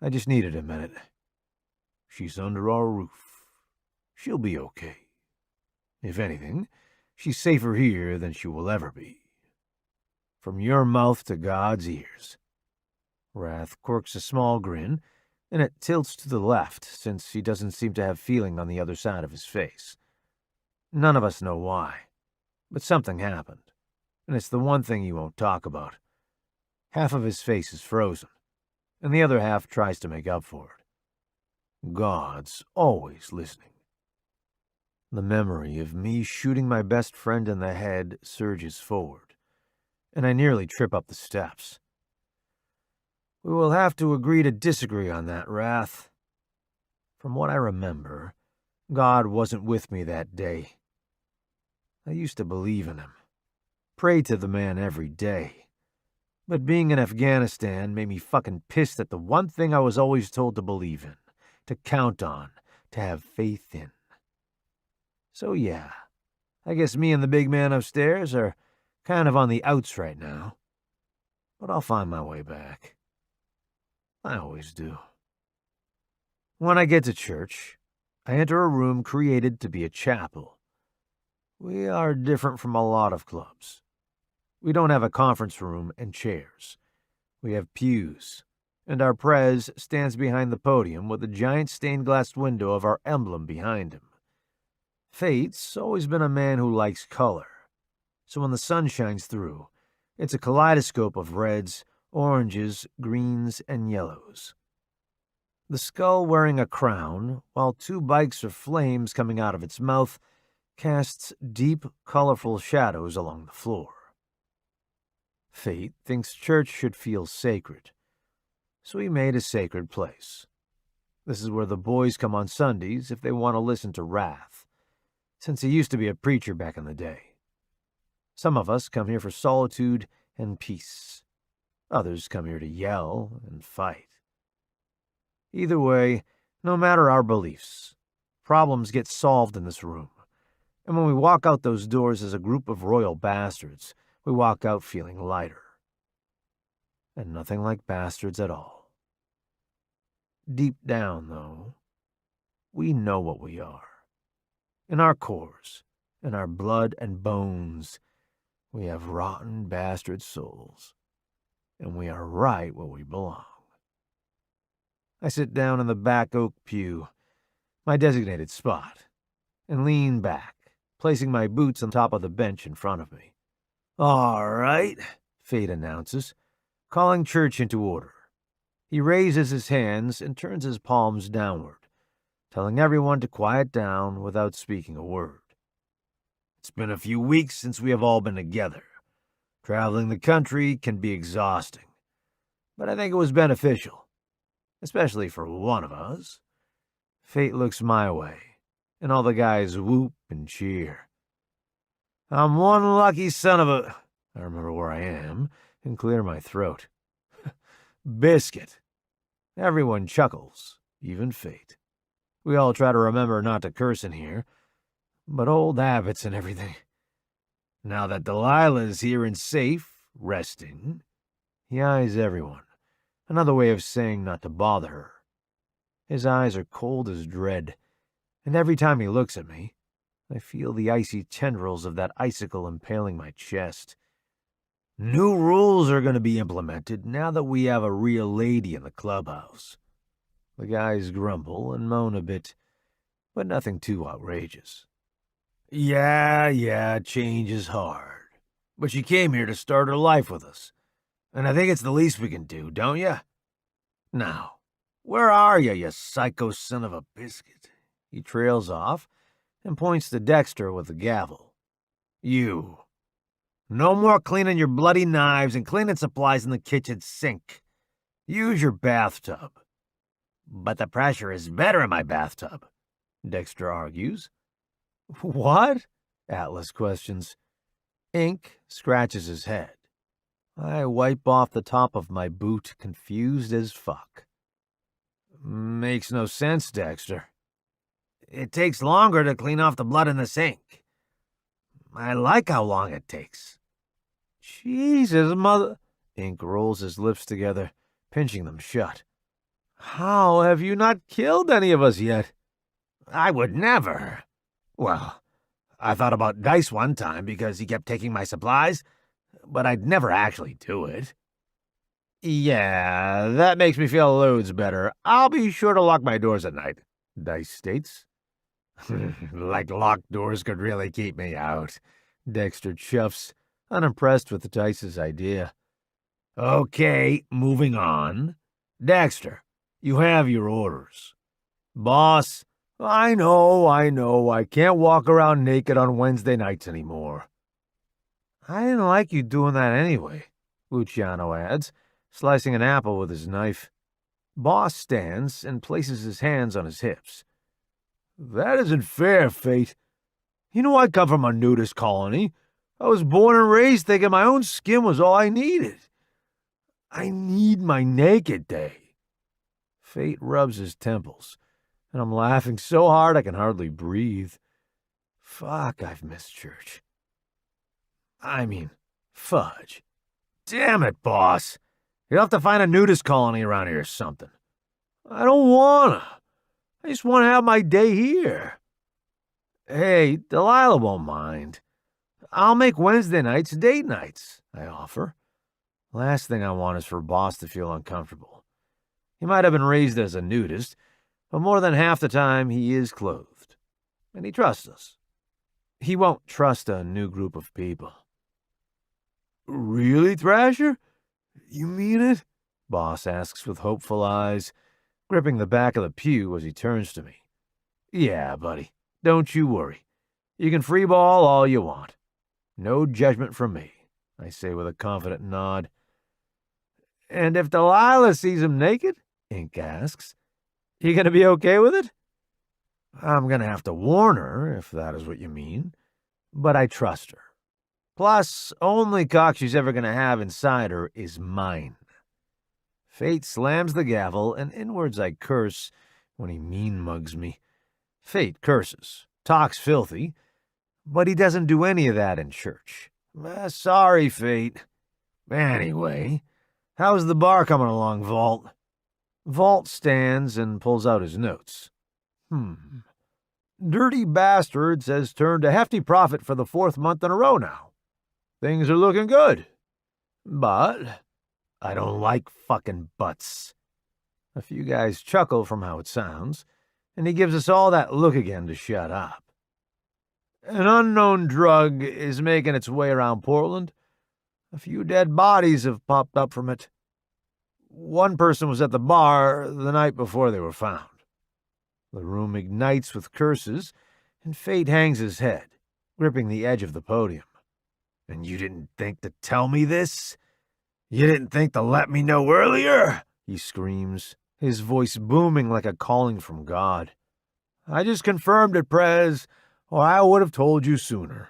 I just needed a minute. She's under our roof. She'll be okay. If anything, she's safer here than she will ever be. From your mouth to God's ears." Wrath quirks a small grin, and it tilts to the left since he doesn't seem to have feeling on the other side of his face. None of us know why, but something happened, and it's the one thing he won't talk about. Half of his face is frozen, and the other half tries to make up for it. God's always listening. The memory of me shooting my best friend in the head surges forward, and I nearly trip up the steps. We will have to agree to disagree on that, Wrath. From what I remember, God wasn't with me that day. I used to believe in him, pray to the man every day. But being in Afghanistan made me fucking pissed at the one thing I was always told to believe in, to count on, to have faith in. So yeah, I guess me and the big man upstairs are kind of on the outs right now. But I'll find my way back. I always do. When I get to church, I enter a room created to be a chapel. We are different from a lot of clubs. We don't have a conference room and chairs. We have pews, and our prez stands behind the podium with a giant stained glass window of our emblem behind him. Fate's always been a man who likes color, so when the sun shines through, it's a kaleidoscope of reds, oranges, greens, and yellows. The skull wearing a crown, while two bikes of flames coming out of its mouth, casts deep, colorful shadows along the floor. Fate thinks church should feel sacred, so he made a sacred place. This is where the boys come on Sundays if they want to listen to Wrath, since he used to be a preacher back in the day. Some of us come here for solitude and peace. Others come here to yell and fight. Either way, no matter our beliefs, problems get solved in this room. And when we walk out those doors as a group of royal bastards, we walk out feeling lighter. And nothing like bastards at all. Deep down, though, we know what we are. In our cores, in our blood and bones, we have rotten bastard souls. And we are right where we belong. I sit down in the back oak pew, my designated spot, and lean back, placing my boots on top of the bench in front of me. "All right," Fate announces, calling church into order. He raises his hands and turns his palms downward, telling everyone to quiet down without speaking a word. "It's been a few weeks since we have all been together. Traveling the country can be exhausting, but I think it was beneficial, especially for one of us." Fate looks my way, and all the guys whoop and cheer. I'm one lucky son of a... I remember where I am and clear my throat. Biscuit. Everyone chuckles, even Fate. We all try to remember not to curse in here, but old habits and everything. Now that Delilah is here and safe, resting, he eyes everyone, another way of saying not to bother her. His eyes are cold as dread, and every time he looks at me, I feel the icy tendrils of that icicle impaling my chest. New rules are going to be implemented now that we have a real lady in the clubhouse. The guys grumble and moan a bit, but nothing too outrageous. Yeah, change is hard. But she came here to start her life with us. And I think it's the least we can do, don't ya? Now, where are you psycho son of a biscuit? He trails off and points to Dexter with the gavel. You. No more cleaning your bloody knives and cleaning supplies in the kitchen sink. Use your bathtub. But the pressure is better in my bathtub, Dexter argues. What? Atlas questions. Ink scratches his head. I wipe off the top of my boot, confused as fuck. Makes no sense, Dexter. It takes longer to clean off the blood in the sink. I like how long it takes. Jesus, mother... Ink rolls his lips together, pinching them shut. How have you not killed any of us yet? I would never. Well, I thought about Dice one time because he kept taking my supplies, but I'd never actually do it. Yeah, that makes me feel loads better. I'll be sure to lock my doors at night, Dice states. Like locked doors could really keep me out, Dexter chuffs, unimpressed with Dice's idea. Okay, moving on. Dexter, you have your orders. Boss, I know, I can't walk around naked on Wednesday nights anymore. I didn't like you doing that anyway, Luciano adds, slicing an apple with his knife. Boss stands and places his hands on his hips. That isn't fair, Fate. You know I come from a nudist colony. I was born and raised thinking my own skin was all I needed. I need my naked day. Fate rubs his temples, and I'm laughing so hard I can hardly breathe. Fuck, I've missed church. I mean, fudge. Damn it, boss. You'll have to find a nudist colony around here or something. I don't wanna. I just want to have my day here. Hey, Delilah won't mind. I'll make Wednesday nights date nights, I offer. Last thing I want is for Boss to feel uncomfortable. He might have been raised as a nudist, but more than half the time he is clothed. And he trusts us. He won't trust a new group of people. Really, Thrasher? You mean it? Boss asks with hopeful eyes, gripping the back of the pew as he turns to me. Yeah, buddy. Don't you worry. You can freeball all you want. No judgment from me, I say with a confident nod. And if Delilah sees him naked, Ink asks, you gonna be okay with it? I'm gonna have to warn her, if that is what you mean. But I trust her. Plus, only cock she's ever gonna have inside her is mine. Fate slams the gavel, and inwards I curse when he mean mugs me. Fate curses, talks filthy, but he doesn't do any of that in church. Sorry, Fate. Anyway, how's the bar coming along, Vault? Vault stands and pulls out his notes. Dirty Bastards has turned a hefty profit for the 4th month in a row now. Things are looking good. But I don't like fucking butts. A few guys chuckle from how it sounds, and he gives us all that look again to shut up. An unknown drug is making its way around Portland. A few dead bodies have popped up from it. One person was at the bar the night before they were found. The room ignites with curses, and Fate hangs his head, gripping the edge of the podium. And you didn't think to tell me this? You didn't think to let me know earlier? He screams, his voice booming like a calling from God. I just confirmed it, Prez, or I would have told you sooner.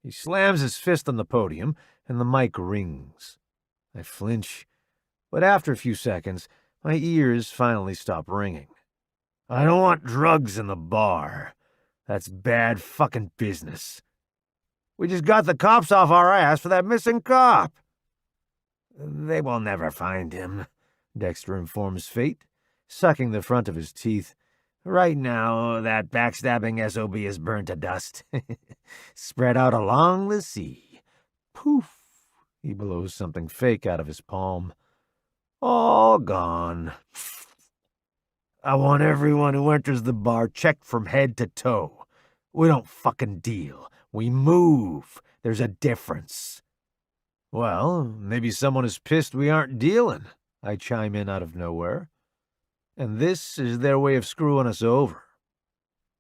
He slams his fist on the podium, and the mic rings. I flinch, but after a few seconds, my ears finally stop ringing. I don't want drugs in the bar. That's bad fucking business. We just got the cops off our ass for that missing cop. They will never find him, Dexter informs Fate, sucking the front of his teeth. Right now, that backstabbing SOB is burned to dust. Spread out along the sea. Poof! He blows something fake out of his palm. All gone. I want everyone who enters the bar checked from head to toe. We don't fucking deal. We move. There's a difference. Well, maybe someone is pissed we aren't dealing, I chime in out of nowhere. And this is their way of screwing us over.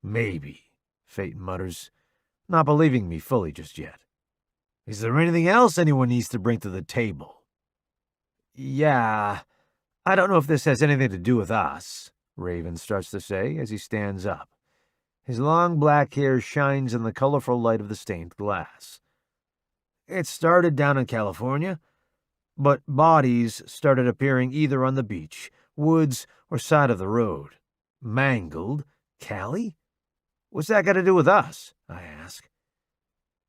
Maybe, Fate mutters, not believing me fully just yet. Is there anything else anyone needs to bring to the table? Yeah, I don't know if this has anything to do with us, Raven starts to say as he stands up. His long black hair shines in the colorful light of the stained glass. It started down in California, but bodies started appearing either on the beach, woods, or side of the road. Mangled? Cali? What's that got to do with us? I ask.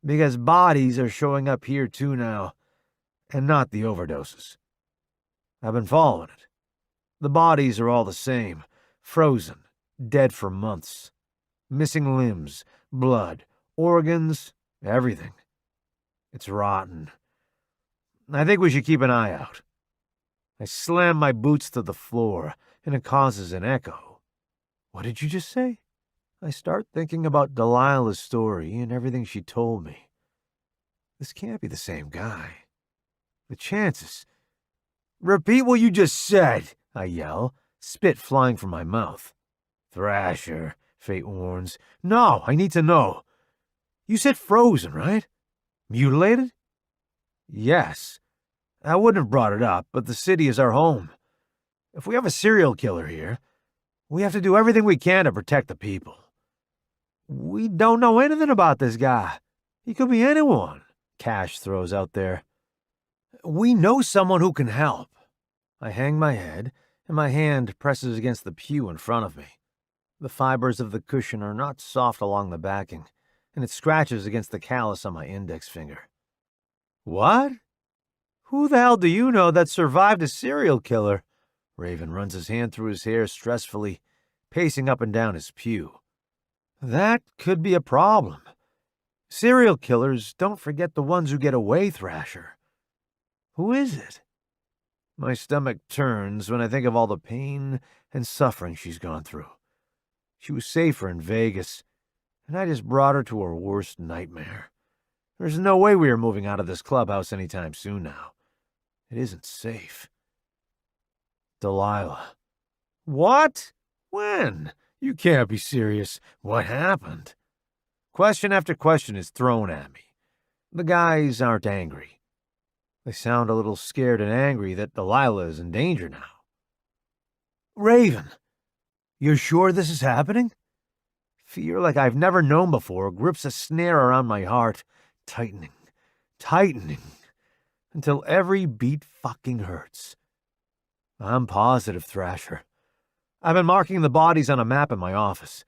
Because bodies are showing up here too now, and not the overdoses. I've been following it. The bodies are all the same, frozen, dead for months. Missing limbs, blood, organs, everything. It's rotten. I think we should keep an eye out. I slam my boots to the floor, and it causes an echo. What did you just say? I start thinking about Delilah's story and everything she told me. This can't be the same guy. The chances. Repeat what you just said, I yell, spit flying from my mouth. Thrasher, Fate warns. No, I need to know. You said frozen, right? Mutilated? Yes. I wouldn't have brought it up, but the city is our home. If we have a serial killer here, we have to do everything we can to protect the people. We don't know anything about this guy. He could be anyone, Cash throws out there. We know someone who can help. I hang my head, and my hand presses against the pew in front of me. The fibers of the cushion are not soft along the backing, and it scratches against the callus on my index finger. What? Who the hell do you know that survived a serial killer? Raven runs his hand through his hair stressfully, pacing up and down his pew. That could be a problem. Serial killers don't forget the ones who get away, Thrasher. Who is it? My stomach turns when I think of all the pain and suffering she's gone through. She was safer in Vegas, and I just brought her to her worst nightmare. There's no way we are moving out of this clubhouse anytime soon now. It isn't safe. Delilah. What? When? You can't be serious. What happened? Question after question is thrown at me. The guys aren't angry. They sound a little scared and angry that Delilah is in danger now. Raven, you're sure this is happening? Fear like I've never known before grips a snare around my heart, tightening, until every beat fucking hurts. I'm positive, Thrasher. I've been marking the bodies on a map in my office.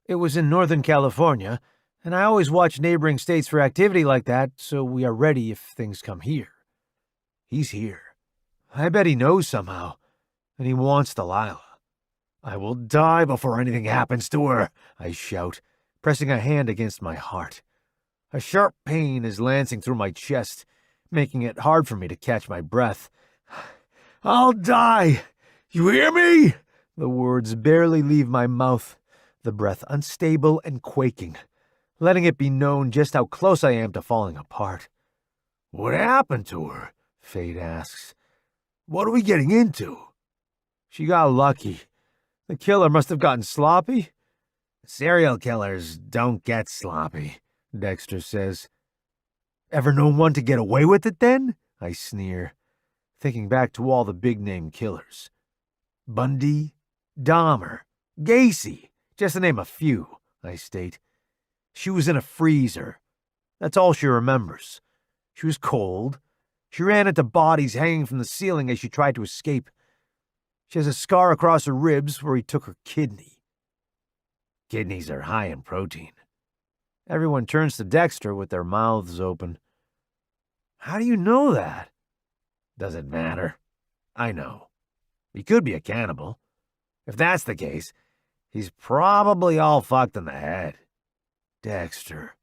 It was in Northern California, and I always watch neighboring states for activity like that, so we are ready if things come here. He's here. I bet he knows somehow, and he wants Delilah. I will die before anything happens to her, I shout, pressing a hand against my heart. A sharp pain is lancing through my chest, making it hard for me to catch my breath. I'll die! You hear me? The words barely leave my mouth, the breath unstable and quaking, letting it be known just how close I am to falling apart. What happened to her? Fate asks. What are we getting into? She got lucky. The killer must have gotten sloppy. Serial killers don't get sloppy, Dexter says. Ever known one to get away with it then? I sneer, thinking back to all the big-name killers. Bundy, Dahmer, Gacy, just to name a few, I state. She was in a freezer. That's all she remembers. She was cold. She ran into bodies hanging from the ceiling as she tried to escape. She has a scar across her ribs where he took her kidney. Kidneys are high in protein. Everyone turns to Dexter with their mouths open. How do you know that? Doesn't matter. I know. He could be a cannibal. If that's the case, he's probably all fucked in the head. Dexter,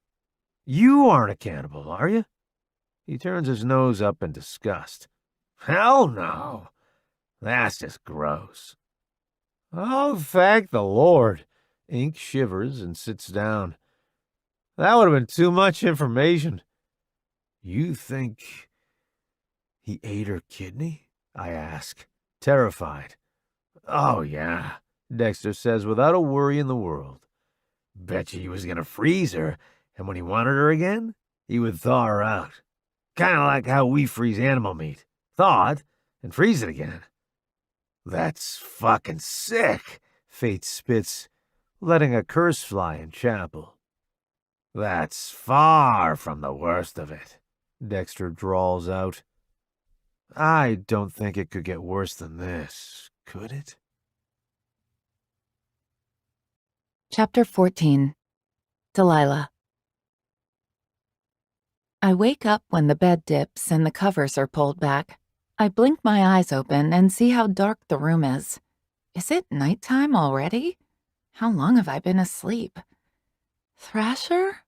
you aren't a cannibal, are you? He turns his nose up in disgust. Hell no. That's just gross. Oh, thank the Lord. Ink shivers and sits down, That would have been too much information. You think he ate her kidney? I ask, terrified. Oh, yeah, Dexter says without a worry in the world. Betcha he was gonna freeze her, and when he wanted her again, he would thaw her out. Kinda like how we freeze animal meat. Thaw it, and freeze it again. That's fucking sick, Fate spits, letting a curse fly in chapel. That's far from the worst of it, Dexter drawls out. I don't think it could get worse than this, could it? Chapter 14. Delilah. I wake up when the bed dips and the covers are pulled back. I blink my eyes open and see how dark the room is. Is it nighttime already? How long have I been asleep? Thrasher?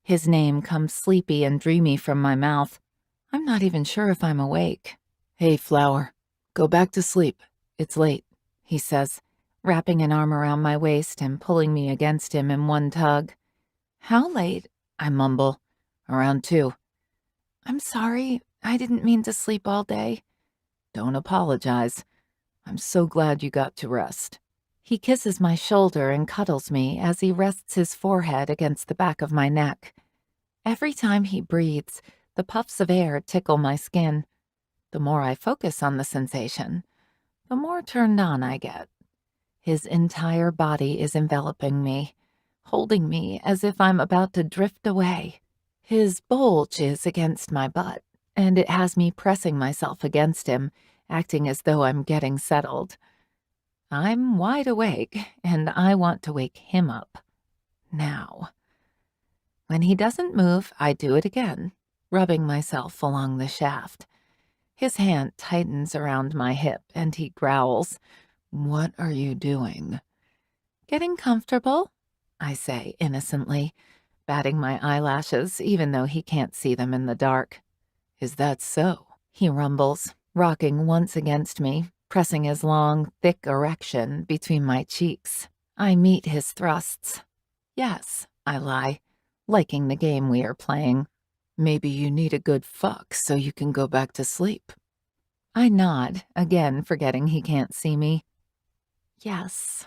His name comes sleepy and dreamy from my mouth. I'm not even sure if I'm awake. Hey, Flower, go back to sleep. It's late, he says, wrapping an arm around my waist and pulling me against him in one tug. How late? I mumble. Around 2. I'm sorry. I didn't mean to sleep all day. Don't apologize. I'm so glad you got to rest. He kisses my shoulder and cuddles me as he rests his forehead against the back of my neck. Every time he breathes, the puffs of air tickle my skin. The more I focus on the sensation, the more turned on I get. His entire body is enveloping me, holding me as if I'm about to drift away. His bulge is against my butt, and it has me pressing myself against him, acting as though I'm getting settled. I'm wide awake, and I want to wake him up. Now. When he doesn't move, I do it again, rubbing myself along the shaft. His hand tightens around my hip, and he growls, "What are you doing?" "Getting comfortable," I say innocently, batting my eyelashes even though he can't see them in the dark. "Is that so?" he rumbles, rocking once against me, pressing his long, thick erection between my cheeks. I meet his thrusts. Yes, I lie, liking the game we are playing. "Maybe you need a good fuck so you can go back to sleep." I nod, again forgetting he can't see me. Yes.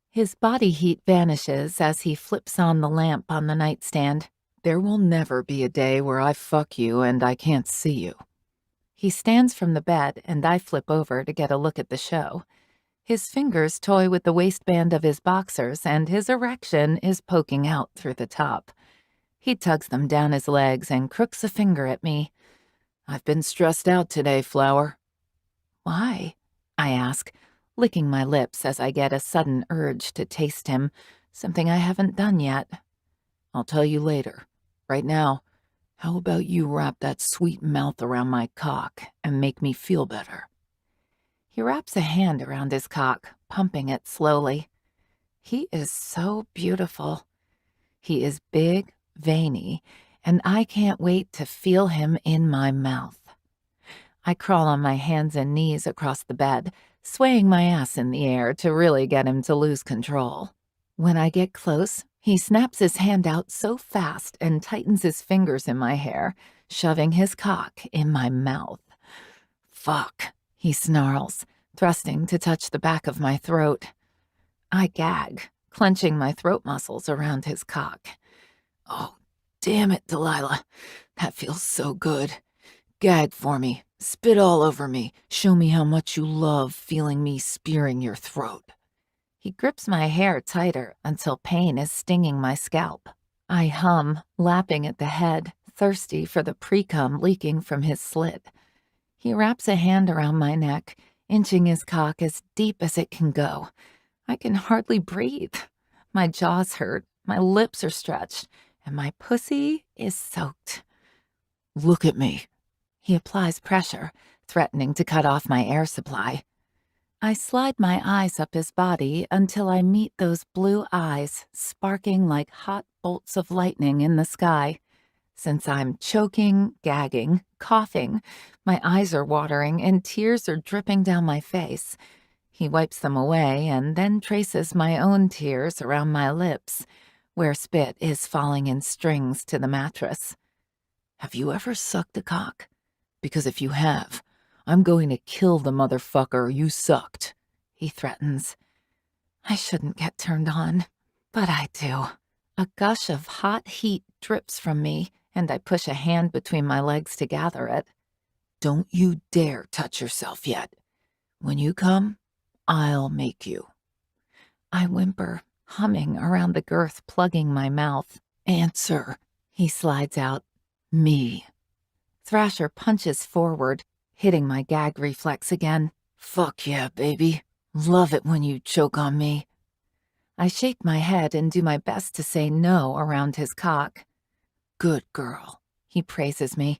His body heat vanishes as he flips on the lamp on the nightstand. "There will never be a day where I fuck you and I can't see you." He stands from the bed, and I flip over to get a look at the show. His fingers toy with the waistband of his boxers, and his erection is poking out through the top. He tugs them down his legs and crooks a finger at me. "I've been stressed out today, Flower." "Why?" I ask, licking my lips as I get a sudden urge to taste him, something I haven't done yet. "I'll tell you later. Right now, how about you wrap that sweet mouth around my cock and make me feel better?" He wraps a hand around his cock, pumping it slowly. He is so beautiful. He is big, veiny, and I can't wait to feel him in my mouth. I crawl on my hands and knees across the bed, swaying my ass in the air to really get him to lose control. When I get close, he snaps his hand out so fast and tightens his fingers in my hair, shoving his cock in my mouth. "Fuck," he snarls, thrusting to touch the back of my throat. I gag, clenching my throat muscles around his cock. "Oh, damn it, Delilah. That feels so good. Gag for me. Spit all over me. Show me how much you love feeling me spearing your throat." He grips my hair tighter until pain is stinging my scalp. I hum, lapping at the head, thirsty for the pre-cum leaking from his slit. He wraps a hand around my neck, inching his cock as deep as it can go. I can hardly breathe. My jaws hurt, my lips are stretched, and my pussy is soaked. "Look at me." He applies pressure, threatening to cut off my air supply. I slide my eyes up his body until I meet those blue eyes, sparking like hot bolts of lightning in the sky. Since I'm choking, gagging, coughing, my eyes are watering and tears are dripping down my face. He wipes them away and then traces my own tears around my lips, where spit is falling in strings to the mattress. Have you ever sucked a cock? Because if you have, I'm going to kill the motherfucker you sucked, he threatens. I shouldn't get turned on, but I do. A gush of hot heat drips from me, and I push a hand between my legs to gather it. Don't you dare touch yourself yet. When you come, I'll make you. I whimper, humming around the girth, plugging my mouth. Answer, he slides out. Me. Thrasher punches forward, hitting my gag reflex again. Fuck yeah, baby. Love it when you choke on me. I shake my head and do my best to say no around his cock. Good girl, he praises me.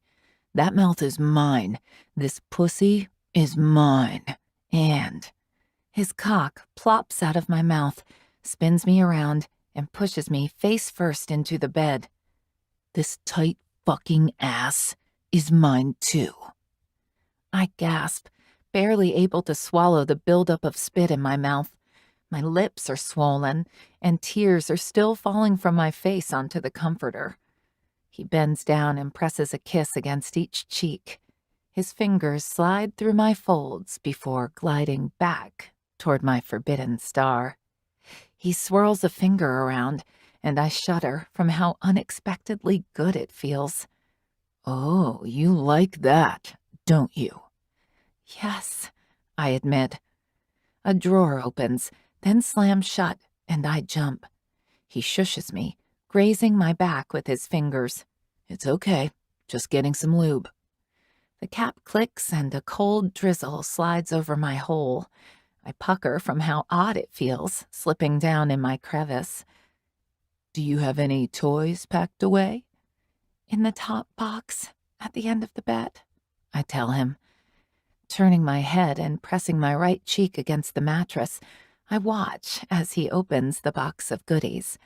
That mouth is mine. This pussy is mine. And his cock plops out of my mouth, spins me around, and pushes me face first into the bed. This tight fucking ass is mine too. I gasp, barely able to swallow the buildup of spit in my mouth. My lips are swollen, and tears are still falling from my face onto the comforter. He bends down and presses a kiss against each cheek. His fingers slide through my folds before gliding back toward my forbidden star. He swirls a finger around, and I shudder from how unexpectedly good it feels. Oh, you like that, don't you? Yes, I admit. A drawer opens, then slams shut, and I jump. He shushes me, grazing my back with his fingers. It's okay, just getting some lube. The cap clicks and a cold drizzle slides over my hole. I pucker from how odd it feels, slipping down in my crevice. Do you have any toys packed away? In the top box, at the end of the bed, I tell him. Turning my head and pressing my right cheek against the mattress, I watch as he opens the box of goodies.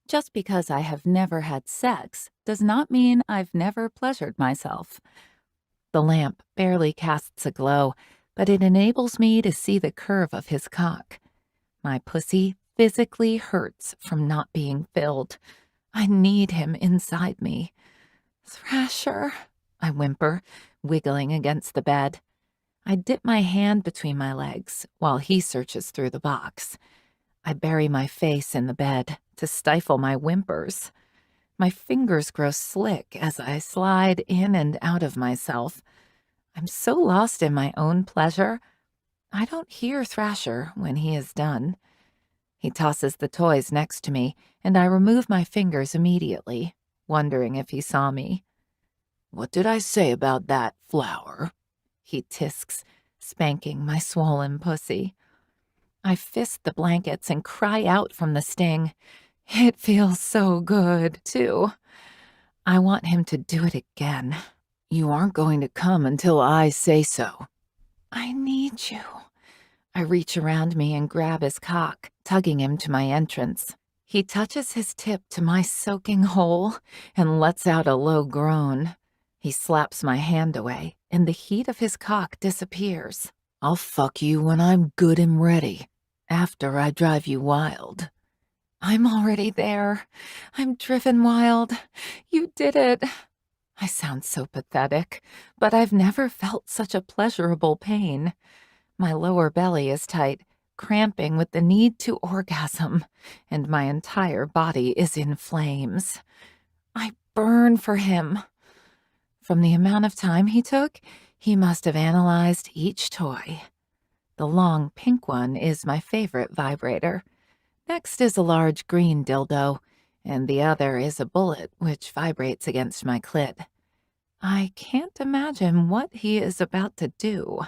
Just because I have never had sex does not mean I've never pleasured myself. The lamp barely casts a glow, but it enables me to see the curve of his cock. My pussy physically hurts from not being filled. I need him inside me. Thrasher, I whimper, wiggling against the bed. I dip my hand between my legs while he searches through the box. I bury my face in the bed to stifle my whimpers. My fingers grow slick as I slide in and out of myself. I'm so lost in my own pleasure, I don't hear Thrasher when he is done. He tosses the toys next to me, and I remove my fingers immediately, wondering if he saw me. What did I say about that, flower? He tisks, spanking my swollen pussy. I fist the blankets and cry out from the sting. It feels so good, too. I want him to do it again. You aren't going to come until I say so. I need you. I reach around me and grab his cock, tugging him to my entrance. He touches his tip to my soaking hole and lets out a low groan. He slaps my hand away, and the heat of his cock disappears. I'll fuck you when I'm good and ready, after I drive you wild. I'm already there. I'm driven wild. You did it. I sound so pathetic, but I've never felt such a pleasurable pain. My lower belly is tight, cramping with the need to orgasm, and my entire body is in flames. I burn for him. From the amount of time he took, he must have analyzed each toy. The long pink one is my favorite vibrator. Next is a large green dildo, and the other is a bullet which vibrates against my clit. I can't imagine what he is about to do.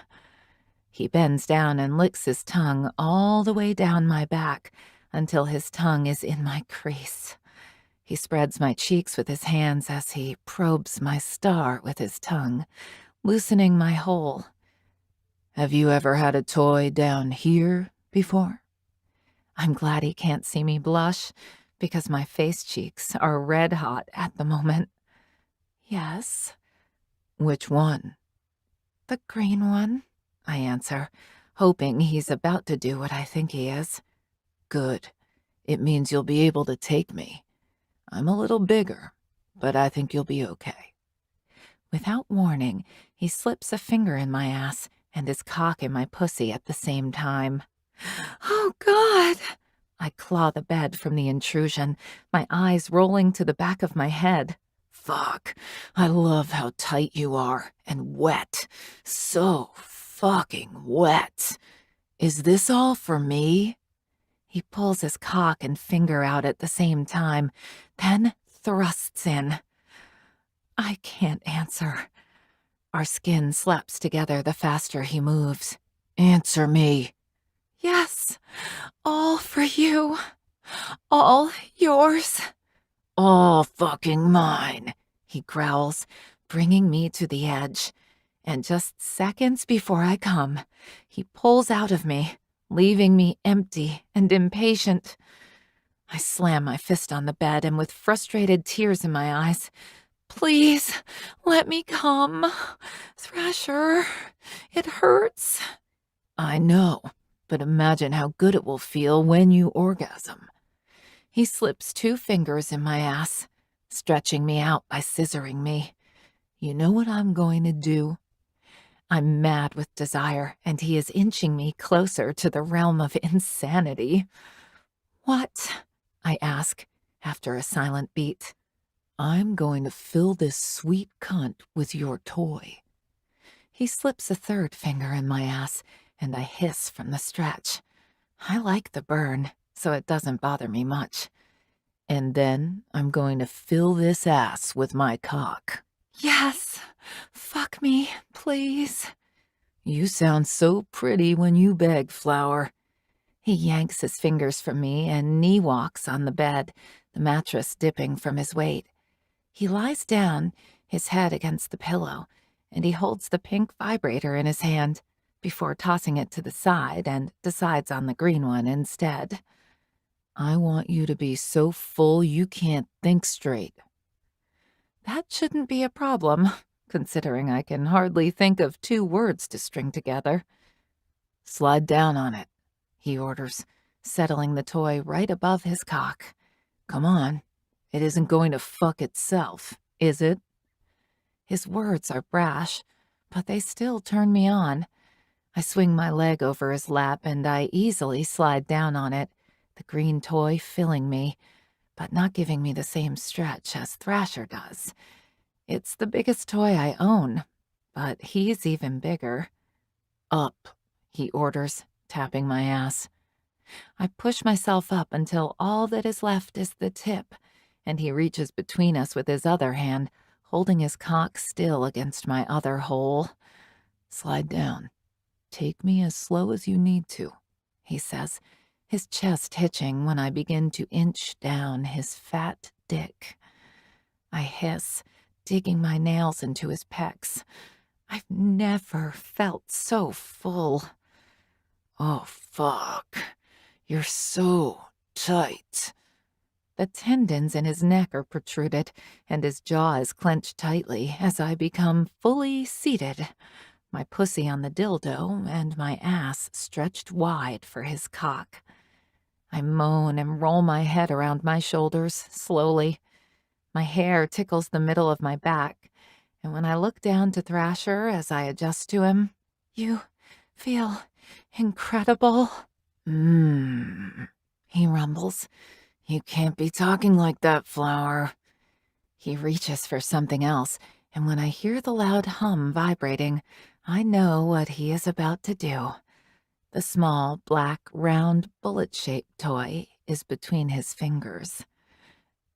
He bends down and licks his tongue all the way down my back until his tongue is in my crease. He spreads my cheeks with his hands as he probes my star with his tongue, loosening my hole. Have you ever had a toy down here before? I'm glad he can't see me blush, because my face cheeks are red hot at the moment. Yes. Which one? The green one, I answer, hoping he's about to do what I think he is. Good. It means you'll be able to take me. I'm a little bigger, but I think you'll be okay." Without warning, he slips a finger in my ass and his cock in my pussy at the same time. Oh, God! I claw the bed from the intrusion, my eyes rolling to the back of my head. Fuck, I love how tight you are and wet. So fucking wet. Is this all for me? He pulls his cock and finger out at the same time, then thrusts in. I can't answer. Our skin slaps together the faster he moves. Answer me. Yes, all for you. All yours. All fucking mine, He growls, bringing me to the edge. And just seconds before I come, he pulls out of me, leaving me empty and impatient. I slam my fist on the bed and with frustrated tears in my eyes, "Please, let me come. Thrasher, it hurts." I know, but imagine how good it will feel when you orgasm. He slips 2 fingers in my ass, stretching me out by scissoring me. You know what I'm going to do? I'm mad with desire, and he is inching me closer to the realm of insanity. "What?" I ask, after a silent beat. I'm going to fill this sweet cunt with your toy. He slips a 3rd finger in my ass, and I hiss from the stretch. I like the burn, so it doesn't bother me much. And then I'm going to fill this ass with my cock. Yes, fuck me, please. You sound so pretty when you beg, Flower. He yanks his fingers from me and knee walks on the bed, the mattress dipping from his weight. He lies down, his head against the pillow, and he holds the pink vibrator in his hand before tossing it to the side and decides on the green one instead. I want you to be so full you can't think straight. That shouldn't be a problem, considering I can hardly think of 2 words to string together. Slide down on it, he orders, settling the toy right above his cock. Come on. It isn't going to fuck itself, is it? His words are brash, but they still turn me on. I swing my leg over his lap and I easily slide down on it, the green toy filling me, but not giving me the same stretch as Thrasher does. It's the biggest toy I own, but he's even bigger. Up, he orders, tapping my ass. I push myself up until all that is left is the tip, and he reaches between us with his other hand, holding his cock still against my other hole. Slide down. Take me as slow as you need to, he says, his chest hitching when I begin to inch down his fat dick. I hiss, digging my nails into his pecs. I've never felt so full. Oh, fuck. You're so tight. The tendons in his neck are protruded, and his jaw is clenched tightly as I become fully seated, my pussy on the dildo and my ass stretched wide for his cock. I moan and roll my head around my shoulders slowly. My hair tickles the middle of my back, and when I look down to Thrasher as I adjust to him, "You feel incredible," he rumbles. You can't be talking like that, Flower. He reaches for something else, and when I hear the loud hum vibrating, I know what he is about to do. The small, black, round, bullet-shaped toy is between his fingers.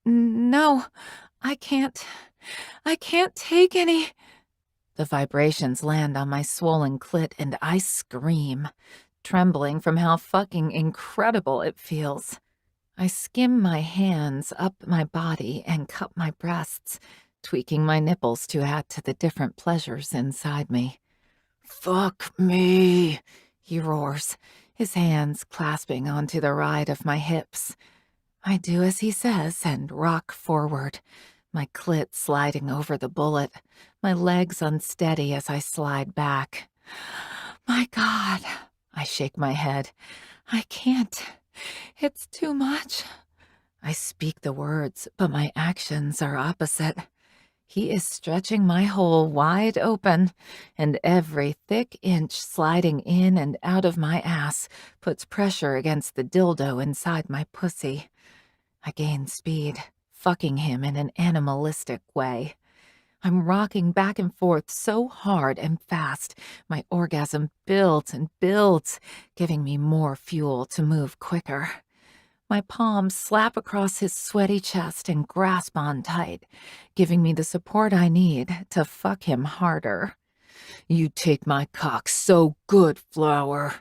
"No, I can't take any." The vibrations land on my swollen clit and I scream, trembling from how fucking incredible it feels. I skim my hands up my body and cup my breasts, tweaking my nipples to add to the different pleasures inside me. Fuck me, he roars, his hands clasping onto the ride of my hips. I do as he says and rock forward, my clit sliding over the bullet, my legs unsteady as I slide back. My God, I shake my head. I can't. It's too much. I speak the words, but my actions are opposite. He is stretching my hole wide open, and every thick inch sliding in and out of my ass puts pressure against the dildo inside my pussy. I gain speed, fucking him in an animalistic way. I'm rocking back and forth so hard and fast, my orgasm builds and builds, giving me more fuel to move quicker. My palms slap across his sweaty chest and grasp on tight, giving me the support I need to fuck him harder. You take my cock so good, Flower.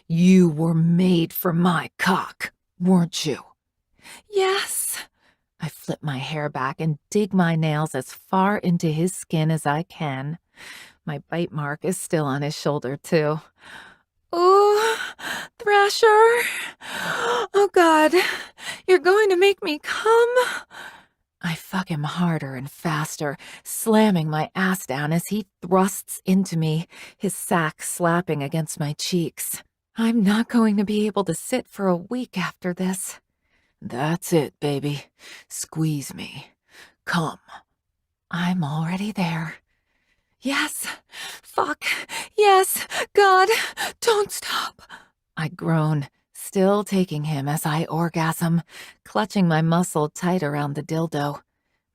You were made for my cock, weren't you? Yes. I flip my hair back and dig my nails as far into his skin as I can. My bite mark is still on his shoulder, too. Ooh, Thrasher. Oh, God. You're going to make me come? I fuck him harder and faster, slamming my ass down as he thrusts into me, his sack slapping against my cheeks. I'm not going to be able to sit for a week after this. That's it, baby. Squeeze me. Come. I'm already there. Yes. Fuck. Yes. God. Don't stop. I groan, still taking him as I orgasm, clutching my muscle tight around the dildo.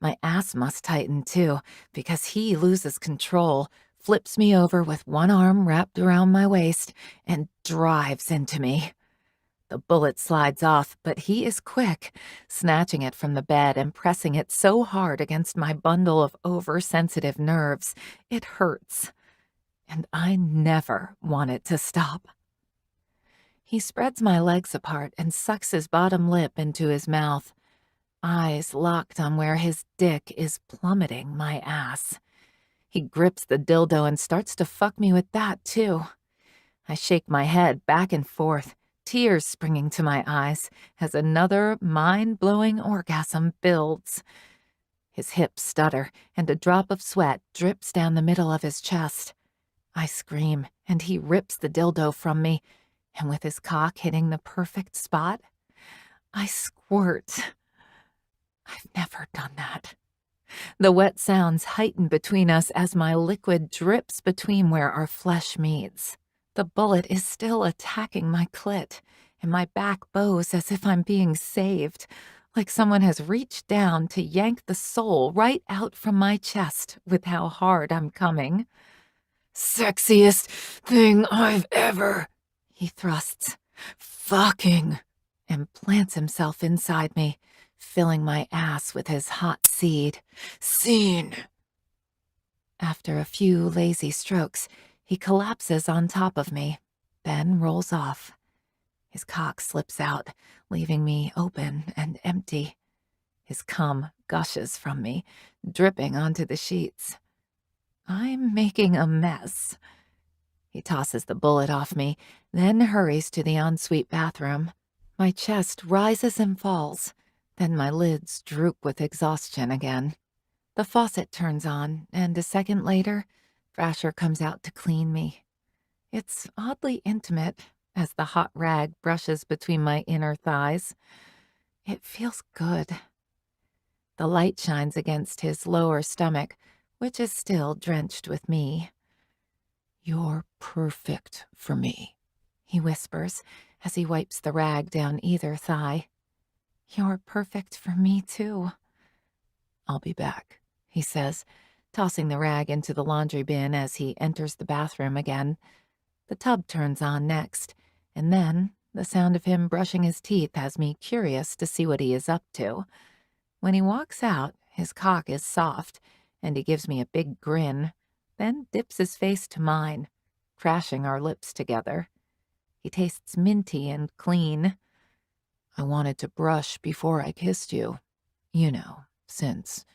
My ass must tighten too, because he loses control, flips me over with one arm wrapped around my waist, and drives into me. The bullet slides off, but he is quick, snatching it from the bed and pressing it so hard against my bundle of oversensitive nerves, it hurts. And I never want it to stop. He spreads my legs apart and sucks his bottom lip into his mouth, eyes locked on where his dick is plummeting my ass. He grips the dildo and starts to fuck me with that, too. I shake my head back and forth, tears springing to my eyes as another mind-blowing orgasm builds. His hips stutter, and a drop of sweat drips down the middle of his chest. I scream, and he rips the dildo from me, and with his cock hitting the perfect spot, I squirt. I've never done that. The wet sounds heighten between us as my liquid drips between where our flesh meets. The bullet is still attacking my clit, and my back bows as if I'm being saved, like someone has reached down to yank the soul right out from my chest with how hard I'm coming. Sexiest thing I've ever, he thrusts, fucking, and plants himself inside me, filling my ass with his hot seed. Seen. After a few lazy strokes, he collapses on top of me, then rolls off. His cock slips out, leaving me open and empty. His cum gushes from me, dripping onto the sheets. I'm making a mess. He tosses the bullet off me, then hurries to the ensuite bathroom. My chest rises and falls, then my lids droop with exhaustion again. The faucet turns on, and a second later, Thrasher comes out to clean me. It's oddly intimate as the hot rag brushes between my inner thighs. It feels good. The light shines against his lower stomach, which is still drenched with me. You're perfect for me, he whispers as he wipes the rag down either thigh. You're perfect for me, too. I'll be back, he says, tossing the rag into the laundry bin as he enters the bathroom again. The tub turns on next, and then the sound of him brushing his teeth has me curious to see what he is up to. When he walks out, his cock is soft, and he gives me a big grin, then dips his face to mine, crashing our lips together. He tastes minty and clean. I wanted to brush before I kissed you. You know, since...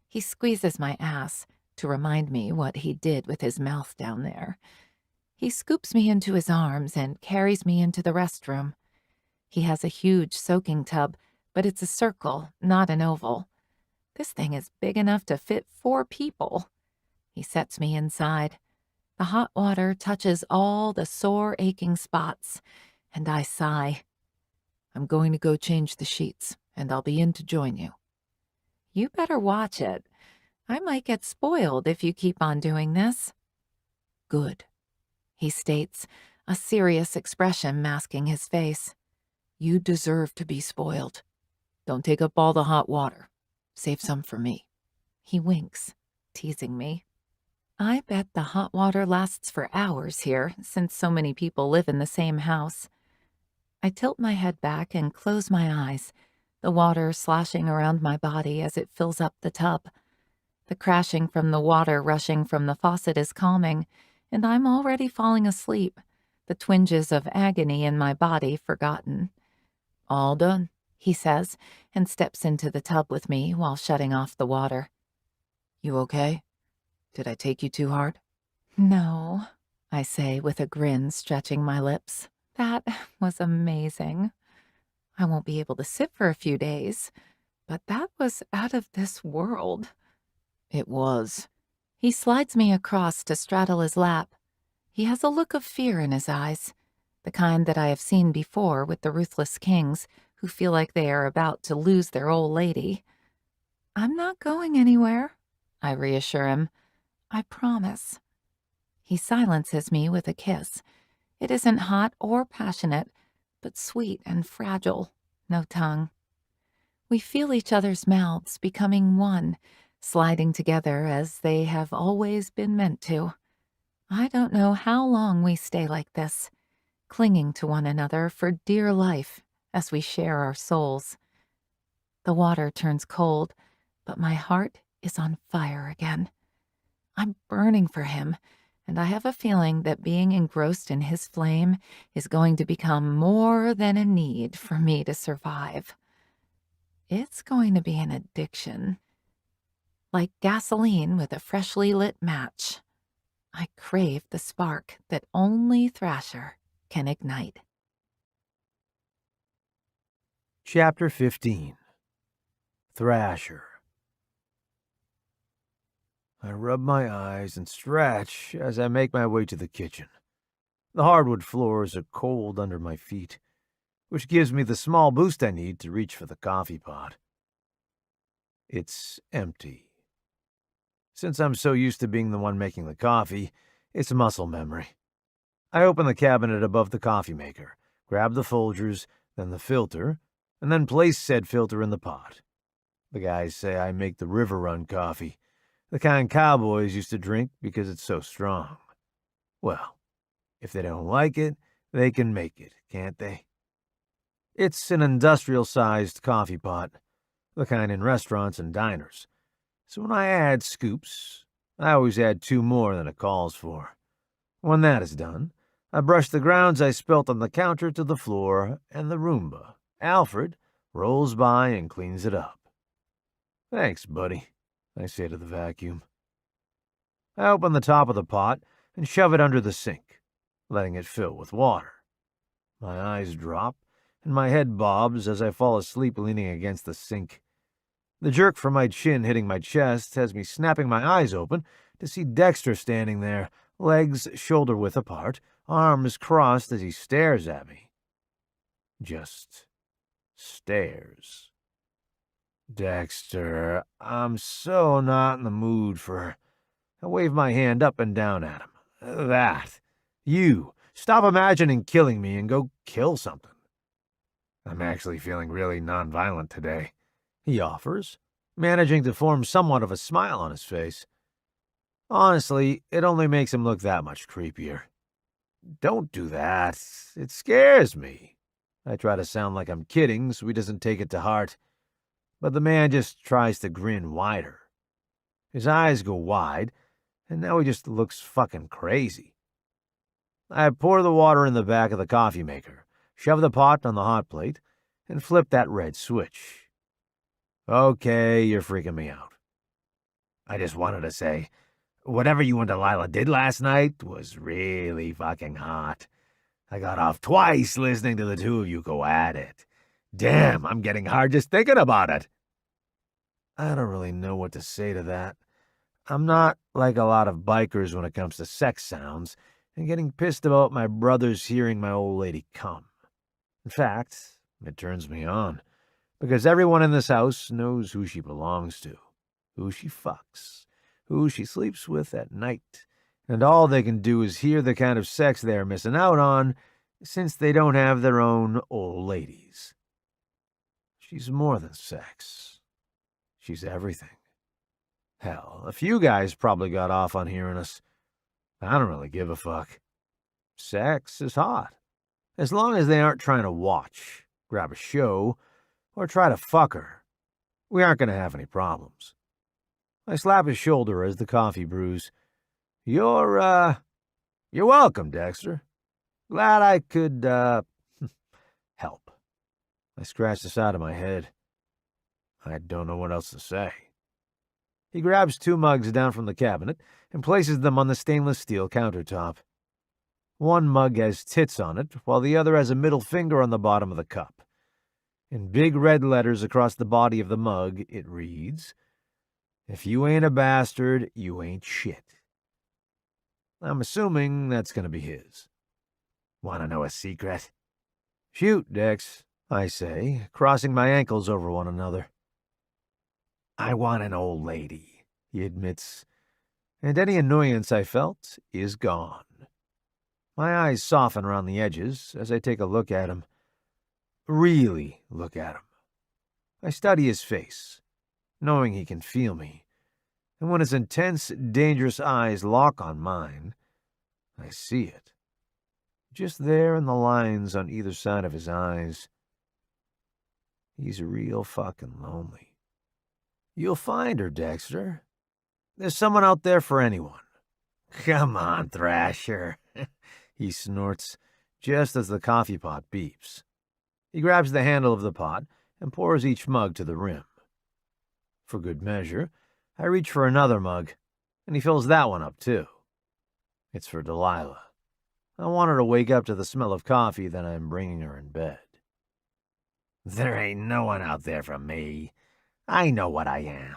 He squeezes my ass to remind me what he did with his mouth down there. He scoops me into his arms and carries me into the restroom. He has a huge soaking tub, but it's a circle, not an oval. This thing is big enough to fit 4 people. He sets me inside. The hot water touches all the sore, aching spots, and I sigh. I'm going to go change the sheets, and I'll be in to join you. You better watch it. I might get spoiled if you keep on doing this. Good. He states, a serious expression masking his face. You deserve to be spoiled. Don't take up all the hot water. Save some for me. He winks, teasing me. I bet the hot water lasts for hours here, since so many people live in the same house. I tilt my head back and close my eyes, the water sloshing around my body as it fills up the tub. The crashing from the water rushing from the faucet is calming, and I'm already falling asleep, the twinges of agony in my body forgotten. All done, he says, and steps into the tub with me while shutting off the water. You okay? Did I take you too hard? No, I say with a grin stretching my lips. That was amazing. I won't be able to sit for a few days, but that was out of this world. It was. He slides me across to straddle his lap. He has a look of fear in his eyes, the kind that I have seen before with the ruthless kings who feel like they are about to lose their old lady. I'm not going anywhere, I reassure him. I promise. He silences me with a kiss. It isn't hot or passionate, but sweet and fragile, no tongue. We feel each other's mouths becoming one, sliding together as they have always been meant to. I don't know how long we stay like this, clinging to one another for dear life as we share our souls. The water turns cold, but my heart is on fire again. I'm burning for him, and I have a feeling that being engrossed in his flame is going to become more than a need for me to survive. It's going to be an addiction. Like gasoline with a freshly lit match. I crave the spark that only Thrasher can ignite. Chapter 15. Thrasher. I rub my eyes and stretch as I make my way to the kitchen. The hardwood floors are cold under my feet, which gives me the small boost I need to reach for the coffee pot. It's empty. Since I'm so used to being the one making the coffee, it's muscle memory. I open the cabinet above the coffee maker, grab the Folgers, then the filter, and then place said filter in the pot. The guys say I make the river run coffee, the kind cowboys used to drink because it's so strong. Well, if they don't like it, they can make it, can't they? It's an industrial-sized coffee pot, the kind in restaurants and diners. So when I add scoops, I always add 2 more than it calls for. When that is done, I brush the grounds I spilt on the counter to the floor, and the Roomba, Alfred, rolls by and cleans it up. Thanks, buddy, I say to the vacuum. I open the top of the pot and shove it under the sink, letting it fill with water. My eyes drop, and my head bobs as I fall asleep leaning against the sink. The jerk from my chin hitting my chest has me snapping my eyes open to see Dexter standing there, legs shoulder-width apart, arms crossed as he stares at me. Just stares. Dexter, I'm so not in the mood for... I wave my hand up and down at him. That. You. Stop imagining killing me and go kill something. I'm actually feeling really nonviolent today, he offers, managing to form somewhat of a smile on his face. Honestly, it only makes him look that much creepier. Don't do that. It scares me. I try to sound like I'm kidding so he doesn't take it to heart. But the man just tries to grin wider. His eyes go wide, and now he just looks fucking crazy. I pour the water in the back of the coffee maker, shove the pot on the hot plate, and flip that red switch. Okay, you're freaking me out. I just wanted to say, whatever you and Delilah did last night was really fucking hot. I got off twice listening to the two of you go at it. Damn, I'm getting hard just thinking about it. I don't really know what to say to that. I'm not like a lot of bikers when it comes to sex sounds and getting pissed about my brothers hearing my old lady come. In fact, It turns me on, because everyone in this house knows who she belongs to, who she fucks, who she sleeps with at night, and all they can do is hear the kind of sex they're missing out on since they don't have their own old ladies. She's more than sex. She's everything. Hell, a few guys probably got off on hearing us. I don't really give a fuck. Sex is hot. As long as they aren't trying to watch, grab a show, or try to fuck her, we aren't going to have any problems. I slap his shoulder as the coffee brews. You're welcome, Dexter. Glad I could, help. I scratch the side of my head. I don't know what else to say. He grabs 2 mugs down from the cabinet and places them on the stainless steel countertop. One mug has tits on it, while the other has a middle finger on the bottom of the cup. In big red letters across the body of the mug, it reads, "If you ain't a bastard, you ain't shit." I'm assuming that's going to be his. Want to know a secret? Shoot, Dex, I say, crossing my ankles over one another. I want an old lady, he admits, and any annoyance I felt is gone. My eyes soften around the edges as I take a look at him. Really look at him. I study his face, knowing he can feel me, and when his intense, dangerous eyes lock on mine, I see it. Just there in the lines on either side of his eyes. He's real fucking lonely. You'll find her, Dexter. There's someone out there for anyone. Come on, Thrasher, he snorts, just as the coffee pot beeps. He grabs the handle of the pot and pours each mug to the rim. For good measure, I reach for another mug, and he fills that one up too. It's for Delilah. I want her to wake up to the smell of coffee that I'm bringing her in bed. There ain't no one out there for me. I know what I am.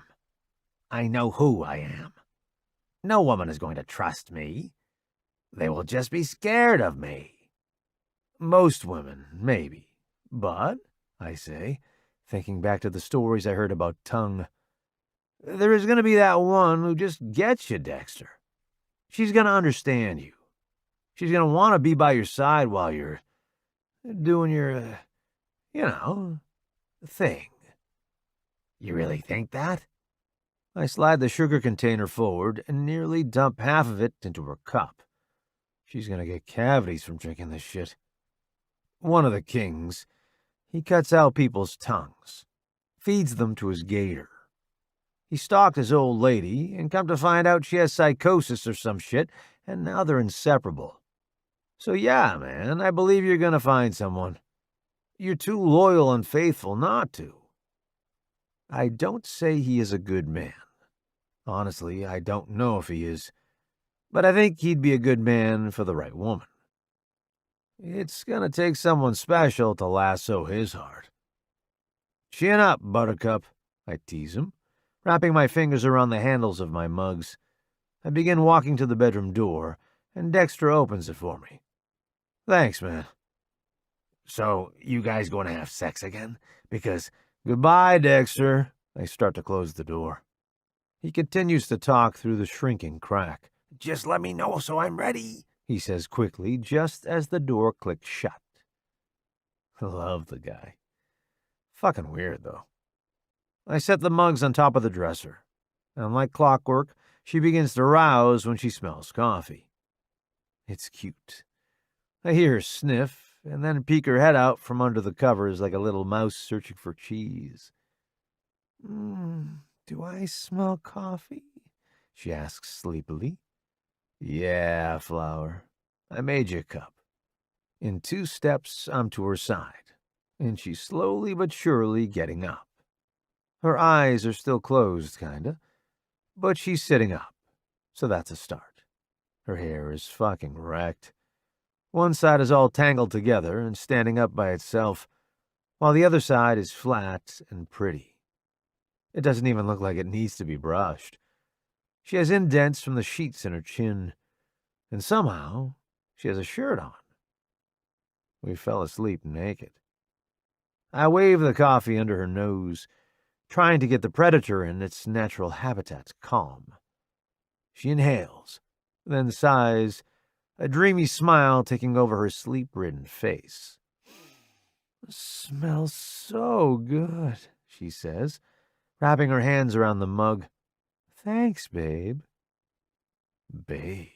I know who I am. No woman is going to trust me. They will just be scared of me. Most women, maybe. But, I say, thinking back to the stories I heard about tongue, there is going to be that one who just gets you, Dexter. She's going to understand you. She's going to want to be by your side while you're doing your, thing. You really think that? I slide the sugar container forward and nearly dump half of it into her cup. She's going to get cavities from drinking this shit. One of the kings, he cuts out people's tongues, feeds them to his gator. He stalked his old lady, and come to find out she has psychosis or some shit, and now they're inseparable. So yeah, man, I believe you're gonna find someone. You're too loyal and faithful not to. I don't say he is a good man. Honestly, I don't know if he is. But I think he'd be a good man for the right woman. It's gonna take someone special to lasso his heart. Chin up, Buttercup, I tease him, wrapping my fingers around the handles of my mugs. I begin walking to the bedroom door, and Dexter opens it for me. Thanks, man. So, you guys going to have sex again? Because, goodbye, Dexter. I start to close the door. He continues to talk through the shrinking crack. Just let me know so I'm ready, he says quickly, just as the door clicks shut. I love the guy. Fucking weird, though. I set the mugs on top of the dresser, and like clockwork, she begins to rouse when she smells coffee. It's cute. I hear her sniff, and then peek her head out from under the covers like a little mouse searching for cheese. Do I smell coffee? She asks sleepily. Yeah, Flower. I made you a cup. In 2 steps, I'm to her side, and she's slowly but surely getting up. Her eyes are still closed, kinda, but she's sitting up, so that's a start. Her hair is fucking wrecked. One side is all tangled together and standing up by itself, while the other side is flat and pretty. It doesn't even look like it needs to be brushed. She has indents from the sheets in her chin, and somehow she has a shirt on. We fell asleep naked. I wave the coffee under her nose, trying to get the predator in its natural habitat calm. She inhales, then sighs, a dreamy smile taking over her sleep-ridden face. "Smells so good," she says, wrapping her hands around the mug. "Thanks, babe." Babe.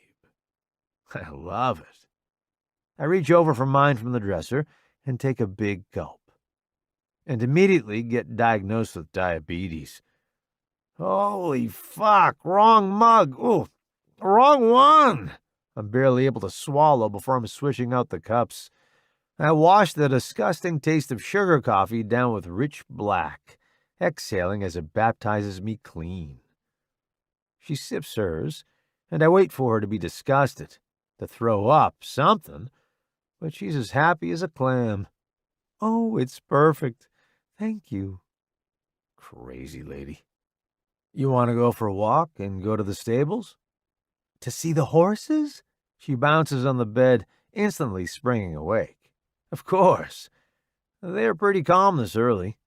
I love it. I reach over for mine from the dresser and take a big gulp, and immediately get diagnosed with diabetes. Holy fuck, wrong mug. Ooh, wrong one. I'm barely able to swallow before I'm swishing out the cups. I wash the disgusting taste of sugar coffee down with rich black, exhaling as it baptizes me clean. She sips hers, and I wait for her to be disgusted, to throw up something, but she's as happy as a clam. "Oh, it's perfect. Thank you." Crazy lady. "You want to go for a walk and go to the stables?" "To see the horses?" She bounces on the bed, instantly springing awake. "Of course. They're pretty calm this early,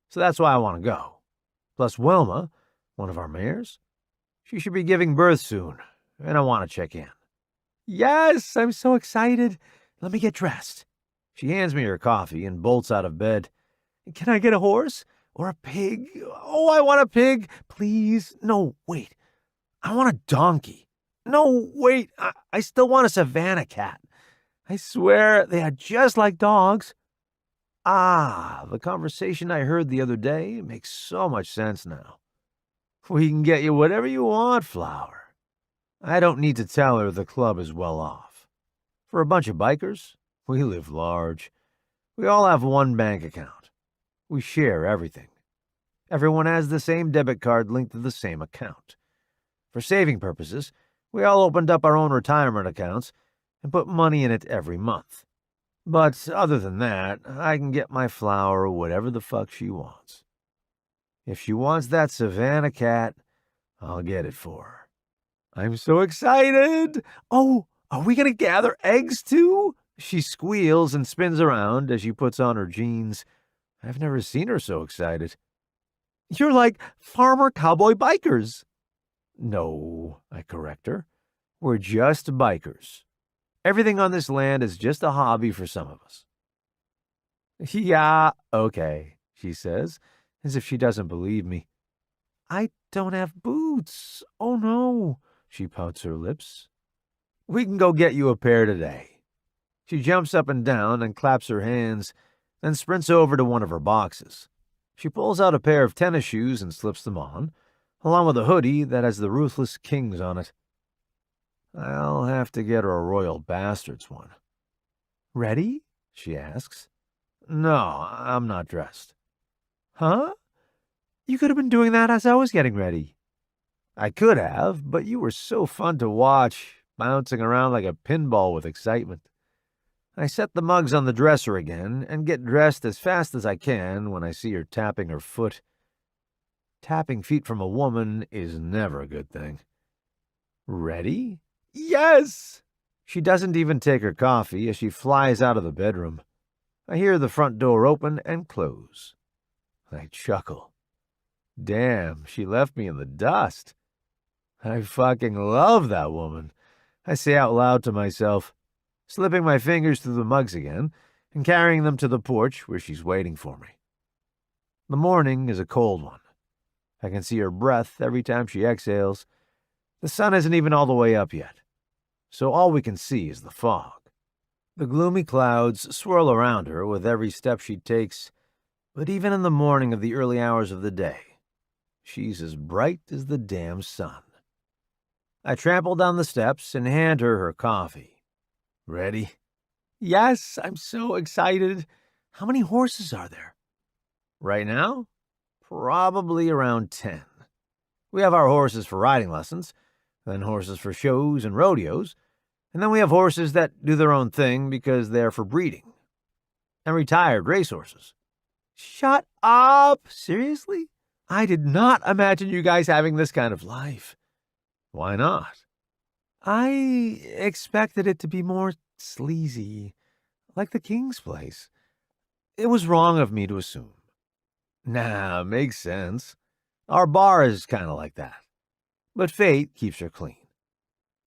so that's why I want to go. Plus Wilma, one of our mares, she should be giving birth soon, and I want to check in." "Yes, I'm so excited. Let me get dressed." She hands me her coffee and bolts out of bed. "Can I get a horse? Or a pig? Oh, I want a pig. Please. No, wait. I want a donkey. No, wait. I still want a Savannah cat. I swear they are just like dogs." Ah, the conversation I heard the other day makes so much sense now. "We can get you whatever you want, Flower." I don't need to tell her the club is well off. For a bunch of bikers, we live large. We all have one bank account. We share everything. Everyone has the same debit card linked to the same account. For saving purposes, we all opened up our own retirement accounts and put money in it every month. But other than that, I can get my Flower whatever the fuck she wants. If she wants that Savannah cat, I'll get it for her. I'm so excited! Oh, are we gonna gather eggs too? She squeals and spins around as she puts on her jeans. I've never seen her so excited. "You're like farmer cowboy bikers." "No," I correct her. "We're just bikers. Everything on this land is just a hobby for some of us." "Yeah, okay," she says, as if she doesn't believe me. "I don't have boots. Oh no." She pouts her lips. "We can go get you a pair today." She jumps up and down and claps her hands, then sprints over to one of her boxes. She pulls out a pair of tennis shoes and slips them on, along with a hoodie that has the Ruthless Kings on it. I'll have to get her a Royal Bastards one. "Ready?" she asks. "No, I'm not dressed." "Huh? You could have been doing that as I was getting ready." "I could have, but you were so fun to watch, bouncing around like a pinball with excitement." I set the mugs on the dresser again and get dressed as fast as I can when I see her tapping her foot. Tapping feet from a woman is never a good thing. "Ready?" "Yes!" She doesn't even take her coffee as she flies out of the bedroom. I hear the front door open and close. I chuckle. Damn, she left me in the dust. I fucking love that woman, I say out loud to myself, slipping my fingers through the mugs again and carrying them to the porch where she's waiting for me. The morning is a cold one. I can see her breath every time she exhales. The sun isn't even all the way up yet, so all we can see is the fog. The gloomy clouds swirl around her with every step she takes, but even in the morning of the early hours of the day, she's as bright as the damn sun. I trample down the steps and hand her her coffee. "Ready?" "Yes, I'm so excited. How many horses are there?" "Right now? Probably around 10. We have our horses for riding lessons, then horses for shows and rodeos, and then we have horses that do their own thing because they're for breeding, and retired racehorses." "Shut up! Seriously? I did not imagine you guys having this kind of life." "Why not?" "I expected it to be more sleazy, like the King's place. It was wrong of me to assume. Nah, makes sense. Our bar is kind of like that. But fate keeps her clean.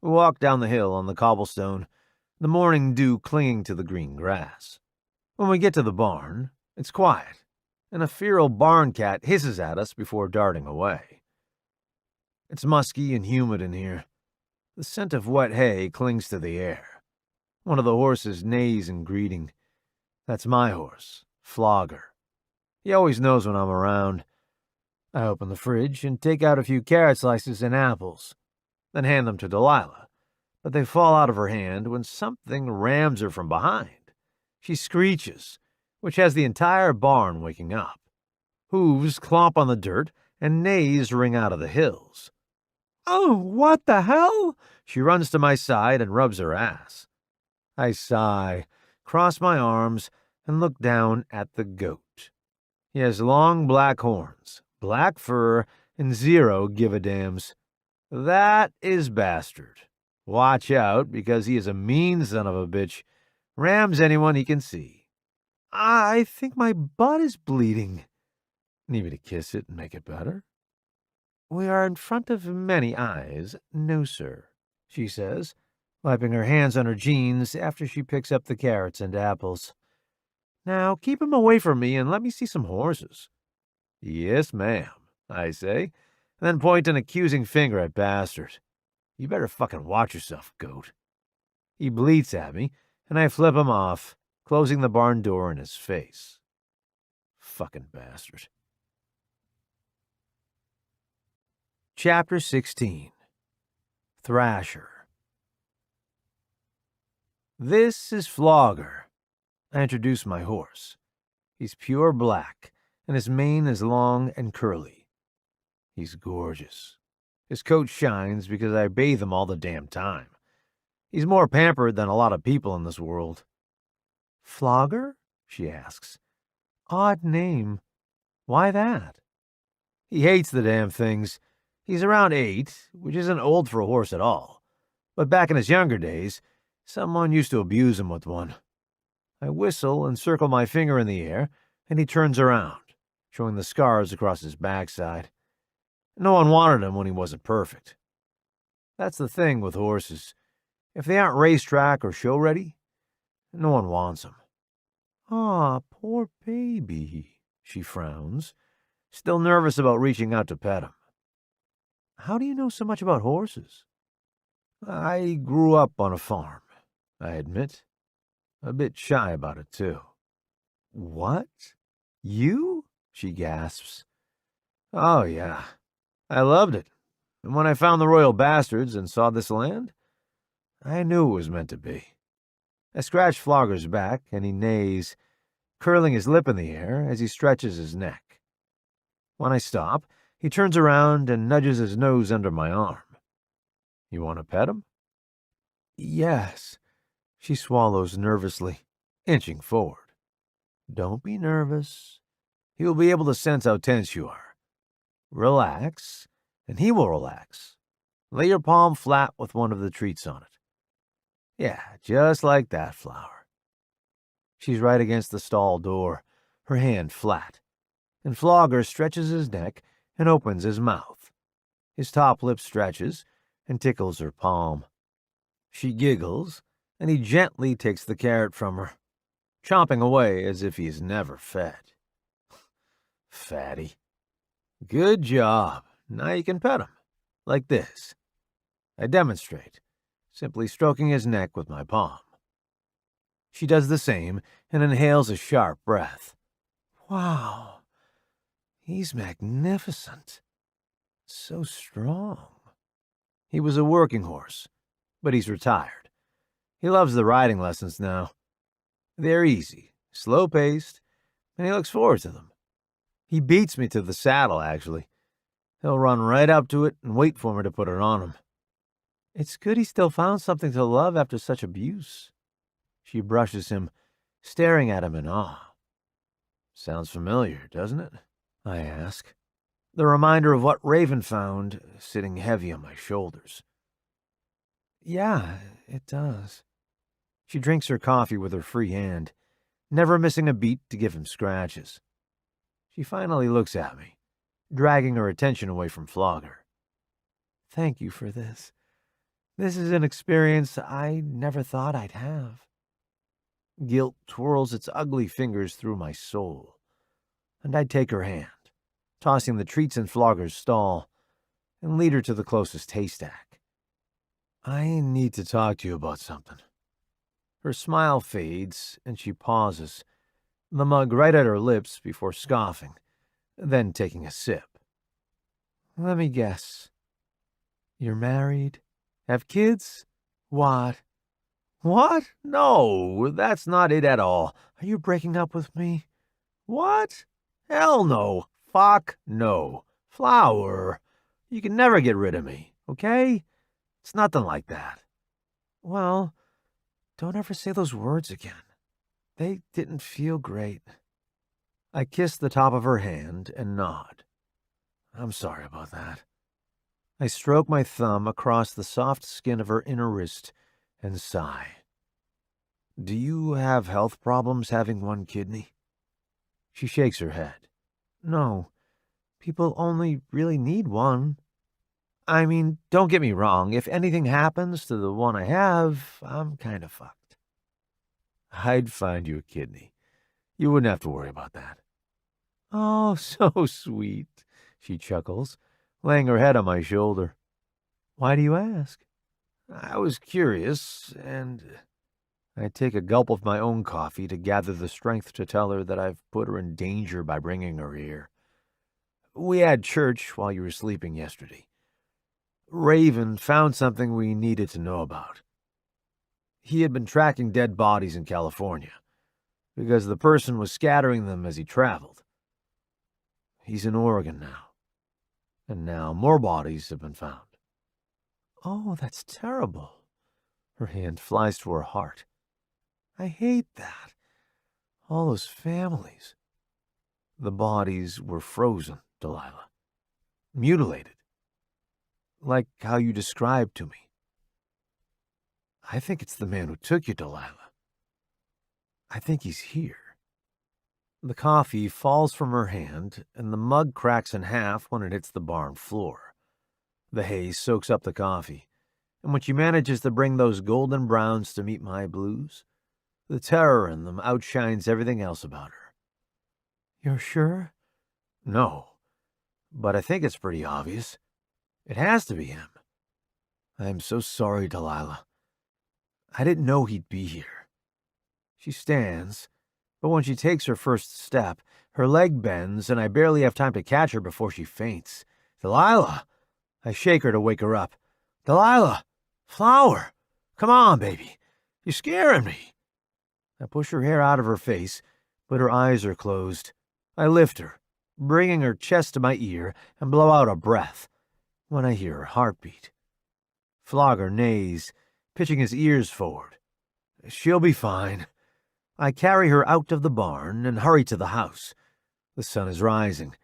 We walk down the hill on the cobblestone, the morning dew clinging to the green grass. When we get to the barn, it's quiet, and a feral barn cat hisses at us before darting away. It's musky and humid in here. The scent of wet hay clings to the air. One of the horses neighs in greeting. That's my horse, Flogger. He always knows when I'm around. I open the fridge and take out a few carrot slices and apples, then hand them to Delilah, but they fall out of her hand when something rams her from behind. She screeches, which has the entire barn waking up. Hooves clomp on the dirt, and neighs ring out of the hills. Oh, what the hell? She runs to my side and rubs her ass. I sigh, cross my arms, and look down at the goat. He has long black horns, black fur, and zero give-a-dams. That is Bastard. Watch out, because he is a mean son of a bitch. Rams anyone he can see. I think my butt is bleeding. Need me to kiss it and make it better? We are in front of many eyes, no sir, she says, wiping her hands on her jeans after she picks up the carrots and apples. Now keep him away from me and let me see some horses. Yes, ma'am, I say, then point an accusing finger at Bastard. You better fucking watch yourself, goat. He bleats at me, and I flip him off, closing the barn door in his face. Fucking bastard. Chapter 16. Thrasher. This is Flogger. I introduce my horse. He's pure black, and his mane is long and curly. He's gorgeous. His coat shines because I bathe him all the damn time. He's more pampered than a lot of people in this world. Flogger? She asks. Odd name. Why that? He hates the damn things. He's around 8, which isn't old for a horse at all. But back in his younger days, someone used to abuse him with one. I whistle and circle my finger in the air, and he turns around, showing the scars across his backside. No one wanted him when he wasn't perfect. That's the thing with horses. If they aren't racetrack or show ready, no one wants them. Ah, poor baby, she frowns, still nervous about reaching out to pet him. How do you know so much about horses? I grew up on a farm, I admit. A bit shy about it, too. What? You? She gasps. Oh, yeah. I loved it. And when I found the royal bastards and saw this land, I knew it was meant to be. I scratch Flogger's back, and he neighs, curling his lip in the air as he stretches his neck. When I stop, he turns around and nudges his nose under my arm. You want to pet him? Yes. She swallows nervously, inching forward. Don't be nervous. He will be able to sense how tense you are. Relax, and he will relax. Lay your palm flat with one of the treats on it. Yeah, just like that, Flower. She's right against the stall door, her hand flat, and Flogger stretches his neck and opens his mouth. His top lip stretches and tickles her palm. She giggles, and he gently takes the carrot from her, chomping away as if he is never fed. Fatty. Good job. Now you can pet him. Like this. I demonstrate, simply stroking his neck with my palm. She does the same and inhales a sharp breath. Wow. He's magnificent. So strong. He was a working horse, but he's retired. He loves the riding lessons now. They're easy, slow-paced, and he looks forward to them. He beats me to the saddle, actually. He'll run right up to it and wait for me to put it on him. It's good he still found something to love after such abuse. She brushes him, staring at him in awe. Sounds familiar, doesn't it? I ask. The reminder of what Raven found sitting heavy on my shoulders. Yeah, it does. She drinks her coffee with her free hand, never missing a beat to give him scratches. She finally looks at me, dragging her attention away from Flogger. Thank you for this. This is an experience I never thought I'd have. Guilt twirls its ugly fingers through my soul, and I take her hand, tossing the treats in Flogger's stall, and lead her to the closest haystack. I need to talk to you about something. Her smile fades, and she pauses, the mug right at her lips before scoffing, then taking a sip. Let me guess. You're married? Have kids? What? What? No, that's not it at all. Are you breaking up with me? What? Hell no. Fuck no. Flower, you can never get rid of me, okay? It's nothing like that. Well, don't ever say those words again. They didn't feel great. I kiss the top of her hand and nod. I'm sorry about that. I stroke my thumb across the soft skin of her inner wrist and sigh. Do you have health problems having one kidney? She shakes her head. No, people only really need one. I mean, don't get me wrong, if anything happens to the one I have, I'm kind of fucked. I'd find you a kidney. You wouldn't have to worry about that. Oh, so sweet, she chuckles, laying her head on my shoulder. Why do you ask? I was curious, and I take a gulp of my own coffee to gather the strength to tell her that I've put her in danger by bringing her here. We had church while you were sleeping yesterday. Raven found something we needed to know about. He had been tracking dead bodies in California, because the person was scattering them as he traveled. He's in Oregon now, and now more bodies have been found. Oh, that's terrible. Her hand flies to her heart. I hate that. All those families. The bodies were frozen, Delilah. Mutilated. Like how you described to me. I think it's the man who took you, Delilah. I think he's here. The coffee falls from her hand, and the mug cracks in half when it hits the barn floor. The haze soaks up the coffee, and when she manages to bring those golden browns to meet my blues, the terror in them outshines everything else about her. You're sure? No, but I think it's pretty obvious. It has to be him. I'm so sorry, Delilah. I didn't know he'd be here. She stands, but when she takes her first step, her leg bends, and I barely have time to catch her before she faints. Delilah! I shake her to wake her up. Delilah! Flower! Come on, baby. You're scaring me. I push her hair out of her face, but her eyes are closed. I lift her, bringing her chest to my ear, and blow out a breath when I hear her heartbeat. Flogger neighs, pitching his ears forward. She'll be fine. I carry her out of the barn and hurry to the house. The sun is rising,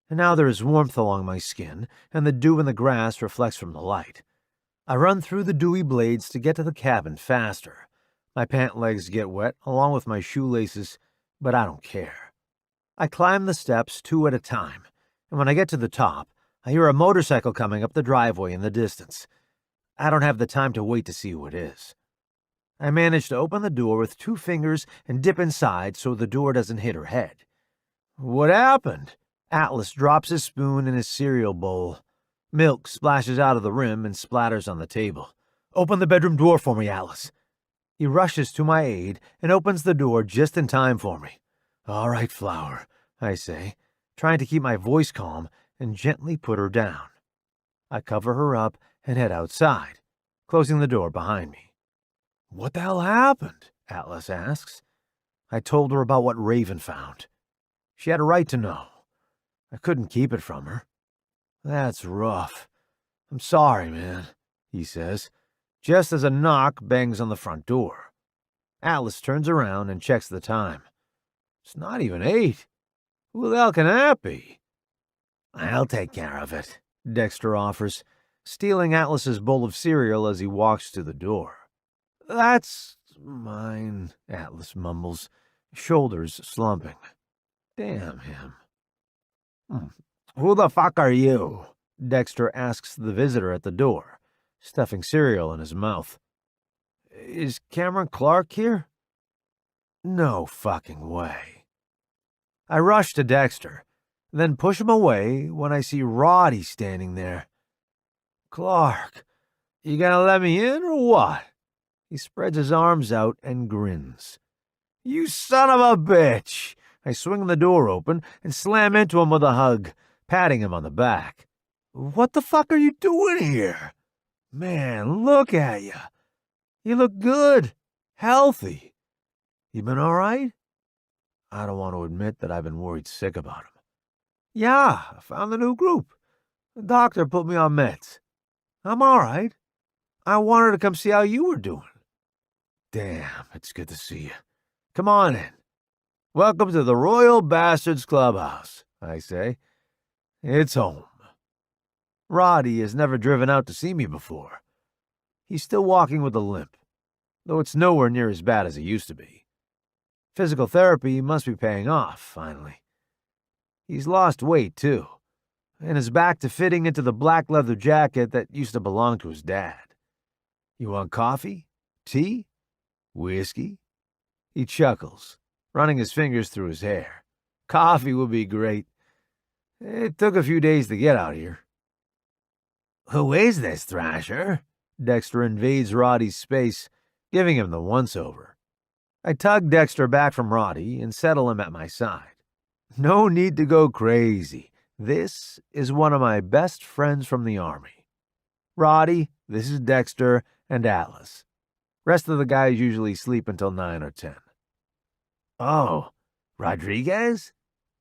and now there is warmth along my skin, and the dew in the grass reflects from the light. I run through the dewy blades to get to the cabin faster. My pant legs get wet, along with my shoelaces, but I don't care. I climb the steps 2 at a time, and when I get to the top, I hear a motorcycle coming up the driveway in the distance. I don't have the time to wait to see who it is. I manage to open the door with 2 fingers and dip inside so the door doesn't hit her head. What happened? Atlas drops his spoon in his cereal bowl. Milk splashes out of the rim and splatters on the table. Open the bedroom door for me, Atlas. He rushes to my aid and opens the door just in time for me. All right, Flower, I say, trying to keep my voice calm and gently put her down. I cover her up and head outside, closing the door behind me. What the hell happened? Atlas asks. I told her about what Raven found. She had a right to know. I couldn't keep it from her. That's rough. I'm sorry, man, he says, just as a knock bangs on the front door. Atlas turns around and checks the time. It's not even 8. Who the hell can that be? I'll take care of it, Dexter offers, stealing Atlas's bowl of cereal as he walks to the door. That's mine, Atlas mumbles. shoulders slumping. Damn him. Who the fuck are you? Dexter asks the visitor at the door, stuffing cereal in his mouth. Is Cameron Clark here? No fucking way. I rush to Dexter, then push him away when I see Roddy standing there. Clark, you gonna let me in or what? He spreads his arms out and grins. You son of a bitch! I swing the door open and slam into him with a hug, patting him on the back. What the fuck are you doing here? Man, look at you. You look good, healthy. You been all right? I don't want to admit that I've been worried sick about him. Yeah, I found the new group. The doctor put me on meds. I'm all right. I wanted to come see how you were doing. Damn, it's good to see you. Come on in. Welcome to the Royal Bastards Clubhouse, I say. It's home. Roddy has never driven out to see me before. He's still walking with a limp, though it's nowhere near as bad as it used to be. Physical therapy must be paying off, finally. He's lost weight, too, and is back to fitting into the black leather jacket that used to belong to his dad. You want coffee? Tea? Whiskey? He chuckles, running his fingers through his hair. Coffee would be great. It took a few days to get out here. Who is this, Thrasher? Dexter invades Roddy's space, giving him the once-over. I tug Dexter back from Roddy and settle him at my side. No need to go crazy. This is one of my best friends from the army. Roddy, this is Dexter, and Atlas. Rest of the guys usually sleep until 9 or 10. Oh, Rodriguez?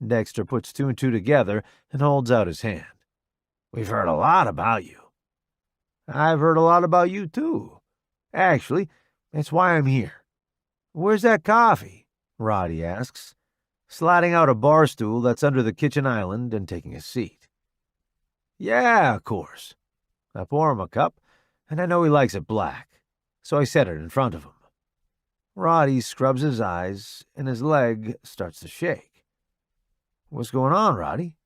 Dexter puts two and two together and holds out his hand. We've heard a lot about you. I've heard a lot about you, too. Actually, that's why I'm here. Where's that coffee? Roddy asks, sliding out a bar stool that's under the kitchen island and taking a seat. Yeah, of course. I pour him a cup, and I know he likes it black, so I set it in front of him. Roddy scrubs his eyes, and his leg starts to shake. What's going on, Roddy?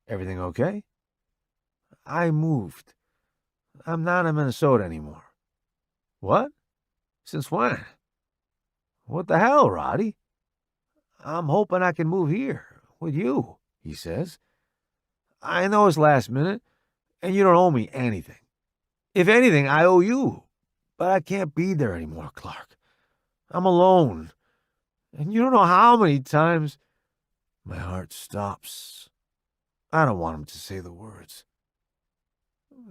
Everything okay? I moved. I'm not in Minnesota anymore. What? Since when? What the hell, Roddy? I'm hoping I can move here with you, he says. I know it's last minute, and you don't owe me anything. If anything, I owe you, but I can't be there anymore, Clark. I'm alone, and you don't know how many times... My heart stops. I don't want him to say the words.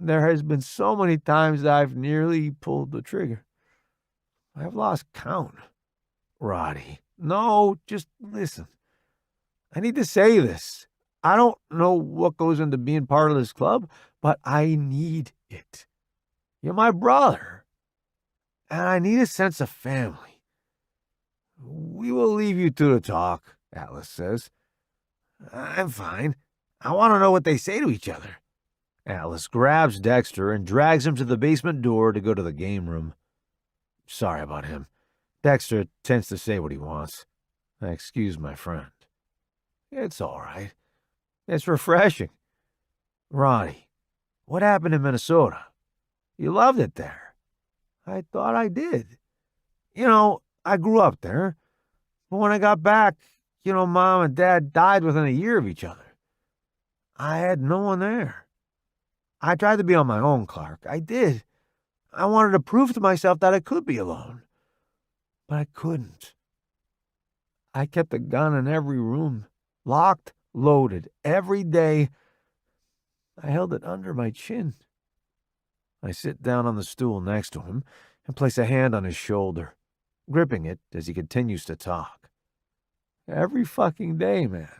There has been so many times that I've nearly pulled the trigger. I've lost count. Roddy, no, just listen. I need to say this. I don't know what goes into being part of this club, but I need it. You're my brother, and I need a sense of family. We will leave you two to talk, Atlas says. I'm fine. I want to know what they say to each other. Atlas grabs Dexter and drags him to the basement door to go to the game room. Sorry about him. Dexter tends to say what he wants. I excuse my friend. It's all right. It's refreshing. Roddy, what happened in Minnesota? You loved it there. I thought I did. You know, I grew up there. But when I got back, Mom and Dad died within a year of each other. I had no one there. I tried to be on my own, Clark. I did. I wanted to prove to myself that I could be alone. But I couldn't. I kept a gun in every room, locked, loaded, every day. I held it under my chin. I sit down on the stool next to him and place a hand on his shoulder, gripping it as he continues to talk. Every fucking day, man.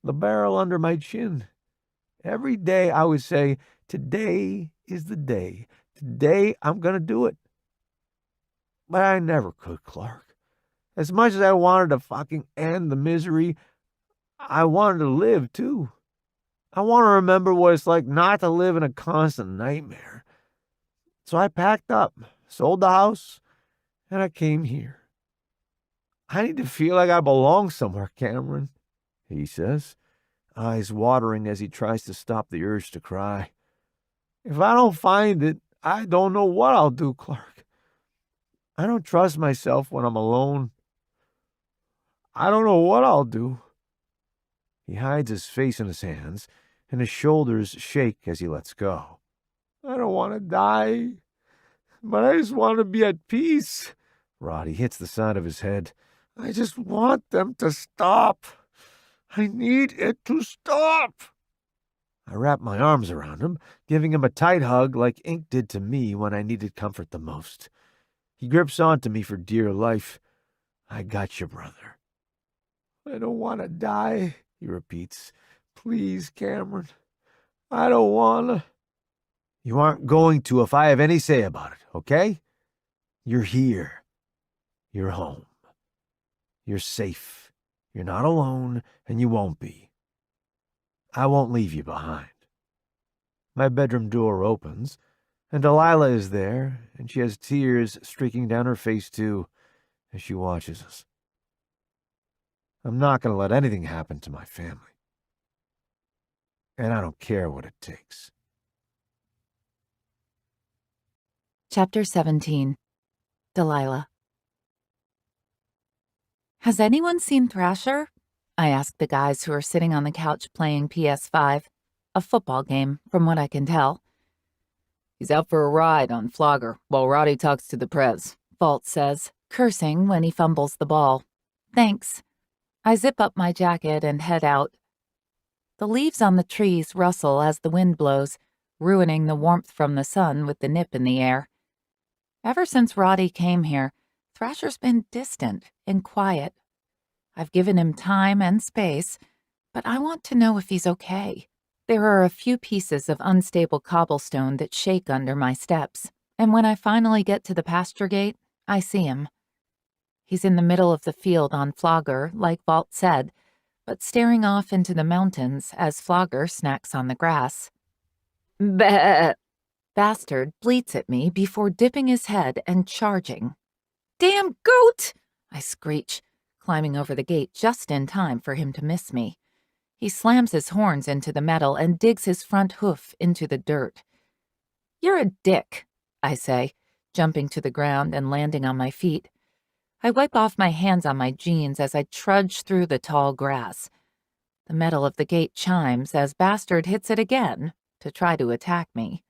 The barrel under my chin. Every day I would say, today is the day. Today I'm going to do it. But I never could, Clark. As much as I wanted to fucking end the misery, I wanted to live, too. I want to remember what it's like not to live in a constant nightmare. So I packed up, sold the house, and I came here. I need to feel like I belong somewhere, Cameron, he says, eyes watering as he tries to stop the urge to cry. If I don't find it, I don't know what I'll do, Clark. I don't trust myself when I'm alone. I don't know what I'll do. He hides his face in his hands, and his shoulders shake as he lets go. I don't want to die, but I just want to be at peace. Roddy hits the side of his head. I just want them to stop. I need it to stop. I wrap my arms around him, giving him a tight hug like Ink did to me when I needed comfort the most. He grips onto me for dear life. I got you, brother. I don't want to die, he repeats. Please, Cameron. I don't want to. You aren't going to if I have any say about it, okay? You're here. You're home. You're safe. You're not alone, and you won't be. I won't leave you behind. My bedroom door opens, and Delilah is there, and she has tears streaking down her face too as she watches us. I'm not going to let anything happen to my family. And I don't care what it takes. Chapter 17. Delilah. Has anyone seen Thrasher? I asked the guys who are sitting on the couch playing PS5, a football game, from what I can tell. He's out for a ride on Flogger while Roddy talks to the prez, Vault says, cursing when he fumbles the ball. Thanks. I zip up my jacket and head out. The leaves on the trees rustle as the wind blows, ruining the warmth from the sun with the nip in the air. Ever since Roddy came here, Thrasher's been distant and quiet. I've given him time and space, but I want to know if he's okay. There are a few pieces of unstable cobblestone that shake under my steps, and when I finally get to the pasture gate, I see him. He's in the middle of the field on Flogger, like Vault said, but staring off into the mountains as Flogger snacks on the grass. Bah! Bastard bleats at me before dipping his head and charging. Damn goat! I screech, climbing over the gate just in time for him to miss me. He slams his horns into the metal and digs his front hoof into the dirt. You're a dick, I say, jumping to the ground and landing on my feet. I wipe off my hands on my jeans as I trudge through the tall grass. The metal of the gate chimes as Bastard hits it again to try to attack me.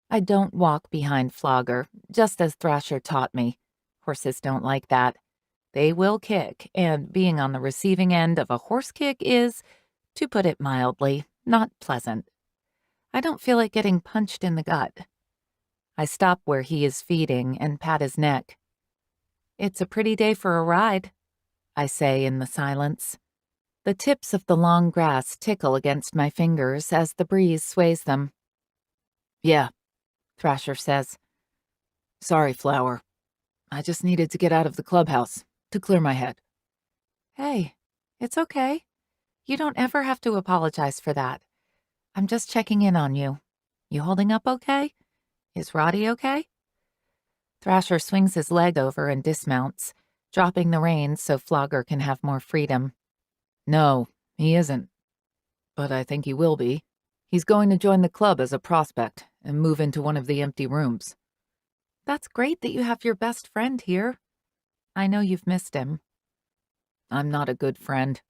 I don't walk behind Flogger, just as Thrasher taught me. Horses don't like that. They will kick, and being on the receiving end of a horse kick is, to put it mildly, not pleasant. I don't feel like getting punched in the gut. I stop where he is feeding and pat his neck. It's a pretty day for a ride, I say in the silence. The tips of the long grass tickle against my fingers as the breeze sways them. Yeah, Thrasher says. Sorry, Flower. I just needed to get out of the clubhouse to clear my head. Hey, it's okay. You don't ever have to apologize for that. I'm just checking in on you. You holding up okay? Is Roddy okay? Thrasher swings his leg over and dismounts, dropping the reins so Flogger can have more freedom. No, he isn't. But I think he will be. He's going to join the club as a prospect and move into one of the empty rooms. That's great that you have your best friend here. I know you've missed him. I'm not a good friend.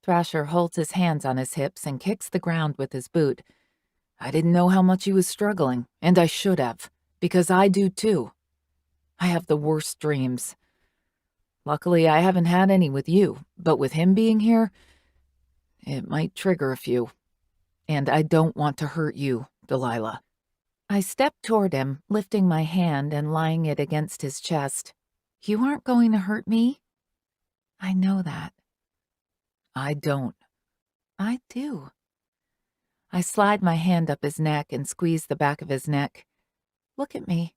Thrasher holds his hands on his hips and kicks the ground with his boot. I didn't know how much he was struggling, and I should have, because I do too. I have the worst dreams. Luckily, I haven't had any with you, but with him being here, it might trigger a few. And I don't want to hurt you, Delilah. I step toward him, lifting my hand and lying it against his chest. You aren't going to hurt me? I know that. I don't. I do. I slide my hand up his neck and squeeze the back of his neck. Look at me.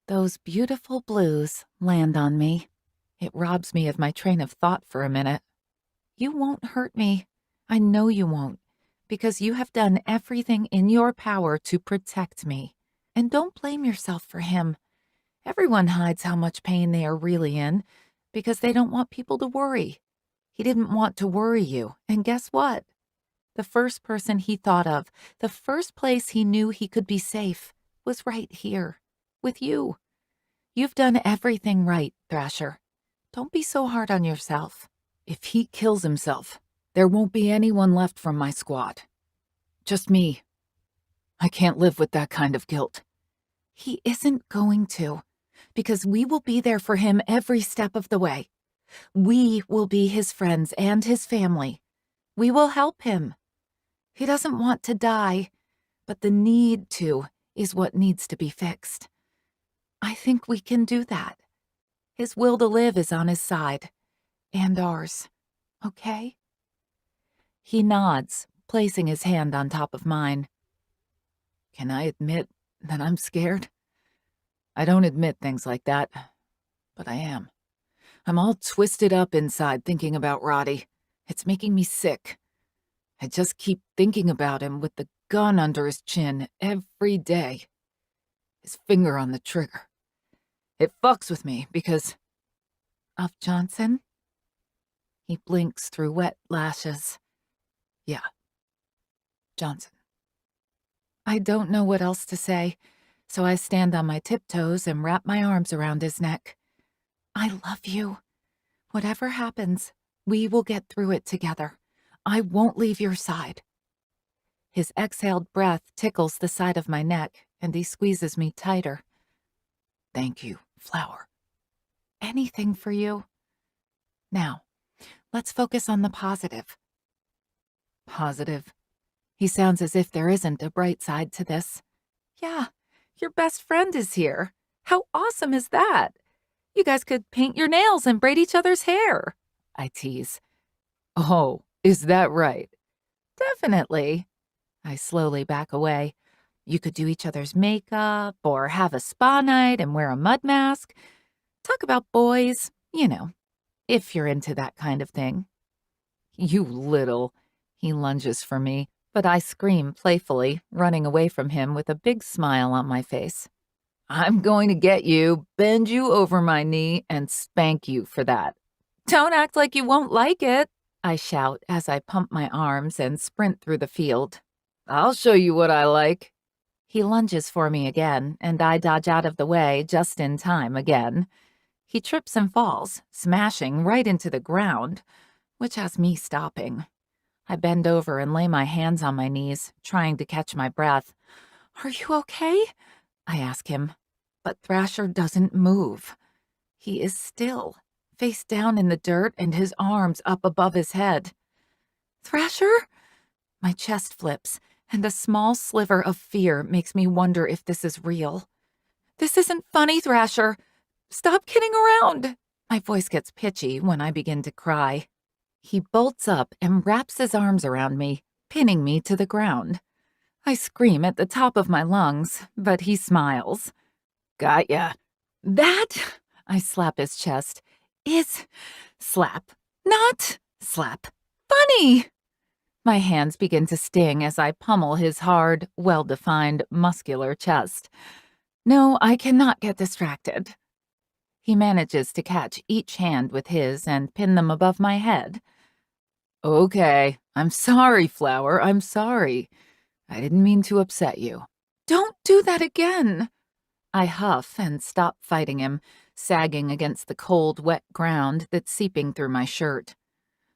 Those beautiful blues land on me. It robs me of my train of thought for a minute. You won't hurt me. I know you won't, because you have done everything in your power to protect me. And don't blame yourself for him. Everyone hides how much pain they are really in, because they don't want people to worry. He didn't want to worry you, and guess what? The first person he thought of, the first place he knew he could be safe, was right here, with you. You've done everything right, Thrasher. Don't be so hard on yourself. If he kills himself, there won't be anyone left from my squad. Just me. I can't live with that kind of guilt. He isn't going to, because we will be there for him every step of the way. We will be his friends and his family. We will help him. He doesn't want to die, but the need to is what needs to be fixed. I think we can do that. His will to live is on his side, and ours, okay? He nods, placing his hand on top of mine. Can I admit that I'm scared? I don't admit things like that, but I am. I'm all twisted up inside thinking about Roddy. It's making me sick. I just keep thinking about him with the gun under his chin every day. His finger on the trigger. It fucks with me because... Of Johnson? He blinks through wet lashes. Yeah. Johnson. I don't know what else to say, so I stand on my tiptoes and wrap my arms around his neck. I love you. Whatever happens, we will get through it together. I won't leave your side. His exhaled breath tickles the side of my neck, and he squeezes me tighter. Thank you, Flower. Anything for you. Now, let's focus on the positive. Positive? He sounds as if there isn't a bright side to this. Yeah, your best friend is here. How awesome is that? You guys could paint your nails and braid each other's hair, I tease. Oh, is that right? Definitely. I slowly back away. You could do each other's makeup, or have a spa night and wear a mud mask. Talk about boys, if you're into that kind of thing. You little... He lunges for me, but I scream playfully, running away from him with a big smile on my face. I'm going to get you, bend you over my knee, and spank you for that. Don't act like you won't like it, I shout as I pump my arms and sprint through the field. I'll show you what I like. He lunges for me again, and I dodge out of the way just in time again. He trips and falls, smashing right into the ground, which has me stopping. I bend over and lay my hands on my knees, trying to catch my breath. Are you okay? I ask him, but Thrasher doesn't move. He is still, face down in the dirt and his arms up above his head. Thrasher? My chest flips, and a small sliver of fear makes me wonder if this is real. This isn't funny, Thrasher. Stop kidding around. My voice gets pitchy when I begin to cry. He bolts up and wraps his arms around me, pinning me to the ground. I scream at the top of my lungs, but he smiles. Got ya. That, I slap his chest, is slap, not slap. Funny! My hands begin to sting as I pummel his hard, well-defined, muscular chest. No, I cannot get distracted. He manages to catch each hand with his and pin them above my head. Okay, I'm sorry, Flower, I'm sorry. I didn't mean to upset you. Don't do that again. I huff and stop fighting him, sagging against the cold, wet ground that's seeping through my shirt.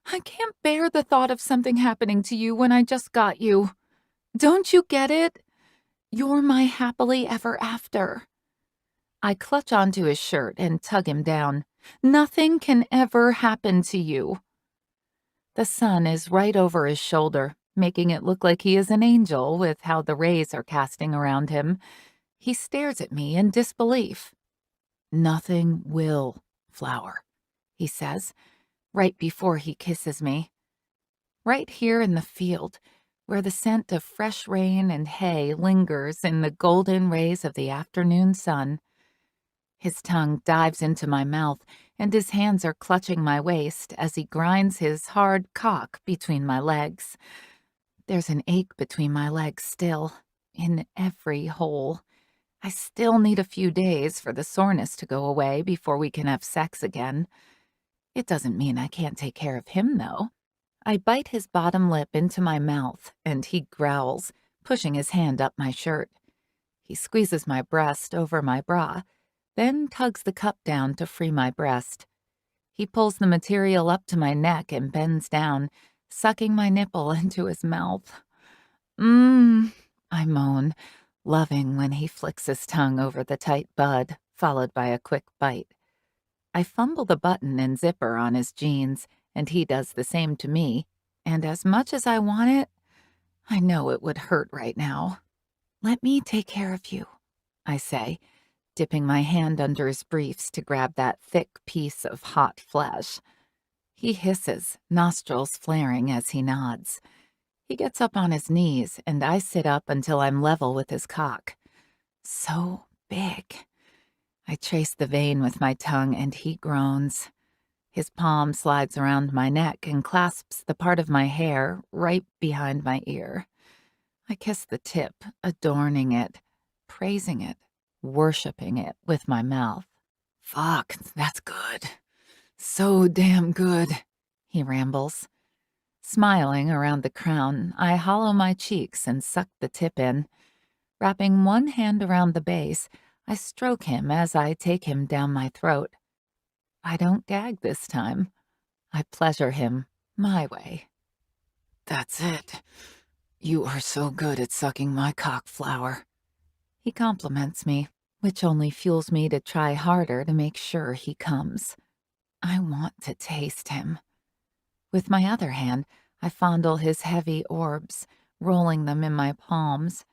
I can't bear the thought of something happening to you when I just got you. Don't you get it? You're my happily ever after. I clutch onto his shirt and tug him down. Nothing can ever happen to you. The sun is right over his shoulder, making it look like he is an angel with how the rays are casting around him. He stares at me in disbelief. Nothing will, Flower, he says, right before he kisses me. Right here in the field, where the scent of fresh rain and hay lingers in the golden rays of the afternoon sun. His tongue dives into my mouth, and his hands are clutching my waist as he grinds his hard cock between my legs. There's an ache between my legs still, in every hole. I still need a few days for the soreness to go away before we can have sex again. It doesn't mean I can't take care of him, though. I bite his bottom lip into my mouth, and he growls, pushing his hand up my shirt. He squeezes my breast over my bra, then tugs the cup down to free my breast. He pulls the material up to my neck and bends down, sucking my nipple into his mouth. I moan, loving when he flicks his tongue over the tight bud, followed by a quick bite. I fumble the button and zipper on his jeans, and he does the same to me, and as much as I want it, I know it would hurt right now. Let me take care of you, I say, dipping my hand under his briefs to grab that thick piece of hot flesh. He hisses, nostrils flaring as he nods. He gets up on his knees, and I sit up until I'm level with his cock. So big. I trace the vein with my tongue, and he groans. His palm slides around my neck and clasps the part of my hair right behind my ear. I kiss the tip, adorning it, praising it, worshipping it with my mouth. "Fuck, that's good. So damn good," he rambles. Smiling around the crown, I hollow my cheeks and suck the tip in. Wrapping one hand around the base, I stroke him as I take him down my throat. I don't gag this time. I pleasure him my way. "That's it. You are so good at sucking my cock flower." He compliments me, which only fuels me to try harder to make sure he comes. I want to taste him. With my other hand, I fondle his heavy orbs, rolling them in my palms.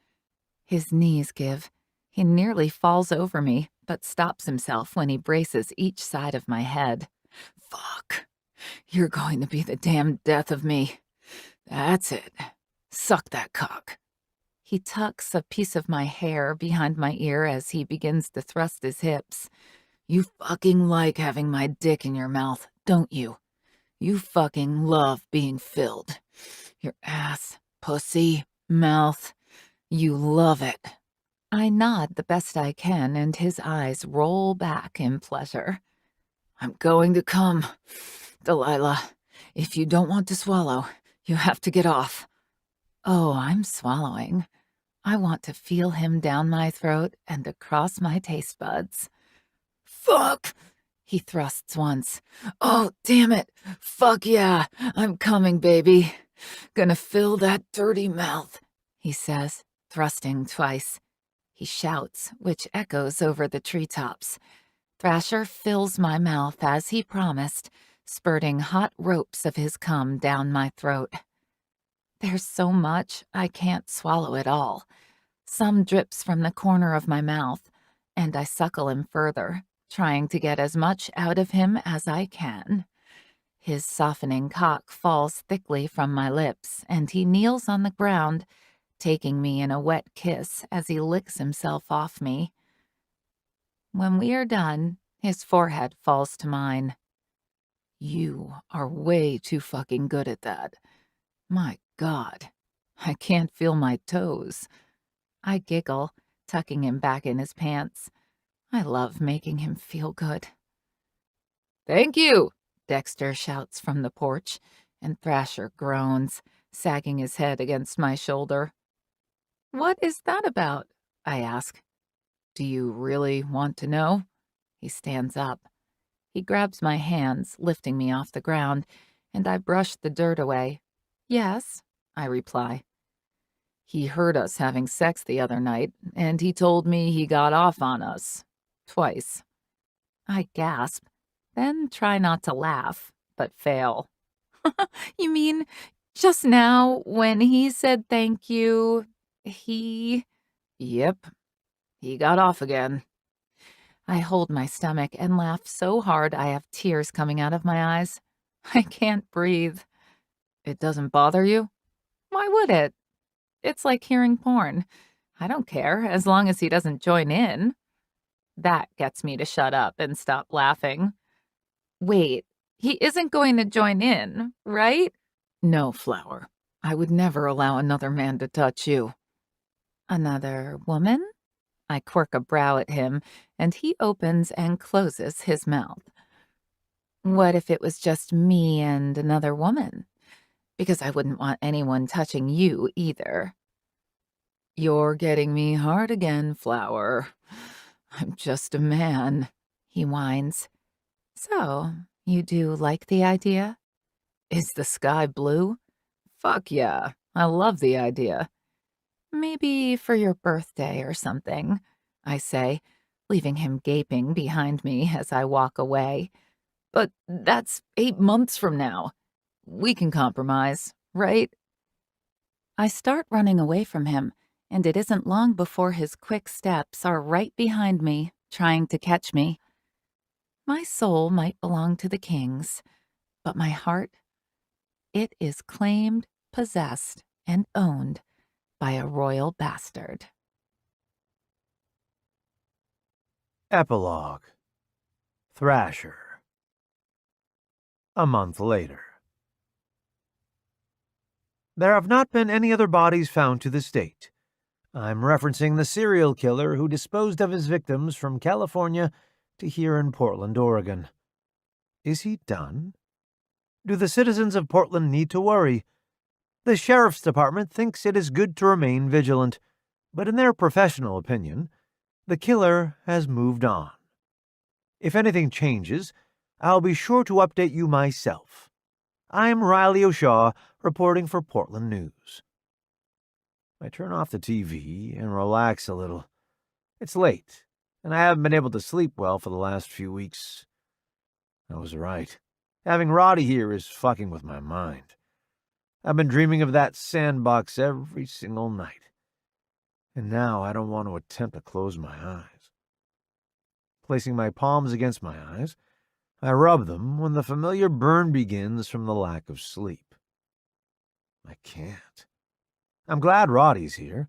His knees give. He nearly falls over me, but stops himself when he braces each side of my head. "Fuck. You're going to be the damn death of me. That's it. Suck that cock." He tucks a piece of my hair behind my ear as he begins to thrust his hips. "You fucking like having my dick in your mouth, don't you? You fucking love being filled. Your ass, pussy, mouth. You love it." I nod the best I can, and his eyes roll back in pleasure. "I'm going to come. Delilah, if you don't want to swallow, you have to get off." Oh, I'm swallowing. I want to feel him down my throat and across my taste buds. "Fuck!" He thrusts once. "Oh, damn it. Fuck yeah. I'm coming, baby. Gonna fill that dirty mouth," he says, thrusting twice. He shouts, which echoes over the treetops. Thrasher fills my mouth as he promised, spurting hot ropes of his cum down my throat. There's so much, I can't swallow it all. Some drips from the corner of my mouth, and I suckle him further, trying to get as much out of him as I can. His softening cock falls thickly from my lips, and he kneels on the ground, taking me in a wet kiss as he licks himself off me. When we are done, his forehead falls to mine. "You are way too fucking good at that. My God, I can't feel my toes." I giggle, tucking him back in his pants. I love making him feel good. "Thank you," Dexter shouts from the porch, and Thrasher groans, sagging his head against my shoulder. "What is that about?" I ask. "Do you really want to know?" He stands up. He grabs my hands, lifting me off the ground, and I brush the dirt away. "Yes," I reply. "He heard us having sex the other night, and he told me he got off on us. Twice." I gasp, then try not to laugh, but fail. "You mean just now when he said thank you, he—" "Yep, he got off again." I hold my stomach and laugh so hard I have tears coming out of my eyes. I can't breathe. "It doesn't bother you?" Why would it? It's like hearing porn. I don't care, as long as he doesn't join in. That gets me to shut up and stop laughing. Wait, he isn't going to join in, right? "No, Flower. I would never allow another man to touch you." "Another woman?" I quirk a brow at him, and he opens and closes his mouth. What if it was just me and another woman? Because I wouldn't want anyone touching you either. You're getting me hard again, Flower. I'm just a man. He whines. So, you do like the idea? Is the sky blue? Fuck yeah, I love the idea. Maybe for your birthday or something, I say, leaving him gaping behind me as I walk away. But that's 8 months from now. We can compromise, right? I start running away from him, and it isn't long before his quick steps are right behind me, trying to catch me. My soul might belong to the kings, but my heart, it is claimed, possessed, and owned by a royal bastard. Epilogue. Thrasher. A month later. There have not been any other bodies found to this date. I'm referencing the serial killer who disposed of his victims from California to here in Portland, Oregon. Is he done? Do the citizens of Portland need to worry? The sheriff's department thinks it is good to remain vigilant, but in their professional opinion, the killer has moved on. If anything changes, I'll be sure to update you myself. I'm Riley O'Shaw, reporting for Portland News. I turn off the TV and relax a little. It's late, and I haven't been able to sleep well for the last few weeks. I was right. Having Roddy here is fucking with my mind. I've been dreaming of that sandbox every single night. And now I don't want to attempt to close my eyes. Placing my palms against my eyes, I rub them when the familiar burn begins from the lack of sleep. I can't. I'm glad Roddy's here,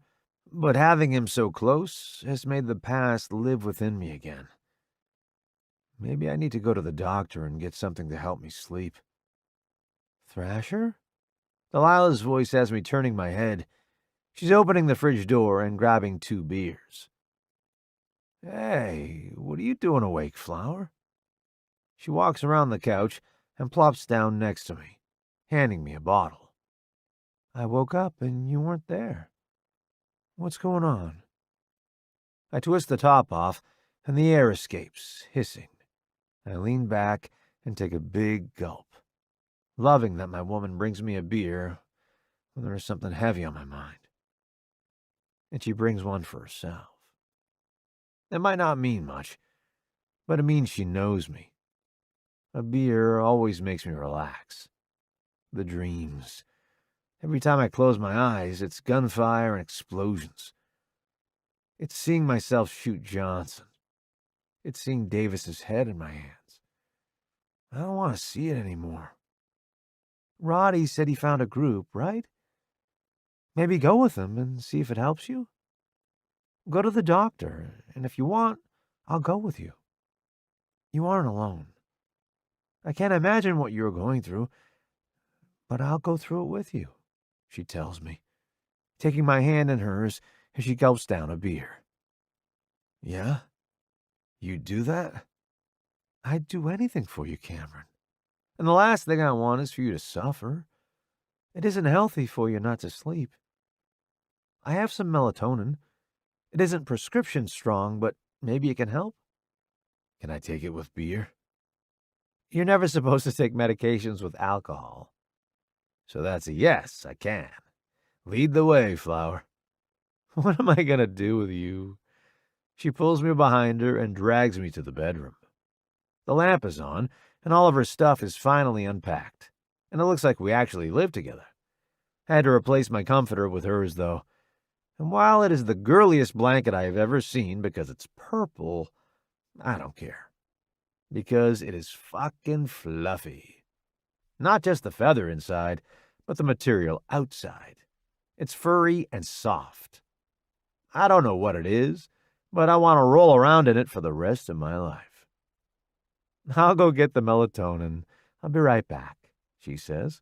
but having him so close has made the past live within me again. Maybe I need to go to the doctor and get something to help me sleep. Thrasher? Delilah's voice has me turning my head. She's opening the fridge door and grabbing 2 beers. Hey, what are you doing awake, Flower? She walks around the couch and plops down next to me, handing me a bottle. I woke up and you weren't there. What's going on? I twist the top off and the air escapes, hissing. I lean back and take a big gulp, loving that my woman brings me a beer when there is something heavy on my mind. And she brings one for herself. It might not mean much, but it means she knows me. A beer always makes me relax. The dreams. Every time I close my eyes, it's gunfire and explosions. It's seeing myself shoot Johnson. It's seeing Davis's head in my hands. I don't want to see it anymore. Roddy said he found a group, right? Maybe go with him and see if it helps you? Go to the doctor, and if you want, I'll go with you. You aren't alone. I can't imagine what you're going through, but I'll go through it with you, she tells me, taking my hand in hers as she gulps down a beer. Yeah? You'd do that? I'd do anything for you, Cameron. And the last thing I want is for you to suffer. It isn't healthy for you not to sleep. I have some melatonin. It isn't prescription strong, but maybe it can help. Can I take it with beer? You're never supposed to take medications with alcohol. So that's a yes, I can. Lead the way, Flower. What am I going to do with you? She pulls me behind her and drags me to the bedroom. The lamp is on, and all of her stuff is finally unpacked, and it looks like we actually live together. I had to replace my comforter with hers, though. And while it is the girliest blanket I have ever seen because it's purple, I don't care. Because it is fucking fluffy. Not just the feather inside, but the material outside. It's furry and soft. I don't know what it is, but I want to roll around in it for the rest of my life. I'll go get the melatonin. I'll be right back, she says,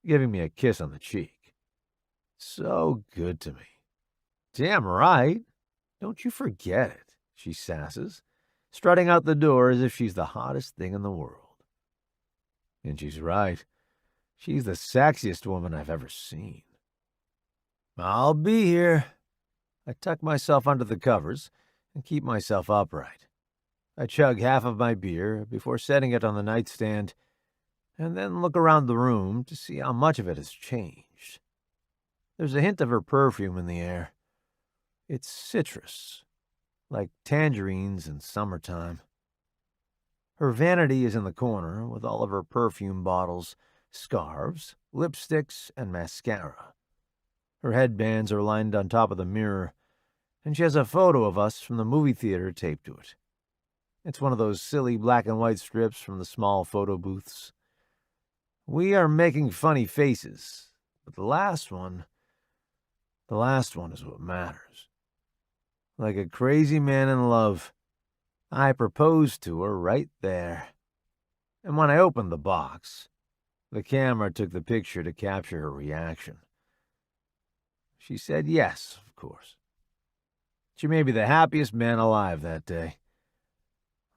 giving me a kiss on the cheek. So good to me. Damn right. Don't you forget it, she sasses, strutting out the door as if she's the hottest thing in the world. And she's right. She's the sexiest woman I've ever seen. I'll be here. I tuck myself under the covers and keep myself upright. I chug half of my beer before setting it on the nightstand, and then look around the room to see how much of it has changed. There's a hint of her perfume in the air. It's citrus, like tangerines in summertime. Her vanity is in the corner with all of her perfume bottles, scarves, lipsticks, and mascara. Her headbands are lined on top of the mirror, and she has a photo of us from the movie theater taped to it. It's one of those silly black and white strips from the small photo booths. We are making funny faces, but the last one is what matters. Like a crazy man in love, I proposed to her right there. And when I opened the box, the camera took the picture to capture her reaction. She said yes, of course. She made me the happiest man alive that day.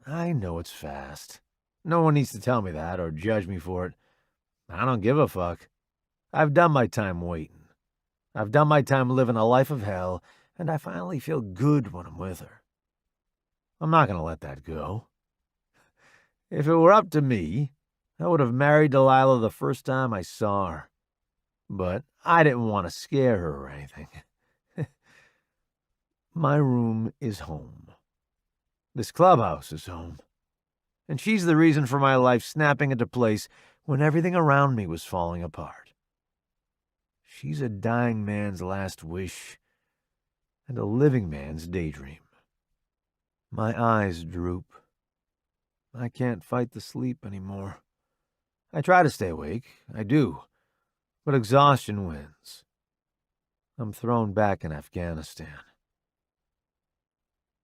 I know it's fast. No one needs to tell me that or judge me for it. I don't give a fuck. I've done my time waiting. I've done my time living a life of hell, and I finally feel good when I'm with her. I'm not going to let that go. If it were up to me, I would have married Delilah the first time I saw her. But I didn't want to scare her or anything. My room is home. This clubhouse is home. And she's the reason for my life snapping into place when everything around me was falling apart. She's a dying man's last wish and a living man's daydream. My eyes droop. I can't fight the sleep anymore. I try to stay awake, I do, but exhaustion wins. I'm thrown back in Afghanistan.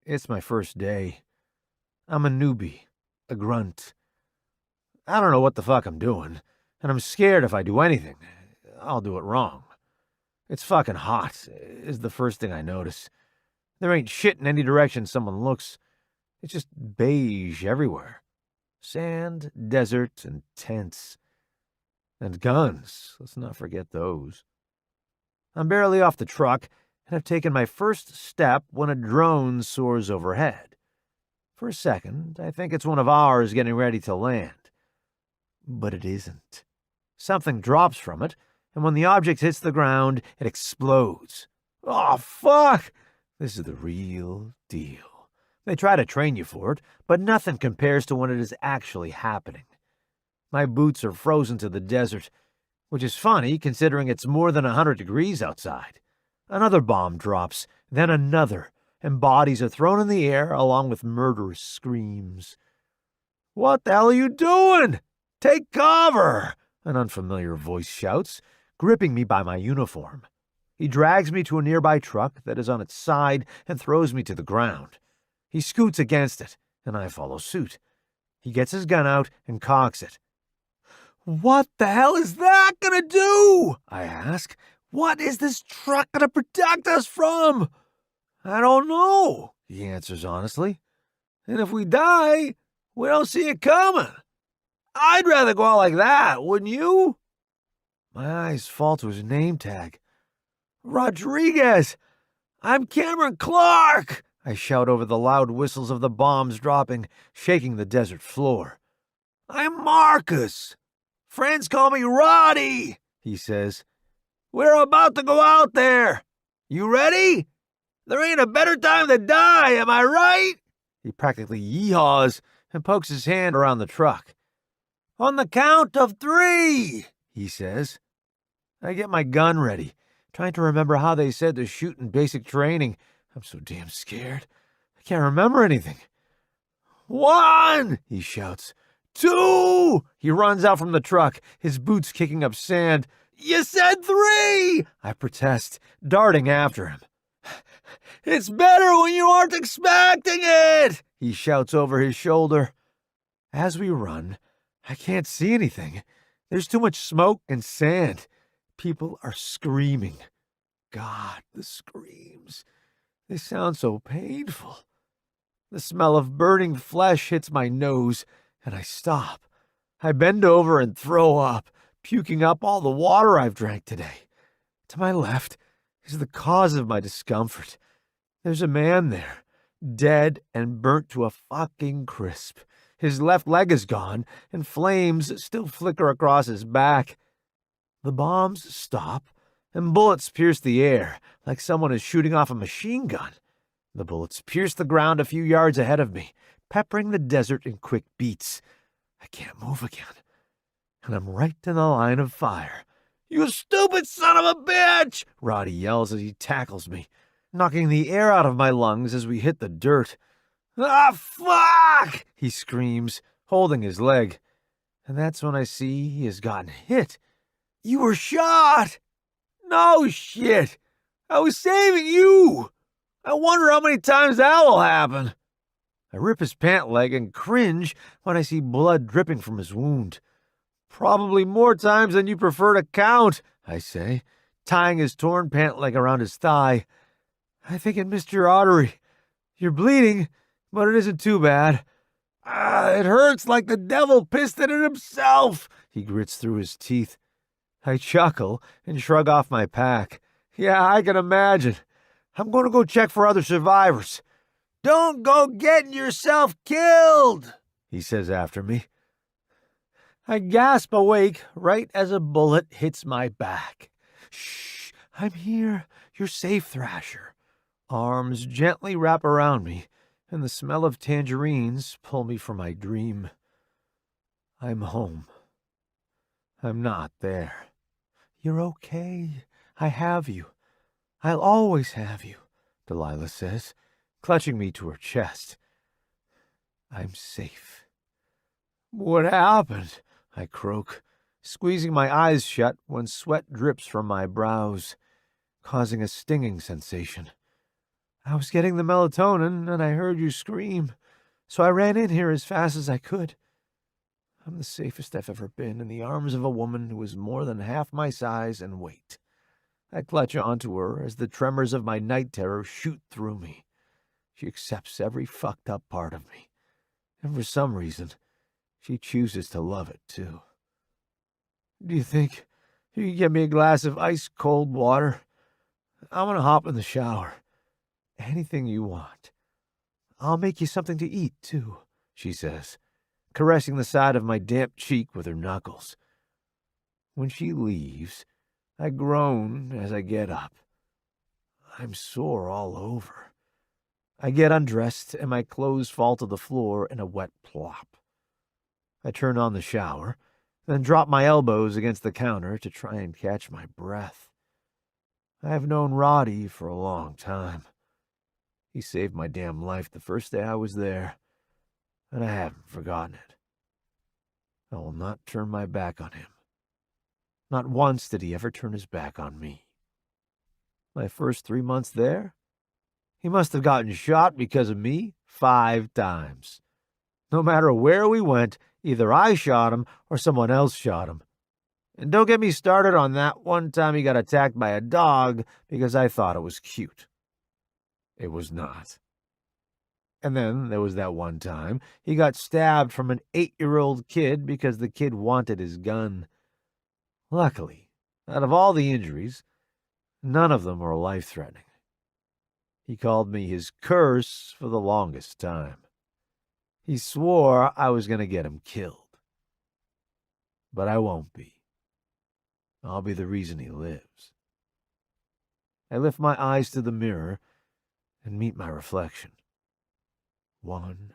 It's my first day. I'm a newbie, a grunt. I don't know what the fuck I'm doing, and I'm scared if I do anything, I'll do it wrong. It's fucking hot, is the first thing I notice. There ain't shit in any direction someone looks. It's just beige everywhere. Sand, desert, and tents. And guns, let's not forget those. I'm barely off the truck, and have taken my first step when a drone soars overhead. For a second, I think it's one of ours getting ready to land. But it isn't. Something drops from it, and when the object hits the ground, it explodes. Oh, fuck! This is the real deal. They try to train you for it, but nothing compares to when it is actually happening. My boots are frozen to the desert, which is funny considering it's more than 100 degrees outside. Another bomb drops, then another, and bodies are thrown in the air along with murderous screams. "What the hell are you doing? Take cover!" an unfamiliar voice shouts, gripping me by my uniform. He drags me to a nearby truck that is on its side and throws me to the ground. He scoots against it, and I follow suit. He gets his gun out and cocks it. "What the hell is that gonna do?" I ask. "What is this truck gonna protect us from?" "I don't know," he answers honestly. "And if we die, we don't see it coming. I'd rather go out like that, wouldn't you?" My eyes fall to his name tag. "Rodriguez! I'm Cameron Clark!" I shout over the loud whistles of the bombs dropping, shaking the desert floor. "I'm Marcus. Friends call me Roddy," he says. "We're about to go out there. You ready? There ain't a better time to die, am I right?" He practically yee-haws and pokes his hand around the truck. "On the count of 3, he says. I get my gun ready, trying to remember how they said to shoot in basic training. I'm so damn scared. I can't remember anything. 1, he shouts. 2! He runs out from the truck, his boots kicking up sand. "You said 3! I protest, darting after him. "It's better when you aren't expecting it!" he shouts over his shoulder. As we run, I can't see anything. There's too much smoke and sand. People are screaming. God, the screams. They sound so painful. The smell of burning flesh hits my nose, and I stop. I bend over and throw up, puking up all the water I've drank today. To my left is the cause of my discomfort. There's a man there, dead and burnt to a fucking crisp. His left leg is gone, and flames still flicker across his back. The bombs stop, and bullets pierce the air, like someone is shooting off a machine gun. The bullets pierce the ground a few yards ahead of me, peppering the desert in quick beats. I can't move again, and I'm right in the line of fire. "You stupid son of a bitch!" Roddy yells as he tackles me, knocking the air out of my lungs as we hit the dirt. "Ah, fuck!" he screams, holding his leg. And that's when I see he has gotten hit. "You were shot!" "No shit! I was saving you! I wonder how many times that will happen." I rip his pant leg and cringe when I see blood dripping from his wound. "Probably more times than you prefer to count," I say, tying his torn pant leg around his thigh. "I think it missed your artery. You're bleeding, but it isn't too bad." It hurts like the devil pissed in it himself," he grits through his teeth. I chuckle and shrug off my pack. "Yeah, I can imagine. I'm going to go check for other survivors." "Don't go getting yourself killed," he says after me. I gasp awake right as a bullet hits my back. "Shh, I'm here. You're safe, Thrasher." Arms gently wrap around me, and the smell of tangerines pull me from my dream. I'm home. I'm not there. "You're okay. I have you. I'll always have you," Delilah says, clutching me to her chest. I'm safe. "What happened?" I croak, squeezing my eyes shut when sweat drips from my brows, causing a stinging sensation. "I was getting the melatonin, and I heard you scream, so I ran in here as fast as I could. I'm the safest I've ever been, in the arms of a woman who is more than half my size and weight." I clutch onto her as the tremors of my night terror shoot through me. She accepts every fucked up part of me, and for some reason, she chooses to love it too. "Do you think you can get me a glass of ice-cold water? I'm gonna hop in the shower. Anything you want. I'll make you something to eat, too," she says, caressing the side of my damp cheek with her knuckles. When she leaves, I groan as I get up. I'm sore all over. I get undressed, and my clothes fall to the floor in a wet plop. I turn on the shower, then drop my elbows against the counter to try and catch my breath. I've known Roddy for a long time. He saved my damn life the first day I was there, and I haven't forgotten it. I will not turn my back on him. Not once did he ever turn his back on me. My first 3 months there, he must have gotten shot because of me 5 times. No matter where we went, either I shot him or someone else shot him. And don't get me started on that one time he got attacked by a dog because I thought it was cute. It was not. And then there was that one time he got stabbed from an 8-year-old kid because the kid wanted his gun. Luckily, out of all the injuries, none of them were life-threatening. He called me his curse for the longest time. He swore I was going to get him killed. But I won't be. I'll be the reason he lives. I lift my eyes to the mirror and meet my reflection. 1,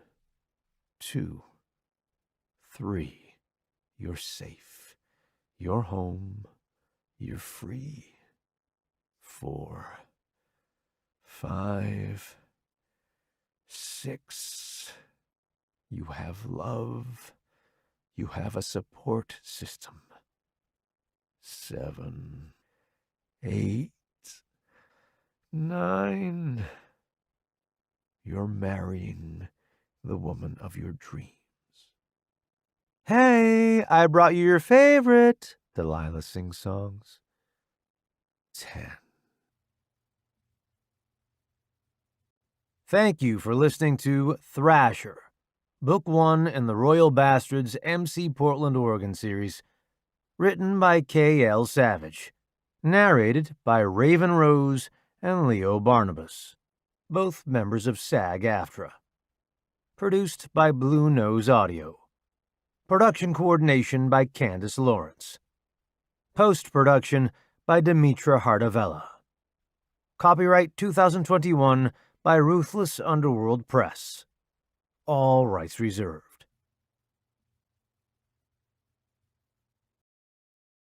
2, 3. You're safe. You're home. You're free. 4, 5, 6. You have love. You have a support system. 7, 8, 9. You're marrying the woman of your dreams. "Hey, I brought you your favorite," Delilah sings songs. 10. Thank you for listening to Thrasher, Book 1 in the Royal Bastards MC Portland, Oregon series, written by K.L. Savage, narrated by Raven Rose and Leo Barnabas, both members of SAG-AFTRA. Produced by Blue Nose Audio. Production coordination by Candace Lawrence. Post-production by Dimitra Hardavella. Copyright 2021 by Ruthless Underworld Press. All rights reserved.